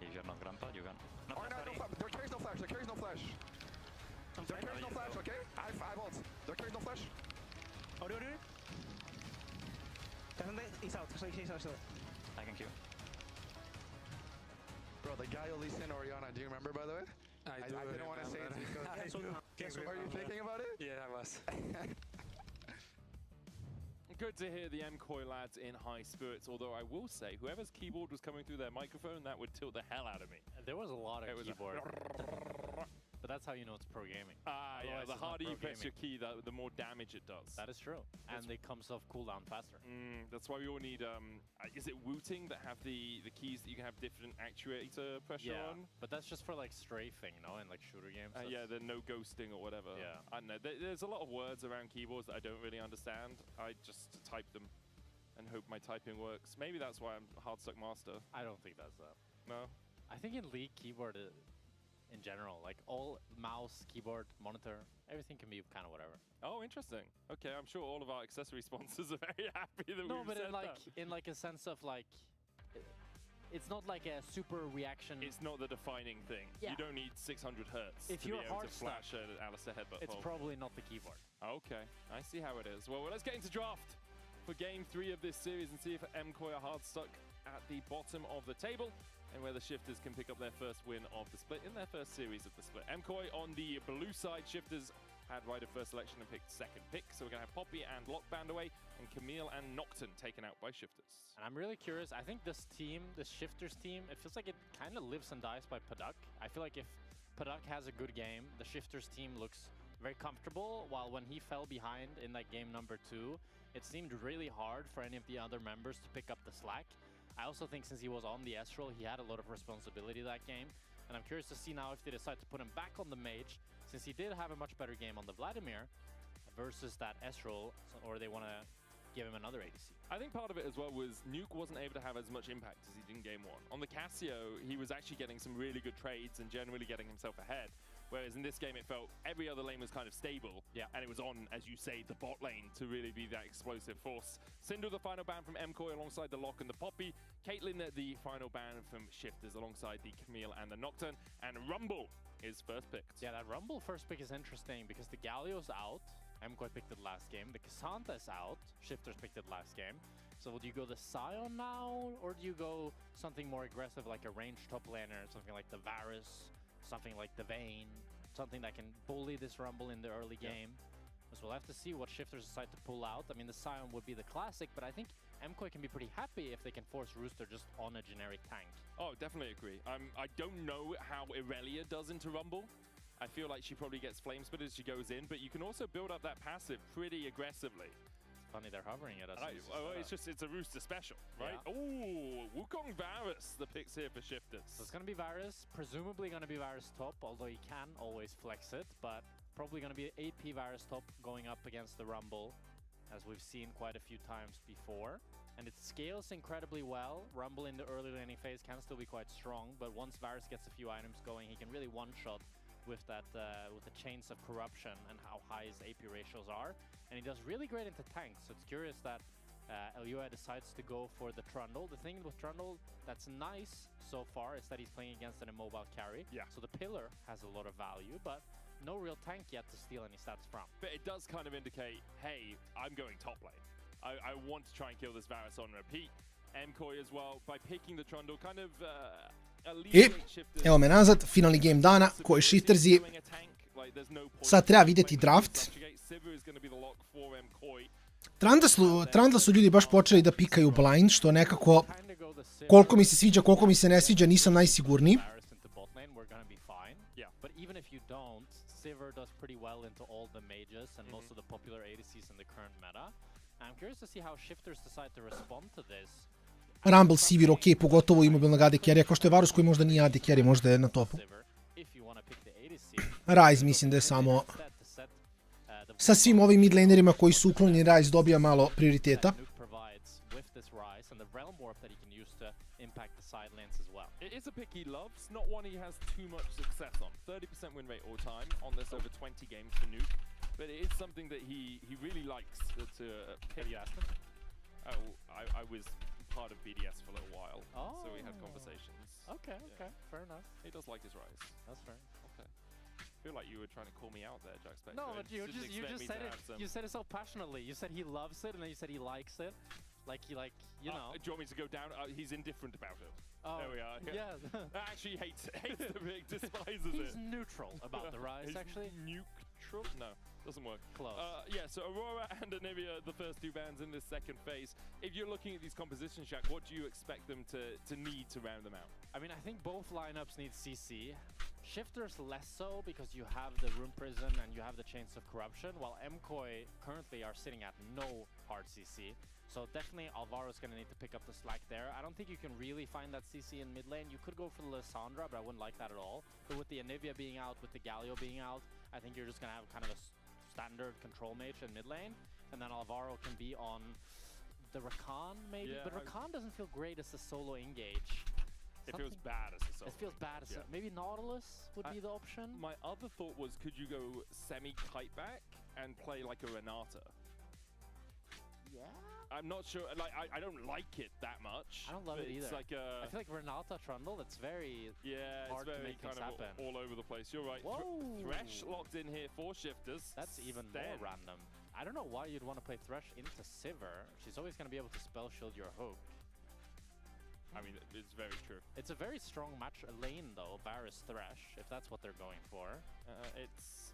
If you're not grandpa, you can. No, there carries no flash. There carries no flash. There carries no flash, okay? I have ult. There carries no flash. He's out. He's out. I can queue. Bro, the guy who leads in Oriana, do you remember, by the way? I didn't want to say it because... Are you thinking about it? Yeah, I was. Good to hear the MKOI lads in high spirits, although I will say, whoever's keyboard was coming through their microphone, that would tilt the hell out of me. There was a lot of keyboard. But that's how you know it's pro gaming. Yeah, the harder you press your key, the more damage it does. That is true. And it comes off cooldown faster. That's why we all need, is it wooting that have the keys that you can have different actuator pressure on? But that's just for like strafing, no? In like shooter games. Yeah, the no ghosting or whatever. Yeah. I don't know. There's a lot of words around keyboards that I don't really understand. I just type them and hope my typing works. Maybe that's why I'm hard-stuck master. I don't think that's that. No? I think in League keyboard in general, like all mouse, keyboard, monitor, everything can be kind of whatever. Oh, interesting. Okay, I'm sure all of our accessory sponsors are very happy that no, we've but said in like a sense of like, it's not like a super reaction. It's not the defining thing. Yeah. You don't need 600 hertz if to you're be able to flash an Alistair headbutt. It's probably not the keyboard. Okay, I see how it is. Well, let's get into draft for game 3 of this series and see if MKOI are hard stuck at the bottom of the table, and where the Shifters can pick up their first win of the split in their first series of the split. MKOI on the blue side, Shifters had right of first selection and picked second pick. So we're going to have Poppy and Lockband away, and Camille and Nocturne taken out by Shifters. And I'm really curious. I think this team, this Shifters team, it feels like it kind of lives and dies by Paduk. I feel like if Paduk has a good game, the Shifters team looks very comfortable, while when he fell behind in that game number 2, it seemed really hard for any of the other members to pick up the slack. I also think since he was on the S-roll, he had a lot of responsibility that game. And I'm curious to see now if they decide to put him back on the Mage, since he did have a much better game on the Vladimir versus that S-roll, or they want to give him another ADC. I think part of it as well was Nuke wasn't able to have as much impact as he did in game 1. On the Casio, he was actually getting some really good trades and generally getting himself ahead. Whereas in this game, it felt every other lane was kind of stable. Yeah. And it was on, as you say, the bot lane to really be that explosive force. Syndra, the final ban from MKOI alongside the Lock and the Poppy. Caitlyn, the final ban from Shifters alongside the Camille and the Nocturne. And Rumble is first picked. Yeah, that Rumble first pick is interesting because the Galio's out. MKOI picked it last game. The Cassandra is out. Shifters picked it last game. So do you go the Sion now, or do you go something more aggressive like a ranged top laner, something like the Varus? Something like the Vayne, something that can bully this Rumble in the early game. So we'll have to see what Shifters decide to pull out. I mean, the Sion would be the classic, but I think MKOI can be pretty happy if they can force Rooster just on a generic tank. Oh, definitely agree. I don't know how Irelia does into Rumble. I feel like she probably gets Flame Spit as she goes in, but you can also build up that passive pretty aggressively. Funny they're hovering it. It's a Rooster special, right? Yeah. Oh, Wukong Varus, the picks here for Shifters. So it's going to be Varus, presumably going to be Varus top, although he can always flex it, but probably going to be AP Varus top going up against the Rumble, as we've seen quite a few times before. And it scales incredibly well. Rumble in the early laning phase can still be quite strong, but once Varus gets a few items going, he can really one-shot with that with the chains of corruption and how high his AP ratios are. And he does really great into tanks, so it's curious that Elua decides to go for the Trundle. The thing with Trundle that's nice so far is that he's playing against an immobile carry. Yeah. So the Pillar has a lot of value, but no real tank yet to steal any stats from. But it does kind of indicate, hey, I'm going top lane. I want to try and kill this Varus on repeat. MKOI as well, by picking the Trundle, kind of I evo me nazad, finalni game dana, koji Shiftersi. Sad treba vidjeti draft. Trundle su ljudi baš počeli da pikaju blind, što nekako, koliko mi se sviđa, koliko mi se ne sviđa, nisam najsigurniji. Rumble, Sivir, ok, pogotovo imobilnog AD carry-a, kao što je Varus koji možda nije AD carry, možda je na topu. Ryze mislim da je samo... Sa svim ovim mid lanerima koji su uklonjeni, Ryze dobija malo prioriteta. It is a pick he loves, not one he has too much success on. 30% win rate all time on this over 20 games for Nuke, but it is something that he really likes to pick. Have you asked him? Oh, I was part of BDS for a little while, so we had conversations. Okay, okay, fair enough. He does like his Ryze. That's fair. Okay. I feel like you were trying to call me out there, Jack Spector. No, but you just said it. You said it so passionately. You said he loves it, and then you said he likes it. Like you know. Do you want me to go down? He's indifferent about it. Oh, there we are. Yeah. Actually hates the rig, despises it. He's neutral about the rise, actually. Neutral? No, doesn't work. Close. Yeah, so Aurora and Anivia, the first two bands in this second phase. If you're looking at these compositions, Jack, what do you expect them to need to round them out? I mean, I think both lineups need CC. Shifters less so because you have the Room Prison and you have the Chains of Corruption, while MKOI currently are sitting at no hard CC. So definitely Alvaro's going to need to pick up the slack there. I don't think you can really find that CC in mid lane. You could go for the Lissandra, but I wouldn't like that at all. But with the Anivia being out, with the Galio being out, I think you're just going to have kind of a standard control mage in mid lane. And then Alvaro can be on the Rakan maybe, but Rakan doesn't feel great as a solo engage. It feels bad as a solo. It feels bad as maybe Nautilus would be the option. My other thought was, could you go semi-kite back and play like a Renata? Yeah. I'm not sure. Like, I don't like it that much. I don't love it either. It's like I feel like Renata Trundle, it's very hard it's very to make kind things of happen. all over the place. You're right. Thresh locked in here for Shifters. That's even more random. I don't know why you'd want to play Thresh into Sivir. She's always going to be able to spell shield your hook. I mean, it's very true. It's a very strong match lane, though, Varus Thresh, if that's what they're going for. It's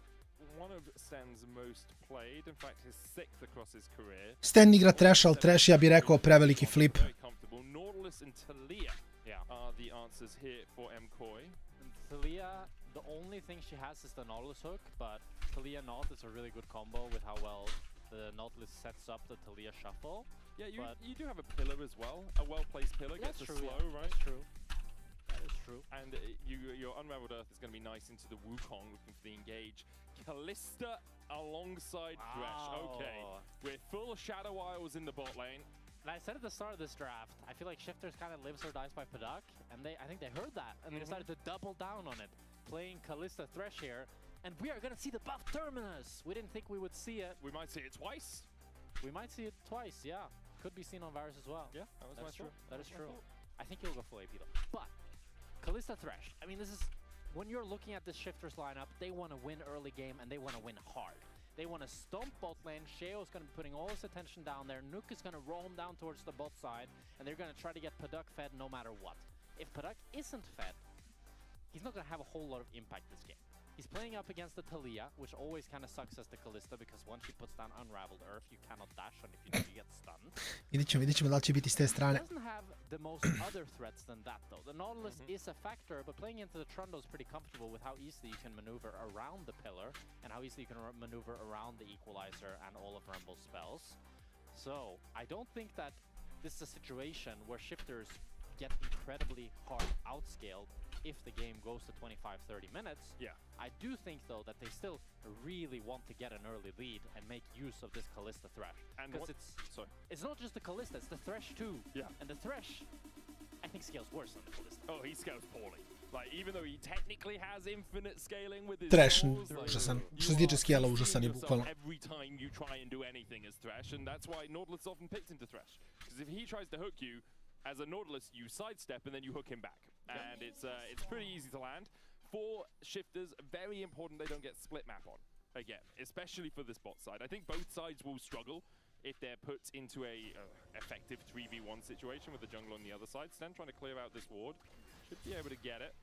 one of Sten's most played, in fact, his 6th across his career. Sten igra Thresh, ali Thresh, ja bih rekao, preveliki flip. Very comfortable. Nautilus and Talia are the answers here for MKOI. Talia, the only thing she has is the Nautilus hook, but Talia Naut is a really good combo with how well the Nautilus sets up the Talia shuffle. Yeah, you do have a pillar as well. A well-placed pillar gets a slow, right? That's true. That is true. And your Unraveled Earth is going to be nice into the Wukong, looking for the engage. Callista alongside Thresh. Okay, we're full Shadow Isles in the bot lane. And I said at the start of this draft, I feel like Shifters kind of lives or dies by Padak, and I think they heard that, and they decided to double down on it, playing Callista Thresh here. And we are going to see the buff Terminus. We didn't think we would see it. We might see it twice. We might see it twice, yeah. Could be seen on Varus as well. Yeah, that was true. That is true. I think he'll go full AP though. But Callista Thresh, I mean, this is when you're looking at this Shifters lineup, they want to win early game and they want to win hard. They want to stomp bot lane. Sheo's going to be putting all his attention down there. Nuke is going to roam down towards the bot side, and they're going to try to get Padak fed no matter what. If Padak isn't fed, he's not going to have a whole lot of impact this game. He's playing up against the Talia, which always kind of sucks as the Callista, because once she puts down Unraveled Earth, you cannot dash, and if you do, you get stunned. Vidit ćemo da li će biti s te strane. It doesn't have the most other threats than that, though. The Nautilus is a factor, but playing into the Trundle is pretty comfortable with how easily you can maneuver around the pillar, and how easily you can maneuver around the Equalizer and all of Rumble's spells. So, I don't think that this is a situation where Shifters get incredibly hard outscaled if the game goes to 25-30 minutes. Yeah. I do think, though, that they still really want to get an early lead and make use of this Callista Thresh. Because it's not just the Callista, it's the Thresh too. Yeah. And the Thresh, I think, scales worse than the Callista. Oh, he scales poorly. Like, even though he technically has infinite scaling with his Thresh, balls, užasan. Što se tiče skijala, užasan je bukvalno. Every time you try and do anything as Thresh, and that's why Nautilus is often picked into Thresh. Because if he tries to hook you, as a Nautilus, you sidestep and then you hook him back. And it's pretty easy to land. For Shifters, very important they don't get split map on, again, especially for this bot side. I think both sides will struggle if they're put into a effective 3v1 situation with the jungle on the other side. Sten trying to clear out this ward. Should be able to get it,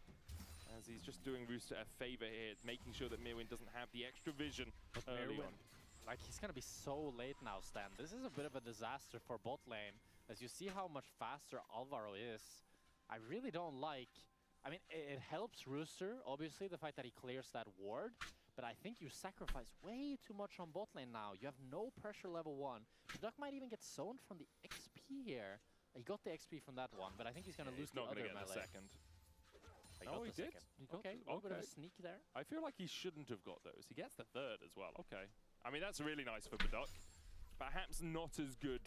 as he's just doing Rooster a favor here, making sure that Mirwin doesn't have the extra vision early on. Like, he's going to be so late now, Stan. This is a bit of a disaster for bot lane. As you see how much faster Alvaro is, I really don't like... I mean, it helps Rooster, obviously, the fact that he clears that ward, but I think you sacrifice way too much on bot lane now. You have no pressure level 1. Duck might even get zoned from the XP here. He got the XP from that one, but I think he's going to lose the other melee. The second. Oh, he did? Okay, a little bit of a sneak there. I feel like he shouldn't have got those. He gets the third as well. Okay. I mean, that's really nice for Baduck. Perhaps not as good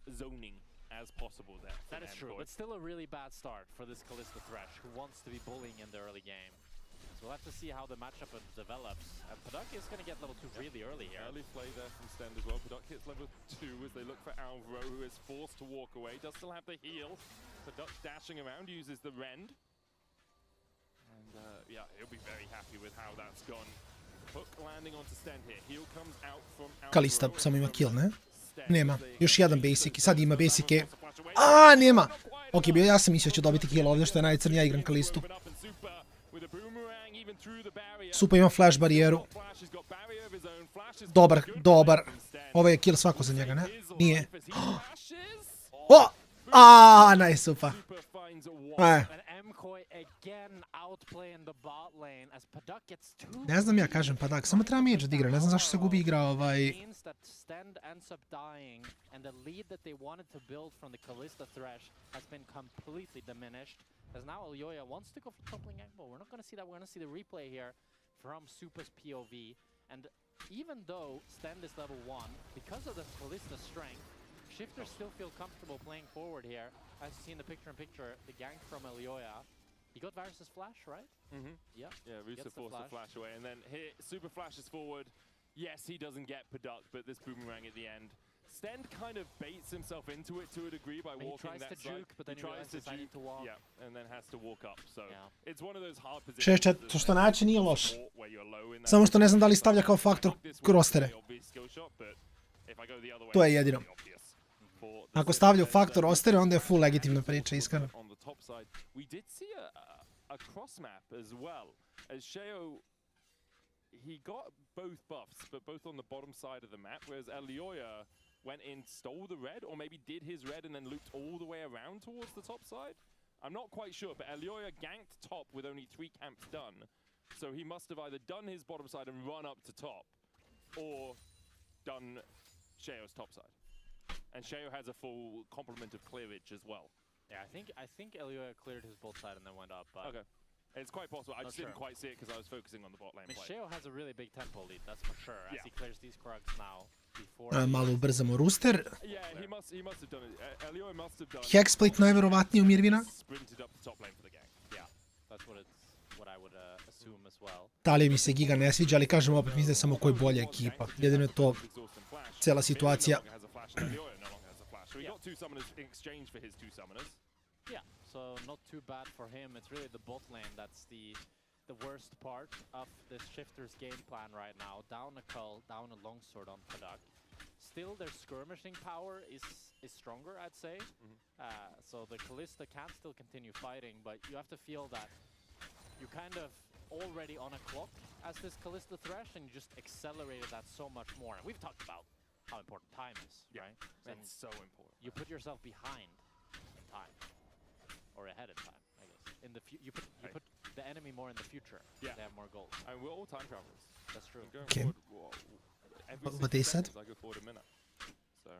zoning as possible there. That is true, but still a really bad start for this Callista Thresh, who wants to be bullying in the early game. So we'll have to see how the matchup develops. And Padak is going to get level 2 really early here. Early play there from Sten as well. Padak hits level 2 as they look for Alvaro, who is forced to walk away. Does still have the heal. Padak dashing around, uses the rend. And yeah, he'll be very happy with how that's gone. Hook landing onto Sten here. Heal comes out from Alvaro. Kalista samo ima kill, ne? Nema. Još jedan basic i sad ima basike. A, nema! Ok, ja sam mislio da ću dobiti kill ovdje što je najcrnije, ja igram Kalistu. Super, ima flash barijeru. Dobar, dobar. Ovo je kill svako za njega, ne? Nije. O! Aaaa, nice, super. Ne znam ja, kažem Padak, samo treba mage da igra, ne znam zašto se gubi igra Even though Stand is level 1, because of the Kalista strength, Shifters still feel comfortable playing forward here. As you see in the picture-in-picture, the gank from Elioya. He got Varus's flash, right? Mm-hmm. Yeah. Yeah, Rusa forced the flash away, and then here, Super flashes forward. Yes, he doesn't get Paduk, but this boomerang at the end. Stend kind of baits himself into it to a degree by walking that side. Juke, but then he tries to juke, yeah, and then has to walk up. So it's one of those hard positions. Češće, to što naći nije loš. Samo što ne znam da li stavlja kao faktor rostere. To je jedino. Ako stavlja u faktor rostere, onda je full legitimna priča, iskreno. We did see a cross map as well, as Sheo, he got both buffs, but both on the bottom side of the map, whereas Elioya went in, stole the red, or maybe did his red and then looped all the way around towards the top side. I'm not quite sure, but Elioya ganked top with only 3 camps done, so he must have either done his bottom side and run up to top, or done Sheo's top side. And Sheo has a full complement of clearage as well. Yeah, I think Elioya cleared his bot side and then went up. But okay, it's quite possible. I just didn't quite see it because I was focusing on the bot lane. I mean, Sheo has a really big tempo lead, that's for sure. As he clears these Krugs now. Malo ubrzamo rooster. Yeah, he must have done it. Elioya must have done it. Hexplate najverovatnije u Mirvina. Sprinted up the top lane for the gank. Yeah, that's what I would assume as well. Dalje mi se Giga ne sviđa, ali kažem opet, mislim da samo koja je bolja ekipa. Jedino je to cijela situacija. So he got 2 summoners in exchange for his 2 summoners. Yeah, so not too bad for him. It's really the bot lane that's the worst part of this Shifter's game plan right now. Down a Cull, down a Longsword on Paduk. Still, their skirmishing power is stronger, I'd say. So the Kalista can still continue fighting, but you have to feel that you kind of already on a clock as this Kalista Thresh, and you just accelerated that so much more. And we've talked about how important time is, right? It's so important. You put yourself behind in time, or ahead in time, I guess. In the you put the enemy more in the future. Yeah, they have more goals. And we're all time travelers. That's true. Okay. What they said? I go forward a minute. So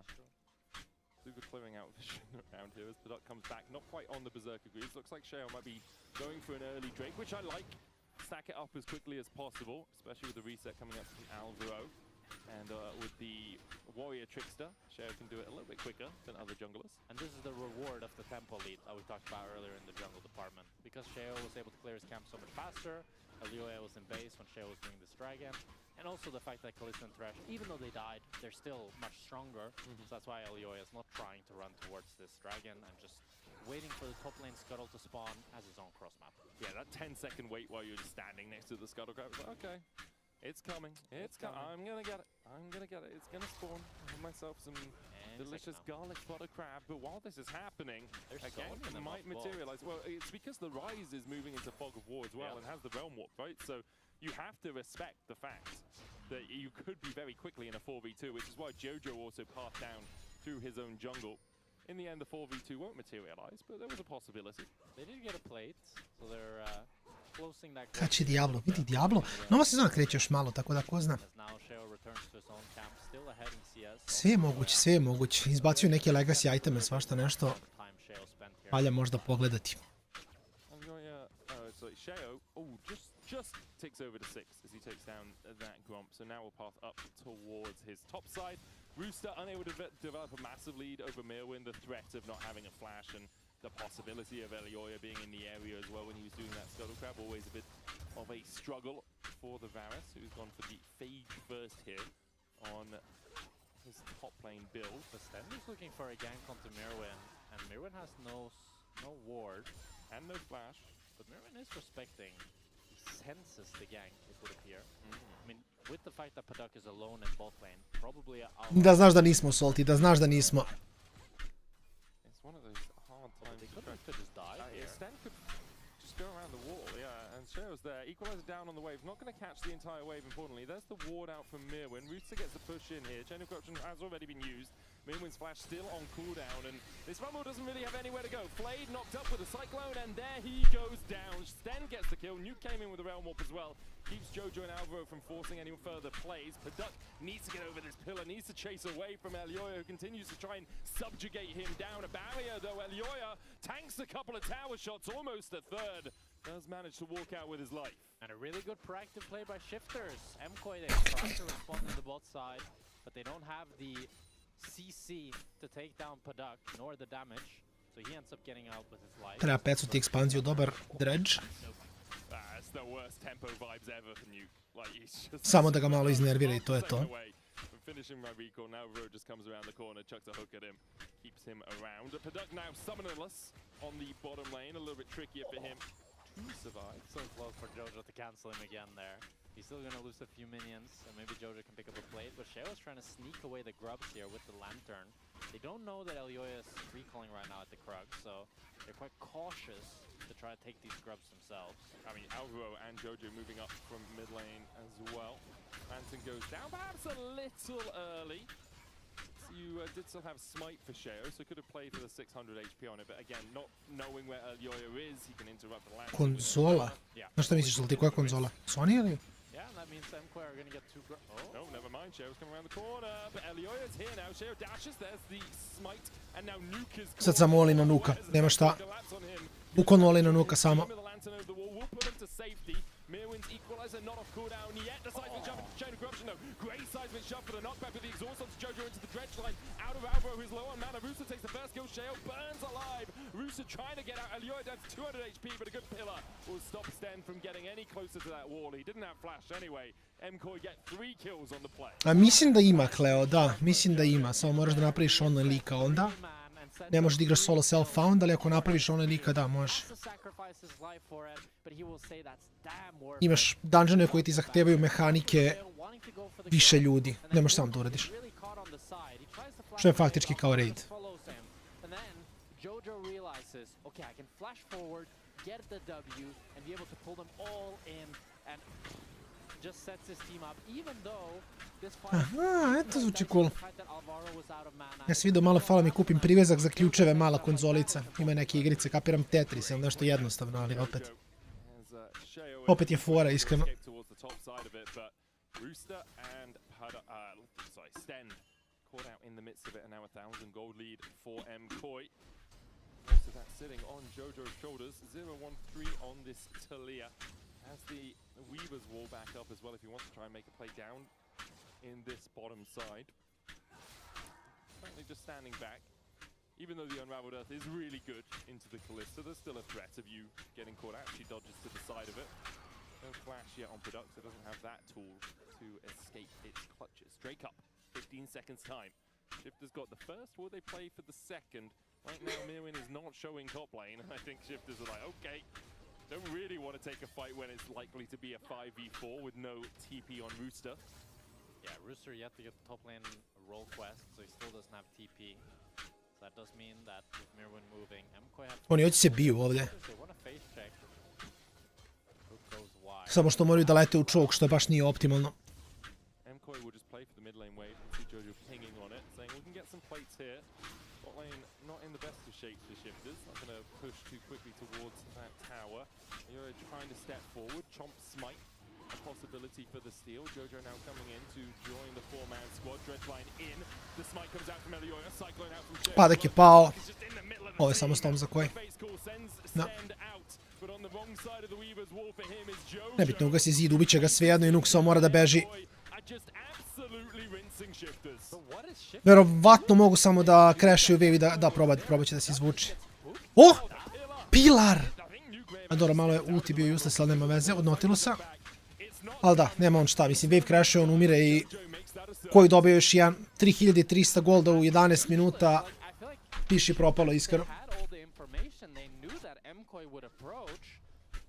super clearing out vision around here as Paduk comes back, not quite on the Berserker Greaves. Looks like Sheo might be going for an early Drake, which I like. Stack it up as quickly as possible, especially with the reset coming up from Alvaro. And with the Warrior Trickster, Sheo can do it a little bit quicker than other junglers. And this is the reward of the tempo lead that we talked about earlier in the jungle department. Because Sheo was able to clear his camp so much faster, Elioya was in base when Sheo was doing this dragon, and also the fact that Kalista and Thresh, even though they died, they're still much stronger. So that's why Elioya is not trying to run towards this dragon and just waiting for the top lane scuttle to spawn as his own cross map. Yeah, that 10-second wait while you're just standing next to the scuttle crab, it's like, okay. It's coming. It's coming. I'm gonna get it. I'm gonna get it. It's gonna spawn. I have myself some delicious garlic butter crab. But while this is happening, again, it might materialize. Well, it's because the Rise is moving into Fog of War as well and has the Realm Warp, right? So you have to respect the fact that you could be very quickly in a 4v2, which is why Jojo also passed down through his own jungle. In the end, the 4v2 won't materialize, but there was a possibility. They did get a plate, so they're closing that. Kad će Diablo? Vidi Diablo. Nova sezona kreće još malo, tako da ko zna. Sve je moguće, sve je moguće. Izbacuju neke legacy iteme, svašta nešto. Valja možda pogledati. Just takes over to 6 as he takes down that Gromp. So now we'll path up towards his top side. Rooster unable to develop a massive lead over Mirwin, the threat of not having a flash and the possibility of Elioya being in the area as well when he was doing that Scuttle Crab. Always a bit of a struggle for the Varus, who's gone for the Phage first hit on his top lane build. The Sten is looking for a gank onto Mirwin, and Mirwin has no ward. And no flash. But Mirwin is respecting tenses the gank, it would appear. I mean, with the fact that Paduk is alone in bot lane, probably Da znaš da nismo salty, da znaš da nismo. It's one of those hard times. They could just die here. Stan could just go around the wall, yeah, and Sheo's there. Equalizer down on the wave, not going to catch the entire wave, importantly. There's the ward out from Mirwin. Rooster gets the push in here. Chain of corruption has already been used. Mirwin's flash still on cooldown, and this Rumble doesn't really have anywhere to go. Flayed knocked up with a Cyclone, and there he goes down. Sten gets the kill. Nuke came in with a Realm Warp as well. Keeps Jojo and Alvaro from forcing any further plays. Paduk needs to get over this pillar, needs to chase away from Elioya, who continues to try and subjugate him down a barrier, though Elioya tanks a couple of tower shots, almost a third. Does manage to walk out with his life. And a really good proactive play by Shifters. Mkoi, they try to respond to the bot side, but they don't have the CC to take down Paduk, nor the damage, so he ends up getting out with his life. Treba pecuti ekspanziju, dobar dredge. That's the worst tempo vibes ever for Nuke. Like, he's just Samo da ga malo iznervira I to je to. Finishing my recall, now Ro just comes around the corner, chucks a hook at him, keeps him around. Paduk now summonerless on the bottom lane, a little bit trickier for him to survive. So close for Jojo to cancel him again there. He's still gonna lose a few minions, and maybe Jojo can pick up a plate, but Sheo's trying to sneak away the grubs here with the lantern. They don't know that Elioya is recalling right now at the Krug, so they're quite cautious to try to take these grubs themselves. I mean, Alvaro and Jojo moving up from mid lane as well. Lantern goes down, perhaps a little early. You did still have Smite for Sheo, so could have played for the 600 HP on it, but again, not knowing where Elioya is, he can interrupt the Lantern. Konzola? Znaš šta misliš, salty, koja konzola? Sony ili? Yeah, that means Mkoi are gonna get two grubs. Oh, no, never mind, Sheo's coming around the corner, but Elioya's here now. Sheo dashes, there's the Smite, and now Nuke is... Sad samo oli na Nuka, nema šta. Bukvalno oli na Nuka samo. Mirwin's equalizer not off cooldown yet. The seismic shot into Chain of Corruption though. Great seismic shot for the knockback with the exhaust onto Jojo into the dredge line. Out of Alvaro, who's low on mana. Rooster takes the first kill. Sheo burns alive. Rooster trying to get out. Elioya down to 200 HP, but a good pillar will stop Sten from getting any closer to that wall. He didn't have flash anyway. Mkoi get 3 kills on the play. A mislim da ima, Cleo, da. Mislim da ima. Samo moraš da napraviš ono lika onda. Ne možeš da igraš solo self-found, ali ako napraviš ono lika, da, možeš. Imaš dungeone koji ti zahtevaju mehanike više ljudi. Ne možeš sam to uradiš. Što je faktički kao raid. Aha, eto zvuči cool. Ja sam vidio malo fala mi kupim privezak za ključeve, mala konzolica. Ima neke igrice, kapiram Tetris ili nešto jednostavno, ali opet. Opet je fora, iskreno. Has the Weaver's wall back up as well if he wants to try and make a play down in this bottom side. Currently just standing back. Even though the Unraveled Earth is really good into the Callisto, there's still a threat of you getting caught out. She dodges to the side of it. No flash yet on Paduk, so doesn't have that tool to escape its clutches. Drake up, 15 seconds time. Shifter's got the first, will they play for the second? Right now Mirwin is not showing top lane, and I think Shifters are like, okay. Don't really want to take a fight when it's likely to be a 5v4 with no TP on Rooster. Yeah, Rooster yet to get the top lane role quest, so he still doesn't have TP. So that does mean that with Mirwin moving, Mkoi have... Oni hoće se biju ovdje. Samo što moraju da lete u choke, što baš nije optimalno. Mkoi will just play for the mid lane wave and see Jojo pinging on it, saying we can get some plates here. Bot lane not in the best of shapes for Shifters, not going to push too quickly towards that tower. Elioya trying to step forward, chomp smite, a possibility for the steal. Jojo now coming in to join the 4-man squad. Dredgeline in, the smite comes out from Elioya, Cyclone out from Sheo. Padak je pao. Ovo je samo stom za koji. No. Nebitno, ugasi zid, ubiće ga svejedno i Nuk samo mora da beži. Verovatno mogu samo da crashuju wave i da probat će da se izvuči. Oh! Pilar! A dobro, malo je ulti bio useless, ali nema veze od Nautilusa. Ali da, nema on šta, mislim, wave crashuje, on umire i koji dobio još jedan 3300 golda u 11 minuta. Piši propalo, iskreno.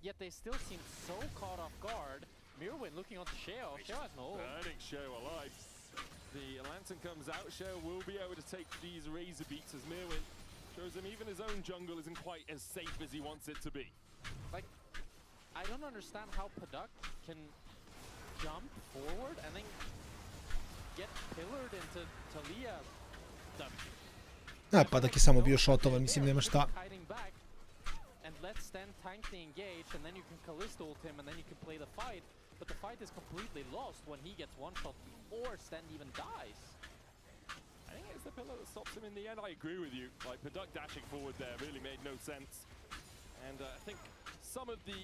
yet they still seem so caught off guard. Mirwin looking onto Sheo. Sheo has no ult. Burning Sheo alive. The lantern comes out. Sheo will be able to take these razor beats as Mirwin shows him even his own jungle isn't quite as safe as he wants it to be. Like, I don't understand how Paduk can jump forward and then get pillared into Talia W. Padak je samo bio shotovan, mislim nema šta. And let Sten tank the engage, and then you can Callisto ult him, and then you can play the fight. But the fight is completely lost when he gets one shot before Sten even dies. I think it's the pillar that stops him in the end. I agree with you. Like, Paduk dashing forward there really made no sense. And I think some of the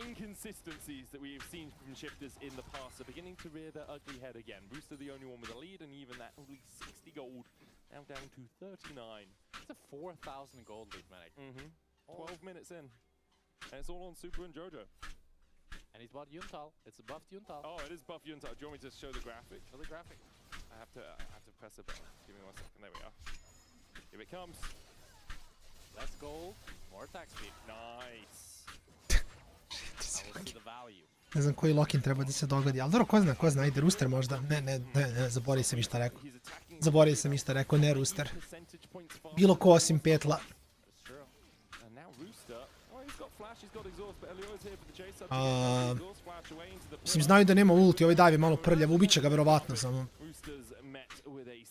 inconsistencies that we've seen from shifters in the past are beginning to rear their ugly head again. Rooster the only one with a lead, and even that only 60 gold, now down to 39. It's a 4,000 gold lead, Medic. 12 minutes in. And it's all on Super and Jojo. And he's bought Yuntal. It's a buffed Yuntal. Oh, it is buff Yuntal. Do you want me to show the graphic? Show the graphic. I have to press a button. Give me 1 second. There we are. Here it comes. Less gold, more attack speed. Nice. I will see the value. Ne znam koji lock-in treba da se dogodi, ali dobro, ko zna, ajde, Rooster možda. Ne, zaboravio sam šta rekao. Zaboravio sam šta rekao, ne Rooster. Bilo ko osim Petla. Mislim, znaju da nema ulti, ovaj dive je malo prljav, ubiće ga verovatno samo.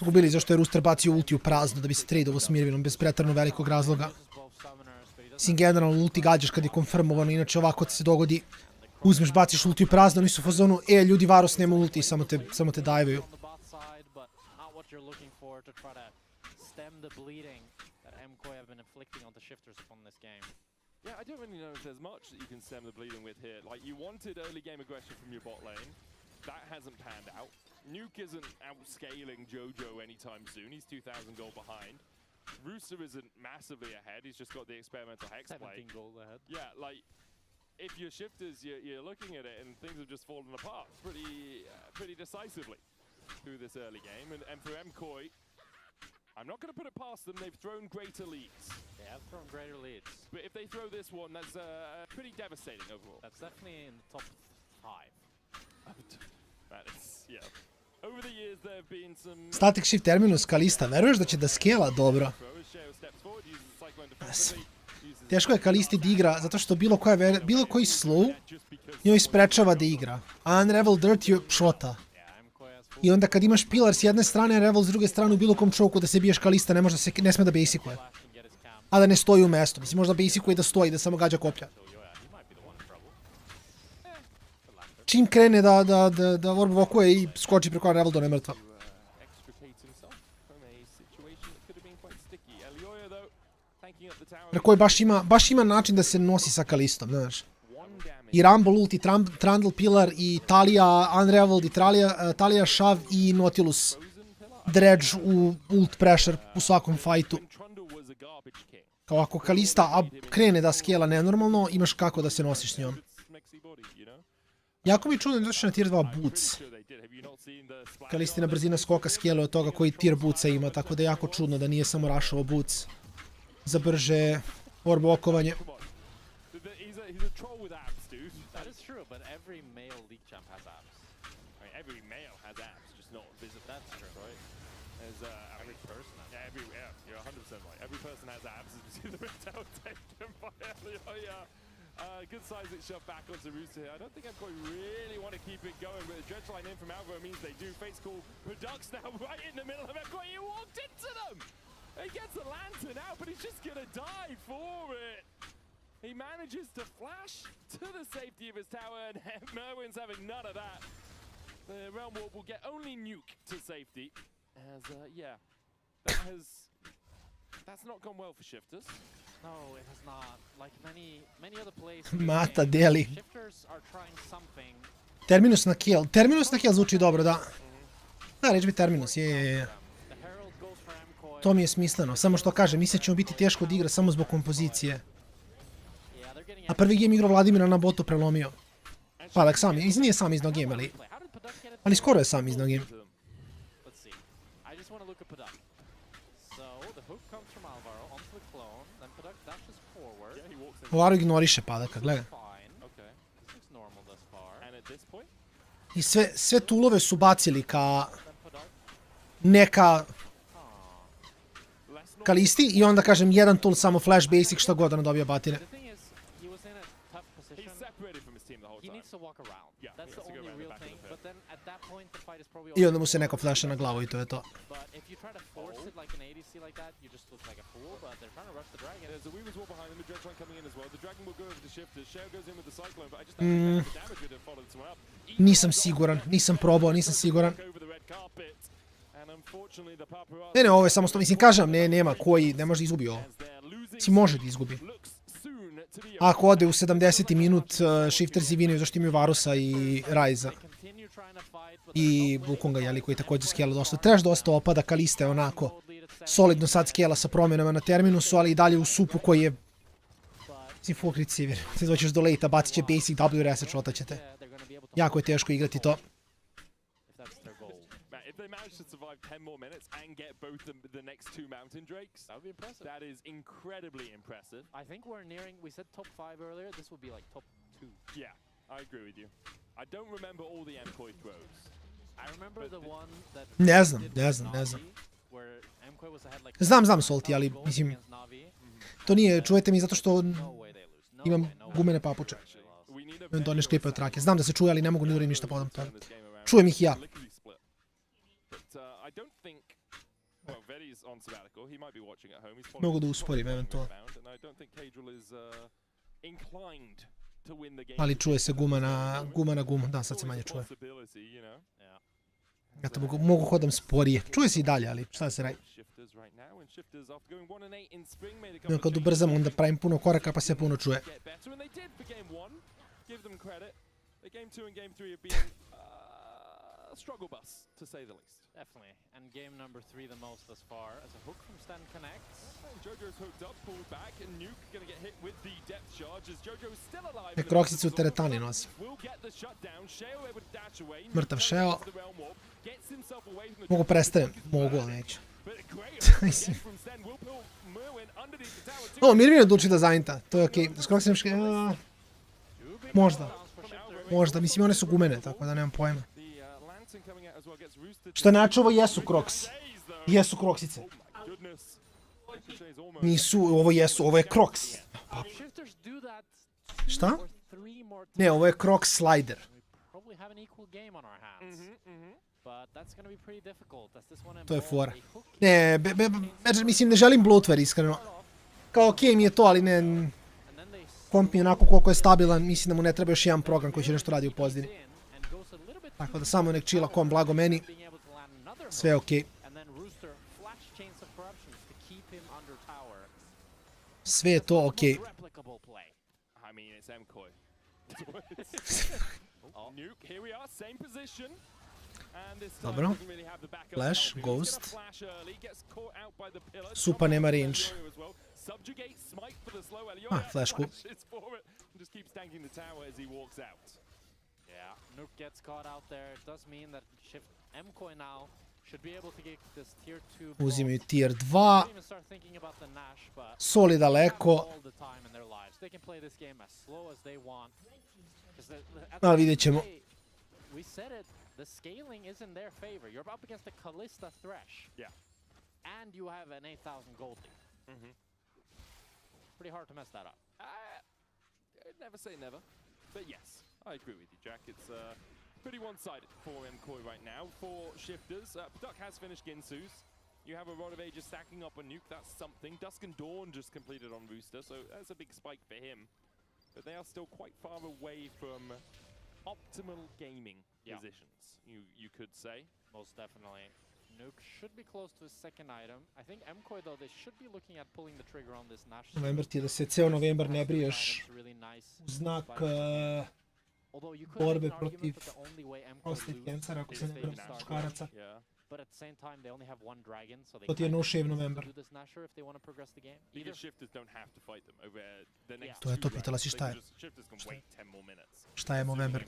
Ubili zašto je Rooster bacio ulti u prazno da bi se tradeovo s Mirvinom bez pretarno velikog razloga. Mislim, generalno ulti gađaš kad je konfirmovano, inače ovako ti se dogodi, uzmeš, baciš ulti u prazno, oni su u fazonu, ljudi, Varus nema ulti i samo te dive-uju. Yeah, I don't really know if there's much that you can stem the bleeding with here. Like, you wanted early game aggression from your bot lane. That hasn't panned out. Nuke isn't outscaling Jojo anytime soon. He's 2,000 gold behind. Rooster isn't massively ahead. He's just got the experimental hex play. 17 gold ahead. Yeah, like, if you're shifters, you're looking at it and things have just fallen apart pretty decisively through this early game. And for MKOI, I'm not going to put it past them. They've thrown greater leads. They have thrown greater leads. But if they throw this one, that's pretty devastating overall. That's definitely in the top 5. That is, yeah. Over the years there have been some... Static shift terminus Kalista, veruješ da će da skela dobro? Teško je Kalisti da igra, zato što bilo koji slow njoj sprečava da igra. A Unravel Dirt je šota. I onda kad imaš pilar s jedne strane, Unravel s druge strane u bilo kom choku da se biješ Kalista, ne sme da basicuje. A da ne stoji u mestu. Mislim, možda basicuje da stoji, da samo gađa koplja. Čim krene da orb vokuje i skoči preko Unravel do nemrtva. Rekao je baš ima način da se nosi sa Kalistom, znaš. I Rumble ult, i Trundle Pillar, i Talia Unraveled, i Talia Shav, i Nautilus Dredge u ult pressure u svakom fajtu. Kao ako Kalista krene da skela nenormalno, imaš kako da se nosiš s njom. Jako mi je čudno da došli na tier 2 boots. Kalistina brzina skoka skela od toga koji tier bootsa ima, tako da je jako čudno da nije samo rushao boots za brže orb okovanje. That is true, but every male league champ has abs. I mean, every male has abs, just not visible. That's true, right? There's every person. You're 100% right. Every person has abs. You see the ripped out taken by Elioya. Good sizing shot back onto Rooster here. I don't think MKOI really want to keep it going, but the dredge line in from Alvaro means they do. Fate's call. Products now right in the middle of MKOI. He walked into them. He gets the lantern out, but he's just gonna die for it. He manages to flash to the safety of his tower, and Merwin's having none of that. The Realm Warp will get only Nuke to safety. As, that's not gone well for shifters. No, it has not. Like many other plays. Mata deli. Shifters are trying something. Terminus na kill. Terminus na kill zvuči dobro, da. Da, reći bi Terminus, je. To mi je smisleno. Samo što kažem, mislim da ćemo biti teško da igra samo zbog kompozicije. A prvi game igrao Vladimira na botu prelomio. Pa, like sam, nije sam iznao game, ali skoro je sam iznao game. Ovaro ignoriše Padaka, gledaj. I sve tulove su bacili neka listi i onda kažem jedan tool samo flash basic šta god ono dobija batine. I onda mu se neko flasha na glavu i to je to. Nisam siguran, nisam probao, nisam siguran. Ne, ovo je samo mislim, kažem, nema koji, ne može da izgubi ovo. Si može da izgubi. Ako ode u 70. minut, Shifters i vinaju zašto imaju Varusa i Raiza. I Wukonga, jeli, koji također skela dosta. Trash dosta opada, Kalista je onako solidno sad skela sa promjenama na terminusu, ali i dalje u supu koji je full crit sivir. Sad doćeš do late-a, bacit će basic, W reset, šotat ćete. Jako je teško igrati to. If they manage to survive 10 more minutes and get both the next two mountain drakes, that would be impressive. That is incredibly impressive. I think we're nearing, we said top 5 earlier, this would be like top 2. Yeah, I agree with you. I don't remember all the MKOI throws. I remember the one that... Ne znam. Znam Salty, ali mislim... To nije, čujete mi zato što imam gumene papuče. Imam to ne škripe od trake. Znam da se čuje, ali ne mogu ni ništa podam toga. Čujem ih ja. Mogu da usporim eventualno. Ali čuje se guma na gumu. Da, sad se manje čuje. Ja to mogu hodam sporije. Čuje se i dalje, ali šta se radi? Kad ubrzam, onda pravim puno koraka pa se puno čuje. Struggle bus, to say the least. Definitely. And game number 3 the most thus far as a hook from Stan connects. And Jojo's hooked up, pulled back, and Nuke gonna get hit with the depth charge as Jojo's still alive. Kroksicu u teretani nosi. Mrtav Sheo. Mogu prestanem. Mogu, ali neću. Mirvin odluči da zainta. To je okej. Skroksinem Možda. Mislim, one su gumene, tako da nemam pojma. Što znači ovo jesu Crocs. Jesu Crocsice. Nisu, ovo je Crocs. Šta? Ne, ovo je Crocs slider. To je fora. Ne, mislim, ne želim bloatware, iskreno. Kao okej mi je to, ali ne... Komp mi je onako koliko je stabilan, mislim da mu ne treba još jedan program koji će nešto radi u pozdini. Tako da samo nek chilla kom, blago meni. Sve je okej. Sve je to okej. Dobro. Flash, Ghost. Supa nema range. Flash cool. Yeah, Nuke gets caught out there. It does mean that Shift MKOI now should be able to get this tier 2. Uzimaju tier 2. Soli daleko. Ali vidjet ćemo. We said it, the scaling is in their favor. You're up against a Kalista Thresh. Yeah. And you have an 8,000 gold lead. Pretty hard to mess that up. Never say never, but yes. I agree with you, Jack. It's pretty one-sided for MKOI right now. For Shifters, Pduck has finished Ginsu's. You have a lot of Aegis stacking up on Nuke, that's something. Dusk and Dawn just completed on Rooster, so that's a big spike for him. But they are still quite far away from optimal gaming positions, you could say. Most definitely. Nuke should be close to his second item. I think MKOI though, they should be looking at pulling the trigger on this Nash. November ti je da se ceo novembar ne briješ u znak borbe protiv prostih cancera, ako se ne briješ muškaraca. To ti je no shave novembar. To je to, pitala si šta je. Šta je novembar?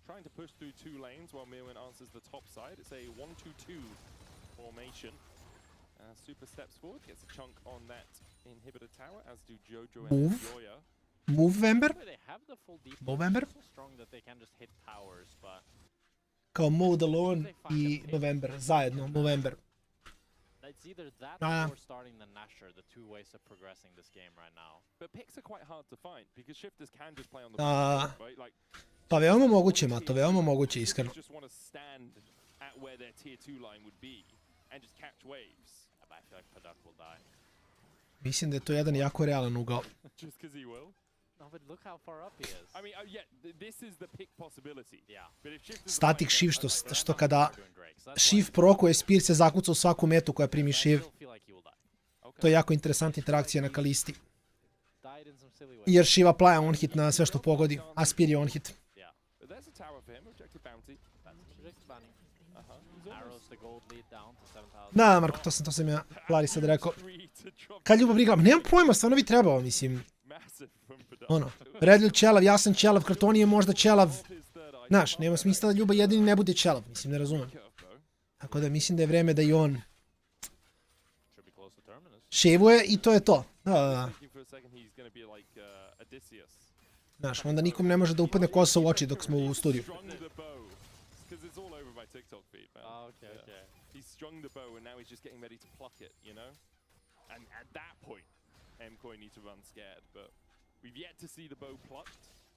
Trying to push through two lanes while Mirwin answers the top side. It's a 1-2-2 formation. Super steps forward, gets a chunk on that inhibitor tower, as do Jojo and Joya. Movember? Movember? Kao Mode Alone i November, zajedno, Movember. It's either that or starting the Nasher, the two ways of progressing this game right now. But picks are quite hard to find because shifters can just play on the right? Like Pa veoma moguće, Mato, veoma moguće, iskreno. just want to stand at where their tier 2 line would be and just catch waves. I feel like Padak will die. Mislim da je to jedan jako realan ugao. Just because he will. No, but look how far up he is. I mean, yeah, this is the pick possibility. Yeah. But if shifters Static shift, što kada shift prokuje, Spear se zakuca u svaku metu koja primi shift. To je jako interesantna interakcija na Kalisti. Jer Shiva plaja on hit na sve što pogodi, a Spear je on hit. Da, Marko, to sam ja Lari sad rekao. Kad ljubav rigla, nemam pojma, stvarno bi trebao, mislim. Ono, Redlil ćelav, ja sam ćelav, Kartoni je možda ćelav. Znaš, nema smisla da Ljuba jedini ne bude ćelav, mislim, ne razumem. Tako da mislim da je vreme da i on ševuje i to je to. Da. Znaš, onda nikom ne može da upadne kosa u oči dok smo u studiju.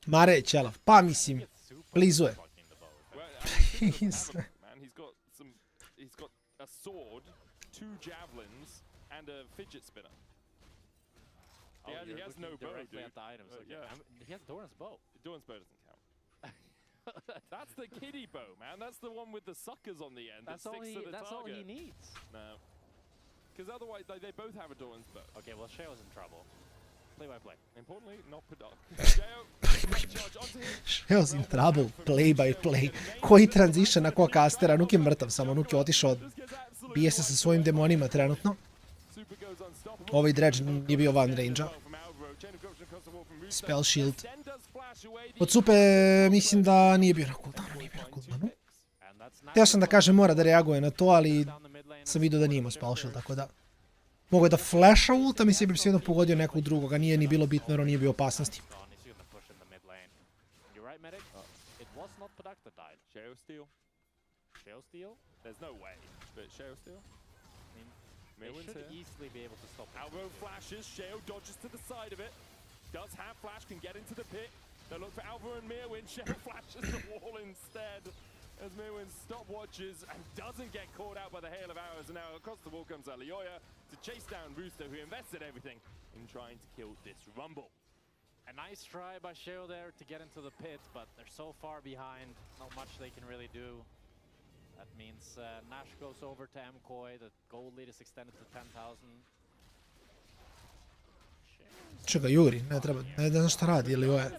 Mare je ćelav, pa mislim, blizu je. He's got a sword, 2 javelins, and a fidget spinner. He has no bow, dude. He has Doran's bow. Doran's bow doesn't count. That's the kiddie bow, man. That's the one with the suckers on the end. That sticks to the target. That's all he needs. No. Because otherwise, they both have a Doran's bow. Okay, well, Sheo's in trouble. Play by play. Importantly, not Padak. Sheo's in trouble, play by play. Koji transition na koga kastera, Nuk je mrtav, samo Nuk je otišao, bije se sa svojim demonima trenutno. Ovaj dredge nije bio van range-a. Spell shield. Od Supe mislim da nije bio na cooldownu, Htio sam da kažem mora da reaguje na to, ali sam vidio da nije imao spell shield, tako da... Mogu je da flasha ulta, mislim da bi se jedno pogodio nekog drugoga, nije ni bilo bitno jer on nije bio opasnosti. Alvo flashes, Sheo dodges to the side of it. Does have flash, can get into the pit. They look for Alvo and Mirwin. Sheo flashes the wall instead. As Mirwin stopwatches and doesn't get caught out by the hail of arrows. And now across the wall comes Alioya to chase down Rooster, who invested everything in trying to kill this Rumble. A nice try by Sheo there to get into the pit, but they're so far behind, not much they can really do. That means Nash goes over to MKOI, the gold lead is extended to 10,000. Čega, Juri, ne treba, ne znam šta radi, ili ovo je...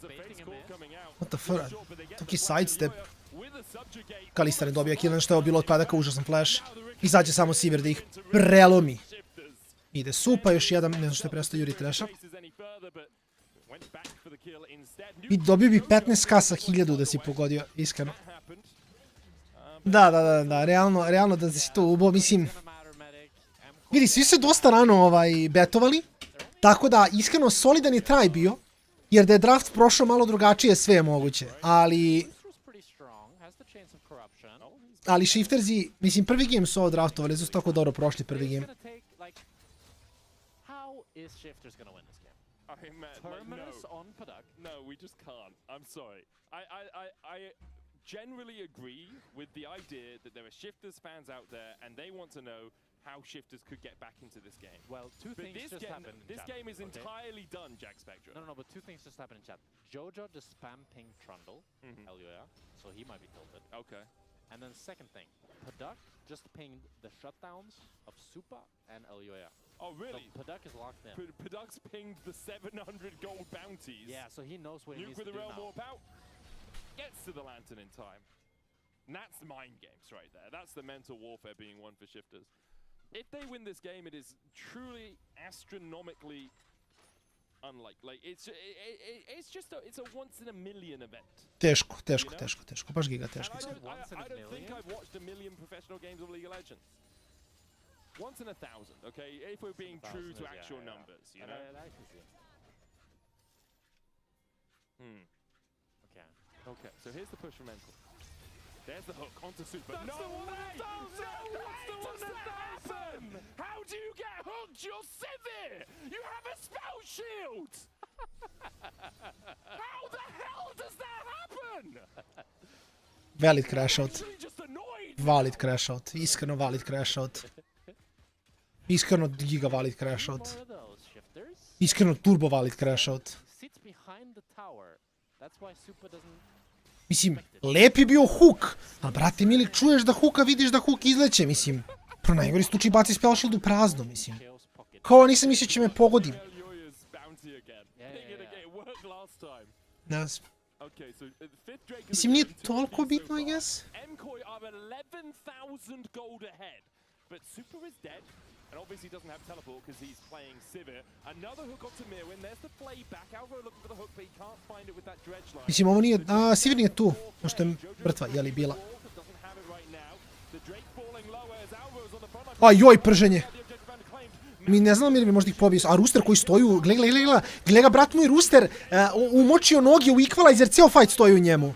What the fuck? Toki sidestep. Kalista ne dobija kill, nešto je bilo od padaka, užasan flash. I sad će samo Sivir da ih prelomi. Ide Supa, još jedan, ne znam što je prestao Juri Treša. I dobio bi 15k sa 1000 da si pogodio, iskreno. Da, realno da si to ubao, mislim... Vidi, svi su dosta rano betovali. Tako da, iskreno, solidan je try bio, jer da je draft prošao malo drugačije, sve je moguće, ali shiftersi, mislim, prvi game su ovo draftovali, su tako dobro prošli prvi game. Generally agree with the idea that there are shifters fans out there and they want to know how shifters could get back into this game. Well, two things just happened in this chat. game is entirely done, Jack Spectra. No, but two things just happened in chat. Jojo just spam pinged Trundle, Elioya, so he might be tilted. Okay. And then second thing, Padak just pinged the shutdowns of Supa and Elioya. Oh, really? So Padak is locked in. Padak's pinged the 700 gold bounties. Yeah, so he knows what he needs to do now. Nuke with the Realm Warp out. Gets to the Lantern in time. And that's mind games right there. That's the mental warfare being won for shifters. If they win this game, it is truly astronomically unlikely. Like it's just it's a once in a million event. Teško, baš giga teško. I don't think I've watched a million professional games of League of Legends. Once in 1,000, okay? If we're being true to actual numbers, you know. Okay. Okay, so here's the push from Enkel. There's the hook onto Super. That's the one that does it! No That's the one that happen! How do you get hooked? You're Sivir! You have a spell shield! How the hell does that happen? Valid crashout. Valid crashout. Iskreno valid crashout. Iskreno giga valid crashout. Iskreno turbo valid crashout. Mislim, lep je bio hook, ali brate mili, čuješ da hooka, vidiš da hook izleće, mislim. Pro najgori slučaj baci spell shield u prazno, mislim. Kao nisam mislio će me pogodim. Ne znam. Mislim, nije toliko bitno, I guess. And obviously he doesn't have teleport because he's playing Sivir. Another hook onto Mirwin. There's the play back. Alvo looking for the hook, but he can't find it with that dredge line. Mislim, ovo nije... Sivir nije tu. Možda je mrtva, jeli bila. Joj, prženje. Mi ne znam ili bi možda ih pobio. A Rooster koji stoji u... Gle ga, brat moj, Rooster umočio noge u equalizer, cijel fight stoji u njemu.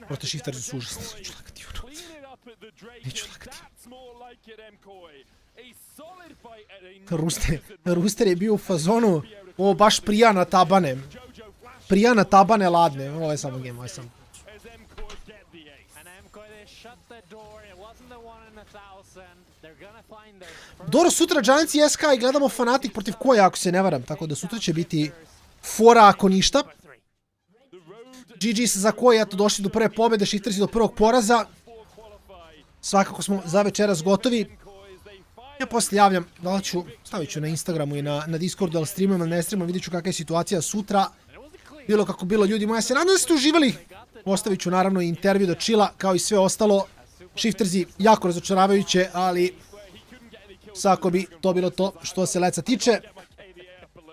Proto shifteri su užasni. Neću lagati, neću lagati. Rooster je bio u fazonu, ovo baš prija na tabane. Prija na tabane ladne. Ovo je samo game, ovo je samo. Dobro, sutra Giants i SK i gledamo Fnatic protiv koja, ako se ne varam. Tako da sutra će biti fora ako ništa. GG's za koji, eto, došli do prve pobjede, Shiftersi do prvog poraza. Svakako smo za večeras gotovi. Ja poslije javljam, da li ću, stavit ću na Instagramu i na Discordu, ali streamam ili ne streamam, vidjet ću kakva je situacija sutra. Bilo kako bilo, ljudi moji, ja se nadam da ste uživali. Ostavit ću naravno i intervju do chilla, kao i sve ostalo. Shiftersi jako razočaravajuće, ali svako bi to bilo to što se leca tiče.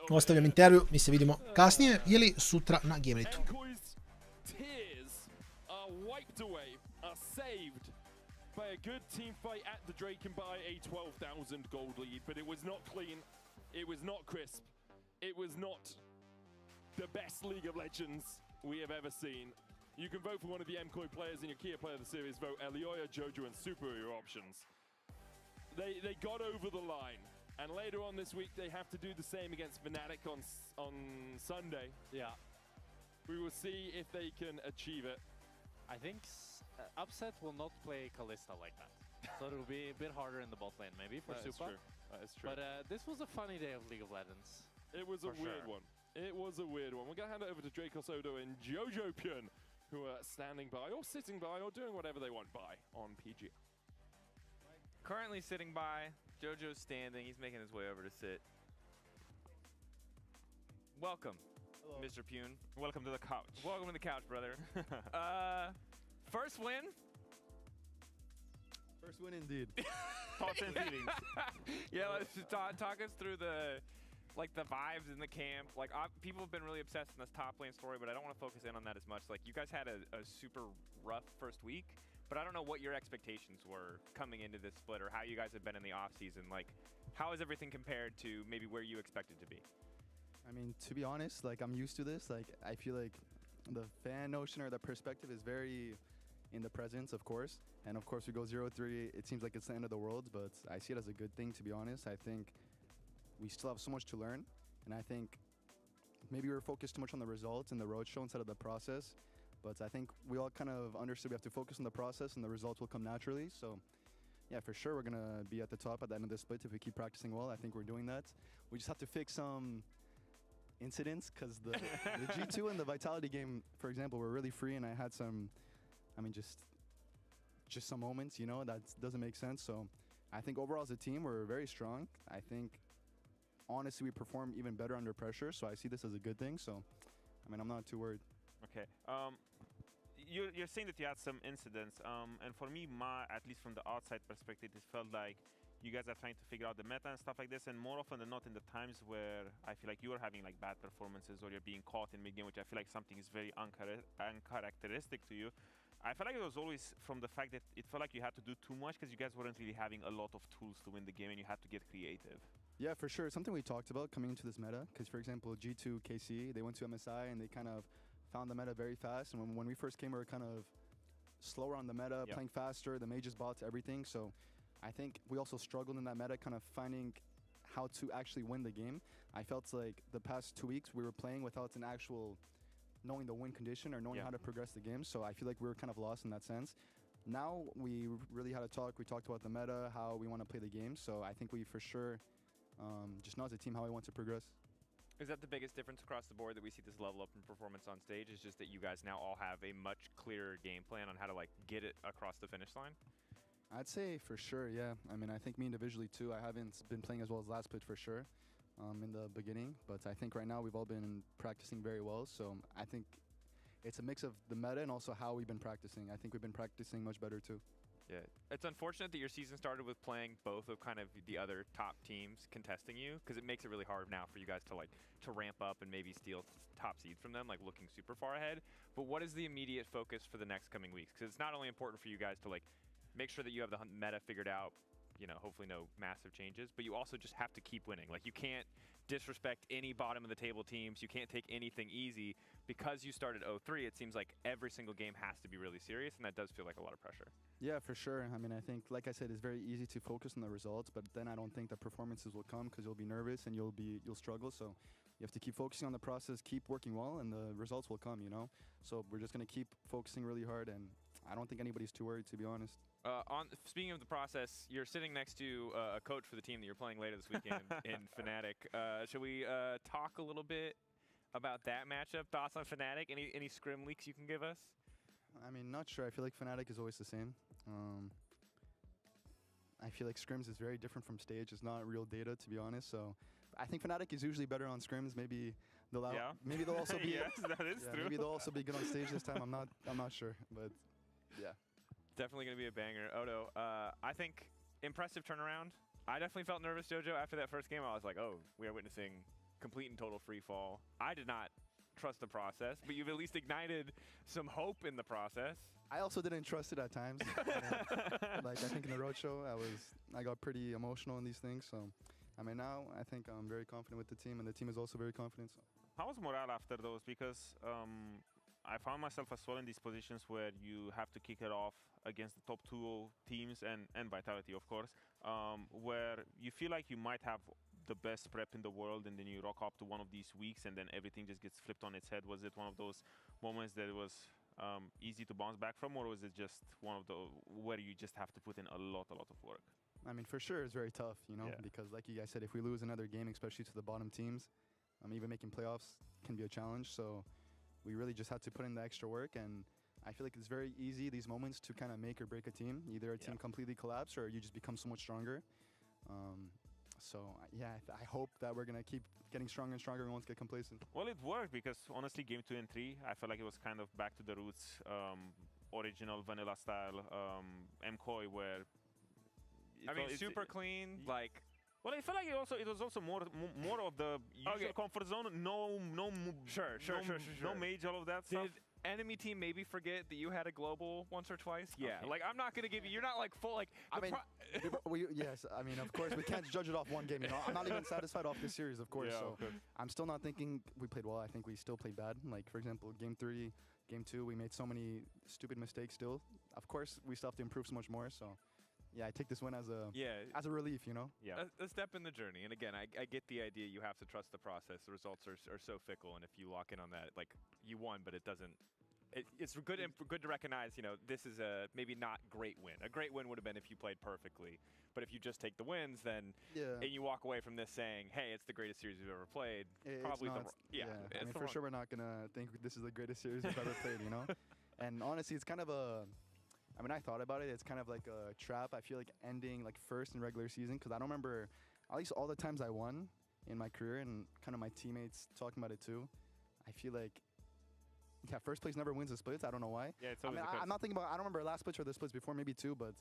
Ostavljam intervju, mi se vidimo kasnije ili sutra na Game Nightu. By a good team fight at the Drake and by a 12,000 gold lead, but it was not clean, it was not crisp, it was not the best League of Legends we have ever seen. You can vote for one of the MKOI players in your Kia Player of the Series. Vote Elioya, Jojo and Super are your options. They got over the line, and later on this week they have to do the same against Fnatic on Sunday. Yeah. We will see if they can achieve it. I think Upset will not play Kalista like that. So it will be a bit harder in the bot lane, maybe, for Supa. That is true. But this was a funny day of League of Legends. It was a weird one. It was a weird one. We're going to hand it over to Dracos Odo and Jojo Pyun, who are standing by, or sitting by, or doing whatever they want by on PG. Currently sitting by. Jojo's standing. He's making his way over to sit. Welcome, hello, Mr. Pyun. Welcome to the couch. Welcome to the couch, brother. First win. First win indeed. Thoughts and feelings. Yeah, let's just talk us through the vibes in the camp. Like, people have been really obsessed in this top lane story, but I don't want to focus in on that as much. Like, you guys had a super rough first week, but I don't know what your expectations were coming into this split or how you guys have been in the off season. Like, how is everything compared to maybe where you expected to be? I mean, to be honest, like, I'm used to this. Like, I feel like the fan notion or the perspective is very in the presence, of course. And of course, we go 0-3. It seems like it's the end of the world, but I see it as a good thing, to be honest. I think we still have so much to learn. And I think maybe we were focused too much on the results and the roadshow instead of the process. But I think we all kind of understood we have to focus on the process and the results will come naturally. So yeah, for sure, we're going to be at the top at the end of the split if we keep practicing well. I think we're doing that. We just have to fix some incidents because the G2 and the Vitality game, for example, were really free, and I had some, I mean, just some moments, you know, that doesn't make sense. So I think overall as a team, we're very strong. I think honestly we perform even better under pressure, so I see this as a good thing. So I mean, I'm not too worried. Okay. You're saying that you had some incidents, and for me, at least from the outside perspective, it felt like you guys are trying to figure out the meta and stuff like this, and more often than not in the times where I feel like you are having like bad performances or you're being caught in mid-game, which I feel like something is very uncharacteristic to you. I feel like it was always from the fact that it felt like you had to do too much because you guys weren't really having a lot of tools to win the game and you had to get creative. Yeah, for sure. It's something we talked about coming into this meta because, for example, G2, KC, they went to MSI and they kind of found the meta very fast. And when we first came, we were kind of slower on the meta, playing faster, the mages, bots, everything. So I think we also struggled in that meta, kind of finding how to actually win the game. I felt like the past 2 weeks we were playing without an actual knowing the win condition or knowing how to progress the game. So I feel like we were kind of lost in that sense. Now we really had a talk. We talked about the meta, how we want to play the game. So I think we for sure just know as a team how we want to progress. Is that the biggest difference across the board that we see this level up in performance on stage? Is just that you guys now all have a much clearer game plan on how to like get it across the finish line? I'd say for sure, yeah. I mean, I think me individually too, I haven't been playing as well as last split for sure in the beginning, but I think right now we've all been practicing very well. So I think it's a mix of the meta and also how we've been practicing. I think we've been practicing much better too. Yeah, it's unfortunate that your season started with playing both of kind of the other top teams contesting you, because it makes it really hard now for you guys to ramp up and maybe steal top seeds from them, like looking super far ahead. But what is the immediate focus for the next coming weeks? Because it's not only important for you guys to like make sure that you have the meta figured out, you know, hopefully no massive changes, but you also just have to keep winning. Like you can't disrespect any bottom of the table teams. You can't take anything easy. Because you started 0-3, it seems like every single game has to be really serious, and that does feel like a lot of pressure. Yeah, for sure. I mean, I think, like I said, it's very easy to focus on the results, but then I don't think the performances will come because you'll be nervous and you'll struggle. So you have to keep focusing on the process, keep working well, and the results will come, you know? So we're just going to keep focusing really hard, and I don't think anybody's too worried, to be honest. Speaking of the process, you're sitting next to a coach for the team that you're playing later this weekend in Fnatic. Should we talk a little bit about that matchup? Thoughts on Fnatic? Any scrim leaks you can give us? I mean, not sure. I feel like Fnatic is always the same. I feel like scrims is very different from stage. It's not real data, to be honest. So I think Fnatic is usually better on scrims. Maybe they'll also be yes, that is true. Maybe they'll also be good on stage this time. I'm not sure, but yeah. Definitely going to be a banger. Odo, I think impressive turnaround. I definitely felt nervous, Jojo, after that first game. I was like, oh, we are witnessing complete and total free fall. I did not trust the process, but you've at least ignited some hope in the process. I also didn't trust it at times. Like I think in the roadshow, I got pretty emotional in these things. So, I mean, now I think I'm very confident with the team, and the team is also very confident. So. How was morale after those? Because I found myself as well in these positions where you have to kick it off against the top 2 teams and Vitality, of course, where you feel like you might have the best prep in the world, and then you rock up to one of these weeks and then everything just gets flipped on its head. Was it one of those moments that was easy to bounce back from, or was it just one of the where you just have to put in a lot of work? I mean, for sure it's very tough, you know, because like you guys said, if we lose another game, especially to the bottom teams, even making playoffs can be a challenge. So we really just had to put in the extra work, and I feel like it's very easy, these moments, to kind of make or break a team. Either a team completely collapse or you just become so much stronger. So, yeah, I hope that we're going to keep getting stronger and stronger and won't get complacent. Well, it worked because, honestly, game 2 and 3, I felt like it was kind of back to the roots, original vanilla style MCOY, where... super clean, like... Well, I felt like it was also more of the usual comfort zone. No mage, all of that stuff. Did enemy team maybe forget that you had a global once or twice? Yeah, like I'm not gonna give you. You're not like full like. Yes, I mean, of course we can't judge it off one game. You know, I'm not even satisfied off this series, of course. Yeah, so I'm still not thinking we played well. I think we still played bad. Like for example, game 3, game 2, we made so many stupid mistakes. Still, of course, we still have to improve so much more. So. Yeah, I take this win as a relief, you know? Yeah. A step in the journey. And again, I get the idea you have to trust the process. The results are so fickle, and if you lock in on that, like, you won, but it doesn't... It's good to recognize, you know, this is a maybe not great win. A great win would have been if you played perfectly. But if you just take the wins, then... And you walk away from this saying, hey, it's the greatest series we've ever played. Probably I mean, for sure we're not going to think this is the greatest series we've ever played, you know? And honestly, it's kind of a... I mean, I thought about it. It's kind of like a trap. I feel like ending like first in regular season, because I don't remember at least all the times I won in my career, and kind of my teammates talking about it too. I feel like, first place never wins the splits. I don't know why. Yeah, it's always I'm not thinking about. I don't remember last splits or the splits before, maybe 2, but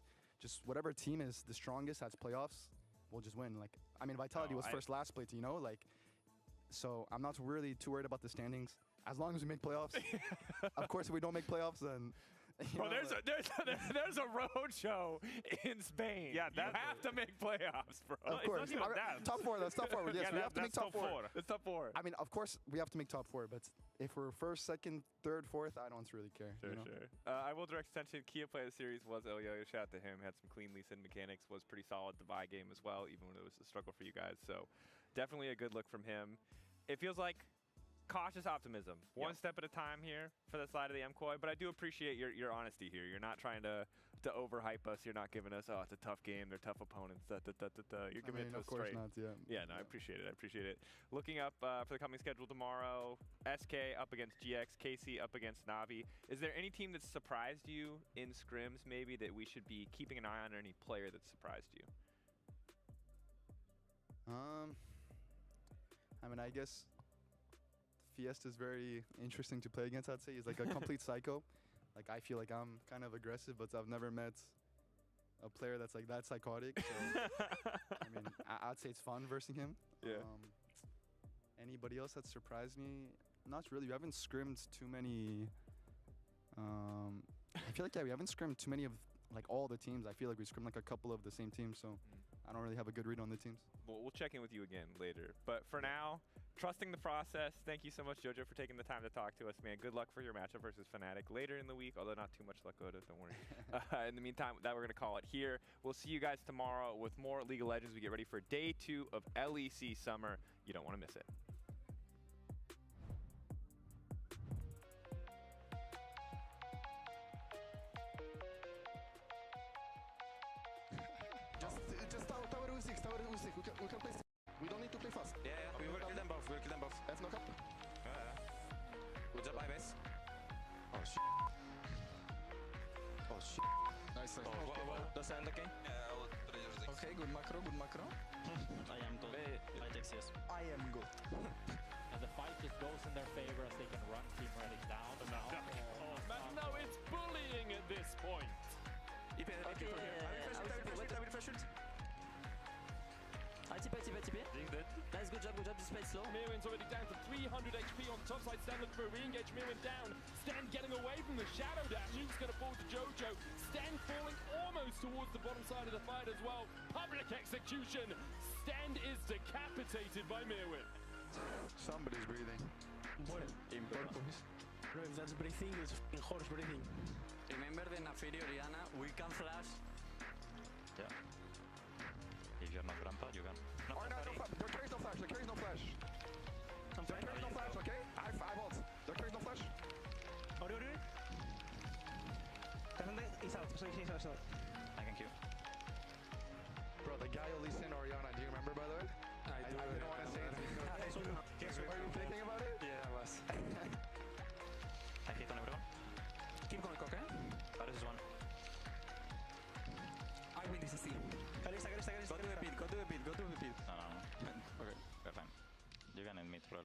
just whatever team is the strongest at playoffs will just win. Like, I mean, Vitality was first last split, you know, like. So I'm not really too worried about the standings as long as we make playoffs. Of course, if we don't make playoffs, then Bro, there's a road show in Spain. Yeah, you have to make playoffs, bro. Of course. It's not even that. Top 4, that's top 4. Yes, Yeah, we have to make that's top 4. It's top 4. I mean, of course, we have to make top 4, but if we're first, second, third, fourth, I don't really care. Sure, you know? sure. I will direct attention. Kia play of the series was Elio. Shout out to him. Had some clean lease in mechanics. Was pretty solid the Vi game as well, even when it was a struggle for you guys. So definitely a good look from him. It feels like cautious optimism. One step at a time here for the side of the MCOY, but I do appreciate your honesty here. You're not trying to overhype us. You're not giving us, oh, it's a tough game. They're tough opponents. You're giving it to us straight. Of course not, yeah. Yeah, no, I appreciate it. I appreciate it. Looking up for the coming schedule tomorrow, SK up against GX, KC up against Navi. Is there any team that's surprised you in scrims maybe that we should be keeping an eye on, or any player that's surprised you? I mean, I guess Fiesta's very interesting to play against, I'd say. He's like a complete psycho. Like, I feel like I'm kind of aggressive, but I've never met a player that's like that psychotic. So, I mean, I'd say it's fun versing him. Yeah. Anybody else that surprised me? Not really. We haven't scrimmed too many. I feel like, yeah, we haven't scrimmed too many of like all the teams. I feel like we scrimmed like a couple of the same teams, so I don't really have a good read on the teams. Well, we'll check in with you again later. But for now, trusting the process. Thank you so much, Jojo, for taking the time to talk to us, man. Good luck for your matchup versus Fnatic later in the week, although not too much luck, Oda, don't worry. In the meantime, we're going to call it here. We'll see you guys tomorrow with more League of Legends. We get ready for day 2 of LEC Summer. You don't want to miss it. Just tower U6, tower U6. We can play. We don't need to play fast. Yeah, we will kill them both. We'll kill them both. F knock up. Good job, base. Oh shit. Oh shit. Nice. Oh, whoa. Does end the game? Yeah, I will play your things. Okay, good macro, good macro. I am good. I take CS. I am good. And the fight just goes in their favor as they can run Team Relic down. But now, No, it's bullying at this point. I will refresh it. I TP. Nice, good job, this played slow. Mirwin's already down to 300 HP on top side. Stan looking for a re-engage. Mirwin down. Stan getting away from the shadow dash. He's going to fall to Jojo. Stan falling almost towards the bottom side of the fight as well. Public execution. Stan is decapitated by Mirwin. Somebody's breathing. Bueno, bro, if that's breathing, it's f***ing horse breathing. Remember the Nafiri Oriana, we can flash. Yeah. If you're not grandpa, you can. Oh, no, there carries no flash, there carries no flash. There carries no flash, okay? I have ult. There carries no flash. Ori. He's out. He's out. I can queue. Bro, the guy only sent Oriana, do you remember, by the way? I didn't want to say it. Were you thinking about it? Yeah, I was. I hit on everyone. Keep going, okay? AORUS is one. I win this steal. Go to the pit. No. Okay, we're fine. You can end mid, bro.